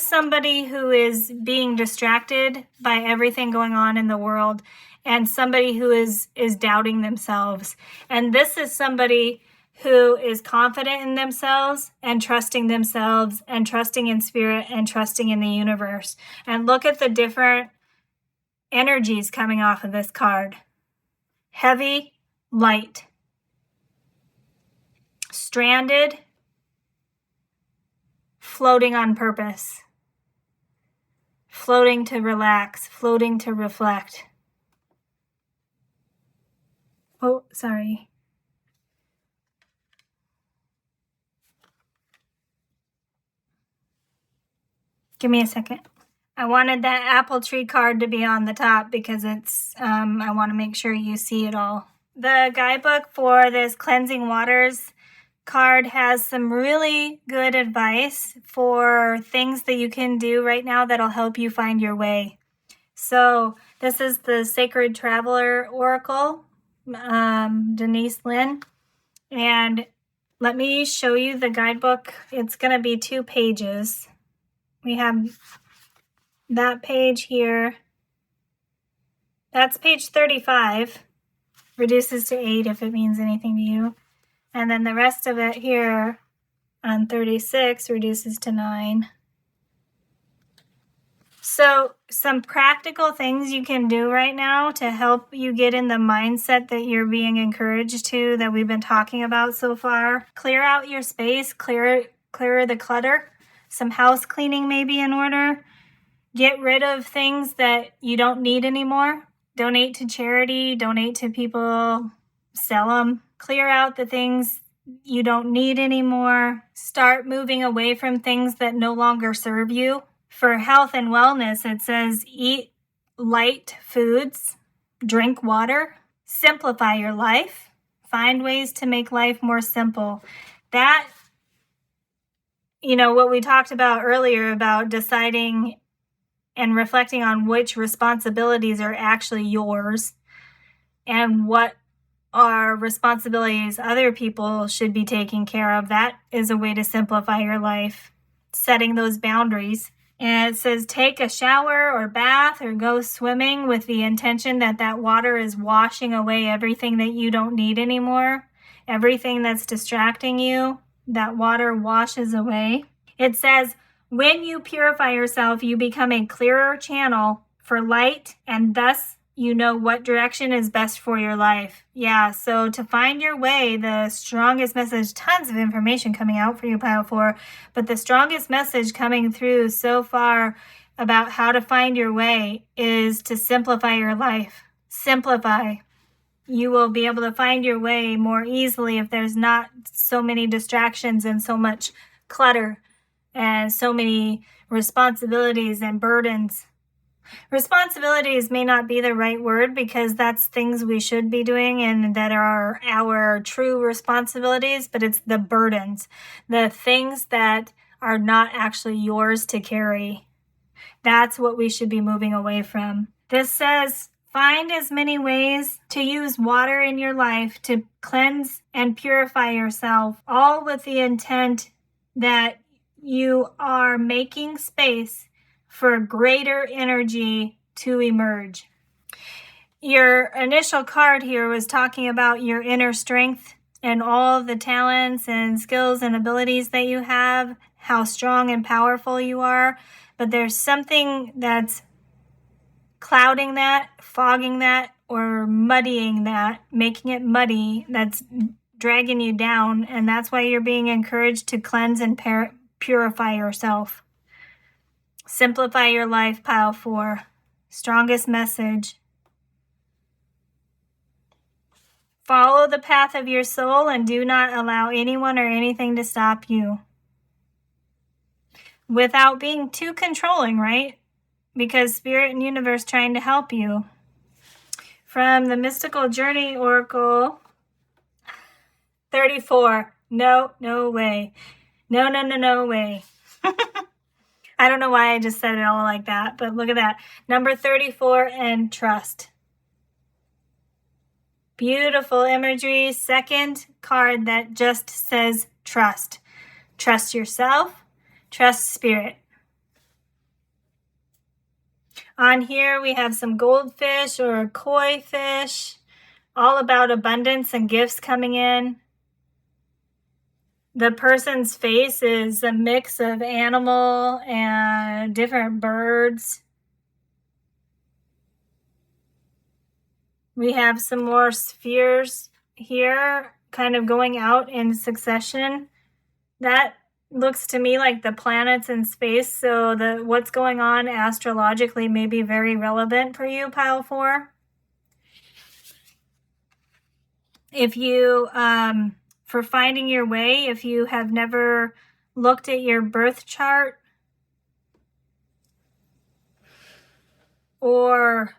somebody who is being distracted by everything going on in the world, and somebody who is doubting themselves. And this is somebody who is confident in themselves and trusting in spirit and trusting in the universe. And look at the different energies coming off of this card. Heavy, light. Stranded, floating on purpose. Floating to relax, floating to reflect. Oh, sorry. Give me a second. I wanted that apple tree card to be on the top because it's, I want to make sure you see it all. The guidebook for this Cleansing Waters card has some really good advice for things that you can do right now that'll help you find your way. So this is the Sacred Traveler Oracle, Denise Lynn. And let me show you the guidebook. It's going to be 2 pages. We have that page here. That's page 35. Reduces to 8 if it means anything to you. And then the rest of it here on 36 reduces to 9. So some practical things you can do right now to help you get in the mindset that you're being encouraged to, that we've been talking about so far. Clear out your space, clear the clutter. Some house cleaning may be in order. Get rid of things that you don't need anymore. Donate to charity, donate to people, sell them. Clear out the things you don't need anymore. Start moving away from things that no longer serve you. For health and wellness, it says eat light foods, drink water, simplify your life, find ways to make life more simple. That what we talked about earlier about deciding and reflecting on which responsibilities are actually yours and what are responsibilities other people should be taking care of. That is a way to simplify your life, setting those boundaries. And it says take a shower or bath or go swimming with the intention that that water is washing away everything that you don't need anymore, everything that's distracting you, that water washes away. It says when you purify yourself, you become a clearer channel for light, and thus you know what direction is best for your life. Yeah, so to find your way, the strongest message, tons of information coming out for you, Pile 4, but the strongest message coming through so far about how to find your way is to simplify your life. Simplify. You will be able to find your way more easily if there's not so many distractions and so much clutter and so many responsibilities and burdens. Responsibilities may not be the right word because that's things we should be doing and that are our true responsibilities, but it's the burdens, the things that are not actually yours to carry. That's what we should be moving away from. This says, find as many ways to use water in your life to cleanse and purify yourself, all with the intent that you are making space for greater energy to emerge. Your initial card here was talking about your inner strength and all the talents and skills and abilities that you have, how strong and powerful you are, but there's something that's clouding that, fogging that, or muddying that, making it muddy, that's dragging you down, and that's why you're being encouraged to cleanse and purify yourself. Simplify your life, Pile 4. Strongest message. Follow the path of your soul and do not allow anyone or anything to stop you. Without being too controlling, right? Because Spirit and Universe trying to help you. From the Mystical Journey Oracle 34. No way. No way. I don't know why I just said it all like that, but look at that. Number 34 and trust. Beautiful imagery. Second card that just says trust. Trust yourself. Trust Spirit. On here we have some goldfish or koi fish, all about abundance and gifts coming in. The person's face is a mix of animal and different birds. We have some more spheres here, kind of going out in succession. That looks to me like the planets in space, so what's going on astrologically may be very relevant for you, Pile 4. If you, for finding your way, if you have never looked at your birth chart, or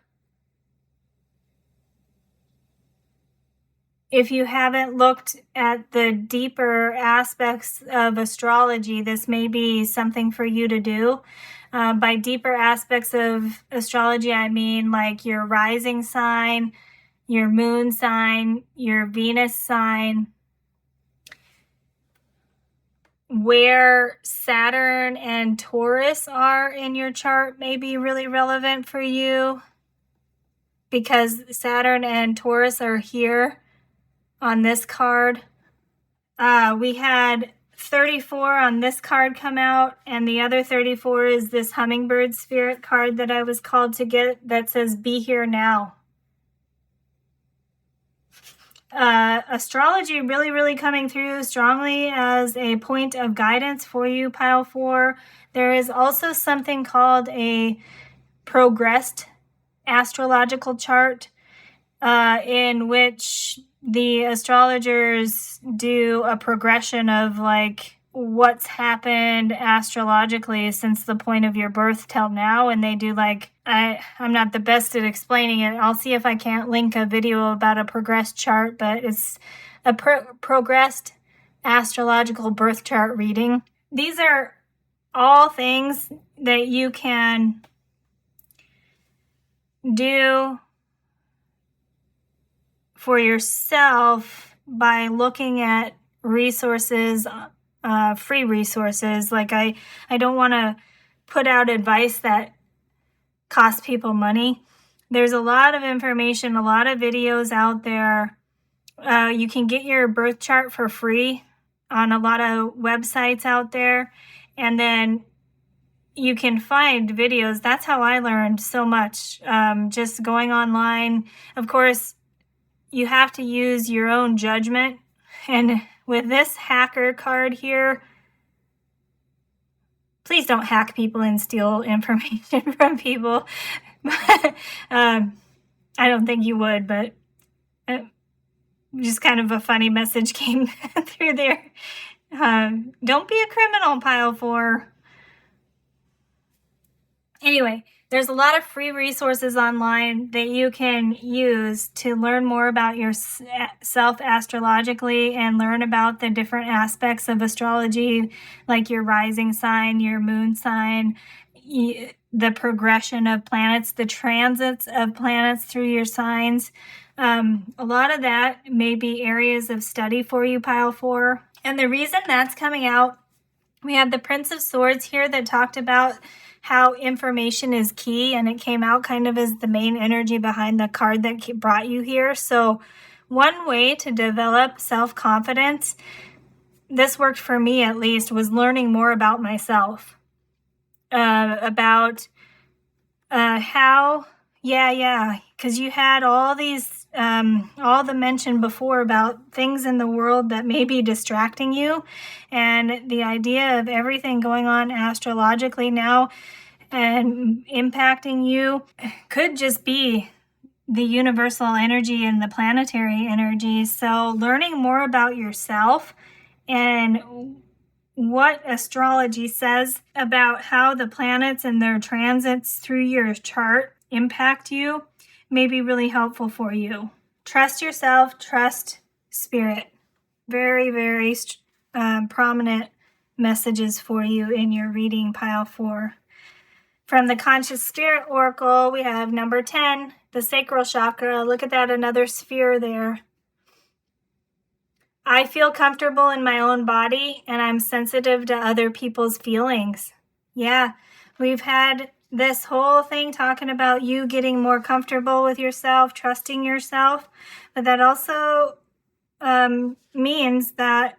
if you haven't looked at the deeper aspects of astrology, this may be something for you to do. By deeper aspects of astrology, I mean like your rising sign, your moon sign, your Venus sign. Where Saturn and Taurus are in your chart may be really relevant for you because Saturn and Taurus are here on this card. We had 34 on this card come out, and the other 34 is this hummingbird spirit card that I was called to get that says be here now. Astrology really coming through strongly as a point of guidance for you, Pile 4. There is also something called a progressed astrological chart, in which the astrologers do a progression of like what's happened astrologically since the point of your birth till now, and they do like, I'm not the best at explaining it. I'll see if I can't link a video about a progressed chart, but it's a progressed astrological birth chart reading. these are all things that you can do for yourself by looking at resources, free resources. Like I don't want to put out advice that costs people money. There's a lot of information, a lot of videos out there. You can get your birth chart for free on a lot of websites out there. And then you can find videos. That's how I learned so much, just going online. Of course, you have to use your own judgment. And with this hacker card here, please don't hack people and steal information from people. I don't think you would, but just kind of a funny message came through there. Don't be a criminal, pile 4. Anyway, there's a lot of free resources online that you can use to learn more about yourself astrologically and learn about the different aspects of astrology, like your rising sign, your moon sign, the progression of planets, the transits of planets through your signs. A lot of that may be areas of study for you, pile 4. And the reason that's coming out, we had the Prince of Swords here that talked about how information is key, and it came out kind of as the main energy behind the card that brought you here. So one way to develop self-confidence, this worked for me at least, was learning more about myself, about how, because you had all these, all the mention before about things in the world that may be distracting you, and the idea of everything going on astrologically now and impacting you could just be the universal energy and the planetary energy. So learning more about yourself and what astrology says about how the planets and their transits through your chart impact you may be really helpful for you. Trust yourself, trust spirit. Very, very prominent messages for you in your reading, pile 4. From the Conscious Spirit Oracle, we have number 10, the sacral chakra. Look at that, another sphere there. I feel comfortable in my own body, and I'm sensitive to other people's feelings. Yeah, we've had this whole thing talking about you getting more comfortable with yourself, trusting yourself, but that also means that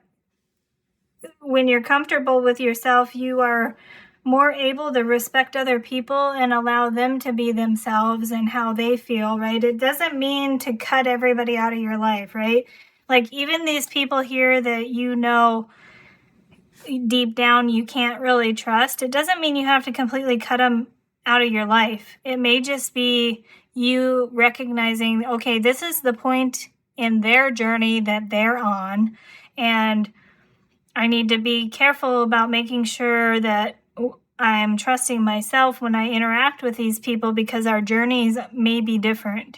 when you're comfortable with yourself, you are more able to respect other people and allow them to be themselves and how they feel, right? It doesn't mean to cut everybody out of your life, right? Like even these people here that you know deep down you can't really trust, it doesn't mean you have to completely cut them out of your life. It may just be you recognizing, okay, this is the point in their journey that they're on, and I need to be careful about making sure that I'm trusting myself when I interact with these people because our journeys may be different.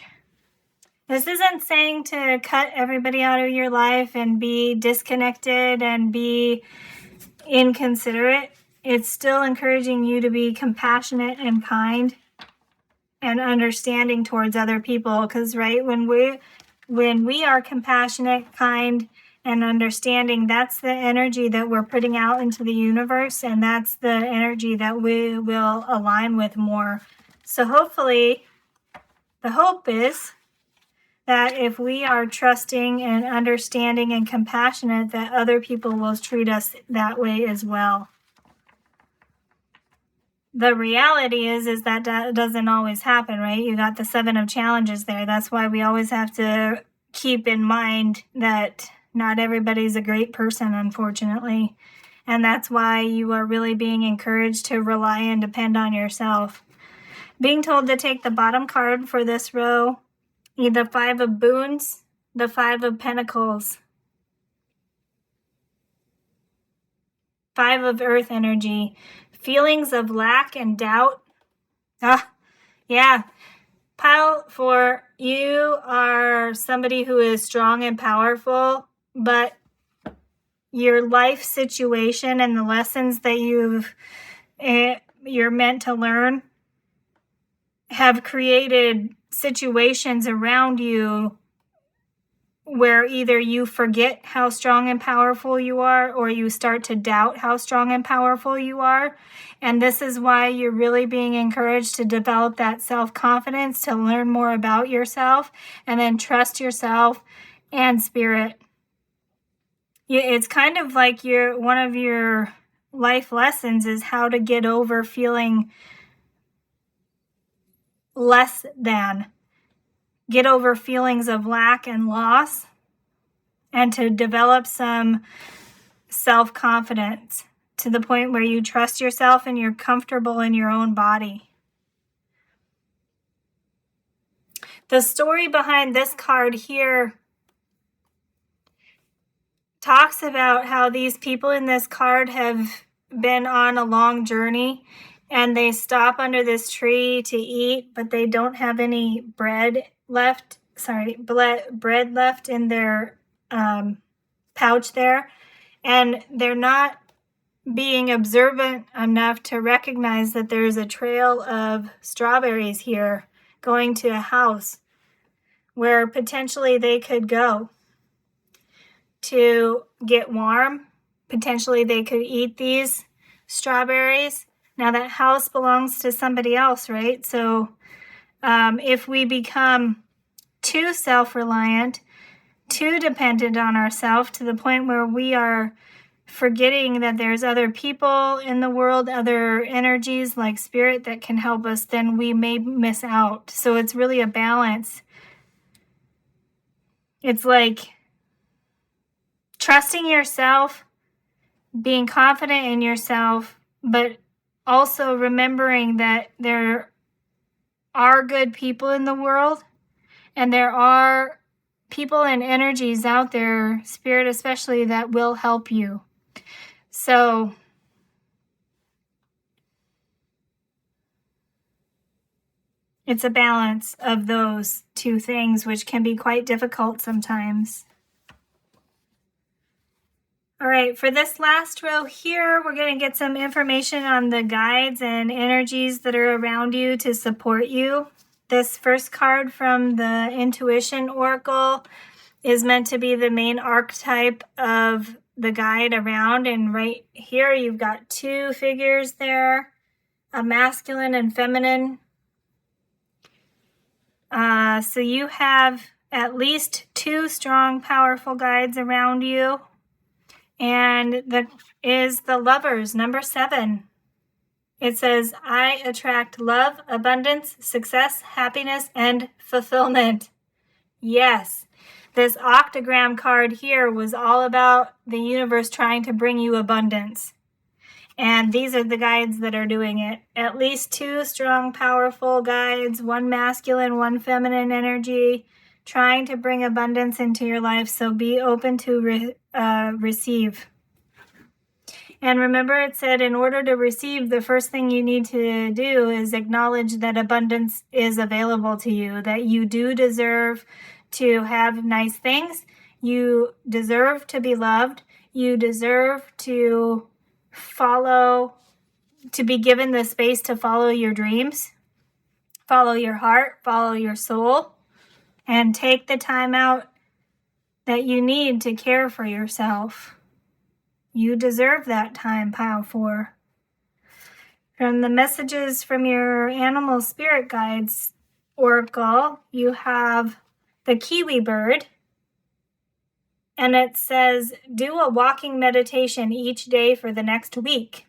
This isn't saying to cut everybody out of your life and be disconnected and be inconsiderate. It's still encouraging you to be compassionate and kind and understanding towards other people, because right when we are compassionate, kind, and understanding, that's the energy that we're putting out into the universe, and that's the energy that we will align with more. So hopefully the hope is that if we are trusting and understanding and compassionate, that other people will treat us that way as well. The reality is that doesn't always happen, right? You got the 7 of challenges there. That's why we always have to keep in mind that not everybody's a great person, unfortunately. And that's why you are really being encouraged to rely and depend on yourself. Being told to take the bottom card for this row, the 5 of Boons, the 5 of Pentacles, 5 of Earth energy, feelings of lack and doubt. Yeah. Pile 4, you are somebody who is strong and powerful, but your life situation and the lessons that you're meant to learn have created situations around you where either you forget how strong and powerful you are, or you start to doubt how strong and powerful you are. And this is why you're really being encouraged to develop that self-confidence, to learn more about yourself, and then trust yourself and spirit. It's kind of like one of your life lessons is how to get over feeling less than. Get over feelings of lack and loss, and to develop some self-confidence to the point where you trust yourself and you're comfortable in your own body. The story behind this card here talks about how these people in this card have been on a long journey, and they stop under this tree to eat, but they don't have any bread left in their pouch there, and they're not being observant enough to recognize that there's a trail of strawberries here going to a house where potentially they could go to get warm. Potentially they could eat these strawberries. Now that house belongs to somebody else, right? So if we become too self-reliant, too dependent on ourselves to the point where we are forgetting that there's other people in the world, other energies like spirit that can help us, then we may miss out. So it's really a balance. It's like trusting yourself, being confident in yourself, but also remembering that there are good people in the world, and there are people and energies out there, spirit especially, that will help you. So it's a balance of those two things, which can be quite difficult sometimes. All right, for this last row here, we're going to get some information on the guides and energies that are around you to support you. This first card from the Intuition Oracle is meant to be the main archetype of the guide around, and right here you've got two figures there, a masculine and feminine. So you have at least two strong, powerful guides around you. And that is the Lovers, number 7. It says, I attract love, abundance, success, happiness, and fulfillment. Yes, this octagram card here was all about the universe trying to bring you abundance. And these are the guides that are doing it. At least two strong, powerful guides, one masculine, one feminine energy, trying to bring abundance into your life. So be open to receive. And remember, it said in order to receive, the first thing you need to do is acknowledge that abundance is available to you, that you do deserve to have nice things. You deserve to be loved. You deserve to be given the space to follow your dreams, follow your heart, follow your soul, and take the time out that you need to care for yourself. You deserve that time, Pile 4. From the messages from your animal spirit guides oracle, you have the kiwi bird, and it says, do a walking meditation each day for the next week.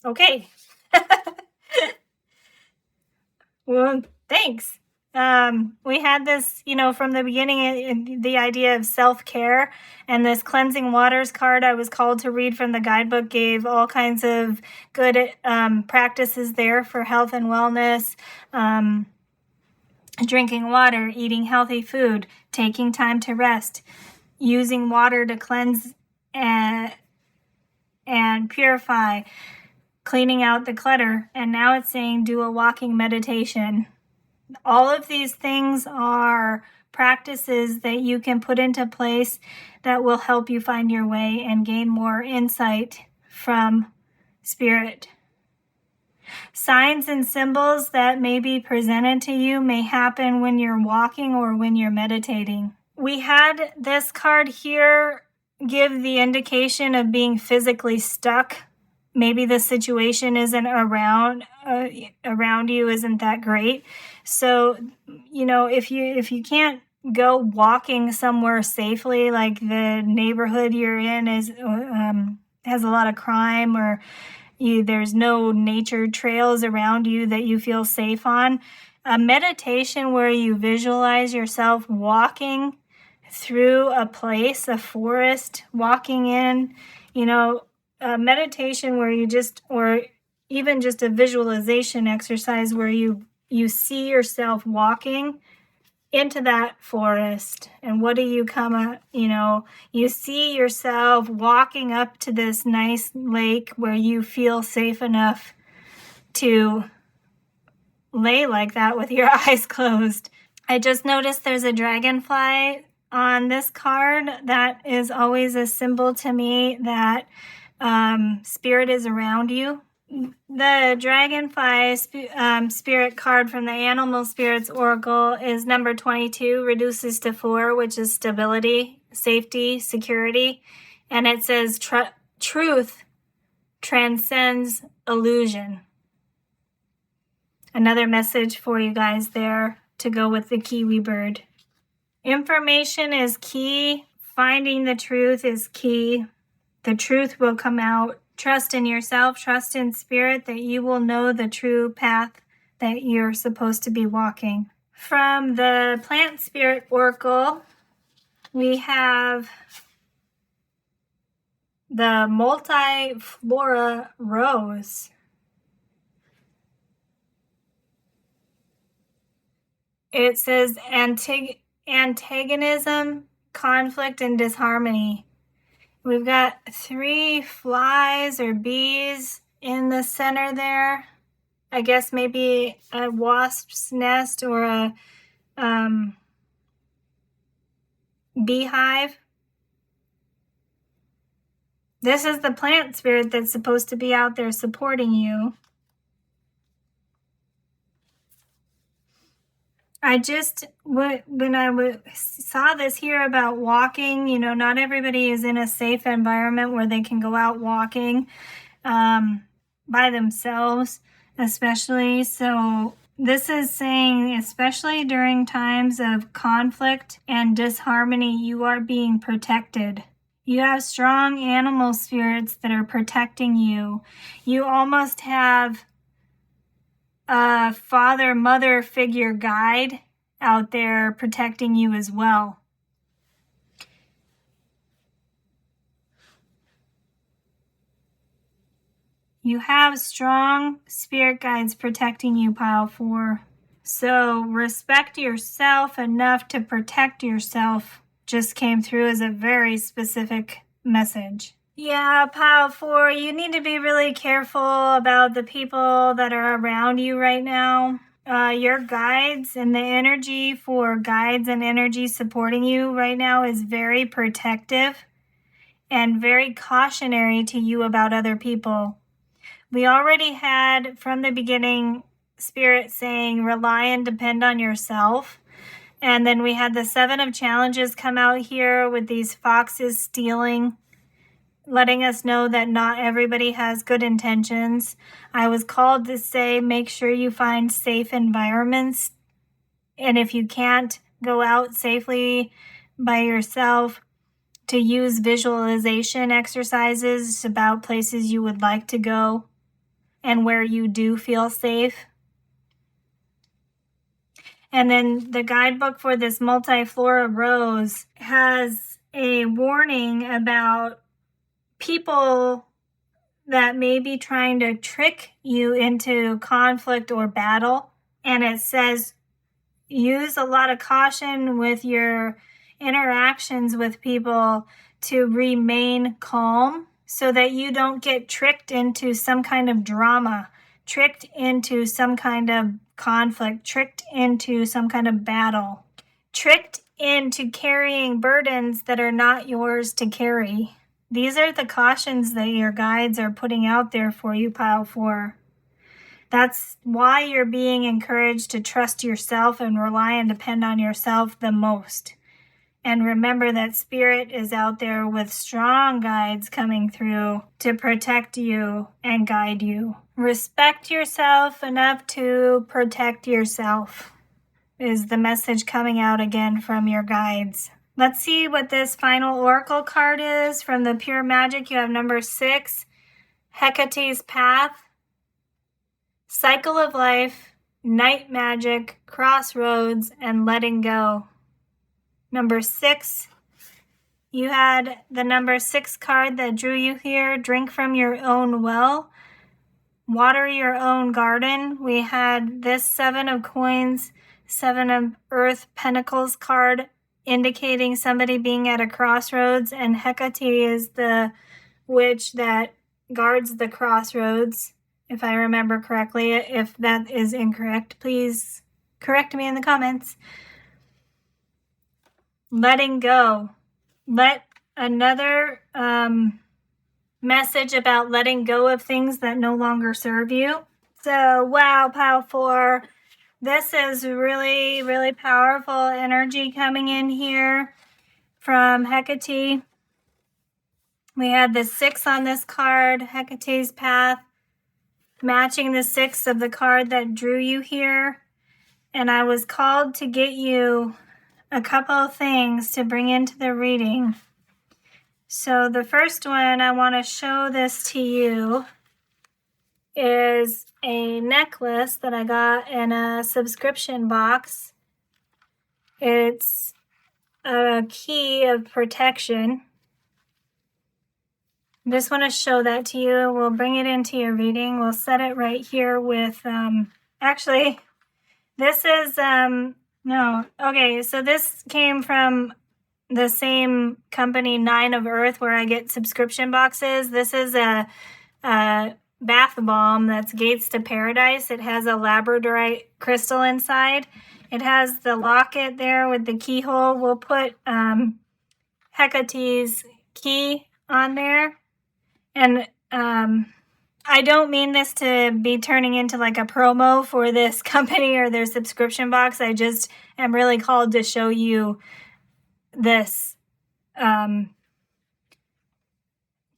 Okay. Well, thanks. We had this, from the beginning, the idea of self-care, and this cleansing waters card I was called to read from the guidebook gave all kinds of good practices there for health and wellness, drinking water, eating healthy food, taking time to rest, using water to cleanse and purify, cleaning out the clutter. And now it's saying do a walking meditation. All of these things are practices that you can put into place that will help you find your way and gain more insight from Spirit. Signs and symbols that may be presented to you may happen when you're walking or when you're meditating. We had this card here give the indication of being physically stuck. Maybe the situation isn't around you isn't that great. So, if you can't go walking somewhere safely, like the neighborhood you're in has a lot of crime, or there's no nature trails around you that you feel safe on, a meditation where you visualize yourself walking through a place, a forest, walking in, a meditation where or even just a visualization exercise where you see yourself walking into that forest. And what do you you see yourself walking up to this nice lake where you feel safe enough to lay like that with your eyes closed. I just noticed there's a dragonfly on this card. That is always a symbol to me that Spirit is around you. The Dragonfly Spirit card from the Animal Spirits Oracle is number 22, reduces to 4, which is stability, safety, security. And it says truth transcends illusion. Another message for you guys there to go with the kiwi bird. Information is key. Finding the truth is key. The truth will come out. Trust in yourself, trust in Spirit that you will know the true path that you're supposed to be walking. From the Plant Spirit Oracle, we have the Multiflora Rose. It says antagonism, conflict, and disharmony. We've got 3 flies or bees in the center there. I guess maybe a wasp's nest or a beehive. This is the plant spirit that's supposed to be out there supporting you. When I saw this here about walking, not everybody is in a safe environment where they can go out walking by themselves, especially. So this is saying, especially during times of conflict and disharmony, you are being protected. You have strong animal spirits that are protecting you. You almost have a father, mother figure guide out there protecting you as well. You have strong spirit guides protecting you, Pile 4. So respect yourself enough to protect yourself just came through as a very specific message. Yeah, Pile 4, you need to be really careful about the people that are around you right now. Your guides and the energy for guides and energy supporting you right now is very protective and very cautionary to you about other people. We already had from the beginning Spirit saying rely and depend on yourself. And then we had the 7 of challenges come out here with these foxes stealing, letting us know that not everybody has good intentions. I was called to say, make sure you find safe environments. And if you can't go out safely by yourself, to use visualization exercises about places you would like to go and where you do feel safe. And then the guidebook for this Multiflora Rose has a warning about people that may be trying to trick you into conflict or battle. And it says use a lot of caution with your interactions with people to remain calm so that you don't get tricked into some kind of drama, tricked into some kind of conflict, tricked into some kind of battle, tricked into carrying burdens that are not yours to carry. These are the cautions that your guides are putting out there for you, Pile 4. That's why you're being encouraged to trust yourself and rely and depend on yourself the most. And remember that Spirit is out there with strong guides coming through to protect you and guide you. Respect yourself enough to protect yourself is the message coming out again from your guides. Let's see what this final oracle card is. From the Pure Magic, you have number 6, Hecate's Path, Cycle of Life, Night Magic, Crossroads, and Letting Go. Number 6, you had the number 6 card that drew you here, Drink from Your Own Well, Water Your Own Garden. We had this 7 of Coins, 7 of Earth Pentacles card, indicating somebody being at a crossroads, and Hecate is the witch that guards the crossroads, if I remember correctly. If that is incorrect, please correct me in the comments. Letting go. Let another message about letting go of things that no longer serve you. So, wow, Pile 4. This is really, really powerful energy coming in here from Hecate. We had the 6 on this card, Hecate's Path, matching the 6 of the card that drew you here. And I was called to get you a couple of things to bring into the reading. So the first one, I want to show this to you, is a necklace that I got in a subscription box. It's a key of protection. I just want to show that to you. We'll bring it into your reading. We'll set it right here with, actually, this is, no. Okay, so this came from the same company, 9 of Earth, where I get subscription boxes. This is a bath bomb that's Gates to Paradise. It has a labradorite crystal inside. It has the locket there with the keyhole. We'll put Hecate's key on there. And I don't mean this to be turning into like a promo for this company or their subscription box. I just am really called to show you this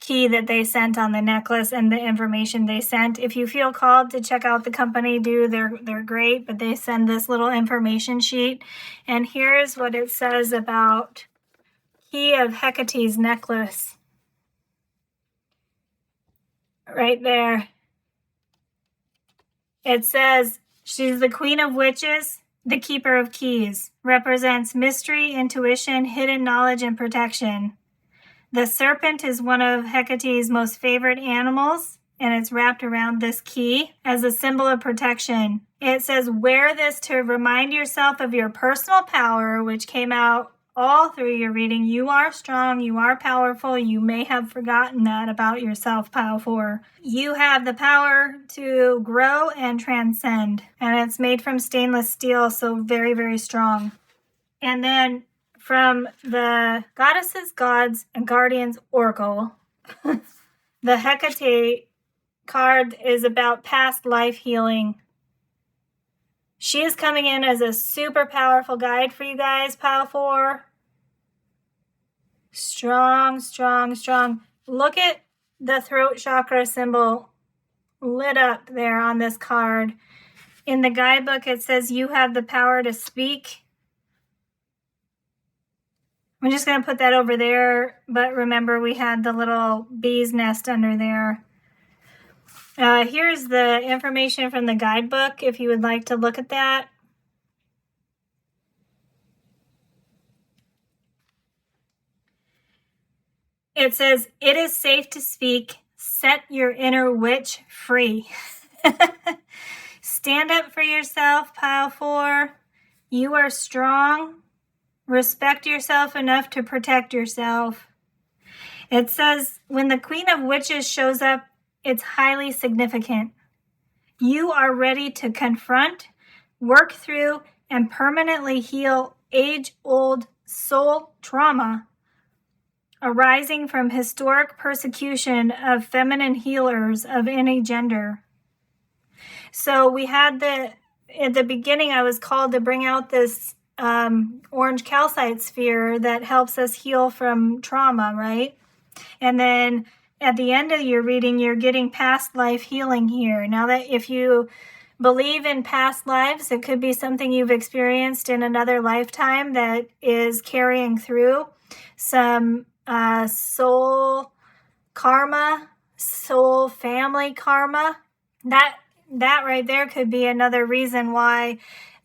key that they sent on the necklace and the information they sent. If you feel called to check out the company, they're great, but they send this little information sheet. And here's what it says about Key of Hecate's necklace. Right there. It says, she's the Queen of Witches, the Keeper of Keys, represents mystery, intuition, hidden knowledge, and protection. The serpent is one of Hecate's most favorite animals, and it's wrapped around this key as a symbol of protection. It says, wear this to remind yourself of your personal power, which came out all through your reading. You are strong. You are powerful. You may have forgotten that about yourself, Pile 4. You have the power to grow and transcend. And it's made from stainless steel, so very, very strong. And then from the Goddesses, Gods, and Guardians Oracle, the Hecate card is about past life healing. She is coming in as a super powerful guide for you guys, Pile 4. Strong, strong, strong. Look at the throat chakra symbol lit up there on this card. In the guidebook, it says you have the power to speak. I'm just going to put that over there, but remember we had the little bee's nest under there. Here's the information from the guidebook if you would like to look at that. It says, it is safe to speak. Set your inner witch free. Stand up for yourself, Pile 4. You are strong. Respect yourself enough to protect yourself. It says, when the Queen of Witches shows up, it's highly significant. You are ready to confront, work through, and permanently heal age-old soul trauma arising from historic persecution of feminine healers of any gender. So we had at the beginning, I was called to bring out this orange calcite sphere that helps us heal from trauma, right? And then at the end of your reading, you're getting past life healing here. Now that if you believe in past lives, it could be something you've experienced in another lifetime that is carrying through some soul karma, soul family karma. That right there could be another reason why,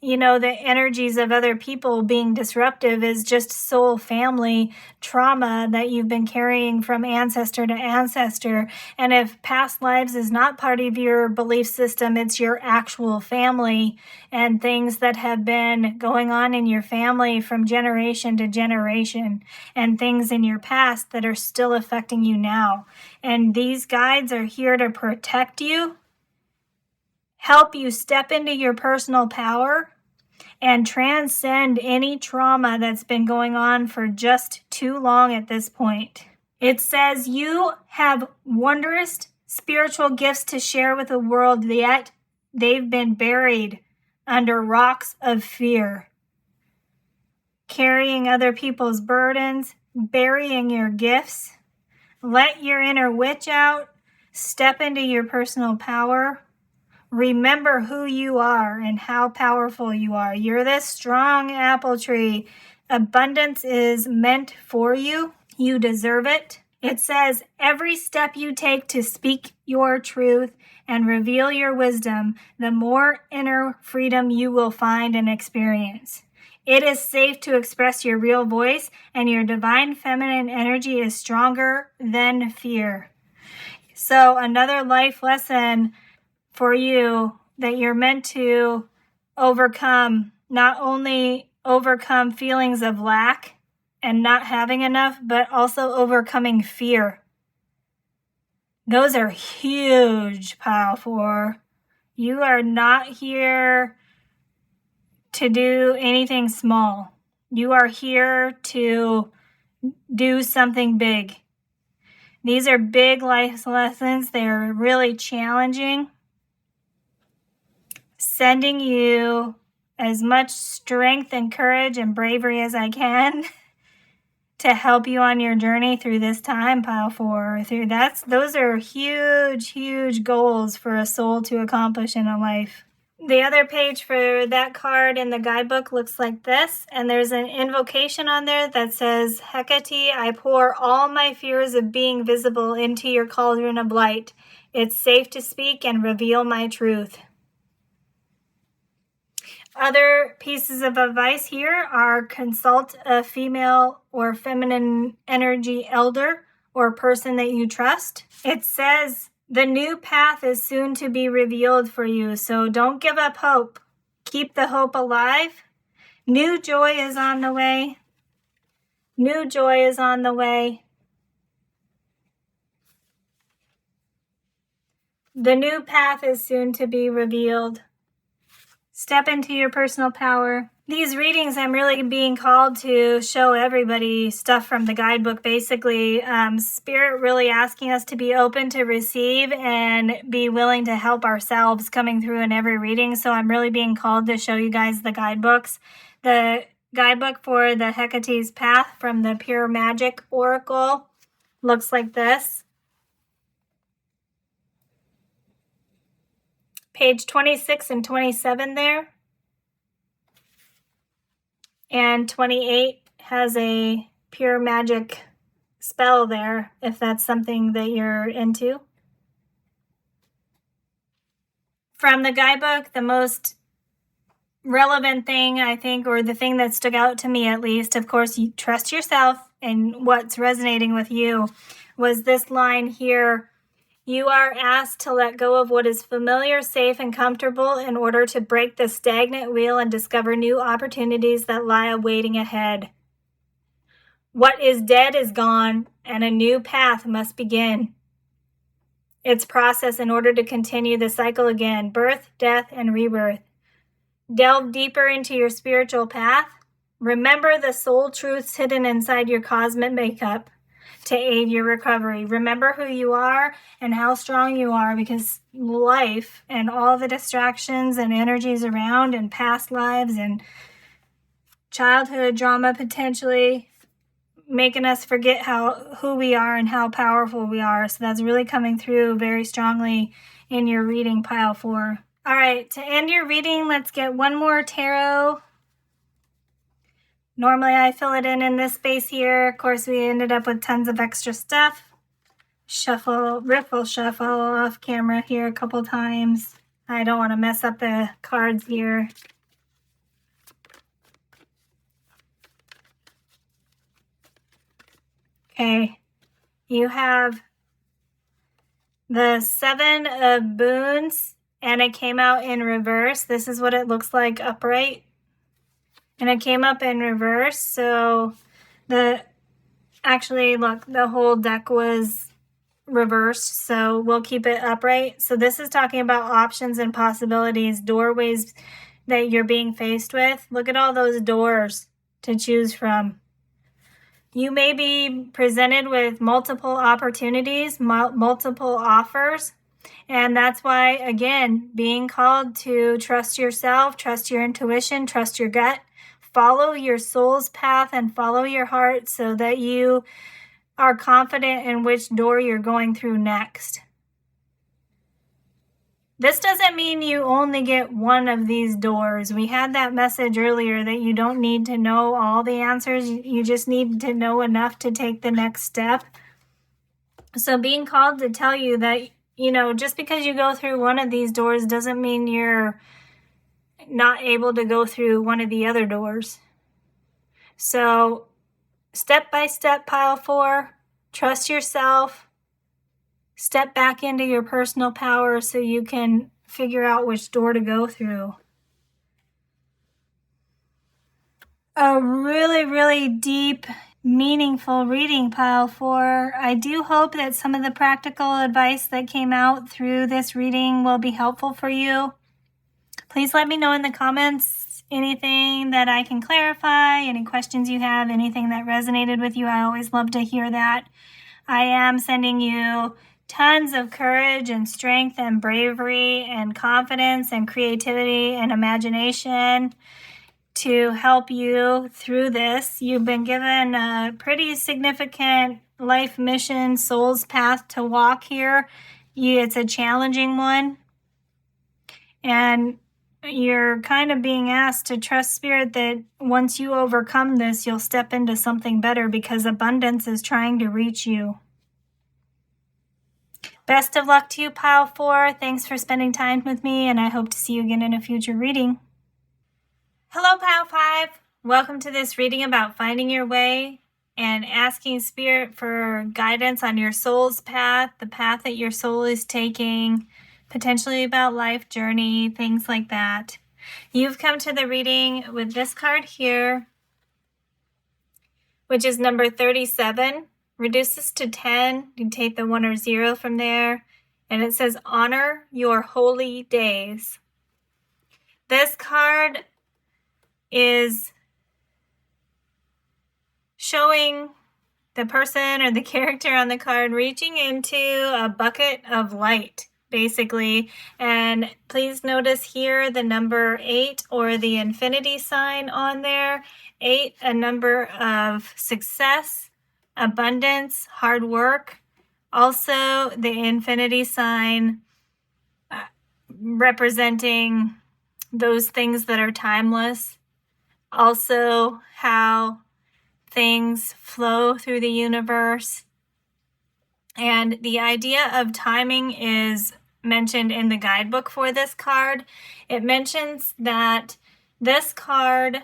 the energies of other people being disruptive is just soul family trauma that you've been carrying from ancestor to ancestor. And if past lives is not part of your belief system, it's your actual family and things that have been going on in your family from generation to generation, and things in your past that are still affecting you now. And these guides are here to protect you, help you step into your personal power, and transcend any trauma that's been going on for just too long at this point. It says you have wondrous spiritual gifts to share with the world, yet they've been buried under rocks of fear. Carrying other people's burdens, burying your gifts. Let your inner witch out. Step into your personal power. Remember who you are and how powerful you are. You're this strong apple tree. Abundance is meant for you. You deserve it. It says, every step you take to speak your truth and reveal your wisdom, the more inner freedom you will find and experience. It is safe to express your real voice, and your divine feminine energy is stronger than fear. So another life lesson for you that you're meant to overcome, not only overcome feelings of lack and not having enough, but also overcoming fear. Those are huge, pile 4. You are not here to do anything small. You are here to do something big. These are big life lessons. They're really challenging. Sending you as much strength and courage and bravery as I can to help you on your journey through this time, pile 4. Those are huge, huge goals for a soul to accomplish in a life. The other page for that card in the guidebook looks like this, and there's an invocation on there that says, Hecate, I pour all my fears of being visible into your cauldron of light. It's safe to speak and reveal my truth. Other pieces of advice here are consult a female or feminine energy elder or person that you trust. It says the new path is soon to be revealed for you, so don't give up hope. Keep the hope alive. New joy is on the way. New joy is on the way. The new path is soon to be revealed. Step into your personal power. These readings, I'm really being called to show everybody stuff from the guidebook, basically. Spirit really asking us to be open to receive and be willing to help ourselves coming through in every reading. So I'm really being called to show you guys the guidebooks. The guidebook for the Hecate's Path from the Pure Magic Oracle looks like this. Page 26 and 27 there. And 28 has a pure magic spell there, if that's something that you're into. From the guidebook, the most relevant thing, I think, or the thing that stuck out to me at least, of course, you trust yourself and what's resonating with you, was this line here. You are asked to let go of what is familiar, safe, and comfortable in order to break the stagnant wheel and discover new opportunities that lie awaiting ahead. What is dead is gone, and a new path must begin. Its process in order to continue the cycle again, birth, death, and rebirth. Delve deeper into your spiritual path. Remember the soul truths hidden inside your cosmic makeup to aid your recovery. Remember who you are and how strong you are, because life and all the distractions and energies around and past lives and childhood trauma potentially making us forget who we are and how powerful we are. So that's really coming through very strongly in your reading, pile 4. All right, to end your reading, let's get one more tarot. Normally I fill it in this space here. Of course, we ended up with tons of extra stuff. Riffle shuffle off camera here a couple times. I don't want to mess up the cards here. Okay, you have the 7 of Boons, and it came out in reverse. This is what it looks like upright. And it came up in reverse, so actually, look, the whole deck was reversed, so we'll keep it upright. So this is talking about options and possibilities, doorways that you're being faced with. Look at all those doors to choose from. You may be presented with multiple opportunities, multiple offers, and that's why, again, being called to trust yourself, trust your intuition, trust your gut, follow your soul's path and follow your heart so that you are confident in which door you're going through next. This doesn't mean you only get one of these doors. We had that message earlier that you don't need to know all the answers. You just need to know enough to take the next step. So being called to tell you that, just because you go through one of these doors doesn't mean you're not able to go through one of the other doors. So step by step, pile 4, trust yourself, step back into your personal power so you can figure out which door to go through. A really, really deep, meaningful reading, pile 4. I do hope that some of the practical advice that came out through this reading will be helpful for you. Please let me know in the comments anything that I can clarify, any questions you have, anything that resonated with you. I always love to hear that. I am sending you tons of courage and strength and bravery and confidence and creativity and imagination to help you through this. You've been given a pretty significant life mission, soul's path to walk here. It's a challenging one. And you're kind of being asked to trust spirit that once you overcome this, you'll step into something better because abundance is trying to reach you. Best of luck to you, pile 4. Thanks for spending time with me, and I hope to see you again in a future reading. Hello, pile 5. Welcome to this reading about finding your way and asking spirit for guidance on your soul's path, the path that your soul is taking, potentially about life journey, things like that. You've come to the reading with this card here, which is number 37. Reduce this to 10. You take the 1 or 0 from there. And it says, honor your holy days. This card is showing the person or the character on the card reaching into a bucket of light, basically. And please notice here the number 8 or the infinity sign on there. 8, a number of success, abundance, hard work. Also the infinity sign representing those things that are timeless. Also how things flow through the universe. And the idea of timing is mentioned in the guidebook for this card. It mentions that this card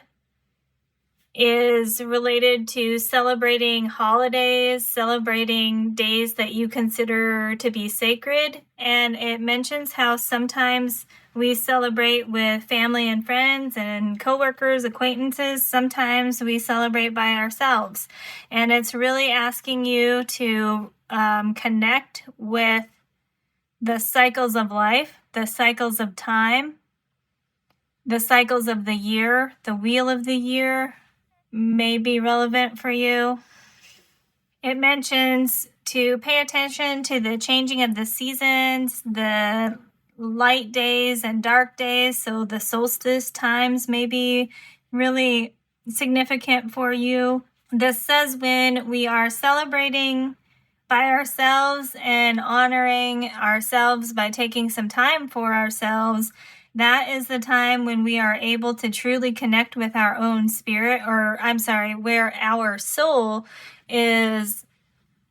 is related to celebrating holidays, celebrating days that you consider to be sacred. And it mentions how sometimes we celebrate with family and friends and coworkers, acquaintances. Sometimes we celebrate by ourselves. And it's really asking you to connect with the cycles of life, the cycles of time, the cycles of the year, the wheel of the year, may be relevant for you. It mentions to pay attention to the changing of the seasons, the light days and dark days. So the solstice times may be really significant for you. This says when we are celebrating by ourselves and honoring ourselves by taking some time for ourselves, that is the time when we are able to truly connect with our own spirit, where our soul is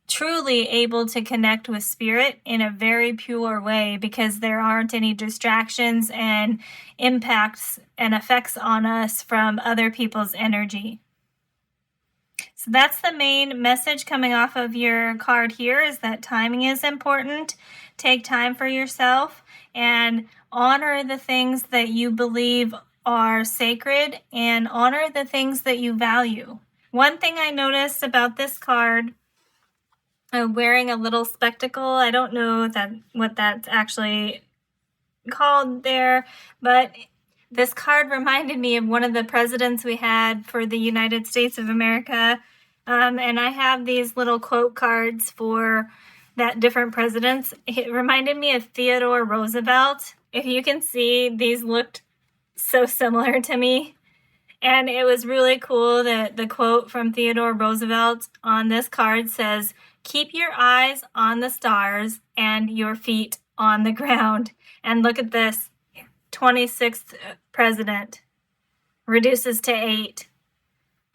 truly able to connect with spirit in a very pure way, because there aren't any distractions and impacts and effects on us from other people's energy. So that's the main message coming off of your card here, is that timing is important. Take time for yourself and honor the things that you believe are sacred and honor the things that you value. One thing I noticed about this card, wearing a little spectacle, I don't know what that's actually called there, but this card reminded me of one of the presidents we had for the United States of America. And I have these little quote cards for that different presidents. It reminded me of Theodore Roosevelt. If you can see, these looked so similar to me. And it was really cool that the quote from Theodore Roosevelt on this card says, "Keep your eyes on the stars and your feet on the ground." And look at this, 26th president, reduces to 8,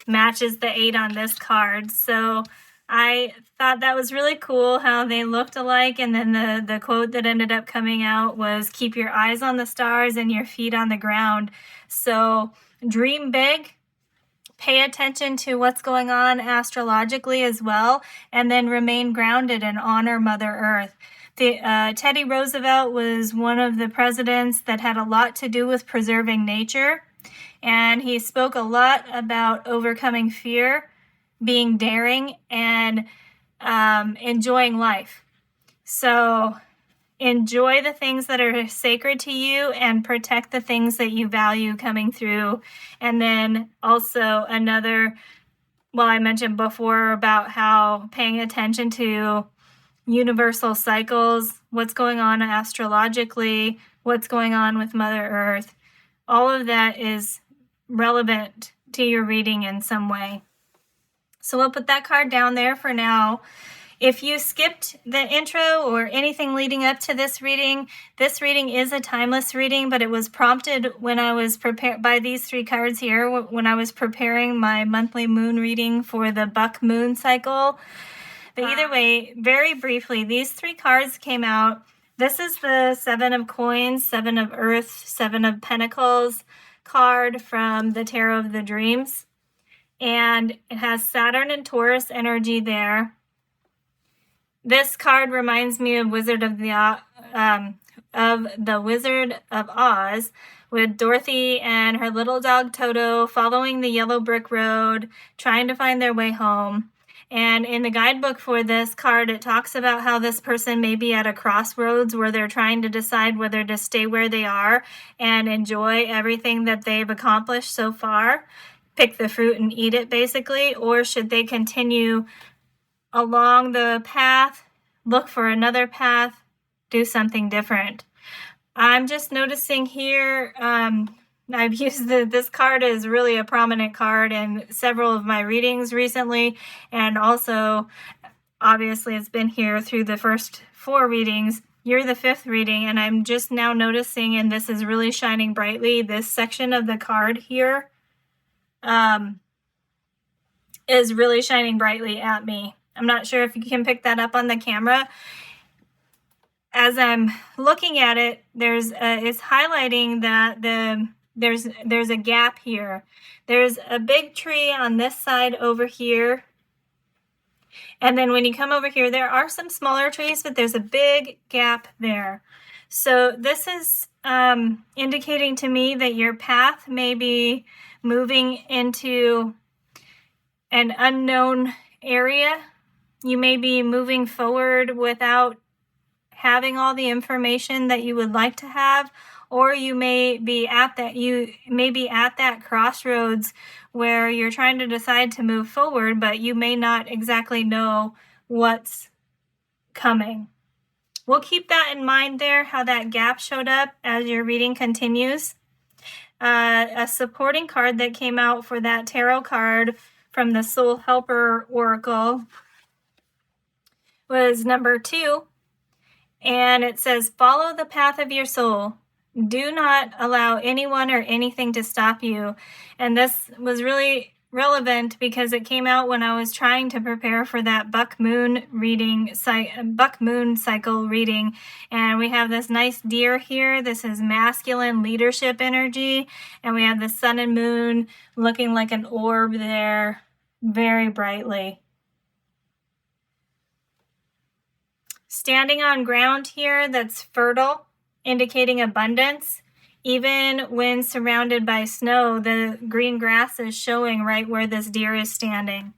matches the 8 on this card. So I thought that was really cool how they looked alike. And then the quote that ended up coming out was, "Keep your eyes on the stars and your feet on the ground." So dream big, pay attention to what's going on astrologically as well, and then remain grounded and honor Mother Earth. Teddy Roosevelt was one of the presidents that had a lot to do with preserving nature, and he spoke a lot about overcoming fear, being daring, and enjoying life. So enjoy the things that are sacred to you and protect the things that you value coming through. And then also I mentioned before about how paying attention to universal cycles, what's going on astrologically, what's going on with Mother Earth, all of that is relevant to your reading in some way. So we'll put that card down there for now. If you skipped the intro or anything leading up to this reading is a timeless reading, but it was prompted when I was prepared by these 3 cards here when I was preparing my monthly moon reading for the Buck Moon cycle. But either way, very briefly, these 3 cards came out. This is the 7 of Coins, 7 of Earth, 7 of Pentacles card from the Tarot of the Dreams. And it has Saturn and Taurus energy there. This card reminds me of the Wizard of Oz, with Dorothy and her little dog Toto following the yellow brick road, trying to find their way home. And in the guidebook for this card, it talks about how this person may be at a crossroads where they're trying to decide whether to stay where they are and enjoy everything that they've accomplished so far, pick the fruit and eat it basically, or should they continue along the path, look for another path, do something different. I'm just noticing here, I've used this card as really a prominent card in several of my readings recently, and also, obviously, it's been here through the first 4 readings. You're the 5th reading, and I'm just now noticing, and this is really shining brightly, this section of the card here is really shining brightly at me. I'm not sure if you can pick that up on the camera. As I'm looking at it, it's highlighting that there's a gap here. There's a big tree on this side over here. And then when you come over here, there are some smaller trees, but there's a big gap there. So this is indicating to me that your path may be moving into an unknown area. You may be moving forward without having all the information that you would like to have, or you may be at that crossroads where you're trying to decide to move forward, but you may not exactly know what's coming. We'll keep that in mind there, how that gap showed up as your reading continues. A supporting card that came out for that tarot card from the Soul Helper Oracle was number 2, and it says, follow the path of your soul. Do not allow anyone or anything to stop you. And this was really relevant because it came out when I was trying to prepare for that Buck Moon cycle reading. And we have this nice deer here. This is masculine leadership energy. And we have the sun and moon looking like an orb there very brightly. Standing on ground here that's fertile, indicating abundance. Even when surrounded by snow, the green grass is showing right where this deer is standing.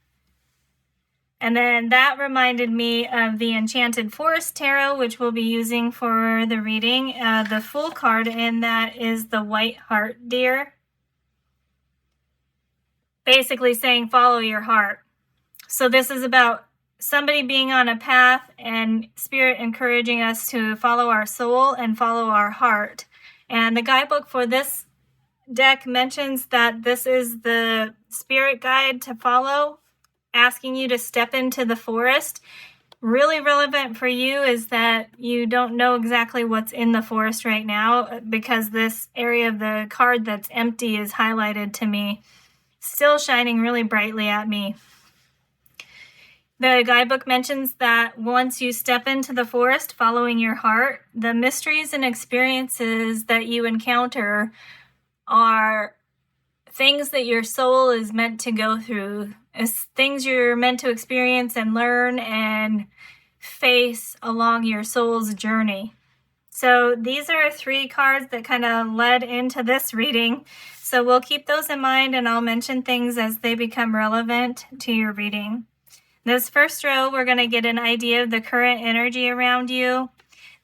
And then that reminded me of the Enchanted Forest Tarot, which we'll be using for the reading. The full card in that is the White Heart Deer, basically saying follow your heart. So this is about somebody being on a path and Spirit encouraging us to follow our soul and follow our heart. And the guidebook for this deck mentions that this is the Spirit guide to follow, asking you to step into the forest. Really relevant for you is that you don't know exactly what's in the forest right now, because this area of the card that's empty is highlighted to me, still shining really brightly at me. The guidebook mentions that once you step into the forest following your heart, the mysteries and experiences that you encounter are things that your soul is meant to go through. It's things you're meant to experience and learn and face along your soul's journey. So these are 3 cards that kind of led into this reading. So we'll keep those in mind, and I'll mention things as they become relevant to your reading. This first row, we're going to get an idea of the current energy around you.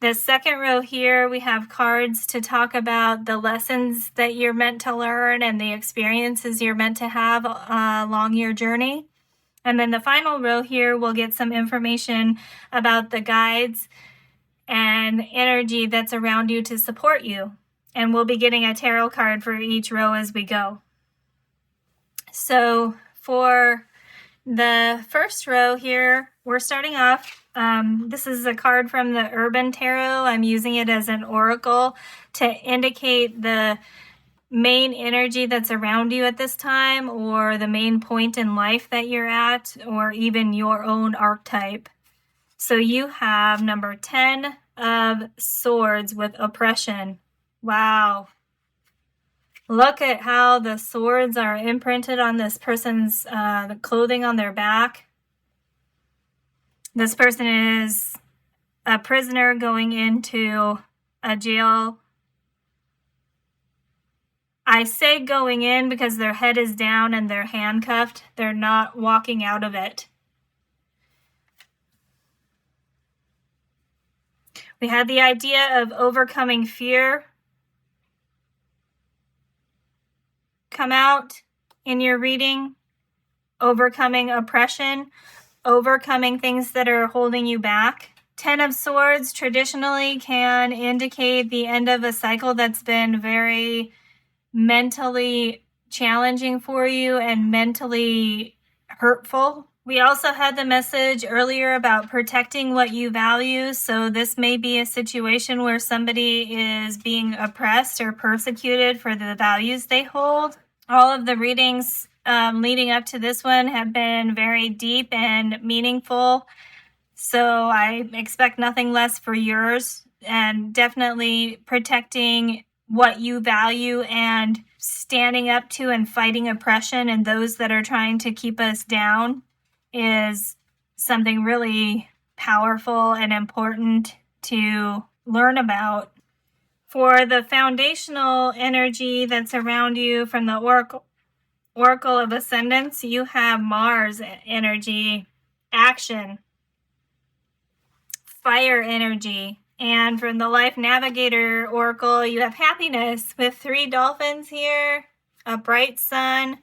The second row here, we have cards to talk about the lessons that you're meant to learn and the experiences you're meant to have along your journey. And then the final row here, we'll get some information about the guides and energy that's around you to support you. And we'll be getting a tarot card for each row as we go. So for the first row here, we're starting off. This is a card from the Urban Tarot. I'm using it as an oracle to indicate the main energy that's around you at this time, or the main point in life that you're at, or even your own archetype. So you have number 10 of Swords with oppression. Wow. Look at how the swords are imprinted on this person's the clothing on their back. This person is a prisoner going into a jail. I say going in because their head is down and they're handcuffed. They're not walking out of it. We had the idea of overcoming fear come out in your reading, overcoming oppression, overcoming things that are holding you back. 10 of Swords traditionally can indicate the end of a cycle that's been very mentally challenging for you and mentally hurtful. We also had the message earlier about protecting what you value. So this may be a situation where somebody is being oppressed or persecuted for the values they hold. All of the readings leading up to this one have been very deep and meaningful. So I expect nothing less for yours, and definitely protecting what you value and standing up to and fighting oppression and those that are trying to keep us down is something really powerful and important to learn about. For the foundational energy that's around you from the Oracle of Ascendance, you have Mars energy, action, fire energy, And from the Life Navigator Oracle, you have happiness with 3 dolphins here, a bright sun.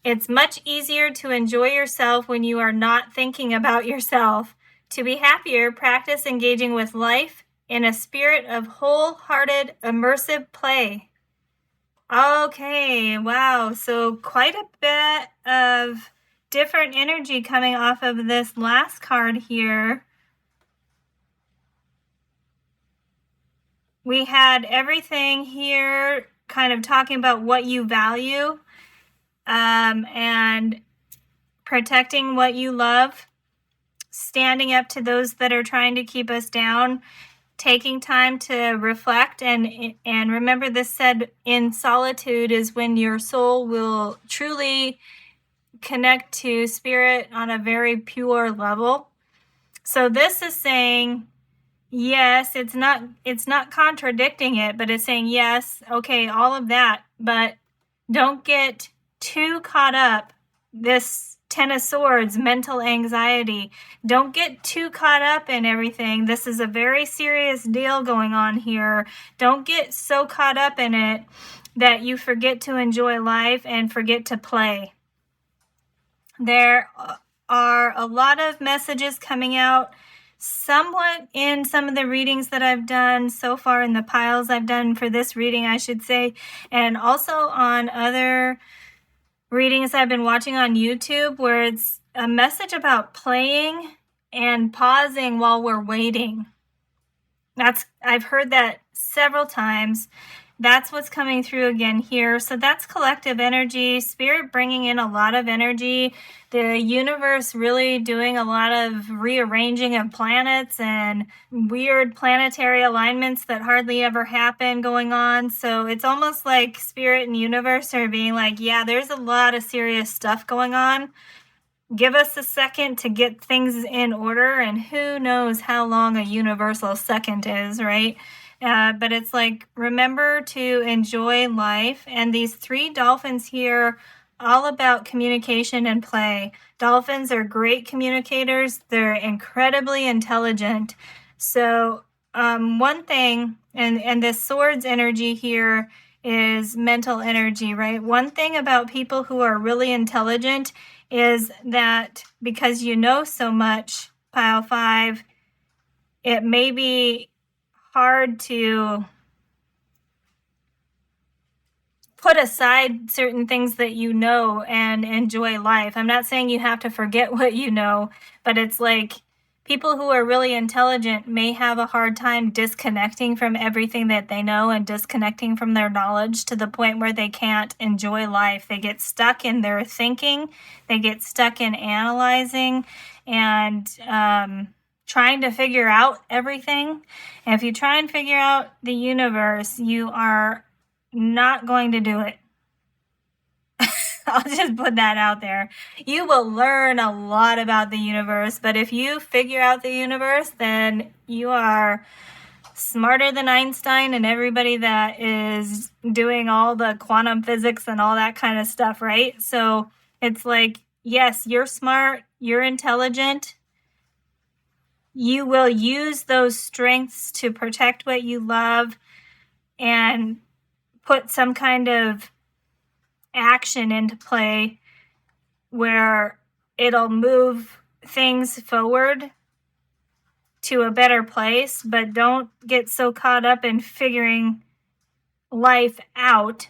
It's much easier to enjoy yourself when you are not thinking about yourself. To be happier, practice engaging with life in a spirit of wholehearted, immersive play. Okay, wow. So quite a bit of different energy coming off of this last card here. We had everything here kind of talking about what you value, and protecting what you love, standing up to those that are trying to keep us down, taking time to reflect, and remember this said in solitude is when your soul will truly connect to spirit on a very pure level. So this is saying, yes, it's not contradicting it, but it's saying, yes, okay, all of that, but don't get too caught up. This 10 of Swords, mental anxiety. Don't get too caught up in everything. This is a very serious deal going on here. Don't get so caught up in it that you forget to enjoy life and forget to play. There are a lot of messages coming out somewhat in some of the readings that I've done so far, in the piles I've done for this reading, I should say, and also on other readings I've been watching on YouTube, where it's a message about playing and pausing while we're waiting. I've heard that several times. That's what's coming through again here. So that's collective energy, spirit bringing in a lot of energy, the universe really doing a lot of rearranging of planets and weird planetary alignments that hardly ever happen going on. So it's almost like spirit and universe are being like, yeah, there's a lot of serious stuff going on. Give us a second to get things in order, and who knows how long a universal second is, right? But it's like, remember to enjoy life. And these 3 dolphins here, all about communication and play. Dolphins are great communicators. They're incredibly intelligent. So one thing, and this swords energy here is mental energy, right? One thing about people who are really intelligent is that because you know so much, pile 5, it may be hard to put aside certain things that you know and enjoy life. I'm not saying you have to forget what you know, but it's like people who are really intelligent may have a hard time disconnecting from everything that they know and disconnecting from their knowledge to the point where they can't enjoy life. They get stuck in their thinking, they get stuck in analyzing and trying to figure out everything. And if you try and figure out the universe, you are not going to do it. I'll just put that out there. You will learn a lot about the universe, but if you figure out the universe, then you are smarter than Einstein and everybody that is doing all the quantum physics and all that kind of stuff, right? So it's like, yes, you're smart, you're intelligent. You will use those strengths to protect what you love and put some kind of action into play where it'll move things forward to a better place, but don't get so caught up in figuring life out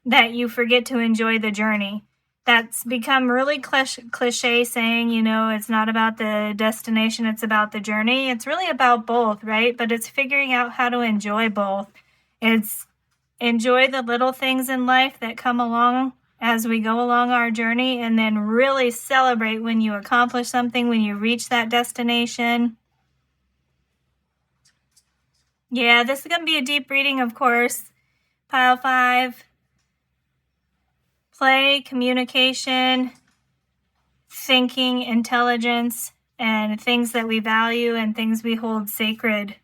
that you forget to enjoy the journey. That's become really cliche saying, it's not about the destination, it's about the journey. It's really about both, right? But it's figuring out how to enjoy both. It's enjoy the little things in life that come along as we go along our journey, and then really celebrate when you accomplish something, when you reach that destination. Yeah, this is going to be a deep reading, of course. Pile 5. Play, communication, thinking, intelligence, and things that we value and things we hold sacred.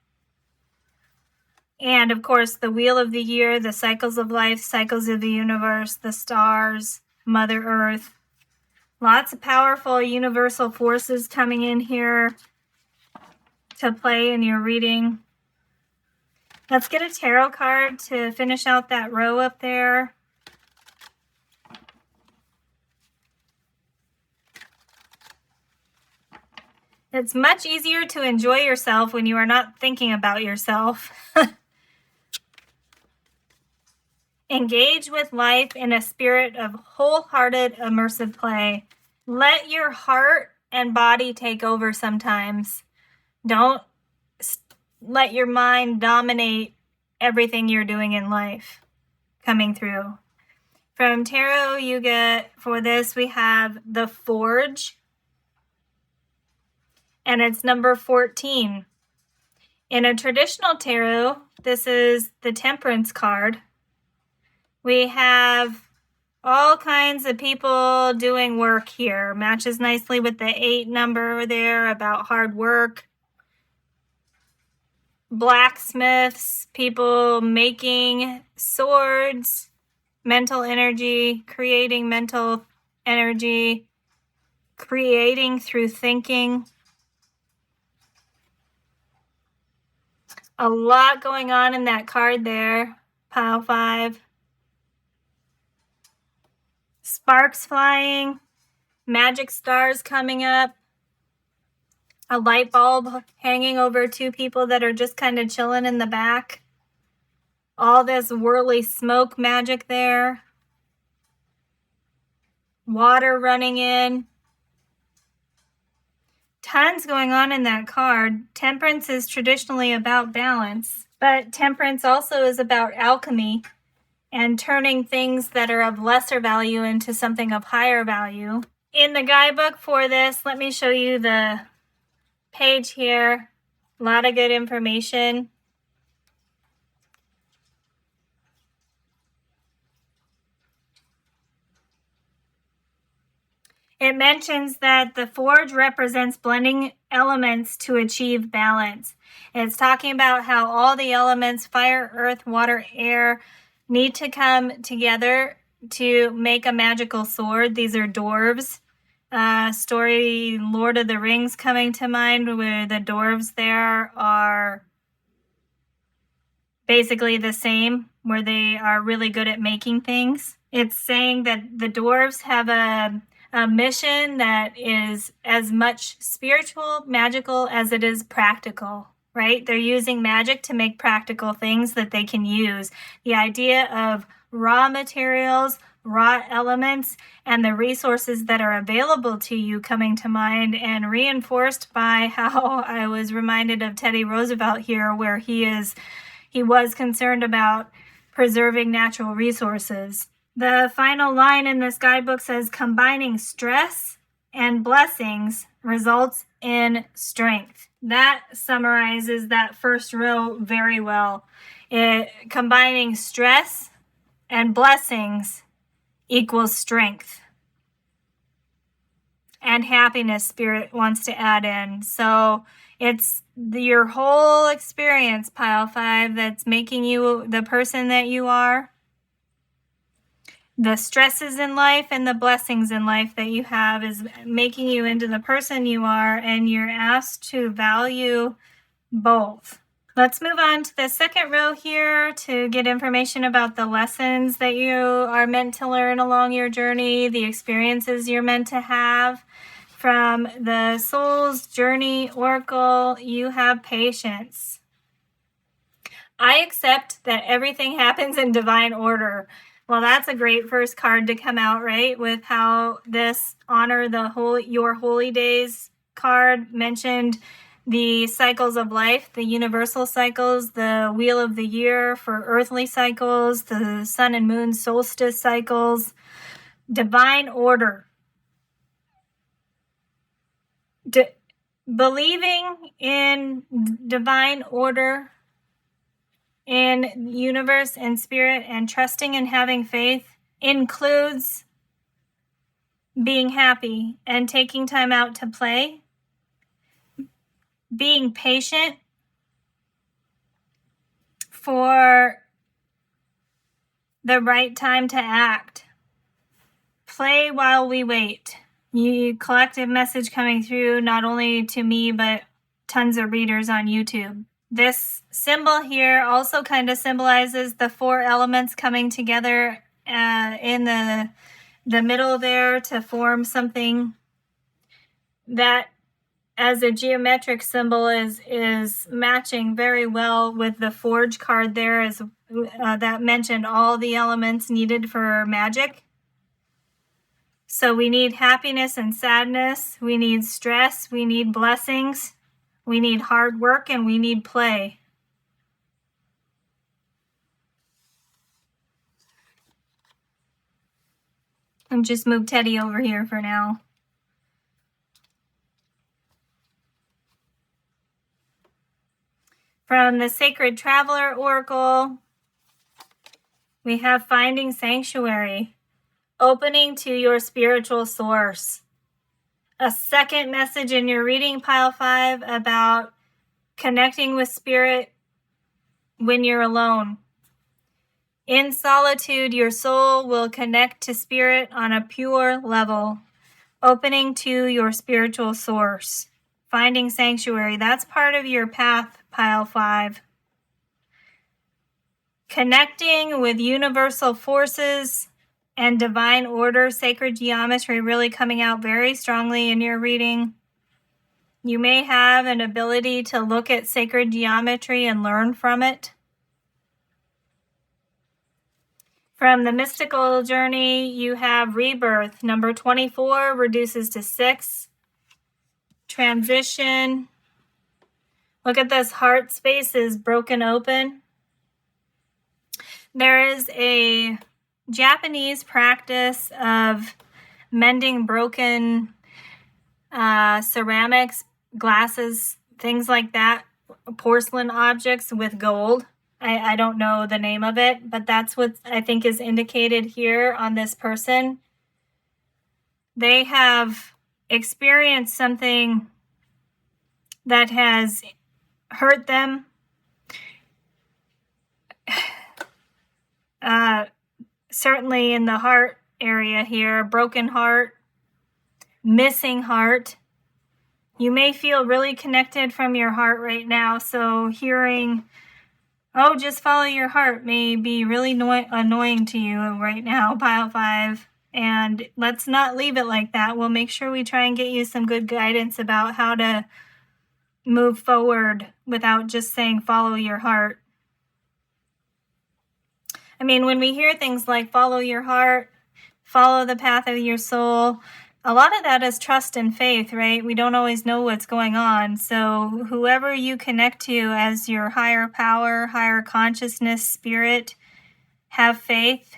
And, of course, the wheel of the year, the cycles of life, cycles of the universe, the stars, Mother Earth. Lots of powerful universal forces coming in here to play in your reading. Let's get a tarot card to finish out that row up there. It's much easier to enjoy yourself when you are not thinking about yourself. Engage with life in a spirit of wholehearted, immersive play. Let your heart and body take over sometimes. Don't let your mind dominate everything you're doing in life coming through. From tarot, you get, for this, we have the Forge, and it's number 14. In a traditional tarot, this is the Temperance card. We have all kinds of people doing work here. Matches nicely with the 8 number there about hard work. Blacksmiths, people making swords, mental energy, creating mental energy, creating through thinking. A lot going on in that card there, pile 5. Sparks flying, magic stars coming up, a light bulb hanging over 2 people that are just kind of chilling in the back. All this whirly smoke magic there. Water running in. Tons going on in that card. Temperance is traditionally about balance, but temperance also is about alchemy and turning things that are of lesser value into something of higher value. In the guidebook for this, let me show you the page here. A lot of good information. It mentions that the Forge represents blending elements to achieve balance. It's talking about how all the elements, fire, earth, water, air, need to come together to make a magical sword. These are dwarves. Story Lord of the Rings coming to mind, where the dwarves there are basically the same, where they are really good at making things. It's saying that the dwarves have a mission that is as much spiritual, magical as it is practical, right? They're using magic to make practical things that they can use. The idea of raw materials, raw elements, and the resources that are available to you coming to mind, and reinforced by how I was reminded of Teddy Roosevelt here, where he was concerned about preserving natural resources. The final line in this guidebook says, combining stress and blessings results in strength. That summarizes that first row very well. Combining stress and blessings equals strength. And happiness, Spirit wants to add in. So it's your whole experience, pile 5, that's making you the person that you are. The stresses in life and the blessings in life that you have is making you into the person you are, and you're asked to value both. Let's move on to the second row here to get information about the lessons that you are meant to learn along your journey, the experiences you're meant to have. From the Soul's Journey Oracle, you have patience. I accept that everything happens in divine order. Well, that's a great first card to come out, right? With how this honor your holy days card mentioned the cycles of life, the universal cycles, the wheel of the year for earthly cycles, the sun and moon solstice cycles, divine order. Believing in divine order in universe and spirit, and trusting and having faith includes being happy and taking time out to play, being patient for the right time to act, play while we wait. Collective message coming through, not only to me, but tons of readers on YouTube. This symbol here also kind of symbolizes the 4 elements coming together in the middle there to form something that, as a geometric symbol, is matching very well with the Forge card there, as that mentioned all the elements needed for magic. So we need happiness and sadness, we need stress, we need blessings, we need hard work, and we need play. And just move Teddy over here for now. From the Sacred Traveler Oracle, we have Finding Sanctuary, opening to your spiritual source. A second message in your reading, Pile 5, about connecting with spirit when you're alone. In solitude, your soul will connect to spirit on a pure level, opening to your spiritual source. Finding sanctuary, that's part of your path, Pile 5. Connecting with universal forces and divine order, sacred geometry really coming out very strongly in your reading. You may have an ability to look at sacred geometry and learn from it. From the mystical journey, you have rebirth. Number 24 reduces to 6. Transition. Look at this, heart space is broken open. There is a Japanese practice of mending broken ceramics, glasses, things like that, porcelain objects with gold. I don't know the name of it, but that's what I think is indicated here on this person. They have experienced something that has hurt them. Certainly in the heart area here, broken heart, missing heart. You may feel really connected from your heart right now, so hearing, oh, just follow your heart may be really annoying to you right now, Pile 5. And let's not leave it like that. We'll make sure we try and get you some good guidance about how to move forward without just saying follow your heart. I mean, when we hear things like follow your heart, follow the path of your soul, a lot of that is trust and faith, right? We don't always know what's going on. So whoever you connect to as your higher power, higher consciousness, spirit, have faith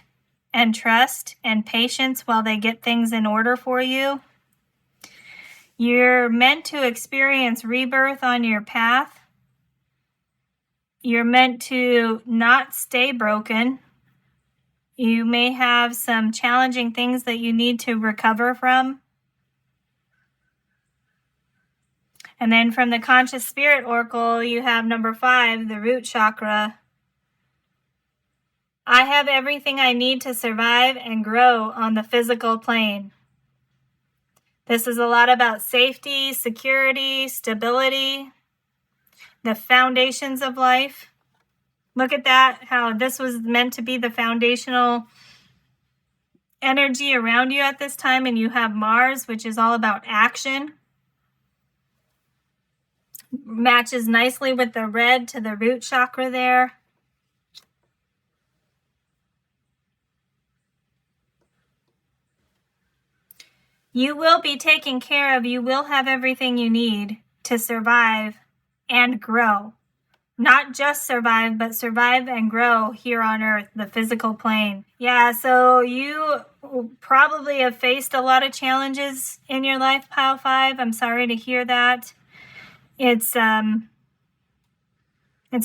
and trust and patience while they get things in order for you. You're meant to experience rebirth on your path. You're meant to not stay broken. You may have some challenging things that you need to recover from. And then from the Conscious Spirit Oracle, you have number 5, the root chakra. I have everything I need to survive and grow on the physical plane. This is a lot about safety, security, stability, the foundations of life. Look at that, how this was meant to be the foundational energy around you at this time, and you have Mars, which is all about action. Matches nicely with the red to the root chakra there. You will be taken care of. You will have everything you need to survive and grow. Not just survive, but survive and grow here on Earth, the physical plane. Yeah, so you probably have faced a lot of challenges in your life, Pile 5. I'm sorry to hear that. It's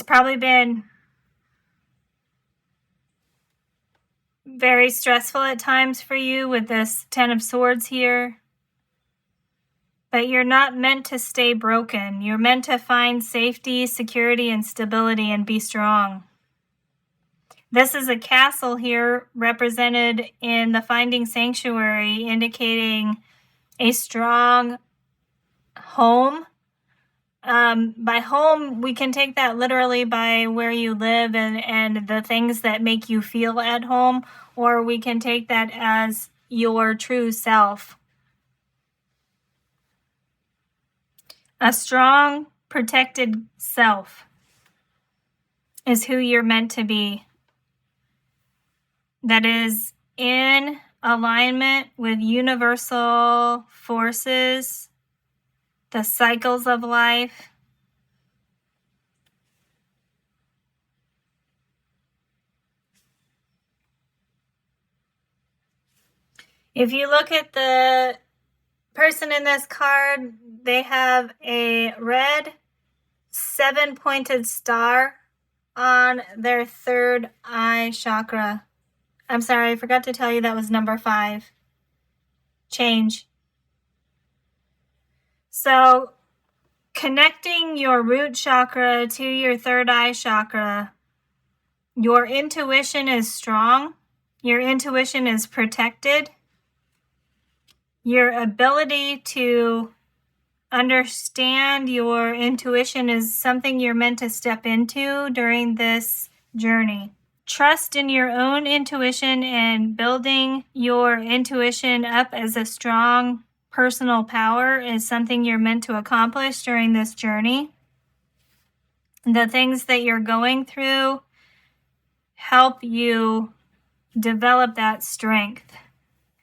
probably been very stressful at times for you with this 10 of Swords here. But you're not meant to stay broken. You're meant to find safety, security, and stability and be strong. This is a castle here represented in the Finding Sanctuary, indicating a strong home, By home, we can take that literally by where you live and the things that make you feel at home, or we can take that as your true self. A strong, protected self is who you're meant to be. That is in alignment with universal forces, the cycles of life. If you look at the person in this card, they have a red 7-pointed star on their third eye chakra. I'm sorry, I forgot to tell you that was number 5. Change. So, connecting your root chakra to your third eye chakra, your intuition is strong. Your intuition is protected. Your ability to understand your intuition is something you're meant to step into during this journey. Trust in your own intuition and building your intuition up as a strong personal power is something you're meant to accomplish during this journey. The things that you're going through help you develop that strength.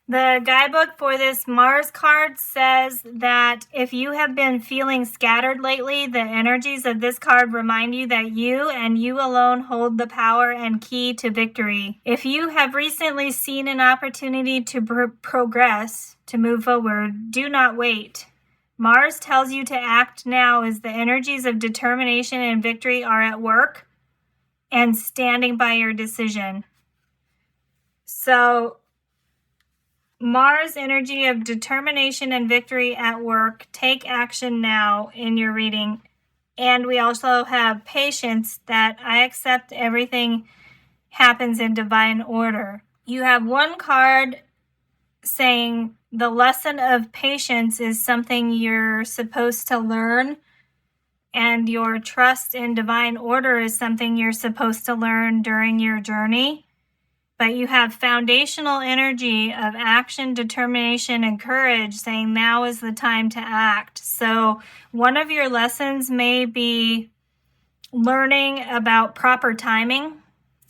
The guidebook for this Mars card says that if you have been feeling scattered lately, the energies of this card remind you that you and you alone hold the power and key to victory. If you have recently seen an opportunity to progress, to move forward, do not wait. Mars tells you to act now as the energies of determination and victory are at work and standing by your decision. So, Mars energy of determination and victory at work. Take action now in your reading. And we also have patience, that I accept everything happens in divine order. You have one card saying the lesson of patience is something you're supposed to learn, and your trust in divine order is something you're supposed to learn during your journey. But you have foundational energy of action, determination, and courage saying now is the time to act. So one of your lessons may be learning about proper timing,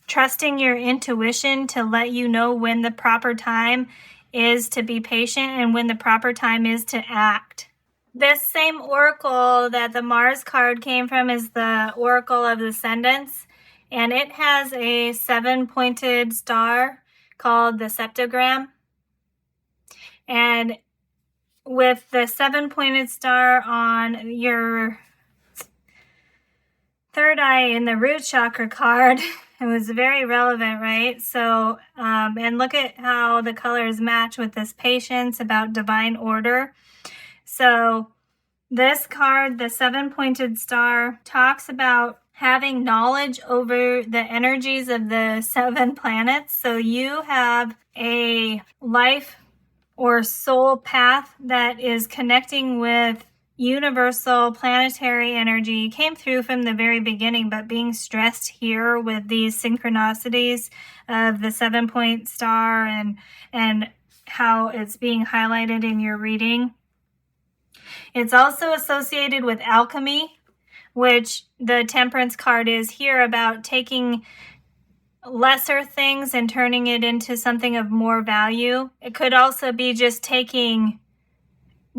trusting your intuition to let you know when the proper time is to be patient and when the proper time is to act. This same oracle that the Mars card came from is the Oracle of Ascendance. And it has a 7-pointed star called the septogram. And with the 7-pointed star on your third eye in the root chakra card, it was very relevant, right? So, and look at how the colors match with this patience about divine order. So this card, the 7-pointed star, talks about having knowledge over the energies of the 7 planets. So you have a life or soul path that is connecting with universal planetary energy. Came through from the very beginning, but being stressed here with these synchronicities of the 7-point star and how it's being highlighted in your reading. It's also associated with alchemy, which the Temperance card is here about taking lesser things and turning it into something of more value. It could also be just taking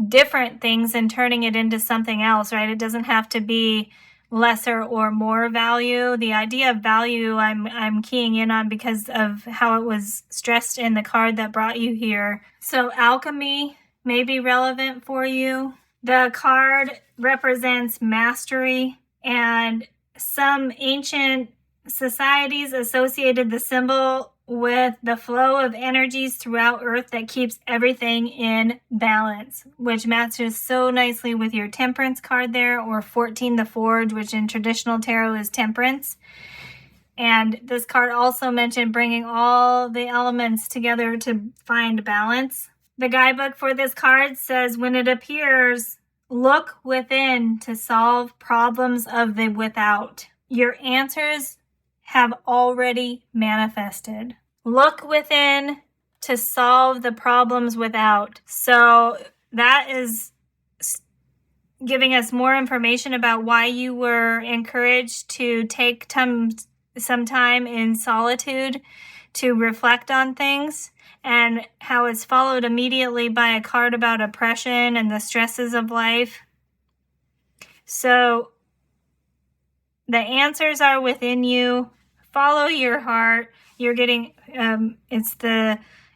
different things and turning it into something else, right? It doesn't have to be lesser or more value. The idea of value I'm keying in on because of how it was stressed in the card that brought you here. So alchemy may be relevant for you. The card represents mastery, and some ancient societies associated the symbol with the flow of energies throughout Earth that keeps everything in balance, which matches so nicely with your Temperance card there, or 14 the Forge, which in traditional tarot is Temperance. And this card also mentioned bringing all the elements together to find balance. The guidebook for this card says when it appears, Look within to solve problems of the without. Your answers have already manifested. Look within to solve the problems without. So that is giving us more information about why you were encouraged to take some time in solitude to reflect on things, and how it's followed immediately by a card about oppression and the stresses of life. So the answers are within you. Follow your heart. You're getting,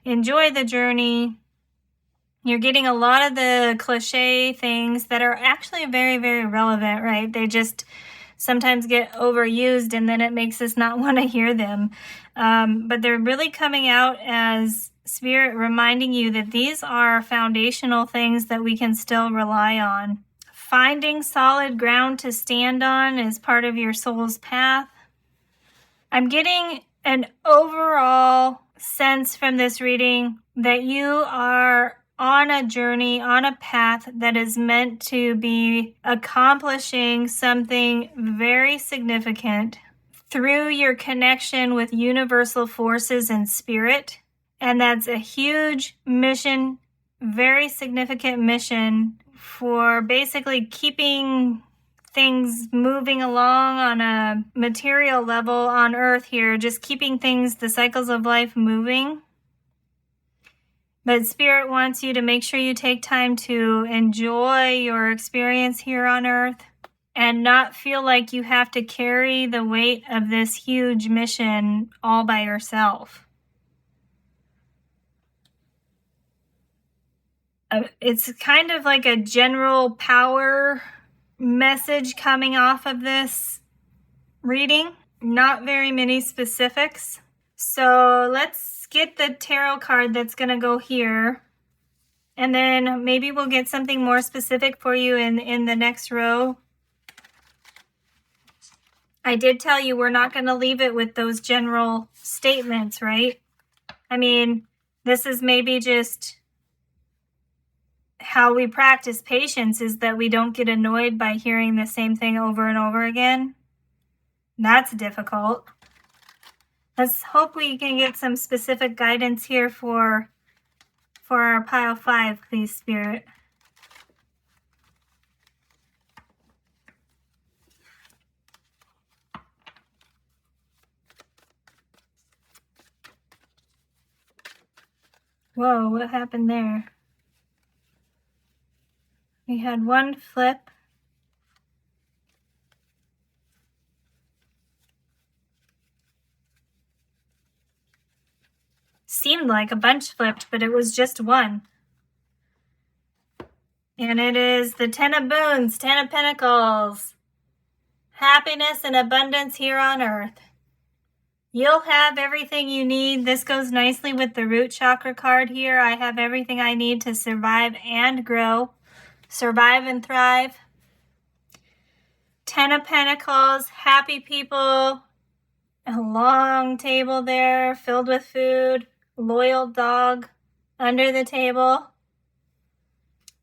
enjoy the journey. You're getting a lot of the cliche things that are actually very, very relevant, right? They just sometimes get overused, and then it makes us not want to hear them. But they're really coming out as Spirit reminding you that these are foundational things that we can still rely on. Finding solid ground to stand on is part of your soul's path. I'm getting an overall sense from this reading that you are on a journey, on a path that is meant to be accomplishing something very significant through your connection with universal forces and spirit. And that's a huge mission, very significant mission for basically keeping things moving along on a material level on Earth here, just keeping things, the cycles of life moving. But Spirit wants you to make sure you take time to enjoy your experience here on Earth and not feel like you have to carry the weight of this huge mission all by yourself. It's kind of like a general power message coming off of this reading. Not very many specifics. So let's get the tarot card that's going to go here. And then maybe we'll get something more specific for you in the next row. I did tell you we're not going to leave it with those general statements, right? I mean, this is maybe just how we practice patience, is that we don't get annoyed by hearing the same thing over and over again. That's difficult. Let's hope we can get some specific guidance here for our pile 5, please, Spirit. Whoa, what happened there? We had one flip. Seemed like a bunch flipped, but it was just one. And it is the 10 of Boons, 10 of Pentacles. Happiness and abundance here on Earth. You'll have everything you need. This goes nicely with the root chakra card here. I have everything I need to survive and grow. Survive and thrive. 10 of Pentacles, happy people. A long table there filled with food. Loyal dog under the table.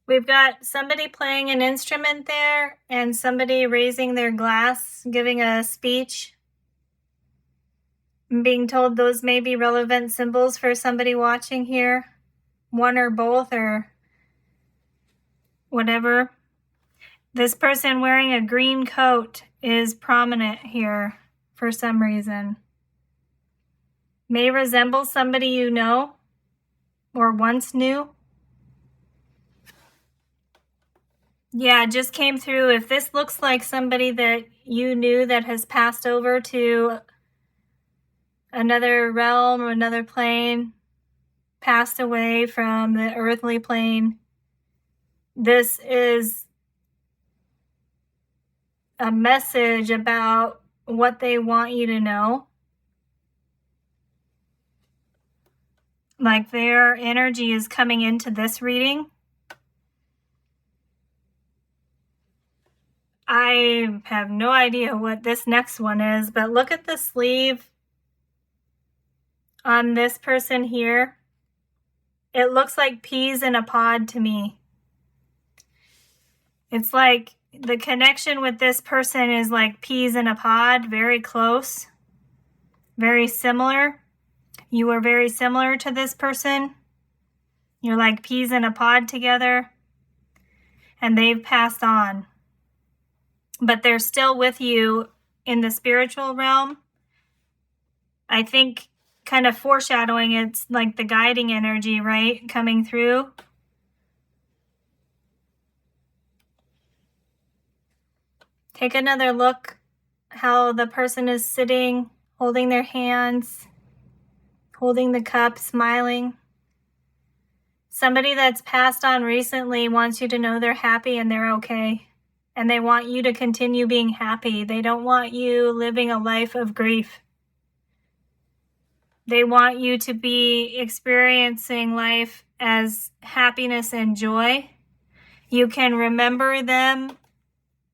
We've got somebody playing an instrument there and somebody raising their glass, giving a speech. I'm being told those may be relevant symbols for somebody watching here. One or both or whatever. This person wearing a green coat is prominent here for some reason. May resemble somebody you know or once knew. Yeah, it just came through. If this looks like somebody that you knew that has passed over to another realm or another plane, passed away from the earthly plane, this is a message about what they want you to know. Like their energy is coming into this reading. I have no idea what this next one is, but look at the sleeve on this person here. It looks like peas in a pod to me. It's like the connection with this person is like peas in a pod, very close, very similar. You are very similar to this person. You're like peas in a pod together, and they've passed on. But they're still with you in the spiritual realm. I think kind of foreshadowing, it's like the guiding energy, right? Coming through. Take another look how the person is sitting, holding their hands, holding the cup, smiling. Somebody that's passed on recently wants you to know they're happy and they're okay. And they want you to continue being happy. They don't want you living a life of grief. They want you to be experiencing life as happiness and joy. You can remember them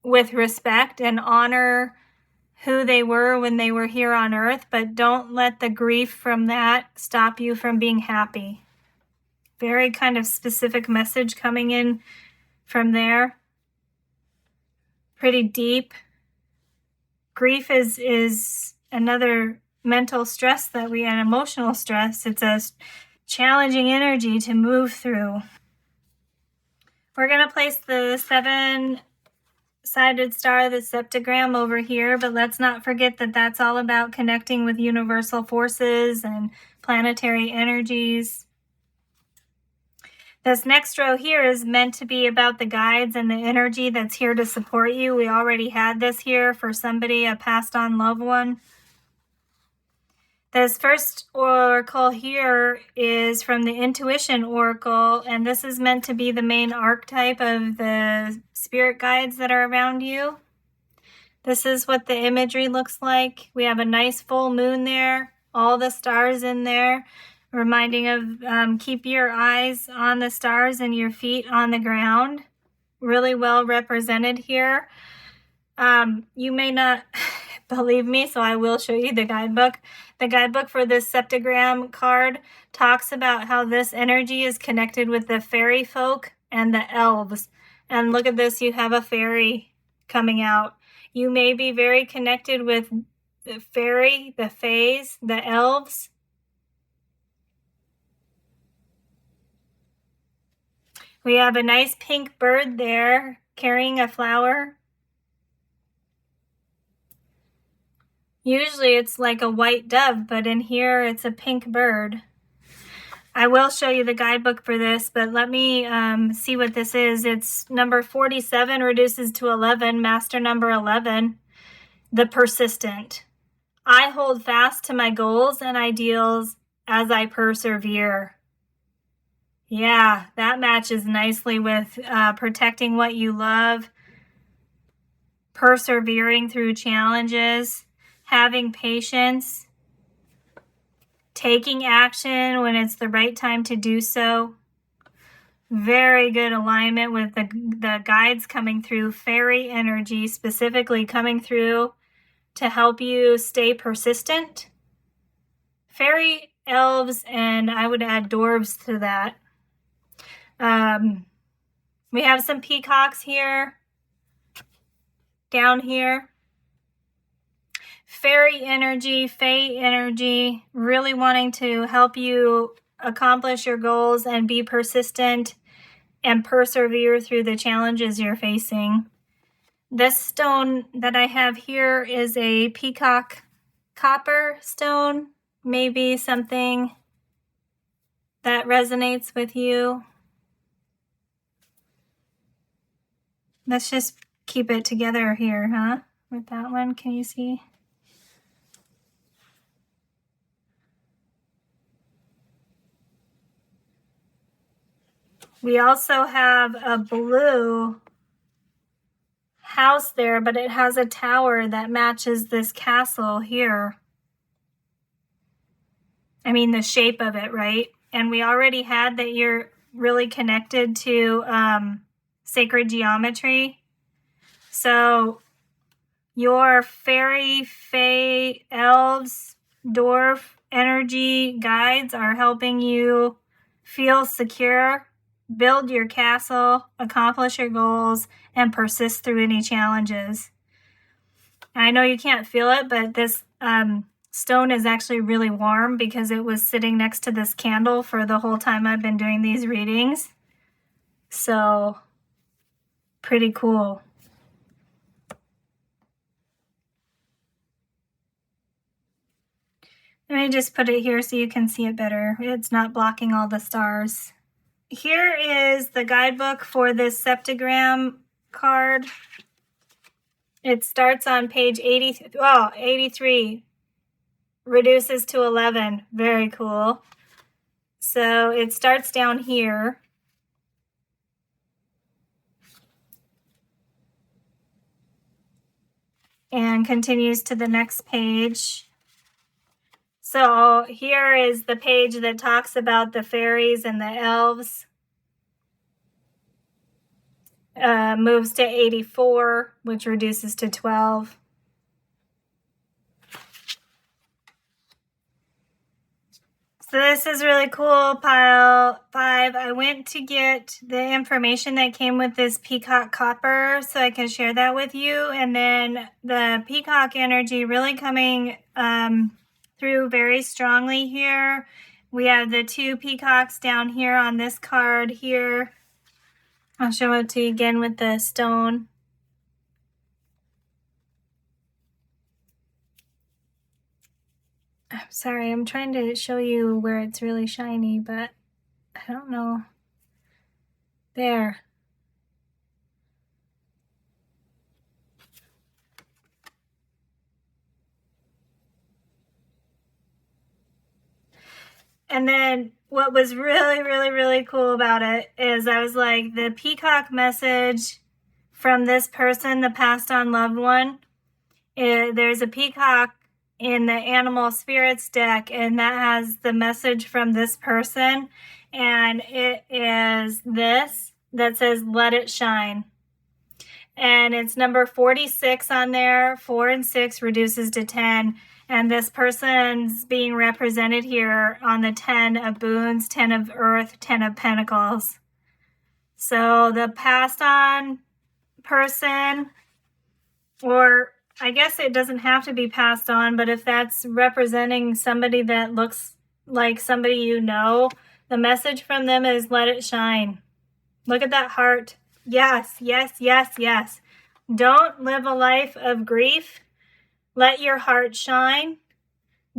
with respect and honor who they were when they were here on earth, but don't let the grief from that stop you from being happy. Very kind of specific message coming in from there. Pretty deep. Grief is another mental stress and emotional stress. It's a challenging energy to move through. We're going to place the 7-sided star, the septagram, over here, but let's not forget that that's all about connecting with universal forces and planetary energies. This next row here is meant to be about the guides and the energy that's here to support you. We already had this here for somebody, a passed on loved one. This first oracle here is from the Intuition Oracle, and this is meant to be the main archetype of the spirit guides that are around you. This is what the imagery looks like. We have a nice full moon there, all the stars in there, reminding of keep your eyes on the stars and your feet on the ground. Really well represented here. You may not believe me, so I will show you the guidebook. The guidebook for this septagram card talks about how this energy is connected with the fairy folk and the elves. And look at this, you have a fairy coming out. You may be very connected with the fairy, the fays, the elves. We have a nice pink bird there carrying a flower. Usually it's like a white dove, but in here it's a pink bird. I will show you the guidebook for this, but let me see what this is. It's number 47 reduces to 11, master number 11, the persistent. I hold fast to my goals and ideals as I persevere. Yeah, that matches nicely with protecting what you love, persevering through challenges, having patience, taking action when it's the right time to do so. Very good alignment with the guides coming through, fairy energy specifically coming through to help you stay persistent. Fairy, elves, and I would add dwarves to that. We have some peacocks here, down here. Fairy energy, fae energy, really wanting to help you accomplish your goals and be persistent and persevere through the challenges you're facing. This stone that I have here is a peacock copper stone, maybe something that resonates with you. Let's just keep it together here, huh? With that one, can you see? We also have a blue house there, but it has a tower that matches this castle here. I mean, the shape of it, right? And we already had that you're really connected to sacred geometry. So your fairy, fae, elves, dwarf energy guides are helping you feel secure build your castle, accomplish your goals, and persist through any challenges. I know you can't feel it, but this stone is actually really warm because it was sitting next to this candle for the whole time I've been doing these readings. So, pretty cool. Let me just put it here so you can see it better. It's not blocking all the stars. Here is the guidebook for this septagram card. It starts on page 83. Reduces to 11. Very cool. So it starts down here. And continues to the next page. So here is the page that talks about the fairies and the elves. Moves to 84, which reduces to 12. So this is really cool, pile 5. I went to get the information that came with this peacock copper so I can share that with you. And then the peacock energy really coming through very strongly here. We have the 2 peacocks down here on this card here. I'll show it to you again with the stone. I'm sorry, I'm trying to show you where it's really shiny, but I don't know. There. And then what was really, really, really cool about it is I was like, the peacock message from this person, the passed on loved one, there's a peacock in the animal spirits deck, and that has the message from this person, and it is this that says, let it shine. And it's number 46 on there. 4 and 6 reduces to 10. And this person's being represented here on the 10 of boons, 10 of earth, 10 of pentacles. So the passed on person, or I guess it doesn't have to be passed on, but if that's representing somebody that looks like somebody you know, the message from them is let it shine. Look at that heart. Yes, yes, yes, yes. Don't live a life of grief. Let your heart shine.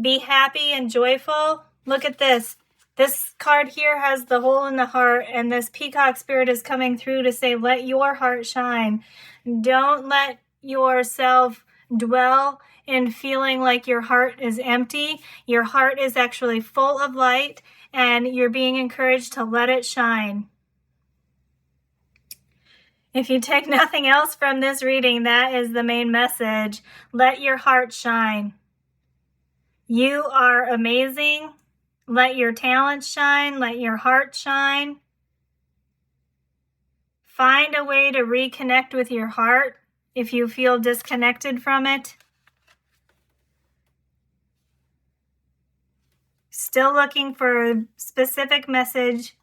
Be happy and joyful. Look at this. This card here has the hole in the heart, and this peacock spirit is coming through to say, let your heart shine. Don't let yourself dwell in feeling like your heart is empty. Your heart is actually full of light, and you're being encouraged to let it shine. If you take nothing else from this reading, that is the main message. Let your heart shine. You are amazing. Let your talent shine. Let your heart shine. Find a way to reconnect with your heart if you feel disconnected from it. Still looking for a specific message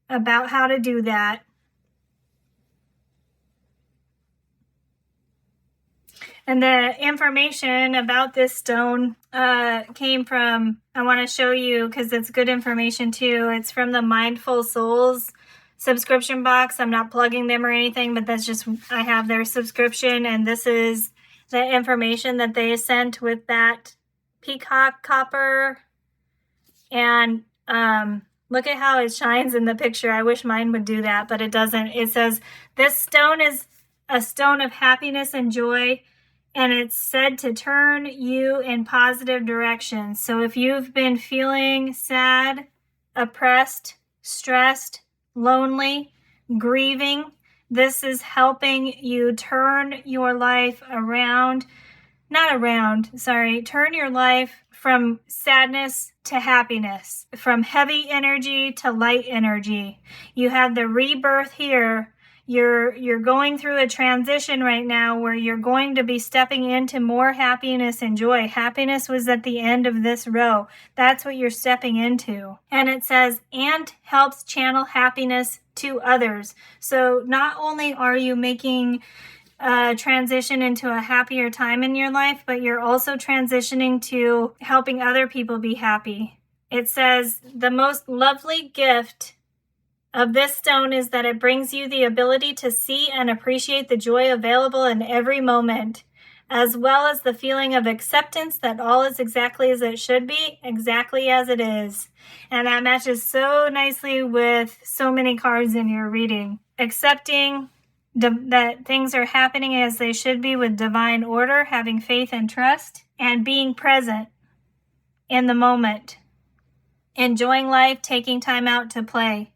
about how to do that. And the information about this stone came from, I want to show you because it's good information too. It's from the Mindful Souls subscription box. I'm not plugging them or anything, but that's just, I have their subscription, and this is the information that they sent with that peacock copper. And look at how it shines in the picture. I wish mine would do that, but it doesn't. It says, this stone is a stone of happiness and joy, and it's said to turn you in positive directions. So if you've been feeling sad, oppressed, stressed, lonely, grieving, this is helping you turn your life around. Turn your life from sadness to happiness, from heavy energy to light energy. You have the rebirth here. You're going through a transition right now where you're going to be stepping into more happiness and joy. Happiness was at the end of this row. That's what you're stepping into. And it says, and helps channel happiness to others. So not only are you making a transition into a happier time in your life, but you're also transitioning to helping other people be happy. It says, the most lovely gift of this stone is that it brings you the ability to see and appreciate the joy available in every moment, as well as the feeling of acceptance that all is exactly as it should be, exactly as it is. And that matches so nicely with so many cards in your reading. Accepting that things are happening as they should be with divine order, having faith and trust, and being present in the moment. Enjoying life, taking time out to play.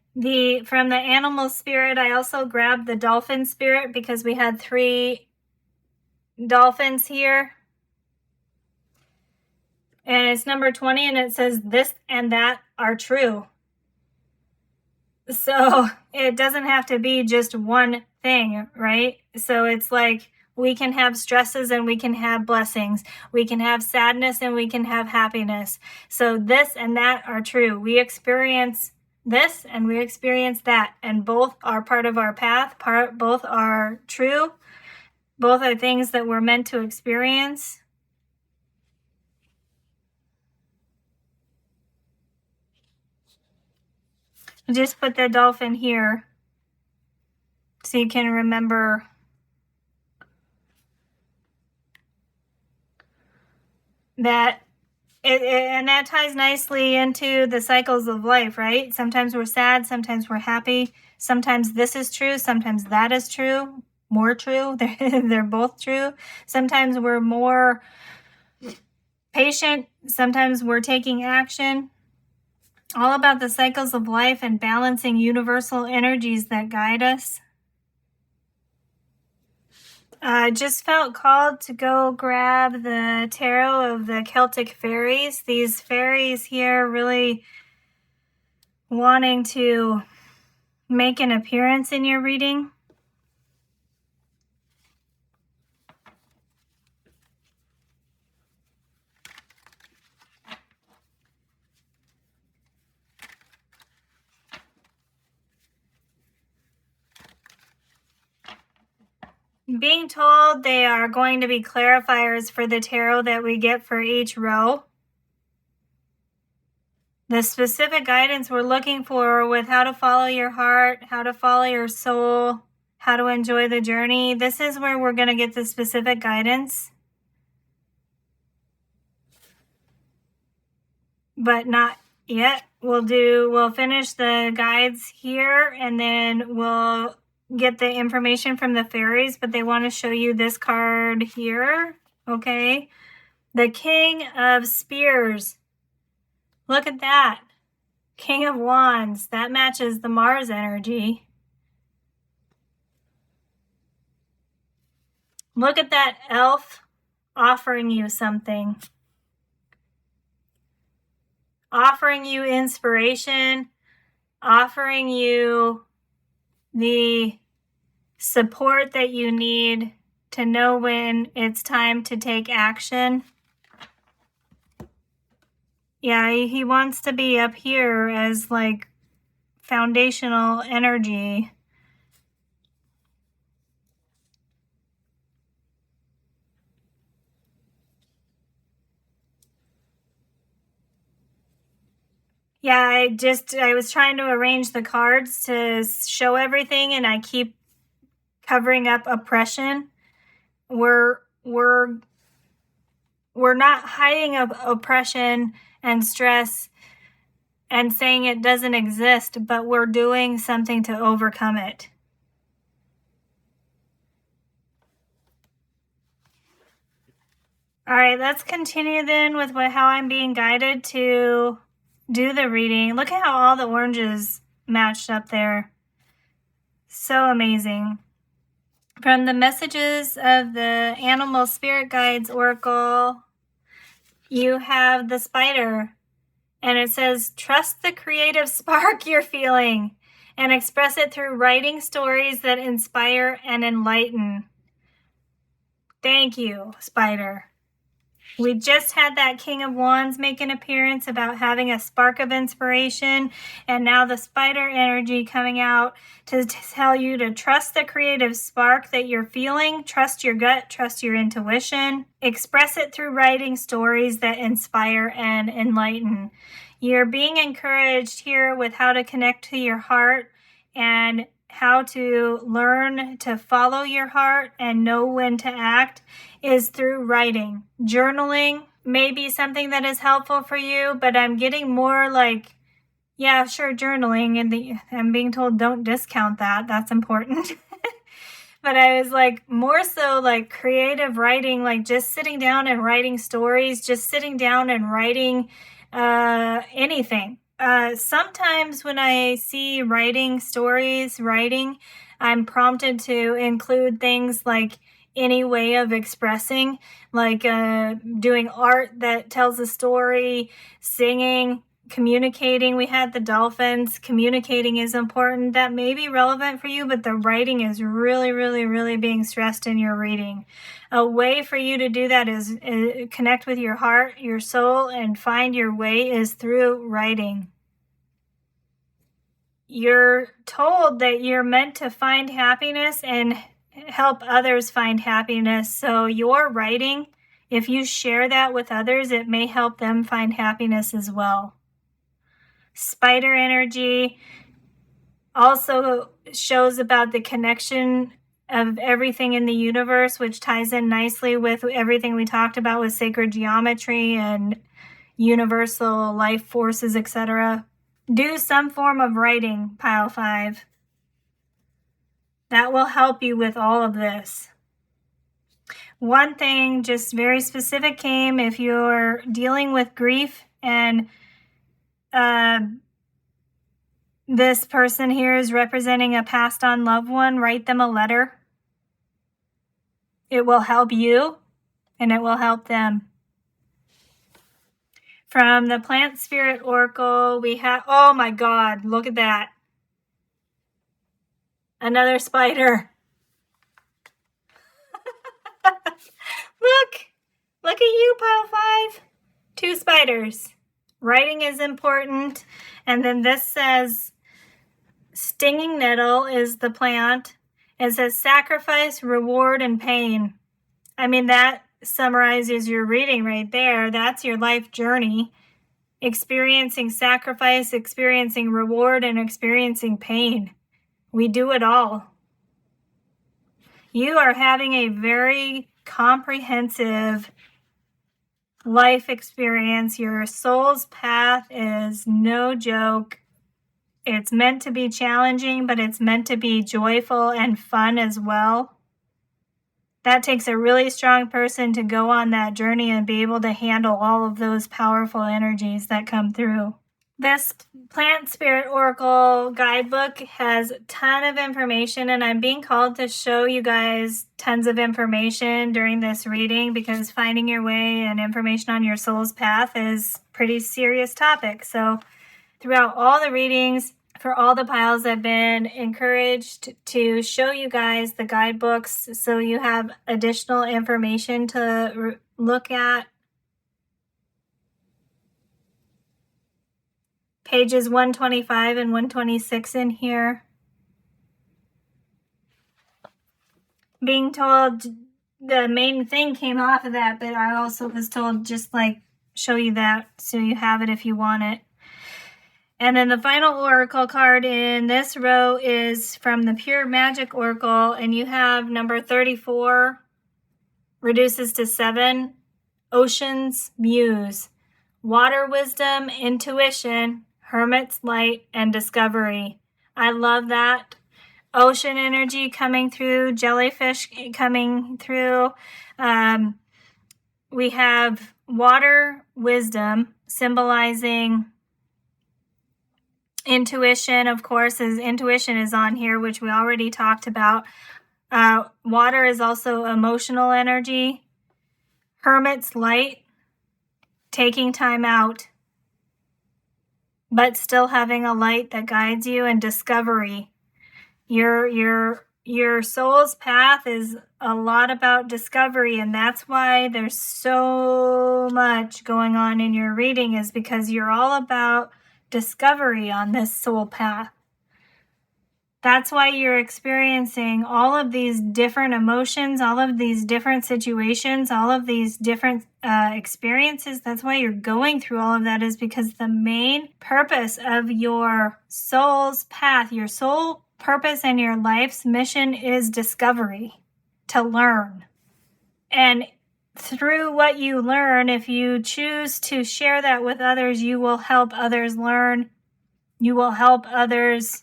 From the animal spirit, I also grabbed the dolphin spirit because we had 3 dolphins here. And it's number 20, and it says this and that are true. So it doesn't have to be just one thing, right? So it's like we can have stresses and we can have blessings. We can have sadness and we can have happiness. So this and that are true. We experience this and we experience that, and both are part of our path. Both are true. Both are things that we're meant to experience. Just put the dolphin here so you can remember that. And that ties nicely into the cycles of life, right? Sometimes we're sad, sometimes we're happy, sometimes this is true, sometimes that is true, more true. They're both true. Sometimes we're more patient, sometimes we're taking action. All about the cycles of life and balancing universal energies that guide us. I just felt called to go grab the tarot of the Celtic fairies. These fairies here really wanting to make an appearance in your reading. Being told they are going to be clarifiers for the tarot that we get for each row. The specific guidance we're looking for with how to follow your heart, how to follow your soul, how to enjoy the journey. This is where we're going to get the specific guidance. But not yet. We'll finish the guides here, and then we'll get the information from the fairies, but they want to show you this card here. Okay. The King of Spears. Look at that. King of Wands. That matches the Mars energy. Look at that elf offering you something. Offering you inspiration. Offering you the support that you need to know when it's time to take action. Yeah, he wants to be up here as like foundational energy. Yeah, I was trying to arrange the cards to show everything, and I keep covering up oppression. We're not hiding oppression and stress and saying it doesn't exist, but we're doing something to overcome it. All right, let's continue then with how I'm being guided to do the reading. Look at how all the oranges matched up there. So amazing. From the messages of the Animal Spirit Guides Oracle, you have the spider, and it says, trust the creative spark you're feeling and express it through writing stories that inspire and enlighten. Thank you, Spider. We just had that King of Wands make an appearance about having a spark of inspiration, and now the Spider energy coming out to tell you to trust the creative spark that you're feeling, trust your gut, trust your intuition, express it through writing stories that inspire and enlighten. You're being encouraged here with how to connect to your heart and how to learn to follow your heart and know when to act is through writing. Journaling may be something that is helpful for you, but I'm getting more like, yeah, sure, journaling, and I'm being told don't discount that. That's important. But I was like, more so like creative writing, like just sitting down and writing stories, just sitting down and writing anything. Sometimes when I see writing stories, I'm prompted to include things like any way of expressing, like doing art that tells a story, singing, communicating. We had the dolphins. Communicating is important. That may be relevant for you, but the writing is really, really, really being stressed in your reading. A way for you to do that is connect with your heart, your soul, and find your way is through writing. You're told that you're meant to find happiness and help others find happiness. So your writing, if you share that with others, it may help them find happiness as well. Spider energy also shows about the connection of everything in the universe, which ties in nicely with everything we talked about with sacred geometry and universal life forces, etc. Do some form of writing, pile 5. That will help you with all of this. One thing just very specific came if you're dealing with grief and this person here is representing a passed on loved one, write them a letter. It will help you and it will help them. From the Plant Spirit Oracle, we have, oh my God, look at that. Another spider. Look at you, pile 5. 2 spiders. Writing is important. And then this says, stinging nettle is the plant. It says sacrifice, reward, and pain. I mean, that summarizes your reading right there. That's your life journey. Experiencing sacrifice, experiencing reward, and experiencing pain. We do it all. You are having a very comprehensive life experience. Your soul's path is no joke. It's meant to be challenging, but it's meant to be joyful and fun as well. That takes a really strong person to go on that journey and be able to handle all of those powerful energies that come through. This Plant Spirit Oracle guidebook has a ton of information, and I'm being called to show you guys tons of information during this reading because finding your way and information on your soul's path is a pretty serious topic. So throughout all the readings, for all the piles, I've been encouraged to show you guys the guidebooks so you have additional information to look at. Pages 125 and 126 in here. Being told the main thing came off of that, but I also was told just like show you that so you have it if you want it. And then the final oracle card in this row is from the Pure Magic Oracle, and you have number 34, reduces to 7, Ocean's Muse, Water Wisdom, Intuition, Hermit's Light, and Discovery. I love that. Ocean energy coming through, jellyfish coming through. We have Water Wisdom symbolizing intuition, of course, as intuition is on here, which we already talked about. Water is also emotional energy. Hermit's Light, taking time out. but still having a light that guides you, and discovery. Your soul's path is a lot about discovery, and that's why there's so much going on in your reading, is because you're all about discovery on this soul path. That's why you're experiencing all of these different emotions, all of these different situations, all of these different experiences. That's why you're going through all of that, is because the main purpose of your soul's path, your soul purpose and your life's mission is discovery, to learn. And through what you learn, if you choose to share that with others, you will help others learn. You will help others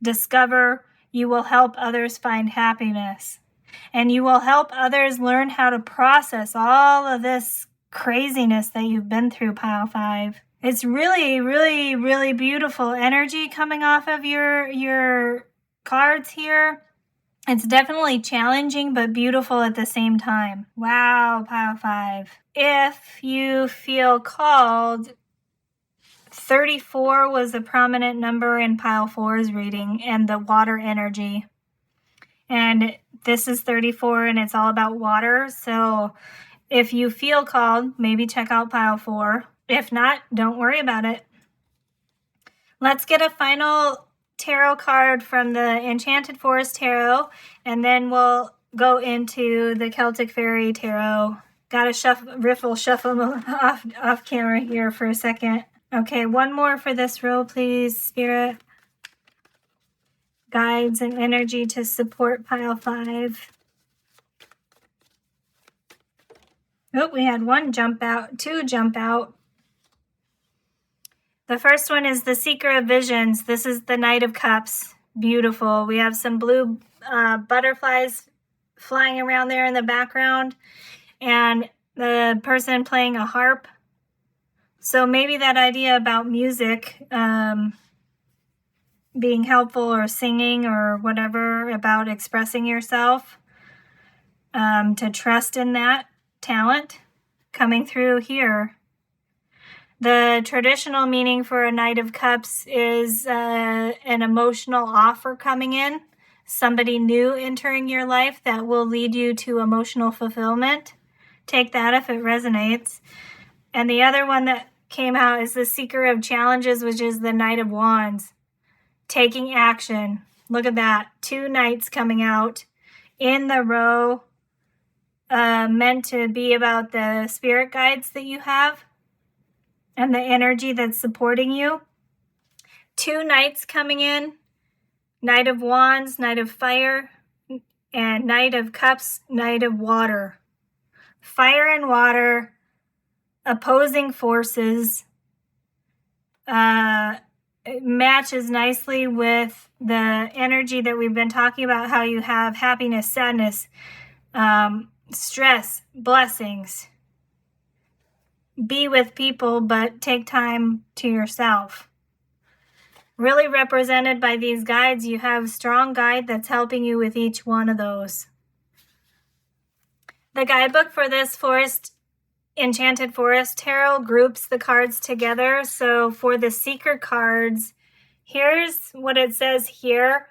discover. You will help others find happiness. And you will help others learn how to process all of this craziness that you've been through, Pile 5. It's really, really, really beautiful energy coming off of your cards here. It's definitely challenging, but beautiful at the same time. Wow, Pile 5. If you feel called, 34 was a prominent number in Pile 4's reading, and the water energy. And this is 34, and it's all about water. So if you feel called, maybe check out Pile 4. If not, don't worry about it. Let's get a final tarot card from the Enchanted Forest Tarot, and then we'll go into the Celtic Fairy Tarot. Gotta shuffle off camera here for a second. Okay, one more for this row, please, Spirit. Guides and energy to support Pile 5. Oh, we had two jump out. The first one is the Seeker of Visions. This is the Knight of Cups. Beautiful. We have some blue butterflies flying around there in the background, and the person playing a harp. So maybe that idea about music being helpful, or singing, or whatever, about expressing yourself, to trust in that talent coming through here. The traditional meaning for a Knight of Cups is an emotional offer coming in, somebody new entering your life that will lead you to emotional fulfillment. Take that if it resonates. And the other one that came out is the Seeker of Challenges, which is the Knight of Wands. Taking action. Look at that. 2 knights coming out in the row, meant to be about the spirit guides that you have and the energy that's supporting you. 2 knights coming in. Knight of Wands, Knight of Fire, and Knight of Cups, Knight of Water. Fire and water, opposing forces. It matches nicely with the energy that we've been talking about, how you have happiness, sadness, stress, blessings. Be with people, but take time to yourself. Really represented by these guides, you have a strong guide that's helping you with each one of those. The guidebook for this Enchanted Forest Tarot groups the cards together. So for the Seeker cards, here's what it says here.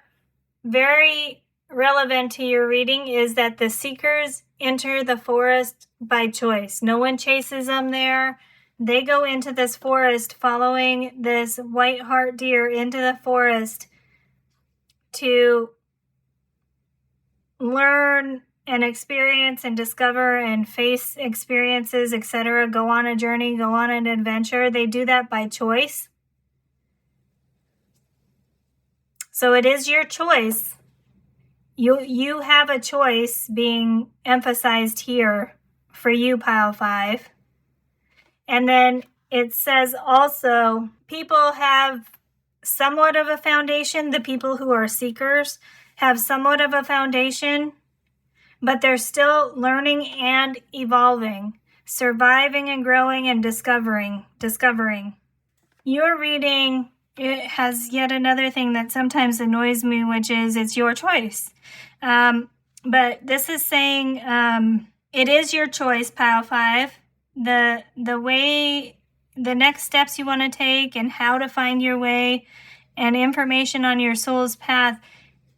Very relevant to your reading is that the Seekers enter the forest by choice. No one chases them there. They go into this forest following this white heart deer into the forest to learn and experience and discover and face experiences, etc. Go on a journey, go on an adventure. They do that by choice. So it is your choice. You have a choice being emphasized here for you, Pile 5. And then it says also, people have somewhat of a foundation. The people who are seekers have somewhat of a foundation, but they're still learning and evolving, surviving and growing and discovering. Your reading, it has yet another thing that sometimes annoys me, which is it's your choice. But this is saying it is your choice, Pile 5. The way the next steps you want to take and how to find your way and information on your soul's path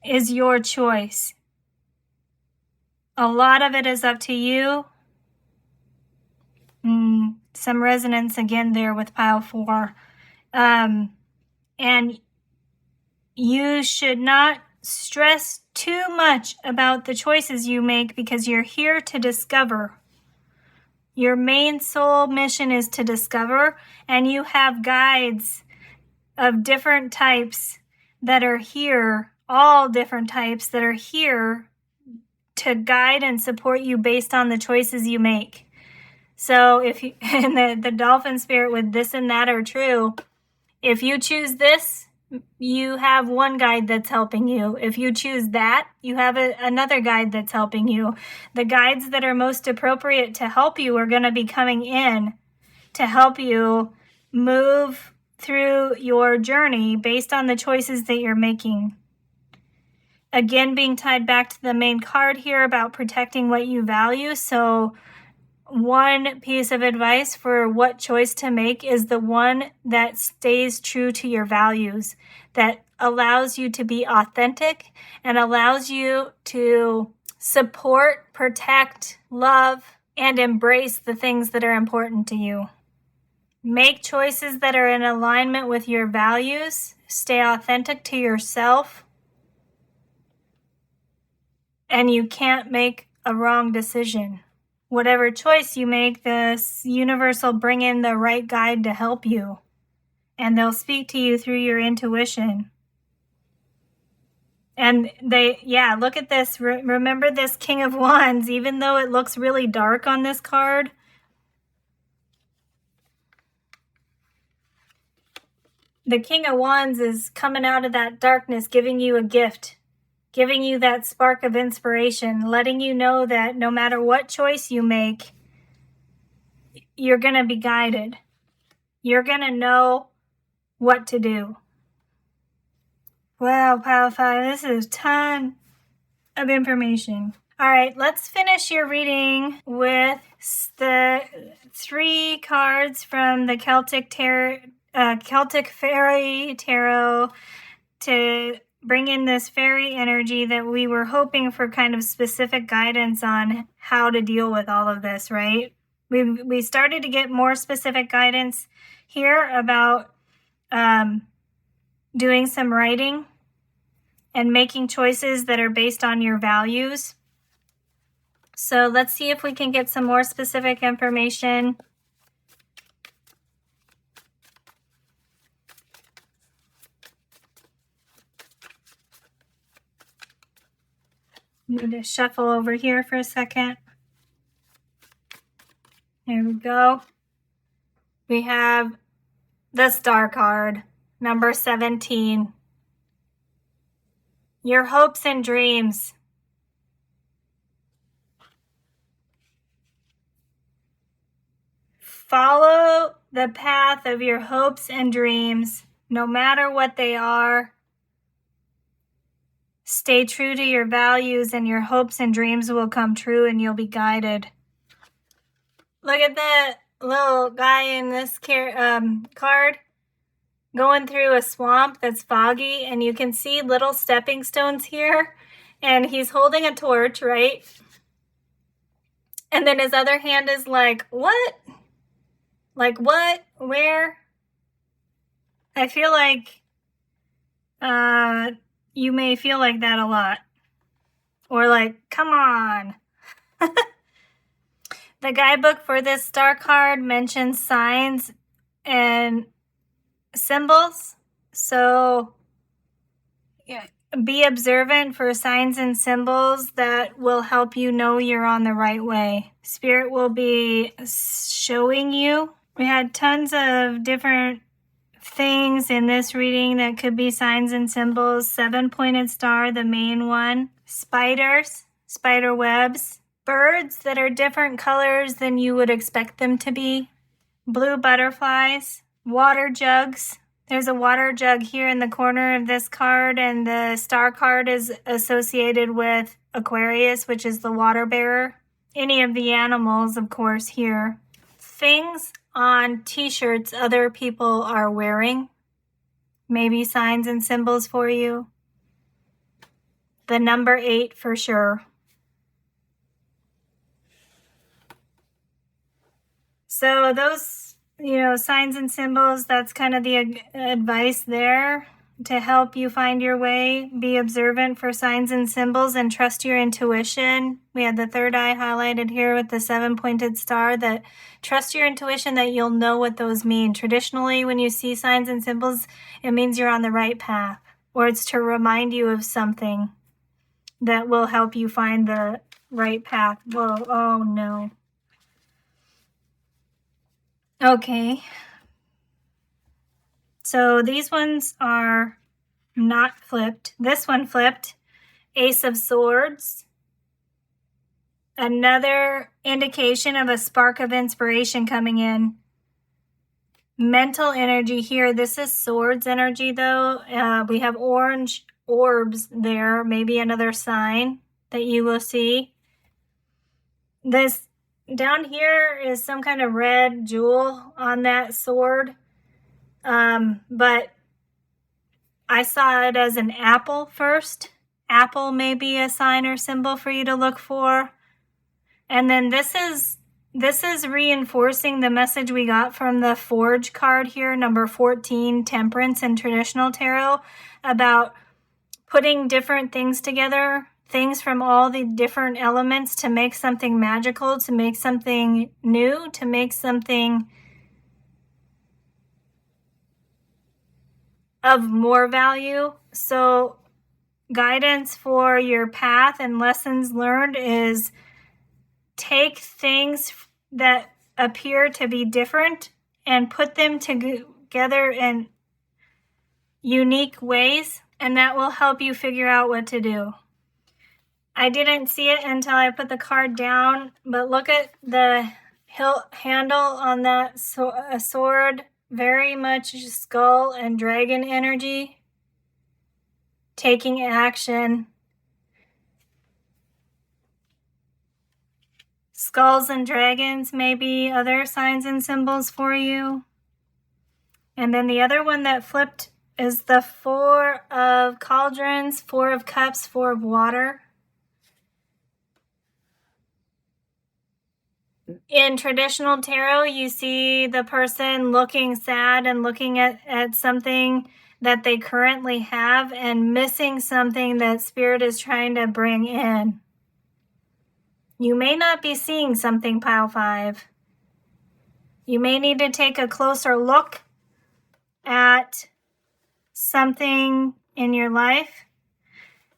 is your choice. A lot of it is up to you. Some resonance again there with pile 4. And you should not stress too much about the choices you make because you're here to discover. Your main soul mission is to discover, and you have guides of different types that are here, all different types that are here to guide and support you based on the choices you make. So if you, and the dolphin spirit with this and that are true, if you choose this, you have one guide that's helping you. If you choose that, you have another guide that's helping you. The guides that are most appropriate to help you are going to be coming in to help you move through your journey based on the choices that you're making. Again, being tied back to the main card here about protecting what you value. So one piece of advice for what choice to make is the one that stays true to your values, that allows you to be authentic and allows you to support, protect, love, and embrace the things that are important to you. Make choices that are in alignment with your values. Stay authentic to yourself. And you can't make a wrong decision. Whatever choice you make, the universe will bring in the right guide to help you. And they'll speak to you through your intuition. And look at this. Remember this King of Wands, even though it looks really dark on this card. The King of Wands is coming out of that darkness, giving you a gift, giving you that spark of inspiration, letting you know that no matter what choice you make, you're going to be guided. You're going to know what to do. Wow, Pile 5, this is a ton of information. All right, let's finish your reading with the 3 cards from the Celtic Fairy Tarot to bring in this fairy energy that we were hoping for kind of specific guidance on how to deal with all of this, right? We started to get more specific guidance here about doing some writing and making choices that are based on your values. So let's see if we can get some more specific information. I'm going to shuffle over here for a second. There we go. We have the Star card, number 17. Your hopes and dreams. Follow the path of your hopes and dreams, no matter what they are. Stay true to your values and your hopes and dreams will come true and you'll be guided. Look at that little guy in this card going through a swamp that's foggy, and you can see little stepping stones here, and he's holding a torch, right? And then his other hand is like, what? Like what? Where? I feel like you may feel like that a lot. Or like, come on. The guidebook for this Star card mentions signs and symbols. So be observant for signs and symbols that will help you know you're on the right way. Spirit will be showing you. We had tons of different things in this reading that could be signs and symbols. 7-pointed star, the main one. Spiders, spider webs. Birds that are different colors than you would expect them to be. Blue butterflies. Water jugs. There's a water jug here in the corner of this card, and the Star card is associated with Aquarius, which is the water bearer. Any of the animals, of course, here. things on t-shirts other people are wearing. Maybe signs and symbols for you. The number 8 for sure. So those, signs and symbols, that's kind of the advice there to help you find your way. Be observant for signs and symbols and trust your intuition. We had the third eye highlighted here with the 7-pointed star, that trust your intuition that you'll know what those mean. Traditionally, when you see signs and symbols, it means you're on the right path, or it's to remind you of something that will help you find the right path. Whoa, oh no. Okay. So these ones are not flipped. This one flipped. Ace of Swords. Another indication of a spark of inspiration coming in. Mental energy here. This is swords energy though. We have orange orbs there. Maybe another sign that you will see. This down here is some kind of red jewel on that sword. But I saw it as an apple first. Apple may be a sign or symbol for you to look for. And then this is reinforcing the message we got from the Forge card here, number 14, Temperance in traditional tarot, about putting different things together, things from all the different elements to make something magical, to make something new, to make something of more value. So guidance for your path and lessons learned is take things that appear to be different and put them together in unique ways, and that will help you figure out what to do. I didn't see it until I put the card down, but look at the hilt handle on that sword. Very much skull and dragon energy. Taking action. Skulls and dragons may be other signs and symbols for you. And then the other one that flipped is the 4 of cauldrons, 4 of cups, 4 of water. In traditional tarot, you see the person looking sad and looking at something that they currently have and missing something that Spirit is trying to bring in. You may not be seeing something, Pile 5. You may need to take a closer look at something in your life.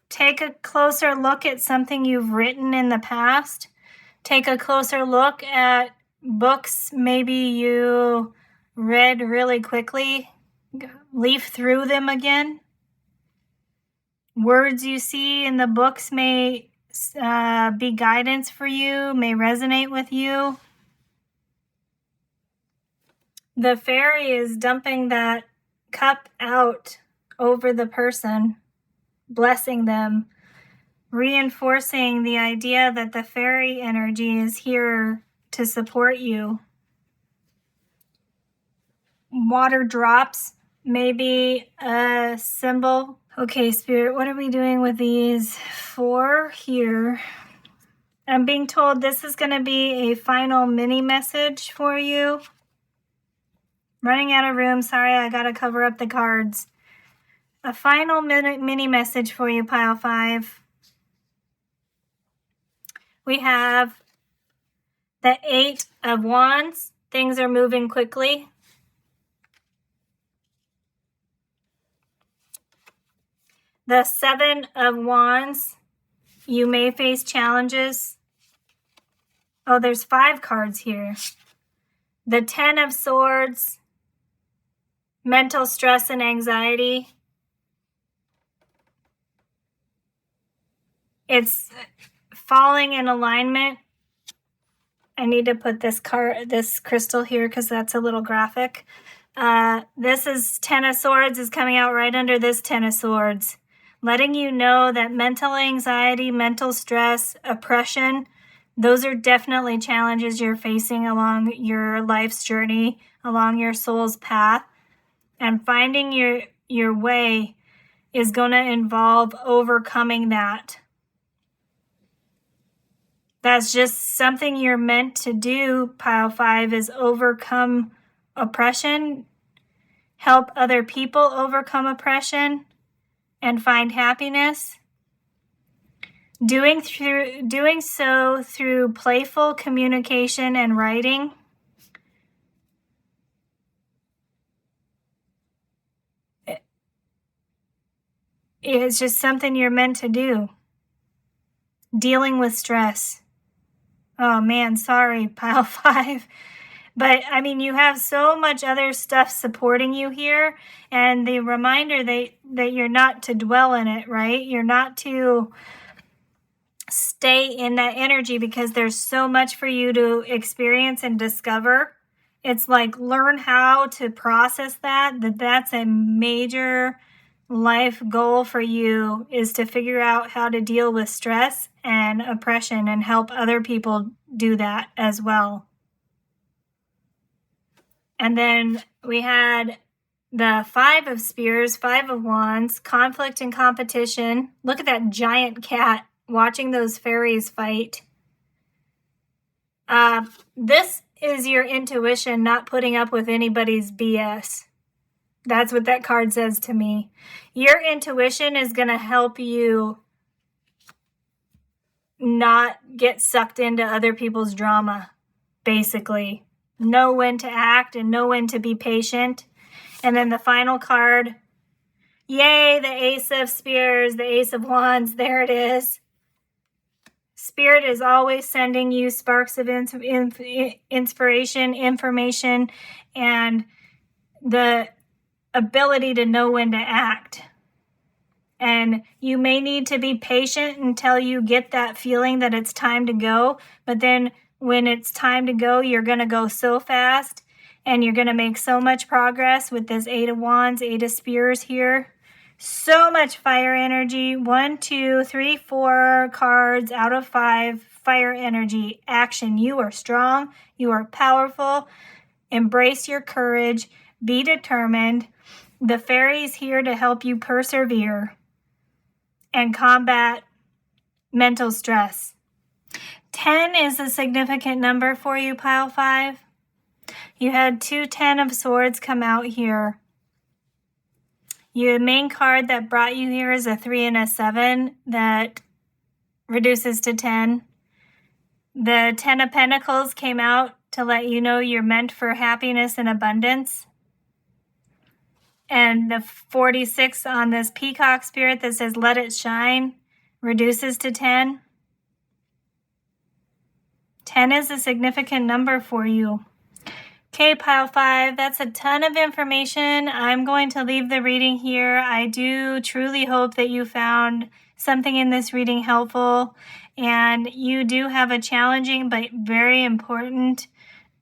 Take a closer look at something you've written in the past. Take a closer look at books maybe you read really quickly. Leaf through them again. Words you see in the books may be guidance for you, may resonate with you. The fairy is dumping that cup out over the person, blessing them, reinforcing the idea that the fairy energy is here to support you. Water drops may be a symbol. Okay, Spirit, what are we doing with these 4 here? I'm being told this is going to be a final mini message for you. Running out of room. Sorry, I got to cover up the cards. A final mini message for you, Pile 5. We have the 8 of Wands. Things are moving quickly. The 7 of Wands. You may face challenges. Oh, there's 5 cards here. The 10 of Swords. Mental stress and anxiety. It's falling in alignment. I need to put this crystal here because that's a little graphic. This is 10 of Swords is coming out right under this 10 of Swords. Letting you know that mental anxiety, mental stress, oppression Those are definitely challenges you're facing along your life's journey, along your soul's path. And finding your way is going to involve overcoming that. That's just something you're meant to do, Pile 5, is overcome oppression, help other people overcome oppression, and find happiness. Doing so through playful communication and writing. It's just something you're meant to do. Dealing with stress. Oh man, sorry, Pile 5. But I mean, you have so much other stuff supporting you here, and the reminder that you're not to dwell in it, right? You're not to stay in that energy because there's so much for you to experience and discover. It's like learn how to process that's a major life goal for you, is to figure out how to deal with stress and oppression and help other people do that as well. And then we had the 5 of Spears, 5 of Wands, conflict and competition. Look at that giant cat watching those fairies fight. This is your intuition not putting up with anybody's BS. That's what that card says to me. Your intuition is going to help you not get sucked into other people's drama, basically. Know when to act and know when to be patient. And then the final card, yay, the Ace of Spears, the Ace of Wands, there it is. Spirit is always sending you sparks of inspiration, information, and the ability to know when to act. And you may need to be patient until you get that feeling that it's time to go. But then when it's time to go, you're going to go so fast and you're going to make so much progress with this 8 of Wands, 8 of Spears here. So much fire energy. 1, 2, 3, 4 cards out of 5. Fire energy. Action. You are strong. You are powerful. Embrace your courage. Be determined. The fairies here to help you persevere and combat mental stress. 10 is a significant number for you, Pile 5. You had 2 10 of Swords come out here. Your main card that brought you here is a 3 and a 7 that reduces to 10. The 10 of Pentacles came out to let you know you're meant for happiness and abundance. And the 46 on this Peacock Spirit that says let it shine reduces to 10. 10 is a significant number for you. Okay, Pile 5, that's a ton of information. I'm going to leave the reading here. I do truly hope that you found something in this reading helpful, and you do have a challenging but very important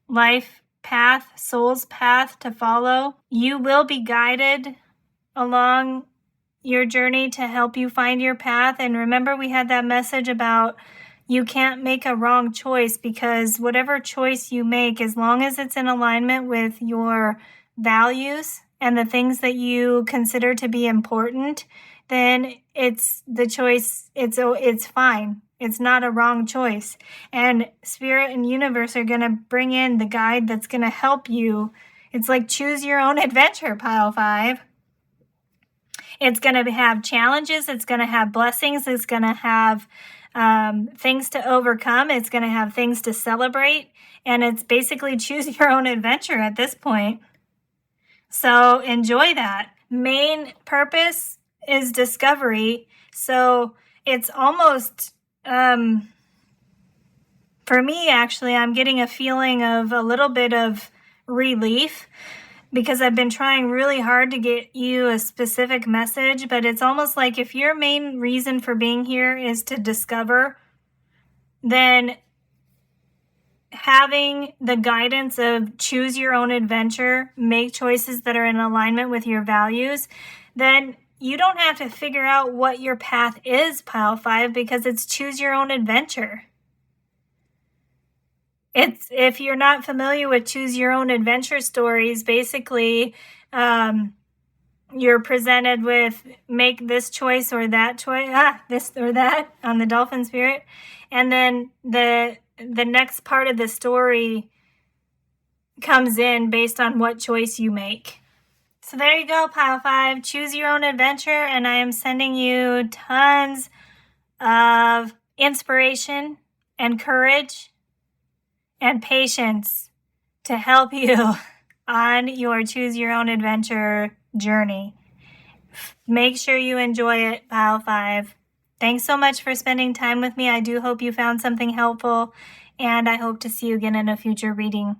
life path, soul's path to follow. You will be guided along your journey to help you find your path. And remember, we had that message about you can't make a wrong choice, because whatever choice you make, as long as it's in alignment with your values and the things that you consider to be important, then it's the choice, it's fine. It's not a wrong choice. And Spirit and Universe are going to bring in the guide that's going to help you. It's like choose your own adventure, Pile 5. It's going to have challenges. It's going to have blessings. It's going to have things to overcome. It's going to have things to celebrate. And it's basically choose your own adventure at this point. So enjoy that. Main purpose is discovery. So it's almost, for me, actually, I'm getting a feeling of a little bit of relief, because I've been trying really hard to get you a specific message, but it's almost like if your main reason for being here is to discover, then having the guidance of choose your own adventure, make choices that are in alignment with your values, then you don't have to figure out what your path is, Pile 5, because it's choose your own adventure. if you're not familiar with choose your own adventure stories, basically you're presented with make this choice or that choice, this or that on the Dolphin Spirit. And then the next part of the story comes in based on what choice you make. So there you go, Pile 5. Choose your own adventure, and I am sending you tons of inspiration and courage and patience to help you on your choose your own adventure journey. Make sure you enjoy it, Pile 5. Thanks so much for spending time with me. I do hope you found something helpful, and I hope to see you again in a future reading.